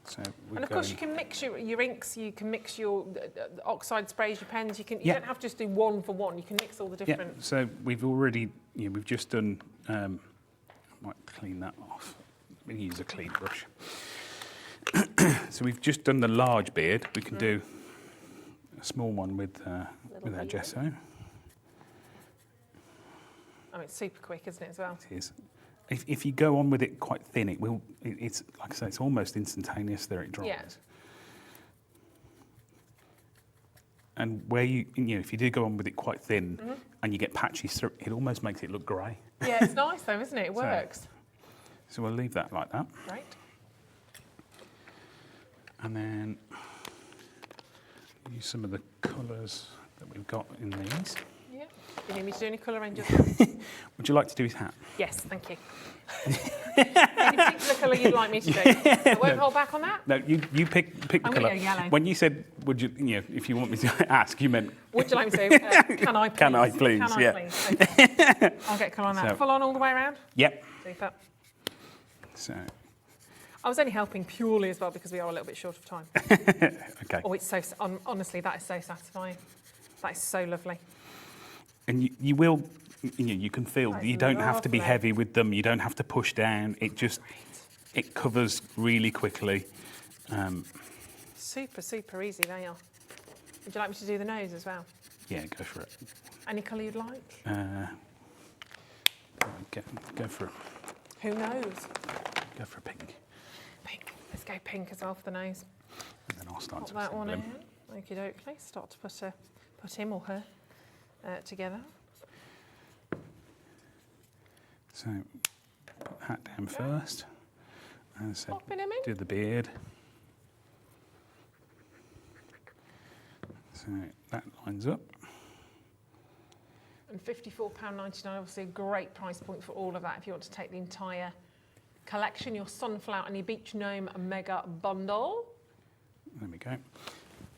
So and of course, you can mix your inks, you can mix your oxide sprays, your pens. You don't have to just do one for one. You can mix all the different. Yeah. So we've already, we've just done. I might clean that off. We use a clean brush. So we've just done the large beard. We can do a small one with our gesso. Oh, it's super quick, isn't it, as well? It is. If you go on with it quite thin, it's like I say, it's almost instantaneous there it dries. Yeah. And where if you do go on with it quite thin and you get patches through, it almost makes it look grey. Yeah, it's nice though, isn't it? It works. So we'll leave that like that. Right. And then use some of the colours that we've got in these. Yeah. Do you need me to do any colour ranges? Would you like to do his hat? Yes, thank you. Any particular colour you'd like me to do? I won't hold back on that. No, you pick the colour. I'm going to go yellow. When you said, would you, if you want me to ask, you meant... Would you like me to? Can I please? Can I please, Can I yeah. please? Okay. I'll get colour on that. So, full on all the way around? Yep. Super. So... I was only helping purely as well because we are a little bit short of time. Okay. Oh, it's so... honestly, that is so satisfying. That is so lovely. And you will... you can feel you don't have to be heavy with them. You don't have to push down. It just it covers really quickly. Super, super easy they are. Would you like me to do the nose as well? Yeah, go for it. Any colour you'd like? Go for it. Who knows? Go for a pink. Pink. Let's go pink as well for the nose. And then I'll start to pop that one in. him. Okie dokie. Start to put him or her together. So put the hat down first. And so Popping him in. do the beard. So that lines up. And £54.99, obviously a great price point for all of that if you want to take the entire collection, your Sunflower and your Beach Gnome Mega Bundle. There we go.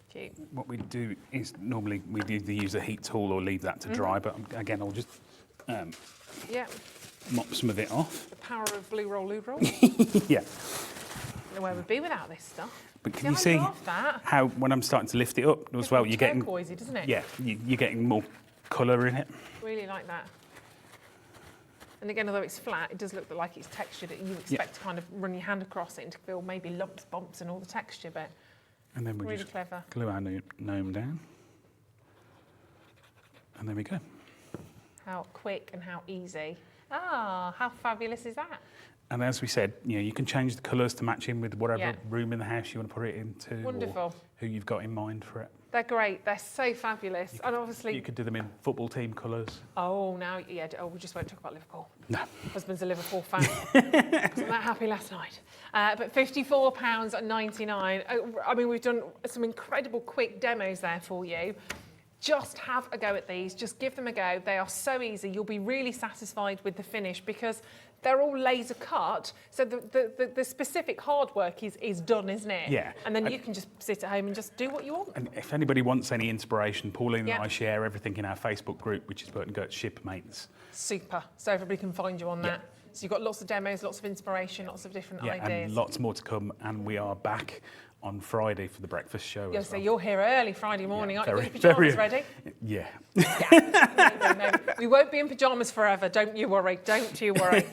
Cute. What we do is normally we either use a heat tool or leave that to dry, but again I'll just mop some of it off. The power of Blue Roll, Loo Roll. Yeah. I don't know where we'd be without this stuff. But can you see how when I'm starting to lift it up as well, you're getting turquoisey, doesn't it? Yeah, you're getting more colour in it. Really like that. And again, although it's flat, it does look like it's textured. You expect to kind of run your hand across it and to feel maybe lumps, bumps, and all the texture, but and then we really just clever. Glue our gnome down, and there we go. How quick and how easy. Ah, how fabulous is that? And as we said, you can change the colours to match in with whatever room in the house you want to put it into. Wonderful. Or who you've got in mind for it. They're great. They're so fabulous. And obviously... You could do them in football team colours. Oh, now, yeah. Oh, we just won't talk about Liverpool. No. Husband's a Liverpool fan. Wasn't that happy last night? But £54.99. I mean, we've done some incredible quick demos there for you. Just have a go at these. Just give them a go. They are so easy. You'll be really satisfied with the finish because they're all laser cut. So the specific hard work is done, isn't it? Yeah. And then you can just sit at home and just do what you want. And if anybody wants any inspiration, Pauline and I share everything in our Facebook group, which is Bert and Gert Shipmates. Super. So everybody can find you on that. So you've got lots of demos, lots of inspiration, lots of different ideas. And lots more to come. And we are back on Friday for the breakfast show. Yeah, so you're here early Friday morning, aren't you? Got your pyjamas ready? Yeah. No, we won't be in pyjamas forever. Don't you worry. Don't you worry.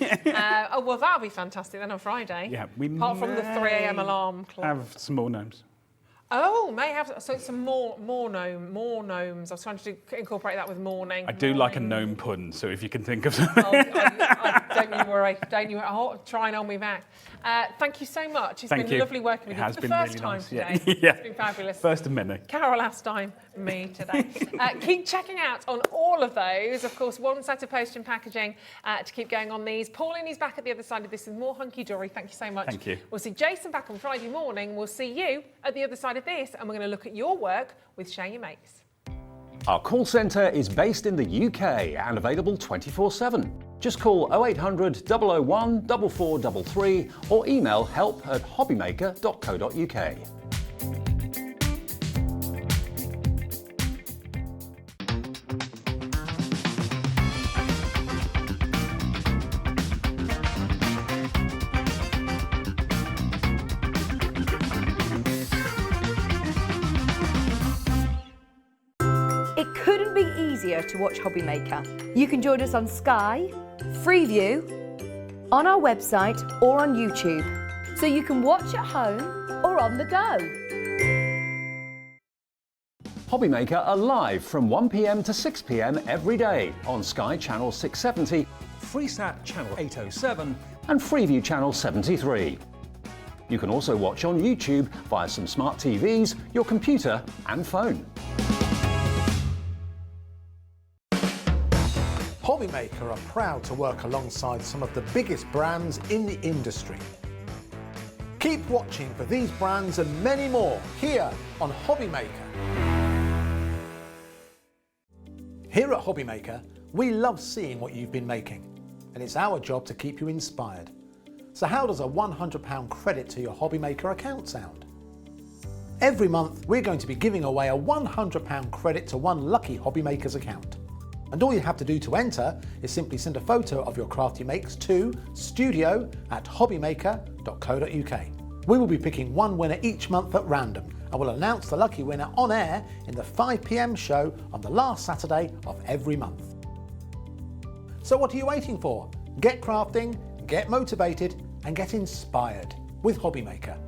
Oh, well, that'll be fantastic then on Friday. Yeah. Apart from the 3 a.m. alarm clock. Have some more gnomes. Oh, may have some more gnomes. I was trying to incorporate that with morning. I do like a gnome pun, so if you can think of something. Don't you worry. Don't you worry. I'll try and on me back. Thank you so much. It's been lovely working with you. It has been first really time nice. today. Yeah. It's been fabulous. First of many. Carol last time, me today. Keep checking out on all of those. Of course, one set of post and packaging to keep going on these. Pauline is back at the other side of this with more Hunky Dory. Thank you so much. Thank you. We'll see Jason back on Friday morning. We'll see you at the other side of this, and we're going to look at your work with Share Your Makes. Our call centre is based in the UK and available 24/7. Just call 0800 001 4433 or email help@hobbymaker.co.uk. It couldn't be easier to watch Hobby Maker. You can join us on Sky, Freeview, on our website or on YouTube, so you can watch at home or on the go. Hobby Maker are live from 1 p.m. to 6 p.m. every day on Sky Channel 670, Freesat Channel 807 and Freeview Channel 73. You can also watch on YouTube via some smart TVs, your computer and phone. Hobby Maker are proud to work alongside some of the biggest brands in the industry. Keep watching for these brands and many more here on Hobby Maker. Here at Hobby Maker, we love seeing what you've been making, and it's our job to keep you inspired. So how does a £100 credit to your Hobby Maker account sound? Every month, we're going to be giving away a £100 credit to one lucky Hobby Maker's account. And all you have to do to enter is simply send a photo of your craft you makes to studio@hobbymaker.co.uk. We will be picking one winner each month at random and will announce the lucky winner on air in the 5 p.m. show on the last Saturday of every month. So what are you waiting for? Get crafting, get motivated and get inspired with Hobby Maker.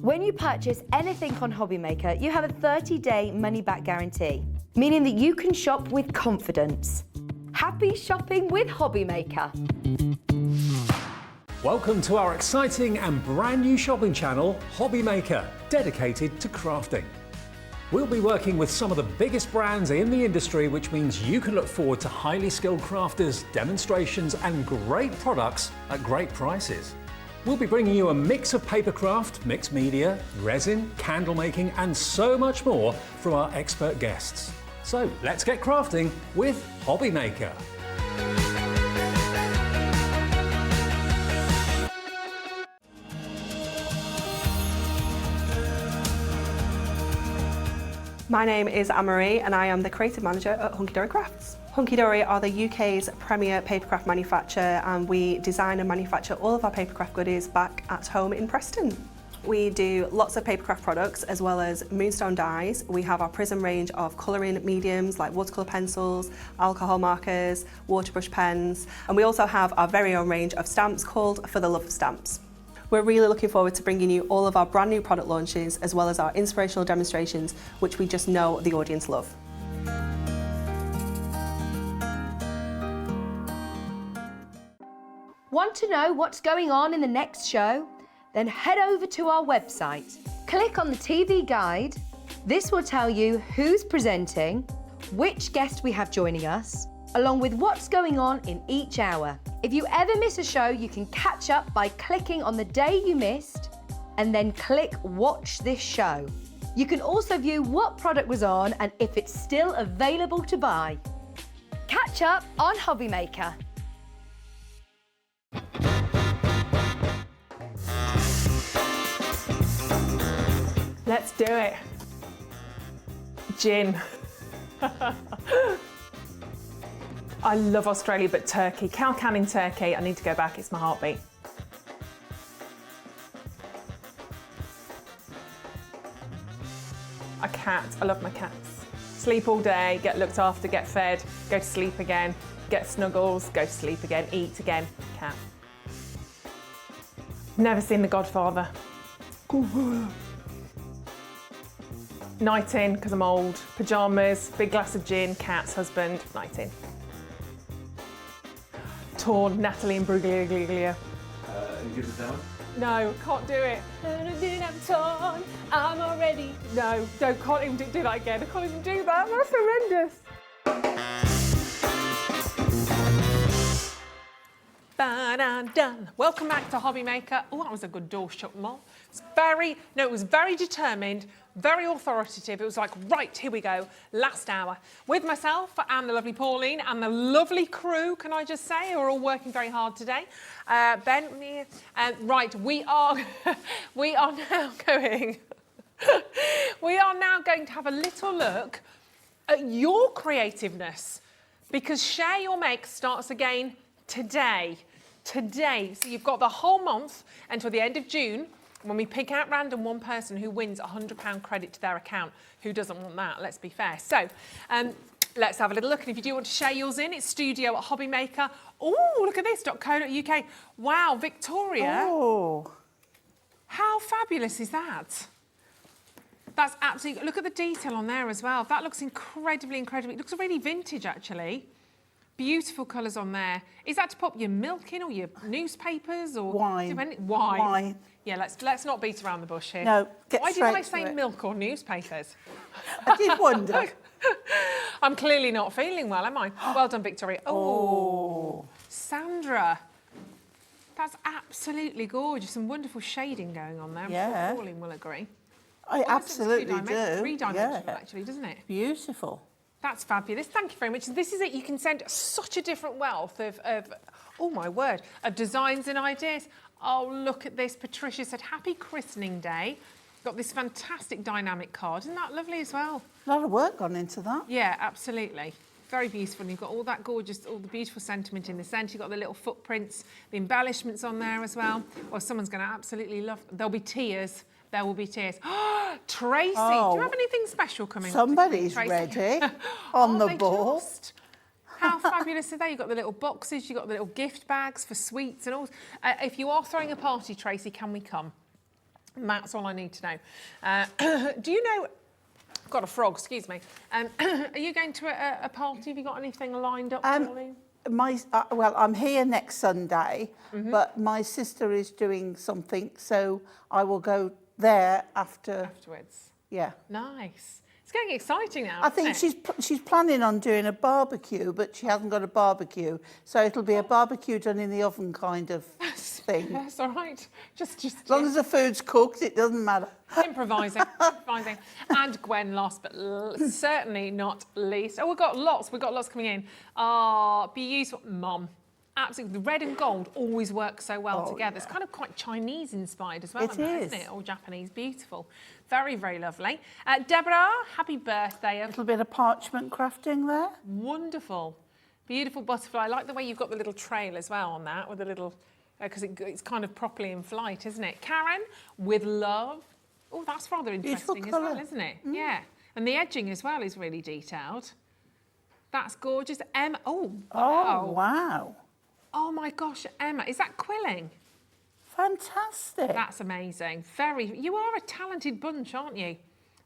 When you purchase anything on Hobbymaker, you have a 30-day money-back guarantee, meaning that you can shop with confidence. Happy shopping with Hobbymaker. Welcome to our exciting and brand new shopping channel, Hobbymaker, dedicated to crafting. We'll be working with some of the biggest brands in the industry, which means you can look forward to highly skilled crafters, demonstrations and great products at great prices. We'll be bringing you a mix of papercraft, mixed media, resin, candle making and so much more from our expert guests. So let's get crafting with Hobbymaker. My name is Anne-Marie and I am the creative manager at Hunky Dory Crafts. Hunky Dory are the UK's premier papercraft manufacturer, and we design and manufacture all of our papercraft goodies back at home in Preston. We do lots of papercraft products as well as moonstone dyes. We have our prism range of colouring mediums like watercolour pencils, alcohol markers, waterbrush pens, and we also have our very own range of stamps called For the Love of Stamps. We're really looking forward to bringing you all of our brand new product launches as well as our inspirational demonstrations, which we just know the audience love. Want to know what's going on in the next show? Then head over to our website. Click on the TV guide. This will tell you who's presenting, which guest we have joining us, along with what's going on in each hour. If you ever miss a show, you can catch up by clicking on the day you missed and then click Watch This Show. You can also view what product was on and if it's still available to buy. Catch up on Hobbymaker. Let's do it. Gin. I love Australia, but Turkey. Cow Canning Turkey. I need to go back, it's my heartbeat. A cat, I love my cats. Sleep all day, get looked after, get fed, go to sleep again, get snuggles, go to sleep again, eat again, cat. Never seen The Godfather. Night in, because I'm old. Pyjamas, big glass of gin, cats, husband, night in. Torn, Natalie and Bruglia. You give it down? No, can't do it. I'm torn, I'm already. No, can't even do that again. I can't even do that. That's horrendous. Done. Welcome back to Hobbymaker. Oh, that was a good door shut, Mom. It was very determined, very authoritative. It was like, right, here we go, last hour. With myself and the lovely Pauline and the lovely crew, can I just say, who are all working very hard today. Ben, right, we are now going to have a little look at your creativeness, because Share Your Make starts again today. So you've got the whole month until the end of June, when we pick out random one person who wins £100 credit to their account. Who doesn't want that? Let's be fair. So let's have a little look. And if you do want to share yours in, it's studio at Hobbymaker. Oh, look at this, .co.uk. Wow, Victoria. Oh. How fabulous is that? That's absolutely, look at the detail on there as well. That looks incredibly, it looks really vintage actually. Beautiful colours on there. Is that to pop your milk in or your newspapers or wine? Wine. Yeah, let's not beat around the bush here. No, Why did I say milk or newspapers? I did wonder. I'm clearly not feeling well, am I? Well done, Victoria. Oh, Sandra. That's absolutely gorgeous and wonderful shading going on there. Yeah. I'm sure Pauline will agree. I absolutely do. Three-dimensional, actually, doesn't it? Beautiful. That's fabulous. Thank you very much. This is it. You can send such a different wealth of oh my word, of designs and ideas. Oh, look at this. Patricia said, happy christening day. Got this fantastic dynamic card. Isn't that lovely as well? A lot of work gone into that. Yeah, absolutely. Very beautiful. And you've got all that gorgeous, all the beautiful sentiment in the centre. You've got the little footprints, the embellishments on there as well. Well, someone's going to absolutely love. There'll be tears. There will be tears. Tracy, do you have anything special coming up? Somebody's ready on the board. How fabulous are they? You've got the little boxes, you've got the little gift bags for sweets and all. If you are throwing a party, Tracy, can we come? And that's all I need to know. Do you know... I've got a frog, excuse me. Are you going to a party? Have you got anything lined up, Pauline? Well, I'm here next Sunday, but my sister is doing something, so I will go there afterwards. Yeah. Nice. It's getting exciting now. I think she's planning on doing a barbecue, but she hasn't got a barbecue, so it'll be a barbecue done in the oven kind of thing. That's all right. Just as long as the food's cooked, it doesn't matter. Improvising. And Gwen, last but certainly not least. Oh, we've got lots coming in. Beautiful, Mum. Absolutely, the red and gold always work so well together. Yeah. It's kind of quite Chinese inspired as well, isn't it? Or Japanese, beautiful. Very, very lovely. Deborah, happy birthday. A little bit of parchment crafting there. Wonderful. Beautiful butterfly. I like the way you've got the little trail as well on that, with a little, because it's kind of properly in flight, isn't it? Karen, with love. Oh, that's rather interesting as well, isn't it? Mm. Yeah. And the edging as well is really detailed. That's gorgeous. Emma, oh, wow. Oh, wow. Oh my gosh, Emma, is that quilling? Fantastic. That's amazing. You are a talented bunch, aren't you?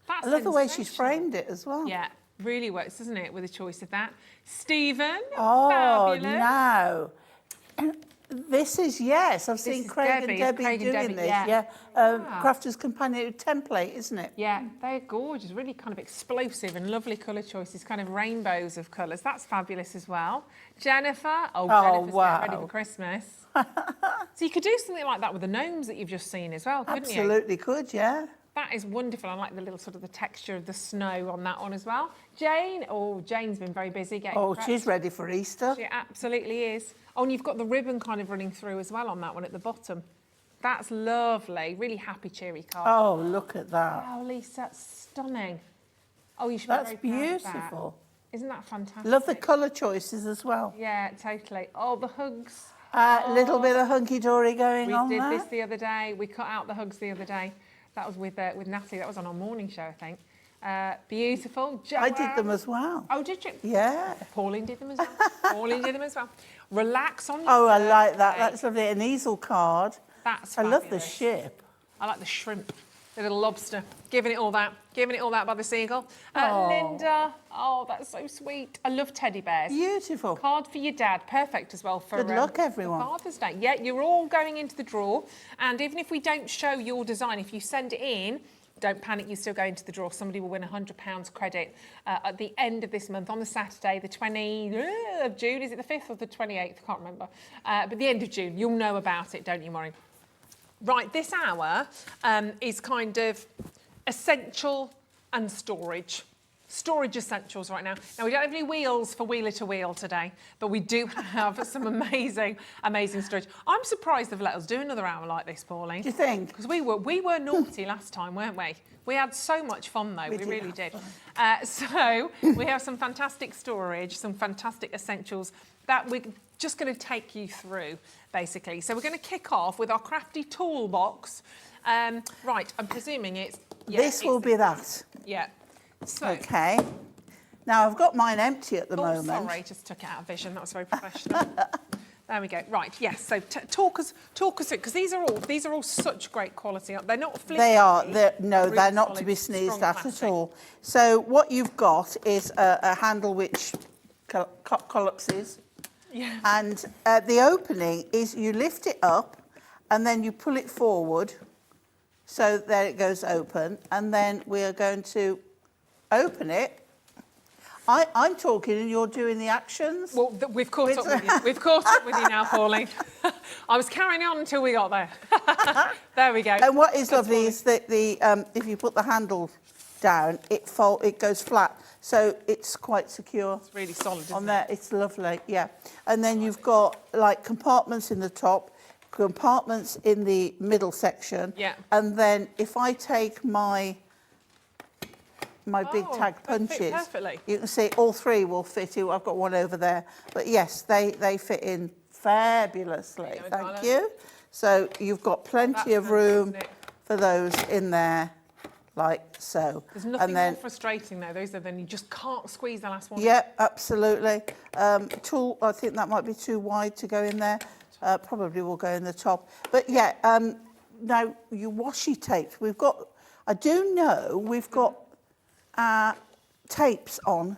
That's I love the way she's framed it as well. Yeah, really works, doesn't it, with a choice of that. Stephen, oh, fabulous. No. This is, yes, I've seen Craig and Debbie doing this. Yeah. Crafter's Companion template, isn't it? Yeah, they're gorgeous, really kind of explosive and lovely colour choices, kind of rainbows of colours. That's fabulous as well. Jennifer, Jennifer's wow. ready for Christmas. So you could do something like that with the gnomes that you've just seen as well, couldn't you? Absolutely could, yeah. That is wonderful. I like the little sort of the texture of the snow on that one as well. Jane, Jane's been very busy getting prepped. She's ready for Easter. She absolutely is. Oh, and you've got the ribbon kind of running through as well on that one at the bottom. That's lovely. Really happy, cheery card. Oh, look at that. Oh, Lisa, that's stunning. Oh, you should be very proud beautiful. Of that. Isn't that fantastic? Love the colour choices as well. Yeah, totally. Oh, the hugs. Little bit of hunky dory going on there. We did this the other day. We cut out the hugs the other day. That was with Natalie. That was on our morning show, I think. Beautiful. I did them as well. Oh, did you? Yeah. Pauline did them as well. Pauline did them as well. Relax on your I like that. That's lovely. An easel card. That's fabulous. I love the ship. I like the shrimp. The little lobster. Giving it all that by the seagull. Linda, that's so sweet. I love teddy bears. Beautiful. Card for your dad. Perfect as well for good luck, everyone. Father's Day. Yeah, you're all going into the draw. And even if we don't show your design, if you send it in, don't panic, you still go into the draw. Somebody will win £100 credit at the end of this month on the Saturday, the 20th of June. Is it the 5th or the 28th? I can't remember. But the end of June. You'll know about it, don't you, Maureen? Right, this hour is kind of essential and storage. Storage essentials right now. Now, we don't have any wheels for Wheeler to Wheel today, but we do have some amazing storage. I'm surprised they've let us do another hour like this, Pauline. Do you think? Because we were naughty last time, weren't we? We had so much fun, though. We really did. So we have some fantastic storage, some fantastic essentials that we're just going to take you through, basically. So we're going to kick off with our crafty toolbox. Right, I'm presuming it's... Yeah, this will be that. Yeah. So, okay. Now, I've got mine empty at the moment. Sorry, just took it out of vision. That was very professional. There we go. Right, yes. So talk us through, because these are all such great quality. They're not flimsy. They are. They're not to be sneezed at all. So what you've got is a handle which collapses. Yeah. And the opening is you lift it up and then you pull it forward. So there it goes open. And then we are going to open it. I'm talking and you're doing the actions. Well, we've caught up with you. We've caught up with you now, Pauline. I was carrying on until we got there. There we go. And what is lovely is that if you put the handle down, it goes flat. So it's quite secure. It's really solid, isn't on there. It's lovely, yeah. And then you've got like compartments in the top, compartments in the middle section. Yeah. And then if I take my big tag punches, you can see all three will fit in. I've got one over there. But yes, they fit in fabulously. Thank you. So you've got plenty of room for those in there. Like so. There's nothing more frustrating though, those are then you just can't squeeze the last one. Yeah, absolutely. Tool, I think that might be too wide to go in there. Probably will go in the top. But yeah, now your washi tapes. I do know we've got tapes on.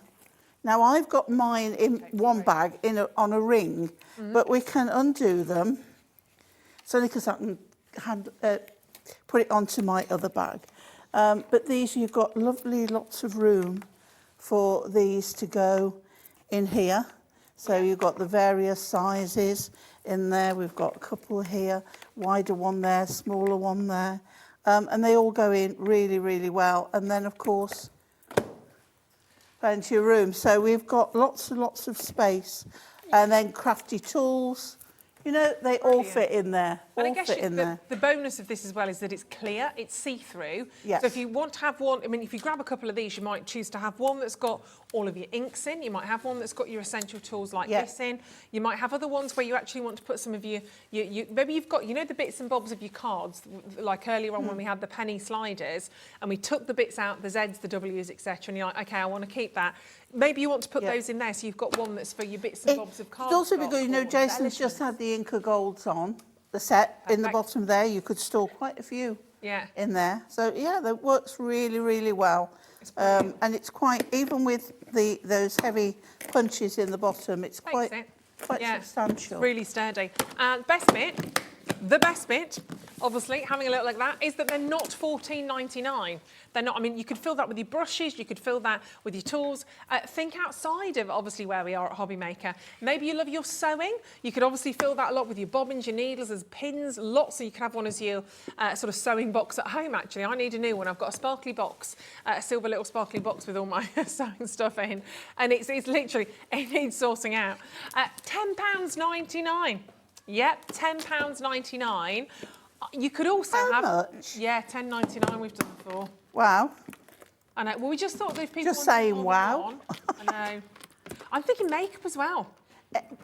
Now I've got mine in one bag on a ring, but we can undo them. It's only because I can put it onto my other bag. But these, you've got lots of room for these to go in here. So you've got the various sizes in there. We've got a couple here, wider one there, smaller one there. And they all go in really, really well. And then, of course, plenty of room. So we've got lots and lots of space. And then crafty tools. You know, they all fit in there. And I guess the bonus of this as well is that it's clear, it's see-through. Yes. So if you want to have one, I mean, if you grab a couple of these, you might choose to have one that's got all of your inks in. You might have one that's got your essential tools like this in. You might have other ones where you actually want to put some of your maybe you've got, you know, the bits and bobs of your cards, like earlier on when we had the penny sliders, and we took the bits out, the Zs, the Ws, etc. And you're like, okay, I want to keep that. Maybe you want to put those in there, so you've got one that's for your bits and bobs of cards. It's also because, you know, Jason's just had the Inca Golds on, the set in the bottom there. You could store quite a few in there. So, yeah, that works really, really well. And it's quite, even with those heavy punches in the bottom, it's quite substantial. It's really sturdy. And the best bit, obviously, having a look like that, is that they're not $14.99. They're not, I mean, you could fill that with your brushes, you could fill that with your tools. Think outside of, obviously, where we are at Hobby Maker. Maybe you love your sewing. You could obviously fill that a lot with your bobbins, your needles, there's pins, lots. So you can have one as your sort of sewing box at home, actually. I need a new one. I've got a sparkly box, a silver little sparkly box with all my sewing stuff in. And it's literally, it needs sorting out. £10.99. Yep, £10.99. You could also How have... much? Yeah, £10.99 we've done before. Wow. I know. Well, we just thought that if people... Just saying wow. I know. I'm thinking makeup as well.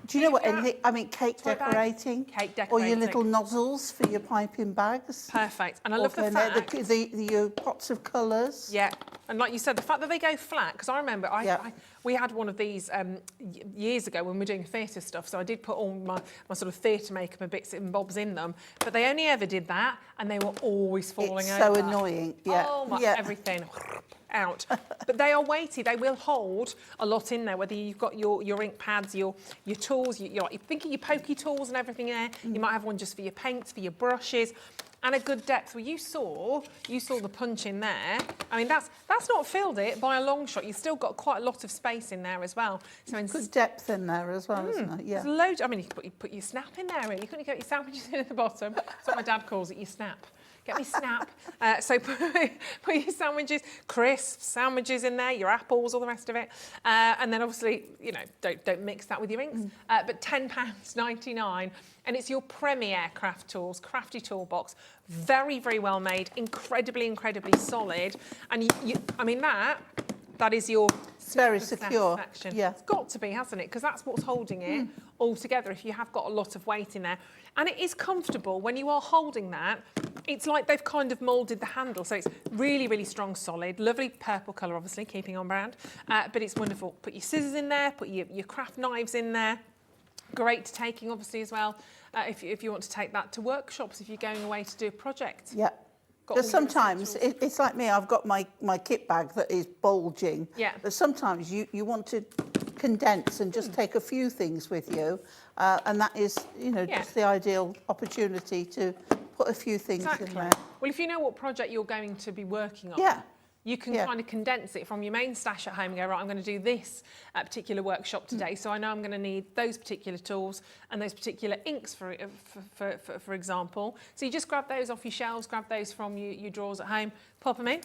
Do you know what? I mean, cake decorating. Cake decorating. Or your little nozzles for your piping bags. Perfect. And I love the fact... your pots of colours. Yeah. And like you said, the fact that they go flat, because I remember we had one of these years ago when we were doing theatre stuff, so I did put all my sort of theatre makeup and bits and bobs in them, but they only ever did that, and they were always falling over. It's so annoying, Oh, my, everything out. But they are weighty. They will hold a lot in there, whether you've got your ink pads, your tools, you're thinking your pokey tools and everything there. You might have one just for your paints, for your brushes. And a good depth. Well, you saw the punch in there. I mean, that's not filled it by a long shot. You've still got quite a lot of space in there as well. So good depth in there as well, isn't it? Yeah. There's loads. I mean, you could put your snap in there. Really. You couldn't get your sandwiches in at the bottom. That's what my dad calls it. Your snap. Get me snap. So put your sandwiches, crisps, sandwiches in there, your apples, all the rest of it. And then obviously, you know, don't mix that with your inks. But £10.99. And it's your Premier Craft Tools Crafty Toolbox. Very, very well made. Incredibly, incredibly solid. And I mean, that is your... It's very secure. Yeah. It's got to be, hasn't it? Because that's what's holding it all together if you have got a lot of weight in there. And it is comfortable when you are holding that. It's like they've kind of moulded the handle. So it's really, really strong, solid. Lovely purple colour, obviously, keeping on brand. But it's wonderful. Put your scissors in there. Put your craft knives in there. Great taking, obviously, as well, if you want to take that to workshops, if you're going away to do a project. Yeah. Because sometimes, it's like me, I've got my kit bag that is bulging. Yeah. But sometimes you want to condense and just take a few things with you. And that is, you know, just the ideal opportunity to put a few things in there. Well, if you know what project you're going to be working on, you can kind of condense it from your main stash at home and go, right, I'm going to do this particular workshop today. So I know I'm going to need those particular tools and those particular inks, for example. So you just grab those off your shelves, grab those from your drawers at home, pop them in,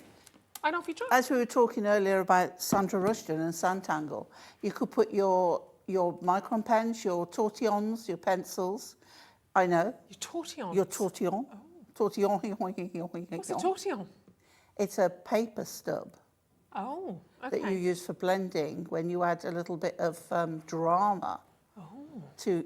and off you try. As we were talking earlier about Sandra Rushton and Sanntangle, you could put your micron pens, your tortillons, your pencils. I know. Your tortillons? Your tortillon. Oh. Tortillon. What's a tortillon? It's a paper stub. Oh, okay. That you use for blending when you add a little bit of drama.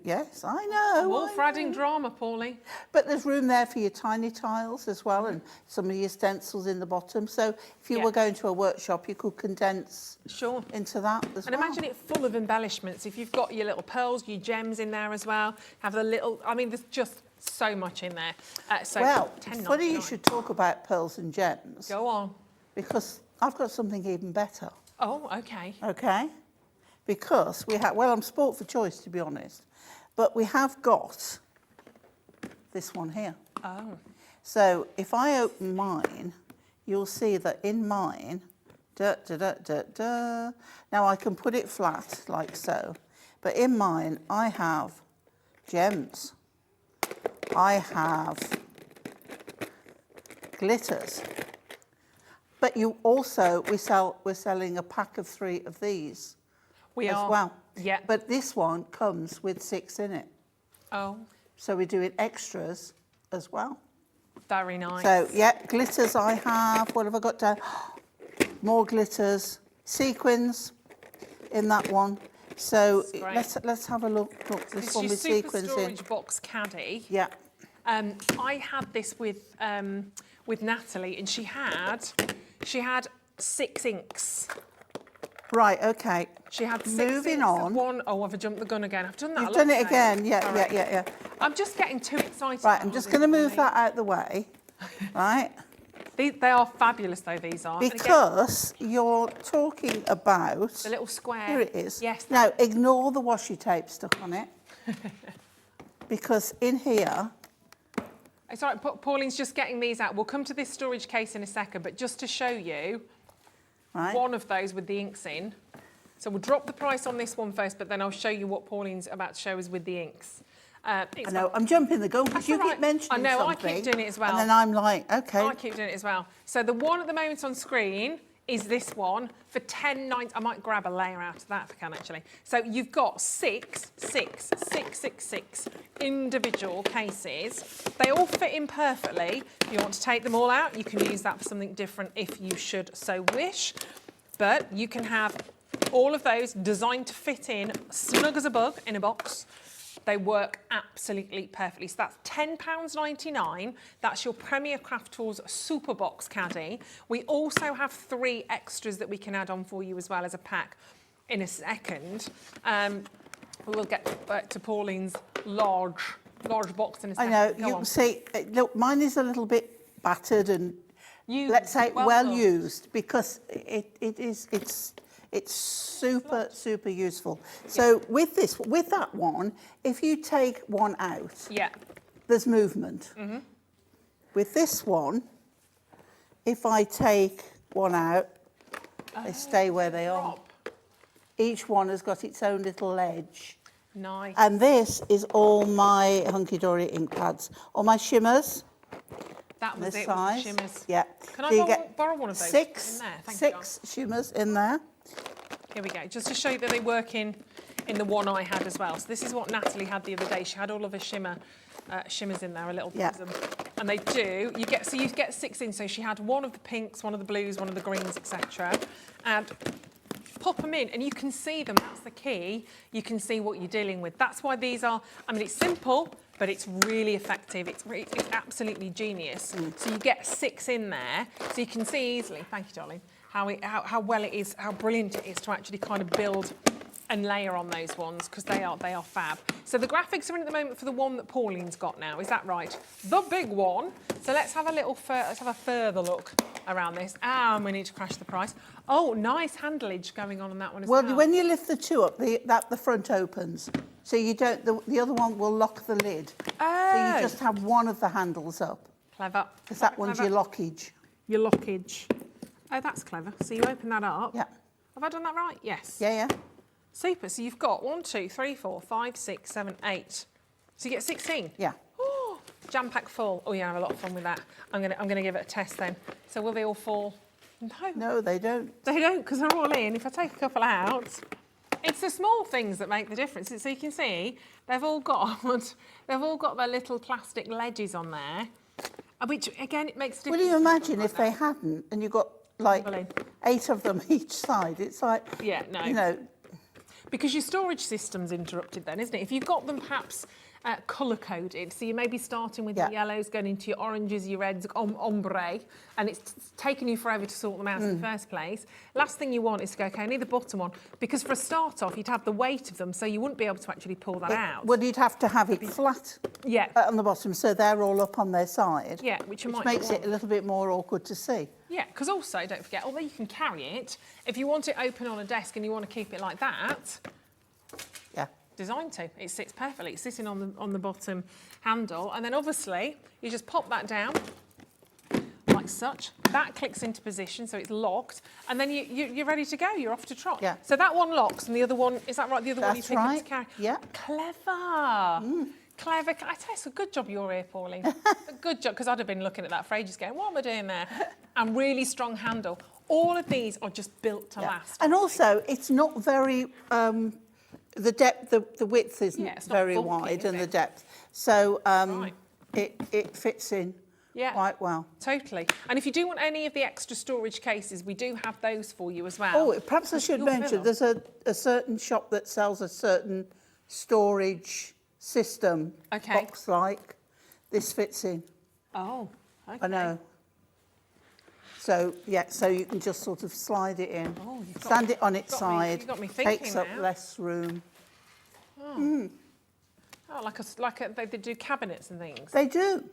Yes, I know. I'm all for adding drama, Paulie. But there's room there for your tiny tiles as well, and some of your stencils in the bottom. So if you were going to a workshop, you could condense into that as well. And imagine it full of embellishments. If you've got your little pearls, your gems in there as well, have the little, I mean, there's just So much in there. So well, $10.99. funny you should talk about pearls and gems. Go on. Because I've got something even better. Oh, okay. Okay? Because we have, well, I'm sport for choice, to be honest, but we have got this one here. Oh. So if I open mine, you'll see that in mine, now I can put it flat like so, but in mine I have gems. I have glitters. But you also, we're selling a pack of 3 of these as well. Yeah. But this one comes with 6 in it. Oh. So we're doing extras as well. Very nice. So, yeah, glitters I have. What have I got down? More glitters. Sequins in that one. So let's have a look. Look, this one with sequins in. Storage box caddy. Yeah. I had this with Natalie, and she had 6 inks. Right. Okay. She had 6 Moving inks on. Of one. Oh, I've jumped the gun again. I've done that. You've done it again. Yeah. Yeah. I'm just getting too excited. Right. I'm just going to move that out the way. Right. They are fabulous, though. These are because you're talking about the little square. Here it is. Yes. Now ignore the washi tape stuck on it, because in here. It's all right. Pauline's just getting these out. We'll come to this storage case in a second, but just to show you, one of those with the inks in. So we'll drop the price on this one first, but then I'll show you what Pauline's about to show us with the inks. I know, I'm jumping the gun because you keep mentioning something. I know, I keep doing it as well. And then I'm like, okay. I keep doing it as well. So the one at the moment on screen is this one for $10.90. I might grab a layer out of that if I can, actually. So you've got 6 individual cases. They all fit in perfectly. If you want to take them all out, you can use that for something different if you should so wish. But you can have all of those designed to fit in snug as a bug in a box. They work absolutely perfectly. So that's £10.99. That's your Premier Craft Tools Super Box Caddy. We also have 3 extras that we can add on for you as well as a pack in a second. We will get back to Pauline's large box in a second. I know. You can see, look, mine is a little bit battered and let's say well used, because it's super useful. So with that one, if you take one out, there's movement. With this one, if I take one out, they stay where they are. Each one has got its own little ledge. Nice. And this is all my Hunky Dory ink pads, all my shimmers. That was this it, size. with the shimmers. Yeah. Can I borrow one of those? Six in there? Thank you. Shimmers in there. Here we go, just to show you that they work in the one I had as well. So this is what Natalie had the other day. She had all of her shimmers in there, a little prism. And they do, you get 6 in. So she had one of the pinks, one of the blues, one of the greens, etc. And pop them in and you can see them. That's the key. You can see what you're dealing with. That's why these are, I mean, it's simple, but it's really effective. It's absolutely genius. So you get 6 in there, so you can see easily, thank you, darling, how well it is, how brilliant it is to actually kind of build and layer on those ones, because they are fab. So the graphics are in at the moment for the one that Pauline's got now, is that right? The big one. So let's have a further look around this. And we need to crash the price. Oh, nice handleage going on that one as well. Well, when you lift the 2 up, the front opens. So you don't, the other one will lock the lid. Oh. So you just have one of the handles up. Clever. Because that one's your lockage. Your lockage. Oh, that's clever. So you open that up. Yeah. Have I done that right? Yes. Yeah. Super. So you've got 1, 2, 3, 4, 5, 6, 7, 8. So you get 16. Yeah. Oh, jam pack full. Oh, yeah, I have a lot of fun with that. I'm gonna give it a test then. So will they all fall? No. No, they don't. They don't, because they're all in. If I take a couple out, it's the small things that make the difference. So you can see they've all got their little plastic ledges on there, which again it makes a difference. Will you imagine if they hadn't, and you got like 8 of them each side? It's like, yeah, no. You know. Because your storage system's interrupted then, isn't it? If you've got them perhaps colour-coded. So you may be starting with your yellows, going into your oranges, your reds, ombre, and it's taken you forever to sort them out in the first place. Last thing you want is to go, okay, I need the bottom one, because for a start-off, you'd have the weight of them, so you wouldn't be able to actually pull that out. Well, you'd have to have it flat on the bottom, so they're all up on their side. Yeah, which makes it a little bit more awkward to see. Yeah, because also, don't forget, although you can carry it, if you want it open on a desk and you want to keep it like that, designed to. It sits perfectly. It's sitting on the bottom handle, and then obviously you just pop that down like such. That clicks into position, so it's locked, and then you're ready to go. You're off to trot. Yeah. So that one locks, and the other one, is that right? The other one you pick up to carry. Yeah. Clever. Clever. I tell you, it's a good job you're here, Pauline. A good job, because I'd have been looking at that for ages going, what am I doing there? And really strong handle. All of these are just built to last. And also, it's not very. The depth, the width isn't very wide, and the depth, so it fits in quite well. Totally. And if you do want any of the extra storage cases, we do have those for you as well. Oh, perhaps I should mention, there's a certain shop that sells a certain storage system, box-like. This fits in. Oh, okay. I know. So, so you can just sort of slide it in, stand it on its side, takes up less room. Oh, they do cabinets and things? They do.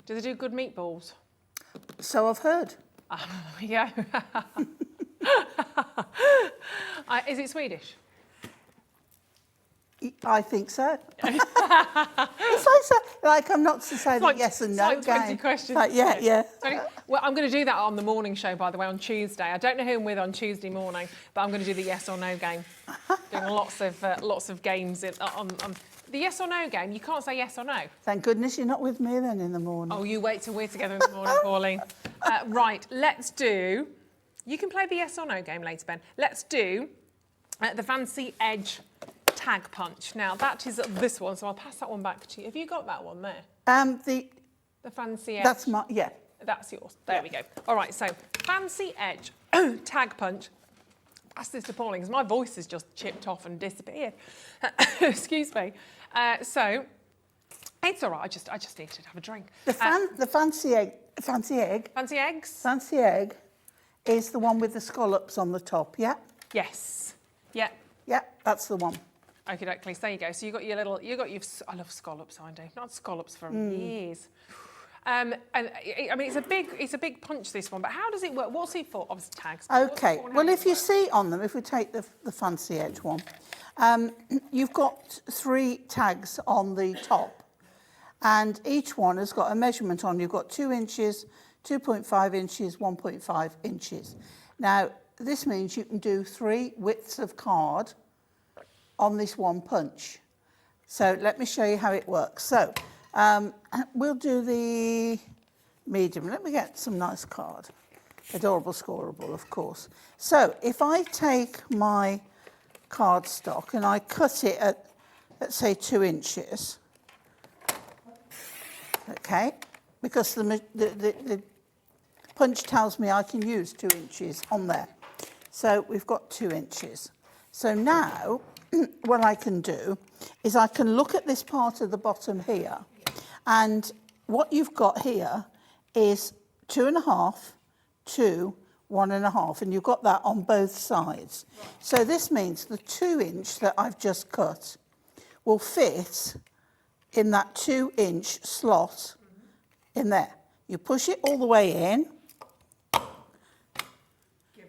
Do they do good meatballs? So I've heard. Yeah. Is it Swedish? I think so. It's like I'm not to say that yes and no it's like 20 questions. Well, I'm going to do that on the morning show, by the way, on Tuesday. I don't know who I'm with on Tuesday morning, but I'm going to do the yes or no game. Doing lots of games on the yes or no game. You can't say yes or no. Thank goodness you're not with me then in the morning. Oh, you wait till we're together in the morning, Pauline. Right, let's do. You can play the yes or no game later, Ben. Let's do the Fancy Edge tag punch. Now that is this one, so I'll pass that one back to you. Have you got that one there? The Fancy Edge. That's my That's yours. There we go. All right, so Fancy Edge tag punch. Pass this to Pauline because my voice has just chipped off and disappeared. Excuse me. So it's all right. I just needed to have a drink. The fancy egg. Fancy egg is the one with the scallops on the top. Yeah. Yes. Yeah. Yeah, that's the one. Okay, so there you go. So I love scallops, I do. Not scallops for years. And I mean, it's a big punch, this one, but how does it work? What's it for? Obviously, tags. Okay, well, if you see on them, if we take the Fancy Edge one, you've got 3 tags on the top, and each one has got a measurement on. You've got 2 inches, 2.5 inches, 1.5 inches. Now, this means you can do 3 widths of card on this one punch. So let me show you how it works. So we'll do the medium. Let me get some nice card. Adorable scoreable, of course. So if I take my cardstock and I cut it at, let's say, 2 inches, okay, because the punch tells me I can use 2 inches on there. So we've got 2 inches. So now what I can do is I can look at this part of the bottom here, and what you've got here is 2.5 to 1.5, and you've got that on both sides. Right. So this means the 2 inch that I've just cut will fit in that 2 inch slot in there. You push it all the way in,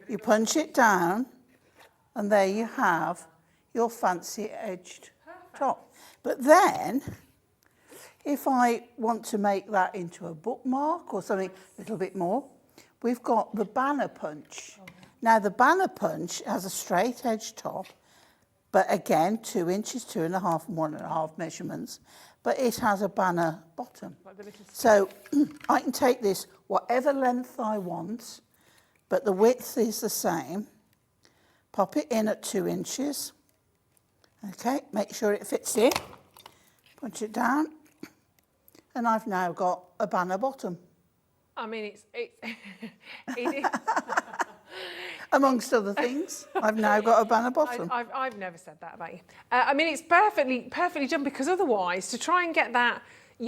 you punch it down, and there you have your fancy edged top. But then, if I want to make that into a bookmark or something a little bit more, we've got the banner punch. Now, the banner punch has a straight edge top, but again, 2 inches, 2.5 and 1.5 measurements, but it has a banner bottom. So I can take this whatever length I want, but the width is the same. Pop it in at 2 inches. Okay, make sure it fits in. Punch it down. And I've now got a banner bottom. I mean, it is. Amongst other things, I've now got a banner bottom. I've never said that about you. I mean, it's perfectly done, because otherwise, to try and get that,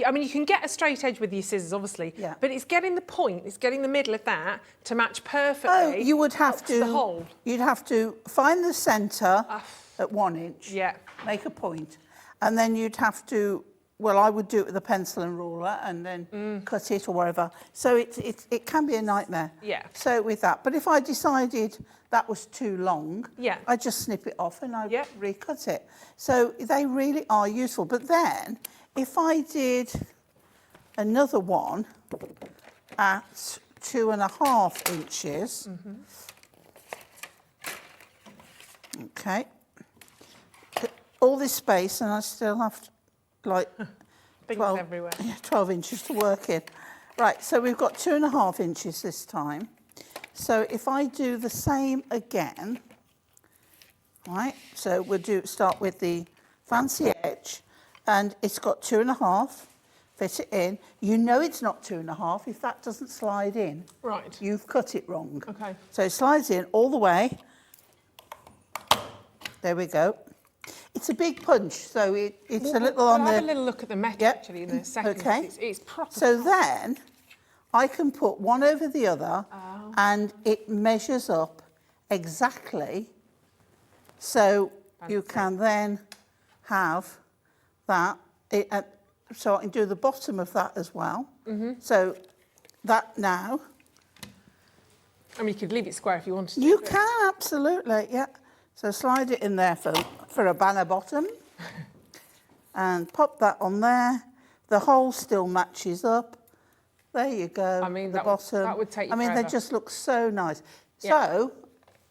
I mean, you can get a straight edge with your scissors, obviously, but it's getting the point, it's getting the middle of that to match perfectly. Oh, you would have to. The hole. You'd have to find the centre at 1 inch. Yeah. Make a point, and then you'd have to. Well, I would do it with a pencil and ruler and then cut it or whatever. So it can be a nightmare. Yeah. So with that, but if I decided that was too long, I'd just snip it off and I'd recut it. So they really are useful. But then, if I did another one at 2.5 inches, okay, all this space, and I still have to, like 12, everywhere. 12 inches to work in. Right, so we've got 2.5 inches this time. So if I do the same again, right, so we'll start with the fancy edge, and it's got 2.5, fit it in. You know it's not 2.5 if that doesn't slide in. Right. You've cut it wrong. Okay. So it slides in all the way. There we go. It's a big punch, so it's a little on the... I'll have a little look at the metal, actually, in a second. Okay. It's proper. So then I can put one over the other and it measures up exactly, so you can then have that. So I can do the bottom of that as well. So that now... I mean, you could leave it square if you wanted to. You can, absolutely, yeah. So slide it in there for a banner bottom and pop that on there. The hole still matches up. There you go. I mean, the that bottom. would take you I mean, forever. they just look so nice. Yeah. So,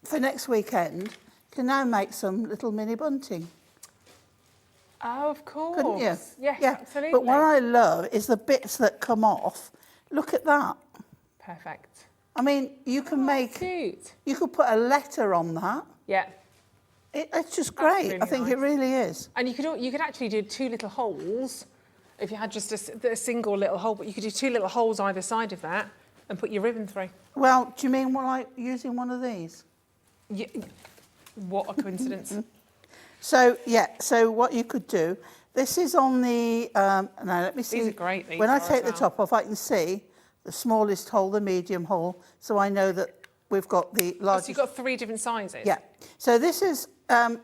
for next weekend, you can now make some little mini bunting. Oh, of course. Couldn't you? Yes, yeah. absolutely. But what I love is the bits that come off. Look at that. Perfect. I mean, you can make... Cute. You could put a letter on that. Yeah. It's just great. Really I think it really is. And you could actually do 2 little holes if you had just a single little hole, but you could do 2 little holes either side of that and put your ribbon through. Well, do you mean like using one of these? Yeah. What a coincidence. So, yeah, so what you could do, this is on the, now let me see. These are great, these when I are take as the well. top off, I can see the smallest hole, the medium hole, so I know that we've got the largest. So you've got 3 different sizes? Yeah. So this is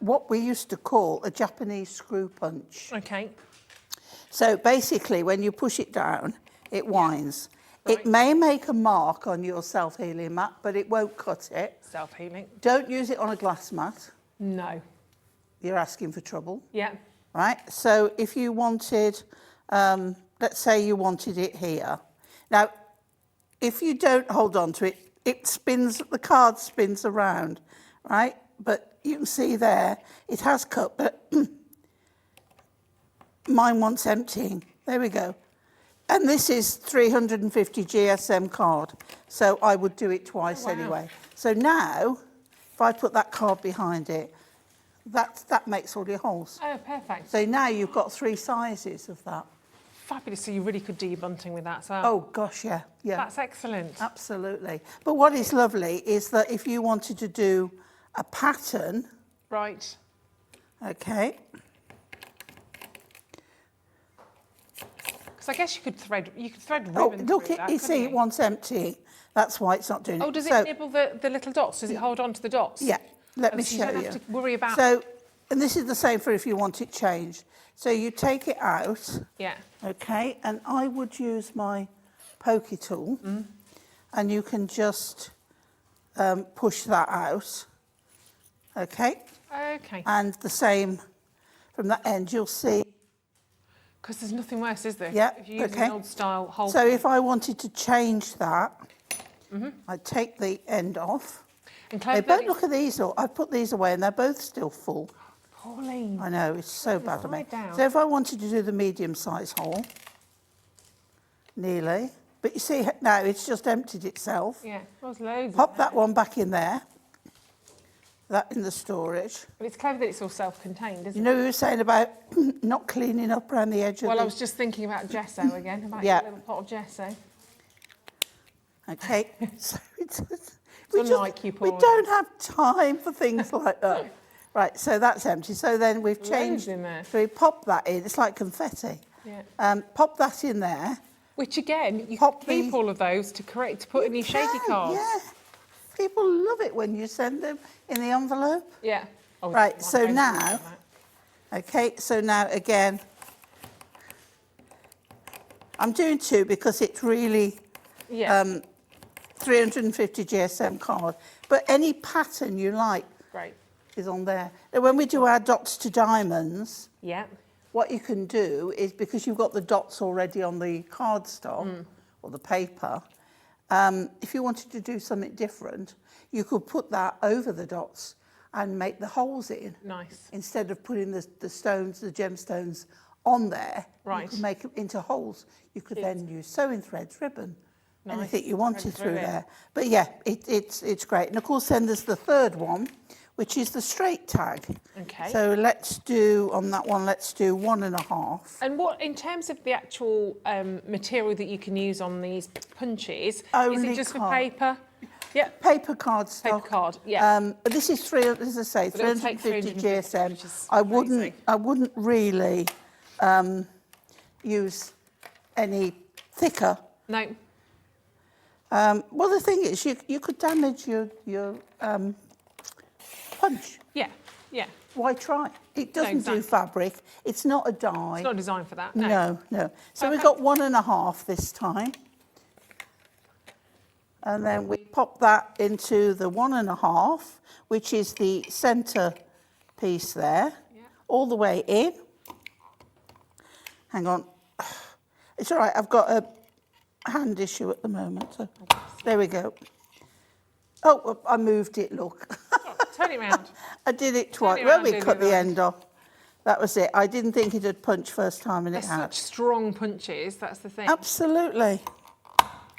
what we used to call a Japanese screw punch. Okay. So basically, when you push it down, it winds. Right. It may make a mark on your self-healing mat, but it won't cut it. Self-healing. Don't use it on a glass mat. No. You're asking for trouble. Yeah. Right? So if you wanted, let's say you wanted it here. Now, if you don't hold on to it, it spins, the card spins around, right? But you can see there, it has cut, but mine wants emptying. There we go. And this is 350 GSM card, so I would do it twice anyway. So now, if I put that card behind it, that makes all your holes. Oh, perfect. So now you've got 3 sizes of that. Fabulous. So you really could do your bunting with that as well. Oh, gosh, yeah. That's excellent. Absolutely. But what is lovely is that if you wanted to do a pattern... Right. Okay. Because I guess you could thread ribbon Oh, look, through that, you see, it wants empty. That's why it's not doing it. Oh, does it nibble the little dots? Does it hold on to the dots? Yeah, let me so show you. You don't have to worry about... So, and this is the same for if you want it changed. So you take it out. Yeah. Okay, and I would use my pokey tool, and you can just push that out. Okay. Okay. And the same from that end, you'll see. Because there's nothing worse, is there? Yeah. If you use an old style hole. So if I wanted to change that, I'd take the end off. And They both, look at these. I put these away, and they're both still full. Pauline. I know, it's so bad of me. down. So if I wanted to do the medium-sized hole, nearly, but you see now it's just emptied itself. Yeah, there's loads. Pop that one back in there, that in the storage. But it's clever that it's all self-contained, isn't You know, we were saying about not cleaning up around the edge of Well, the... I was just thinking about gesso again, about Yeah. your little pot of gesso. Okay, so we Pauline. don't have time for things like that. Right, so that's empty. So then we've changed. In there. So we pop that in. It's like confetti. Yeah. Pop that in there. Which again, you can keep all of those to put in your shaky cards. Yeah. People love it when you send them in the envelope. Yeah. Oh, right, so now, okay, so now again, I'm doing 2 because it's really 350 GSM card. But any pattern you like is on there. Now, when we do our dots to diamonds, what you can do is, because you've got the dots already on the cardstock or the paper, if you wanted to do something different, you could put that over the dots and make the holes in. Nice. Instead of putting the stones, the gemstones on there, right. You could make it into holes. You could then use sewing threads, ribbon, anything you wanted through there. But yeah, it's great. And of course then there's the third one, which is the straight tag. Okay. So let's do, on that one, let's do 1.5. And what, in terms of the actual material that you can use on these punches, Only is it just for paper? Yeah. Paper cardstock. Paper card, yeah. This is, as I say, 350 GSM. I wouldn't really use any thicker. No. Well, the thing is, you could damage your punch. Yeah, yeah. Why try? It doesn't do fabric. It's not a dye. It's not designed for that. No, no. So we've got 1.5 this time. And then we pop that into the 1.5, which is the centre piece there, all the way in. Hang on. It's all right, I've got a hand issue at the moment. So there we go. Oh, I moved it, look. Turn it round. I did it twice. Well, we cut the end off. That was it. I didn't think it had punched first time, and it had. Such strong punches, that's the thing. Absolutely.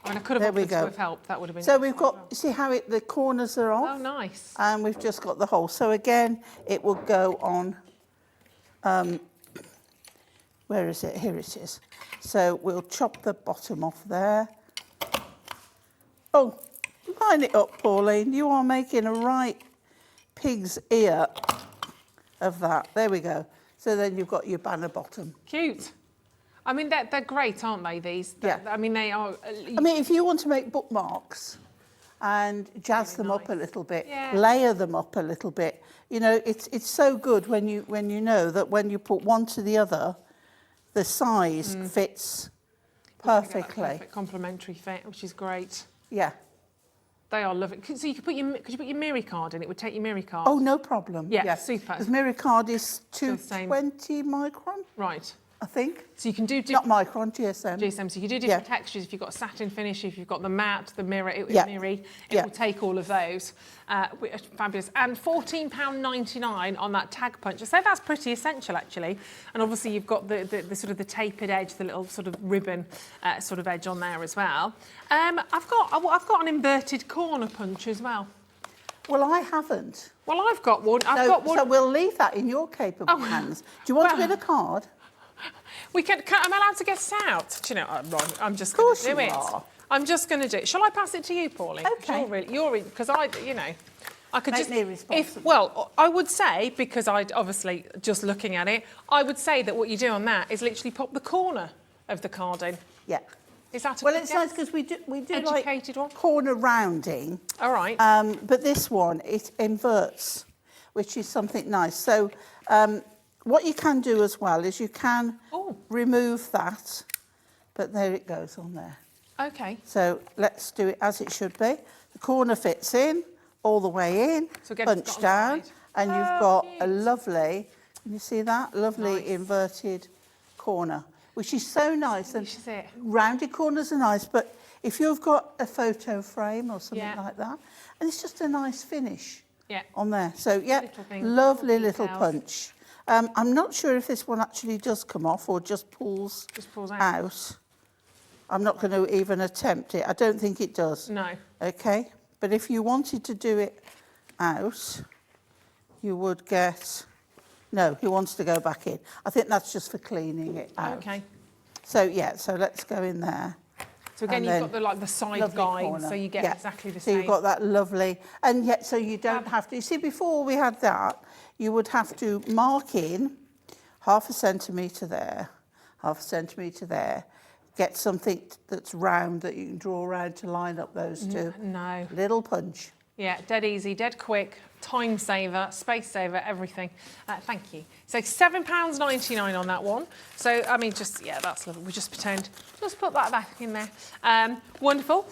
I mean, I could have offered to have helped. That would have been. So we've got, you see how the corners are off? Oh, nice. And we've just got the hole. So again, it will go on, where is it? Here it is. So we'll chop the bottom off there. Oh, line it up, Pauline. You are making a right pig's ear of that. There we go. So then you've got your banner bottom. Cute. I mean, they're great, aren't they, these? I mean, they are... I mean, if you want to make bookmarks and jazz them up a little bit, layer them up a little bit, you know, it's so good when you know that when you put one to the other, the size fits perfectly. Perfect complementary fit, which is great. Yeah. They are lovely. So you could put your Miri card in? It would take your Miri card. Oh, no problem. Yeah, super. Because Miri card is 220 micron. Right. I think. So you can do... Not micron, GSM. GSM, so you can do different textures. If you've got a satin finish, if you've got the matte, the mirror, it will take all of those. Fabulous. And £14.99 on that tag punch. So that's pretty essential, actually. And obviously you've got the sort of the tapered edge, the little sort of ribbon sort of edge on there as well. I've got an inverted corner punch as well. Well, I haven't. Well, I've got one. I've got one. So we'll leave that in your capable hands. Do you want to get a card? We can. I'm allowed to get it out. Do you know? I'm just going to do it. I'm just going to do it. Shall I pass it to you, Pauline? Okay. You're because I could Make me responsible. Well, I would say, because I'd obviously just looking at it, I would say that what you do on that is literally pop the corner of the card in. Yeah. Is that a well? It's nice because we do educated like corner rounding. All right. But this one it inverts, which is something nice. So. What you can do as well is you can remove that, but there it goes on there. Okay. So let's do it as it should be. The corner fits in, all the way in, so punch down, and you've got a lovely, can you see that? Lovely inverted corner, which is so nice. And rounded corners are nice, but if you've got a photo frame or something like that, and it's just a nice finish on there. So, lovely little punch. I'm not sure if this one actually does come off or just pulls out. I'm not going to even attempt it. I don't think it does. No. Okay. But if you wanted to do it out, you would get... No, he wants to go back in. I think that's just for cleaning it out. Okay. So, so let's go in there. So again, you've got the side guide, corner. So you get exactly the same. So you've got that lovely, and yet so you don't have to. You see, before we had that, you would have to mark in 1/2 centimetre there, 1/2 centimetre there. Get something that's round that you can draw around to line up those two. No. Little punch. Yeah, dead easy, dead quick, time saver, space saver, everything. Thank you. So £7.99 on that one. So, I mean, that's lovely. We just just put that back in there. Wonderful.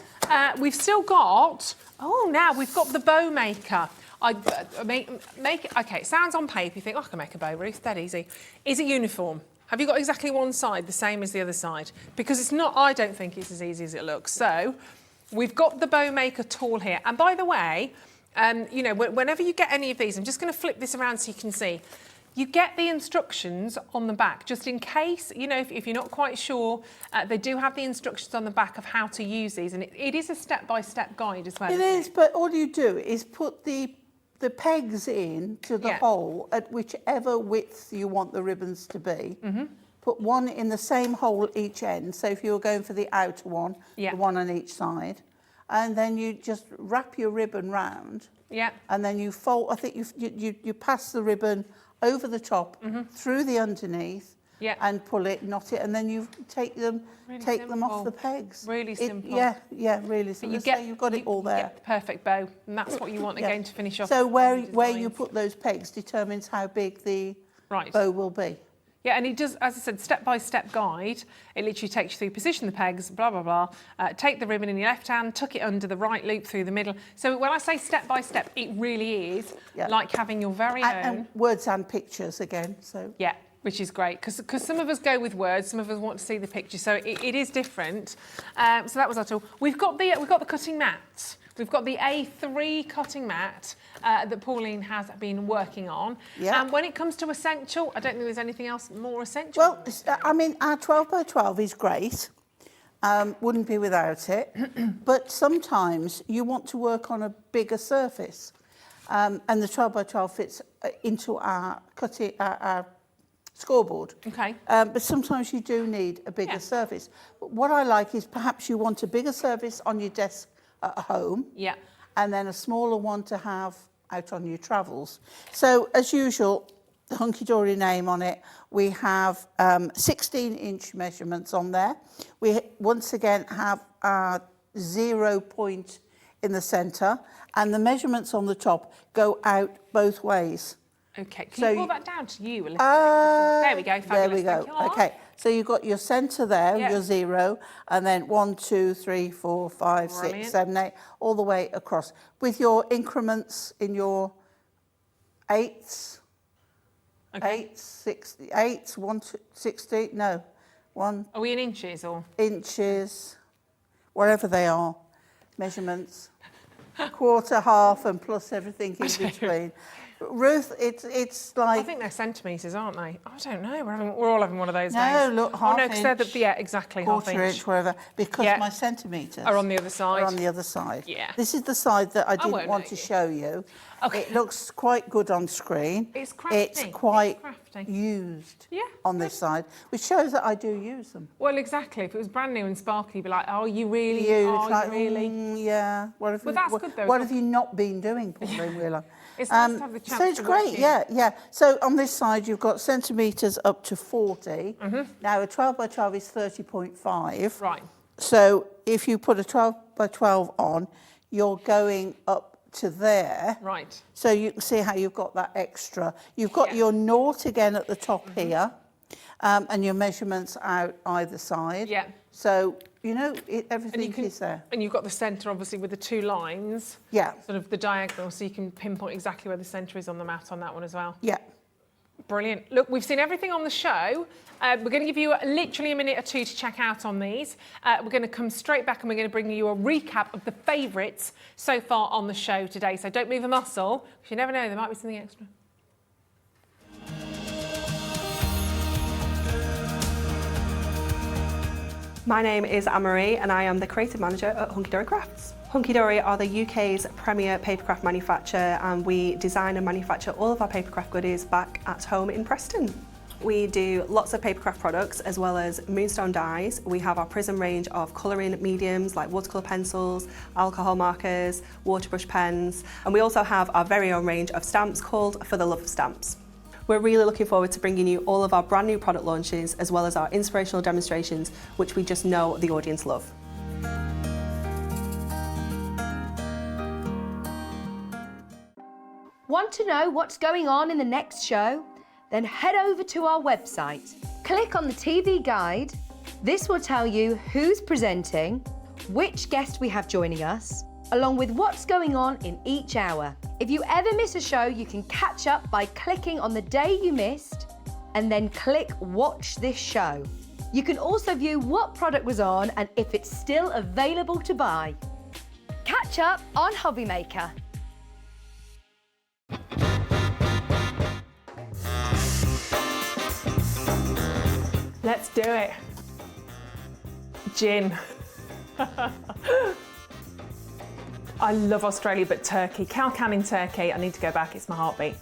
We've still got, now we've got the bow maker. Okay, it sounds on paper, you think, I can make a bow, Ruth, dead easy. Is it uniform? Have you got exactly one side the same as the other side? Because it's not, I don't think it's as easy as it looks. So, we've got the bow maker tool here. And by the way, you know, whenever you get any of these, I'm just going to flip this around so you can see. You get the instructions on the back, just in case, you know, if you're not quite sure, they do have the instructions on the back of how to use these. And it is a step-by-step guide as well. It is, but all you do is put the pegs in to the hole at whichever width you want the ribbons to be. Put one in the same hole each end. So if you were going for the outer one, the one on each side, and then you just wrap your ribbon round. And then you fold. I think you pass the ribbon over the top, through the underneath, and pull it, knot it, and then you take them off the pegs. Really simple. Really simple. You've got it all there. You get the perfect bow, and that's what you want again to finish off. So where you put those pegs determines how big the bow will be. Yeah, and it does, as I said, step-by-step guide. It literally takes you through position the pegs, blah, blah, blah. Take the ribbon in your left hand, tuck it under the right loop through the middle. So when I say step-by-step, it really is like having your very own... And words and pictures again, so... Yeah, which is great, because some of us go with words, some of us want to see the picture, so it is different. So that was our tool. We've got the cutting mat. We've got the A3 cutting mat that Pauline has been working on. And when it comes to essential, I don't think there's anything else more essential. Well, I mean, our 12x12 is great. Wouldn't be without it. But sometimes you want to work on a bigger surface. And the 12x12 fits into our scoreboard. Okay. But sometimes you do need a bigger surface. But what I like is perhaps you want a bigger surface on your desk at home, and then a smaller one to have out on your travels. So, as usual, the Hunky Dory name on it, we have 16-inch measurements on there. We once again have our 0 point in the centre, and the measurements on the top go out both ways. Okay, can you pull that down to you a little bit? There we go, fabulous. There we go. Okay, so you've got your centre there, your 0, and then 1, 2, 3, 4, 5, 6, 7, 8, all the way across. With your increments in your eighths, 1 to 60, no, 1. Are we in inches or? Inches, wherever they are, measurements, quarter, half, and plus everything in between. Ruth, it's like... I think they're centimetres, aren't they? I don't know. We're all having one of those days. No, look, half inch. Exactly, quarter half inch, whatever. Because my centimetres are on the other side. Are on the other side. Yeah. This is the side that I didn't want to show you. Okay. It looks quite good on screen. It's crafty. It's quite used on this side, which shows that I do use them. Well, exactly. If it was brand new and sparkly, you'd be like, oh, you really? Yeah. Well, that's good, though. What have you not been doing, Pauline Wheeler? It's nice to have the chance so it's great, yeah. So on this side, you've got centimetres up to 40. Now, a 12x12 is 30.5. Right. So if you put a 12x12 on, you're going up to there. Right. So you can see how you've got that extra. You've got your nought again at the top here, and your measurements out either side. Yeah. So, you know, everything is there. And you've got the centre, obviously, with the 2 lines. Yeah. Sort of the diagonal, so you can pinpoint exactly where the centre is on the mat on that one as well. Yeah. Brilliant. Look, we've seen everything on the show. We're going to give you literally a minute or 2 to check out on these. We're going to come straight back and we're going to bring you a recap of the favourites so far on the show today. So don't move a muscle, because you never know, there might be something extra. My name is Anne-Marie and I am the creative manager at Hunky Dory Crafts. Hunky Dory are the UK's premier papercraft manufacturer, and we design and manufacture all of our papercraft goodies back at home in Preston. We do lots of papercraft products as well as moonstone dyes. We have our Prism range of colouring mediums like watercolour pencils, alcohol markers, waterbrush pens, and we also have our very own range of stamps called For the Love of Stamps. We're really looking forward to bringing you all of our brand new product launches as well as our inspirational demonstrations, which we just know the audience love. Want to know what's going on in the next show? Then head over to our website. Click on the TV guide. This will tell you who's presenting, which guest we have joining us, along with what's going on in each hour. If you ever miss a show, you can catch up by clicking on the day you missed and then click Watch This Show. You can also view what product was on and if it's still available to buy. Catch up on Hobby Maker. Let's do it. Gin. I love Australia, but Turkey. Cow can in Turkey. I need to go back, it's my heartbeat.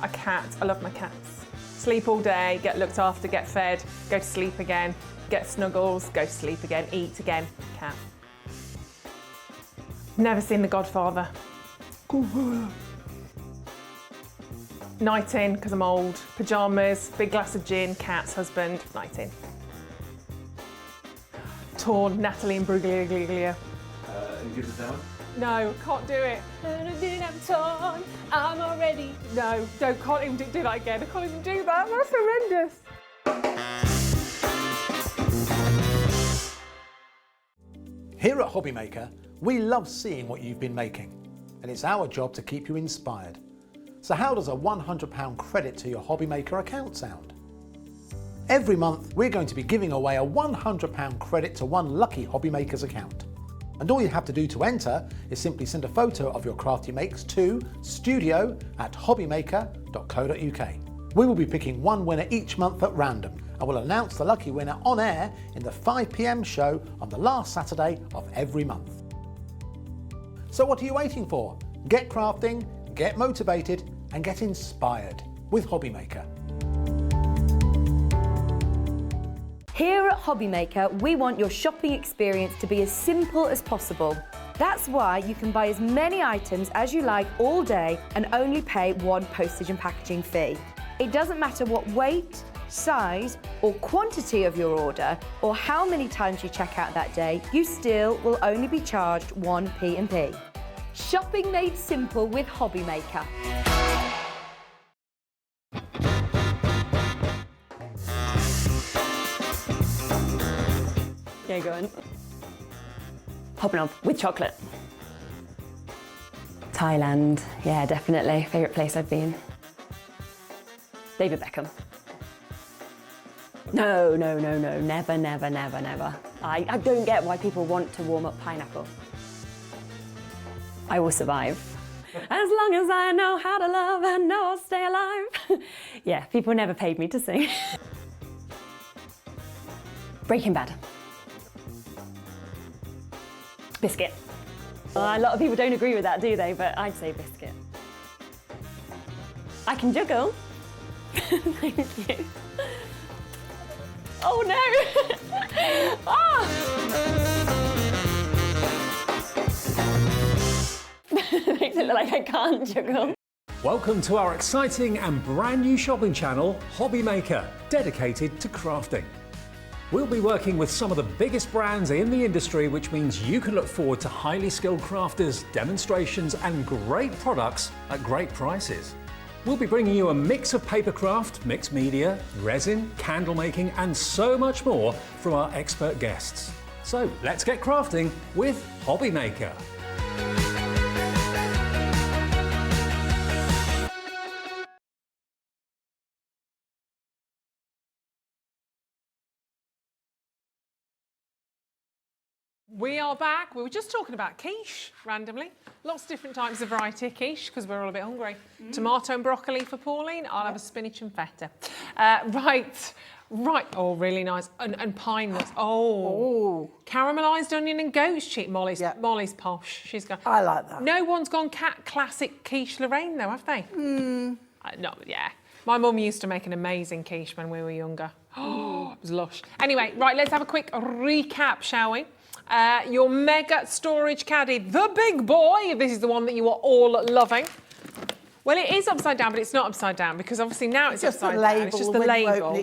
A cat, I love my cats. Sleep all day, get looked after, get fed, go to sleep again, get snuggles, go to sleep again, eat again, cat. Never seen The Godfather. Night in, because I'm old. Pyjamas, big glass of gin, cats, husband, night in. Torn, Natalie and Bruglia. And give the down? No, can't do it. I'm torn, I'm already. No, can't even do that again. I can't even do that, that's horrendous. Here at Hobby Maker, we love seeing what you've been making, and it's our job to keep you inspired. So how does a £100 credit to your Hobby Maker account sound? Every month, we're going to be giving away a £100 credit to one lucky Hobby Maker's account. And all you have to do to enter is simply send a photo of your craft you makes to studio@hobbymaker.co.uk. We will be picking one winner each month at random, and we'll announce the lucky winner on air in the 5 PM show on the last Saturday of every month. So what are you waiting for? Get crafting, get motivated, and get inspired with Hobby Maker. Here at Hobby Maker, we want your shopping experience to be as simple as possible. That's why you can buy as many items as you like all day and only pay one postage and packaging fee. It doesn't matter what weight, size, or quantity of your order, or how many times you check out that day, you still will only be charged one P&P. Shopping made simple with Hobby Maker. Yeah, go on. Hobnob with chocolate. Thailand, yeah, definitely. Favourite place I've been. David Beckham. No, never. I don't get why people want to warm up pineapple. I will survive. As long as I know how to love, I know I'll stay alive. Yeah, people never paid me to sing. Breaking Bad. Biscuit. A lot of people don't agree with that, do they? But I'd say biscuit. I can juggle. Thank you. Oh no! Oh! Makes it look like I can't juggle. Welcome to our exciting and brand new shopping channel, Hobby Maker, dedicated to crafting. We'll be working with some of the biggest brands in the industry, which means you can look forward to highly skilled crafters, demonstrations and great products at great prices. We'll be bringing you a mix of papercraft, mixed media, resin, candle making and so much more from our expert guests. So let's get crafting with Hobby Maker. We are back. We were just talking about quiche, randomly. Lots of different types of variety of quiche, because we're all a bit hungry. Tomato and broccoli for Pauline. I'll have a spinach and feta. Right. Oh, really nice. And pine nuts. Oh. Caramelised onion and goat's cheese. Molly's posh. She's gone. I like that. No one's gone classic quiche Lorraine, though, have they? No, yeah. My mum used to make an amazing quiche when we were younger. Oh, it was lush. Anyway, right, let's have a quick recap, shall we? Your mega storage caddy, the big boy. This is the one that you are all loving. Well, it is upside down, but it's not upside down, because obviously now it's upside down. It's just the label.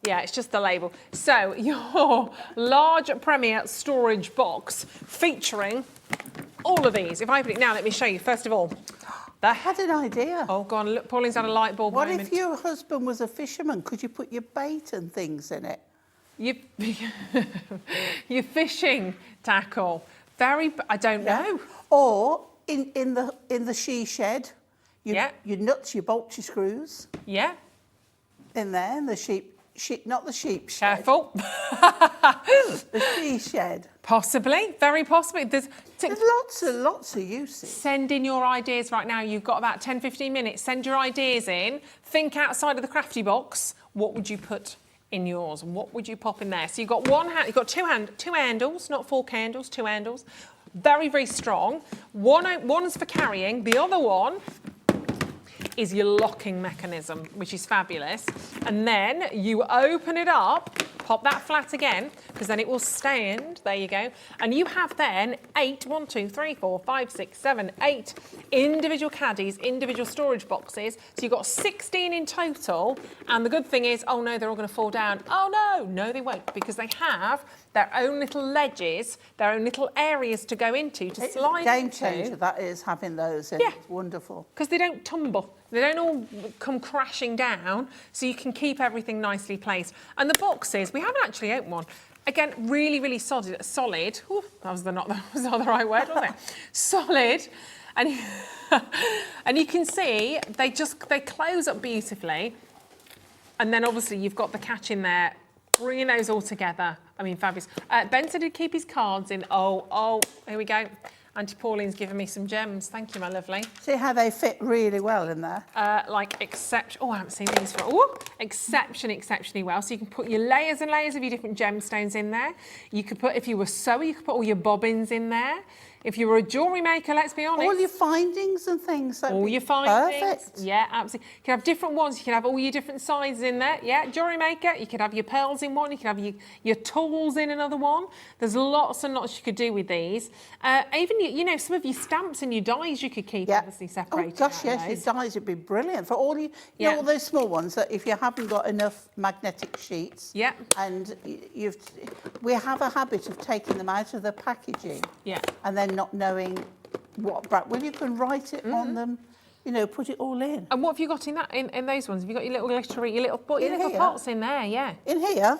Yeah, it's just the label. So your large Premier storage box featuring all of these. If I open it now, let me show you. First of all, I had an idea. Oh, go on, look, Pauline's had a light bulb moment. What if your husband was a fisherman? Could you put your bait and things in it? Your fishing tackle. I don't know. Or in the she shed, your nuts, your bolts, your screws. Yeah. In there, in the sheep, not the sheep shed. Careful. The she shed. Possibly, very possibly. There's lots of uses. Send in your ideas right now. You've got about 10-15 minutes. Send your ideas in. Think outside of the crafty box. What would you put in yours? What would you pop in there? So you've got two handles, not 4 candles, 2 handles. Very, very strong. One's for carrying. The other one is your locking mechanism, which is fabulous. And then you open it up, pop that flat again, because then it will stand. There you go. And you have then 8 individual caddies, individual storage boxes. So you've got 16 in total. And the good thing is, oh no, they're all going to fall down. Oh no, they won't, because they have their own little ledges, their own little areas to go into, to slide into. Game changer, that is, having those in. Yeah. It's wonderful. Because they don't tumble. They don't all come crashing down, so you can keep everything nicely placed. And the boxes, we haven't actually opened one. Again, really, really solid. Ooh, that was not the right word, was it? Solid. And you can see they close up beautifully. And then obviously you've got the catch in there, bringing those all together. I mean, fabulous. Benson did keep his cards in. Oh, here we go. Auntie Pauline's given me some gems. Thank you, my lovely. See how they fit really well in there? Oh, I haven't seen these for. Oh, exceptionally well. So you can put your layers and layers of your different gemstones in there. You could put, if you were sewer, you could put all your bobbins in there. If you were a jewellery maker, let's be honest. All your findings and things. All your findings. Perfect. Yeah, absolutely. You can have different ones. You can have all your different sizes in there. Yeah, jewellery maker. You could have your pearls in one. You could have your tools in another one. There's lots and lots you could do with these. Even, some of your stamps and your dies you could keep obviously separated. Oh, gosh, yes, your dies would be brilliant. For all all those small ones that if you haven't got enough magnetic sheets. Yeah. And we have a habit of taking them out of the packaging. Yeah. And then not knowing what you can write it on them, put it all in. And what have you got in those ones? Have you got your little glittery, your little pots in there? Yeah. In here?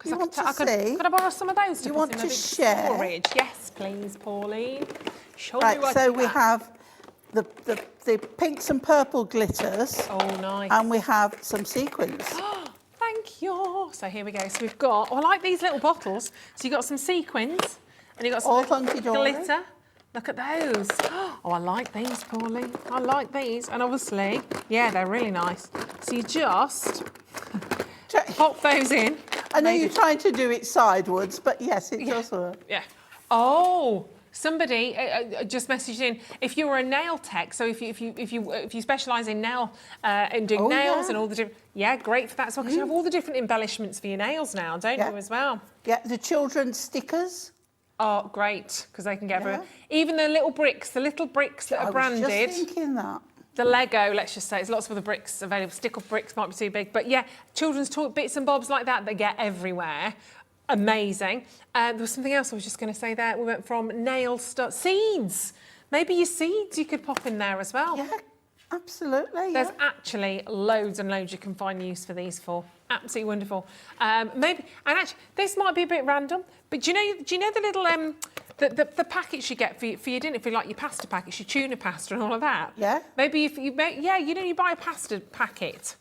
You want to see? Could I borrow some of those to you put want in to a big share? storage? Yes, please, Pauline. Show me right, what so you we got. have the pinks and purple glitters. Oh, nice. And we have some sequins. Thank you. So here we go. So we've got, I like these little bottles. So you've got some sequins and you've got some Hunky Dory. glitter. Look at those. Oh, I like these, Pauline. I like these. And obviously, yeah, they're really nice. So you just pop those in. I know you're trying to do it sideways, but yes, it does work. Yeah. Oh, somebody just messaged in. If you were a nail tech, so if you specialise in nail and doing nails and all the different, great for that as well. Because you have all the different embellishments for your nails now, don't you, as well? Yeah, the children's stickers. Oh, great, because they can get everywhere. Even the little bricks that are branded. I was just thinking that. The Lego, let's just say, there's lots of other bricks available. Stick-up bricks might be too big. But yeah, children's toy bits and bobs like that get everywhere. Amazing. There was something else I was just going to say there. We went from nail stuff. Seeds. Maybe your seeds you could pop in there as well. Yeah, absolutely. There's actually loads and loads you can find use for these for. Absolutely wonderful. This might be a bit random, but do you know the little the packets you get for your dinner, for like your pasta packets, your tuna pasta and all of that? Yeah. Maybe you buy a pasta packet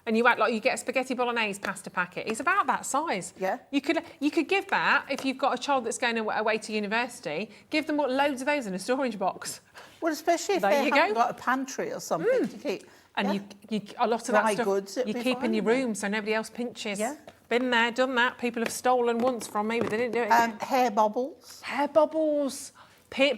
and you act like you get a spaghetti bolognese pasta packet. It's about that size. Yeah. You could give that if you've got a child that's going away to university. Give them loads of those in a storage box. Well, especially if they haven't got a pantry or something to keep. And you a lot of Dry that stuff goods, you keep in your room so nobody else pinches. Yeah. Been there, done that. People have stolen once from me, but they didn't do it again. Hair bobbles. Hair bobbles.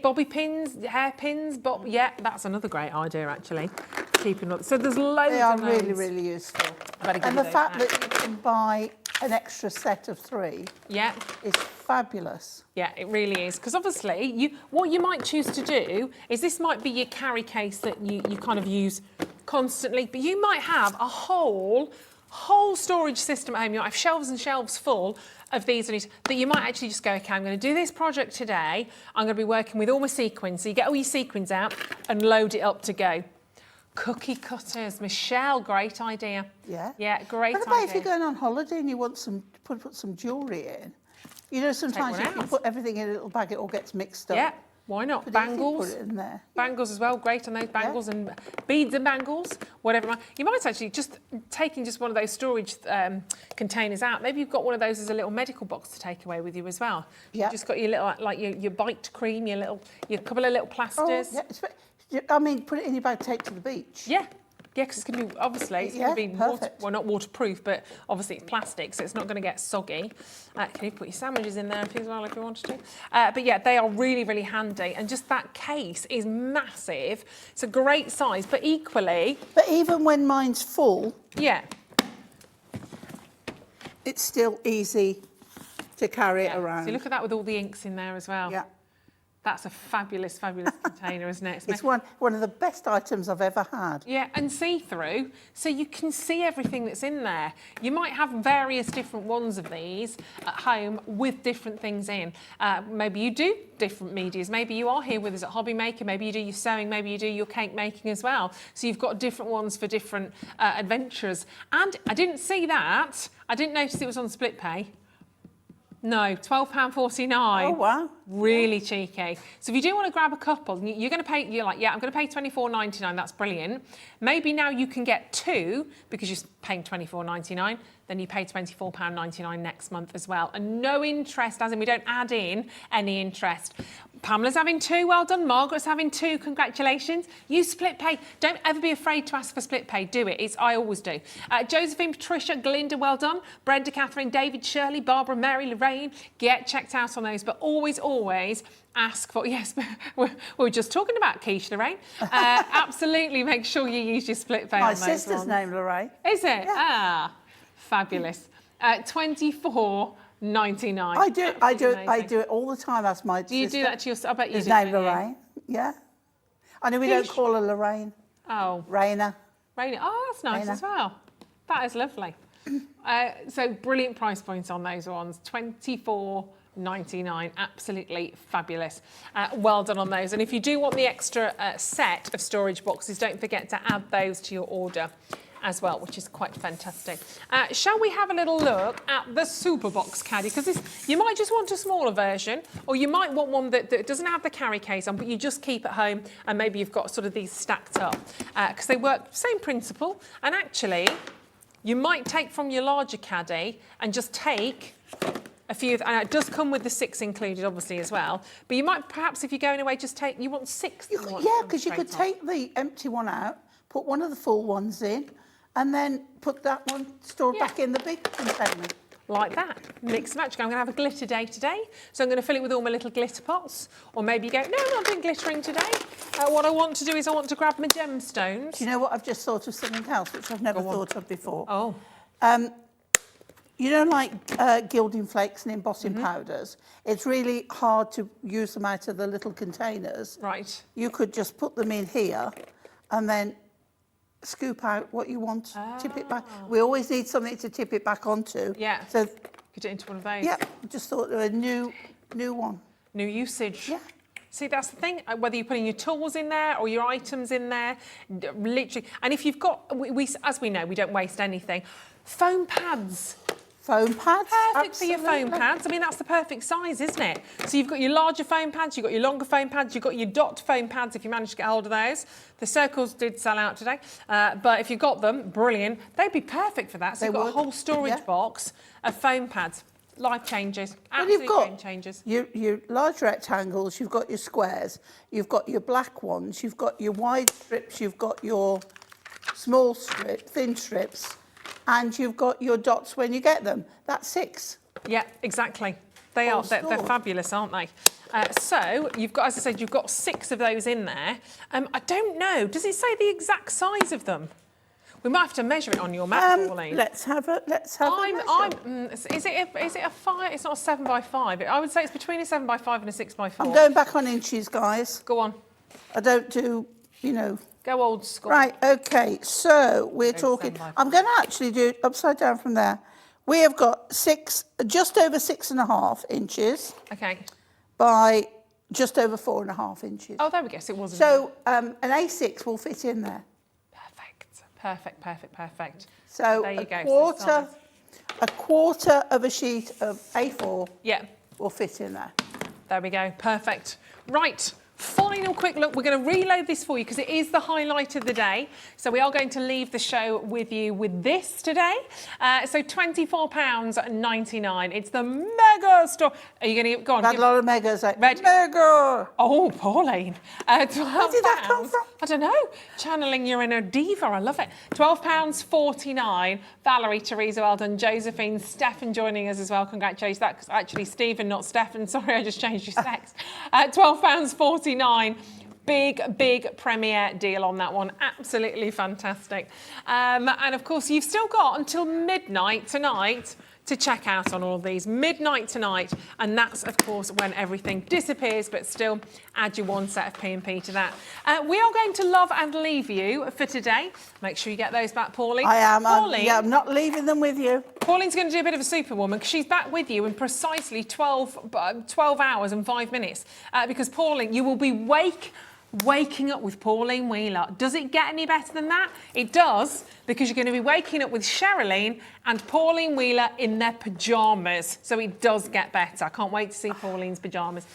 Bobby pins, hairpins, yeah, that's another great idea actually. Keeping up. So there's loads. They are of loads. really, really useful. And the fact that you can buy an extra set of 3 is fabulous. Yeah, it really is. Because obviously, what you might choose to do is this might be your carry case that you kind of use constantly, but you might have a whole storage system at home. You might have shelves and shelves full of these that you might actually just go, okay, I'm going to do this project today. I'm going to be working with all my sequins. So you get all your sequins out and load it up to go. Cookie cutters, Michelle, great idea. Yeah. Yeah, great idea. What about if you're going on holiday and you want put some jewellery in? You know, sometimes if you put everything in a little bag, it all gets mixed up. Yeah, why not? But Bangles. Put it in there. Bangles as well, great on those bangles and beads and bangles, whatever. You might actually just taking just one of those storage containers out. Maybe you've got one of those as a little medical box to take away with you as well. Yeah. You've just got your little, like your bite cream, your couple of little plasters. Oh, yeah. I mean, put it in your bag, take to the beach. Yeah. Yeah, because it's going to be, obviously, it's going to be, not waterproof, but obviously it's plastic, so it's not going to get soggy. Can you put your sandwiches in there as well if you wanted to? But yeah, they are really, really handy. And just that case is massive. It's a great size, but equally... But even when mine's full... Yeah. It's still easy to carry it around. So look at that with all the inks in there as well. Yeah. That's a fabulous, fabulous container, isn't it? It's one of the best items I've ever had. Yeah, and see-through, so you can see everything that's in there. You might have various different ones of these at home with different things in. Maybe you do different medias. Maybe you are here with us at Hobby Maker. Maybe you do your sewing. Maybe you do your cake making as well. So you've got different ones for different adventures. And I didn't see that. I didn't notice it was on split pay. No, £12.49. Oh, wow. Really cheeky. So if you do want to grab a couple, you're going to pay, you're like, yeah, I'm going to pay £24.99. That's brilliant. Maybe now you can get 2 because you're paying £24.99. Then you pay £24.99 next month as well. And no interest, as in we don't add in any interest. Pamela's having 2, well done. Margaret's having 2, congratulations. Use split pay. Don't ever be afraid to ask for split pay. Do it. I always do. Josephine, Patricia, Glinda, well done. Brenda, Catherine, David, Shirley, Barbara, Mary, Lorraine. Get checked out on those, but always ask for, yes, we were just talking about quiche, Lorraine. Absolutely make sure you use your split pay on those ones. My sister's name, Lorraine. Is it? Yeah. Ah, fabulous. £24.99. I do it all the time. That's my Do you sister. do that to your... I bet you do. His name Lorraine. Yeah. I know we don't call her Lorraine. Oh. Raina. Raina. Oh, that's nice as well. That is lovely. So brilliant price points on those ones. £24.99. Absolutely fabulous. Well done on those. And if you do want the extra set of storage boxes, don't forget to add those to your order as well, which is quite fantastic. Shall we have a little look at the super box caddy? Because you might just want a smaller version, or you might want one that doesn't have the carry case on, but you just keep at home, and maybe you've got sort of these stacked up, because they work same principle. And actually, you might take from your larger caddy and just take a few, and it does come with the 6 included, obviously, as well. But you might perhaps, if you're going away, just take. You want 6. Yeah, because you could take the empty one out, put one of the full ones in, and then put that one stored back in the big container. Like that. Mix and match. I'm going to have a glitter day today, so I'm going to fill it with all my little glitter pots. Or maybe you go, no, I'm not doing glittering today. What I want to do is I want to grab my gemstones. Do you know what? I've just thought of something else, which I've never thought of before. Oh. You know, like gilding flakes and embossing powders, it's really hard to use them out of the little containers. Right. You could just put them in here and then scoop out what you want, tip it back. We always need something to tip it back onto. Yeah. So get it into one of those. Yeah, just thought of a new one. New usage. Yeah. See, that's the thing, whether you're putting your tools in there or your items in there, literally. And if you've got, as we know, we don't waste anything. Foam pads. Foam pads. Perfect for your foam pads. I mean, that's the perfect size, isn't it? So you've got your larger foam pads, you've got your longer foam pads, you've got your dot foam pads if you manage to get hold of those. The circles did sell out today, but if you've got them, brilliant. They'd be perfect for that. So you've got a whole storage box of foam pads. Life changes, absolute game changes. Your large rectangles, you've got your squares, you've got your black ones, you've got your wide strips, you've got your small strip, thin strips, and you've got your dots when you get them. That's 6. Yeah, exactly. They are. They're fabulous, aren't they? So you've got, as I said, you've got 6 of those in there. I don't know. Does it say the exact size of them? We might have to measure it on your map, Pauline. Let's have a measure. Is it a 5? It's not a 7 by 5. I would say it's between a 7 by 5 and a 6 by 4. I'm going back on inches, guys. Go on. I don't do, you know. Go old school. Right, okay, so we're talking. I'm going to actually do it upside down from there. We have got just over 6.5 inches. Okay. By just over 4.5 inches. Oh, there we go. So it wasn't. So an A6 will fit in there. Perfect. So there you go. A quarter of a sheet of A4 will fit in there. There we go. Perfect. Right. Final quick look. We're going to reload this for you because it is the highlight of the day. So we are going to leave the show with you with this today. So £24.99. It's the mega store. Are you going to go on? Had a lot of megas. Mega. Oh, Pauline. Where did that come from? I don't know. Channeling your inner diva. I love it. £12.49. Valerie, Teresa, well done. Josephine, Stefan joining us as well. Congratulations. That's actually Stephen, not Stefan. Sorry, I just changed your sex. £12.49. Big premiere deal on that one. Absolutely fantastic. And of course, you've still got until midnight tonight to check out on all of these. Midnight tonight, and that's of course when everything disappears, but still add your one set of P&P to that. We are going to love and leave you for today. Make sure you get those back, Pauline. I am. Pauline, I'm not leaving them with you. Pauline's going to do a bit of a superwoman because she's back with you in precisely 12 hours and 5 minutes because Pauline, you will be waking up with Pauline Wheeler. Does it get any better than that? It does, because you're going to be waking up with Sherilyn and Pauline Wheeler in their pyjamas. So it does get better. I can't wait to see Pauline's pyjamas.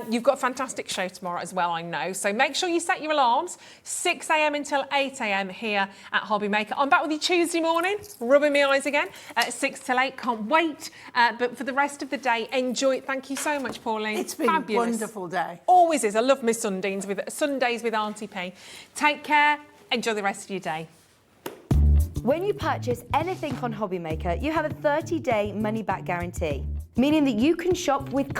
You've got a fantastic show tomorrow as well, I know. So make sure you set your alarms, 6 a.m. until 8 a.m. here at Hobby Maker. I'm back with you Tuesday morning, rubbing my eyes again at 6 till 8. Can't wait. But for the rest of the day, enjoy it. Thank you so much, Pauline. It's been fabulous. A wonderful day. Always is. I love my Sundays with Auntie P. Take care. Enjoy the rest of your day. When you purchase anything on Hobby Maker, you have a 30-day money-back guarantee, meaning that you can shop with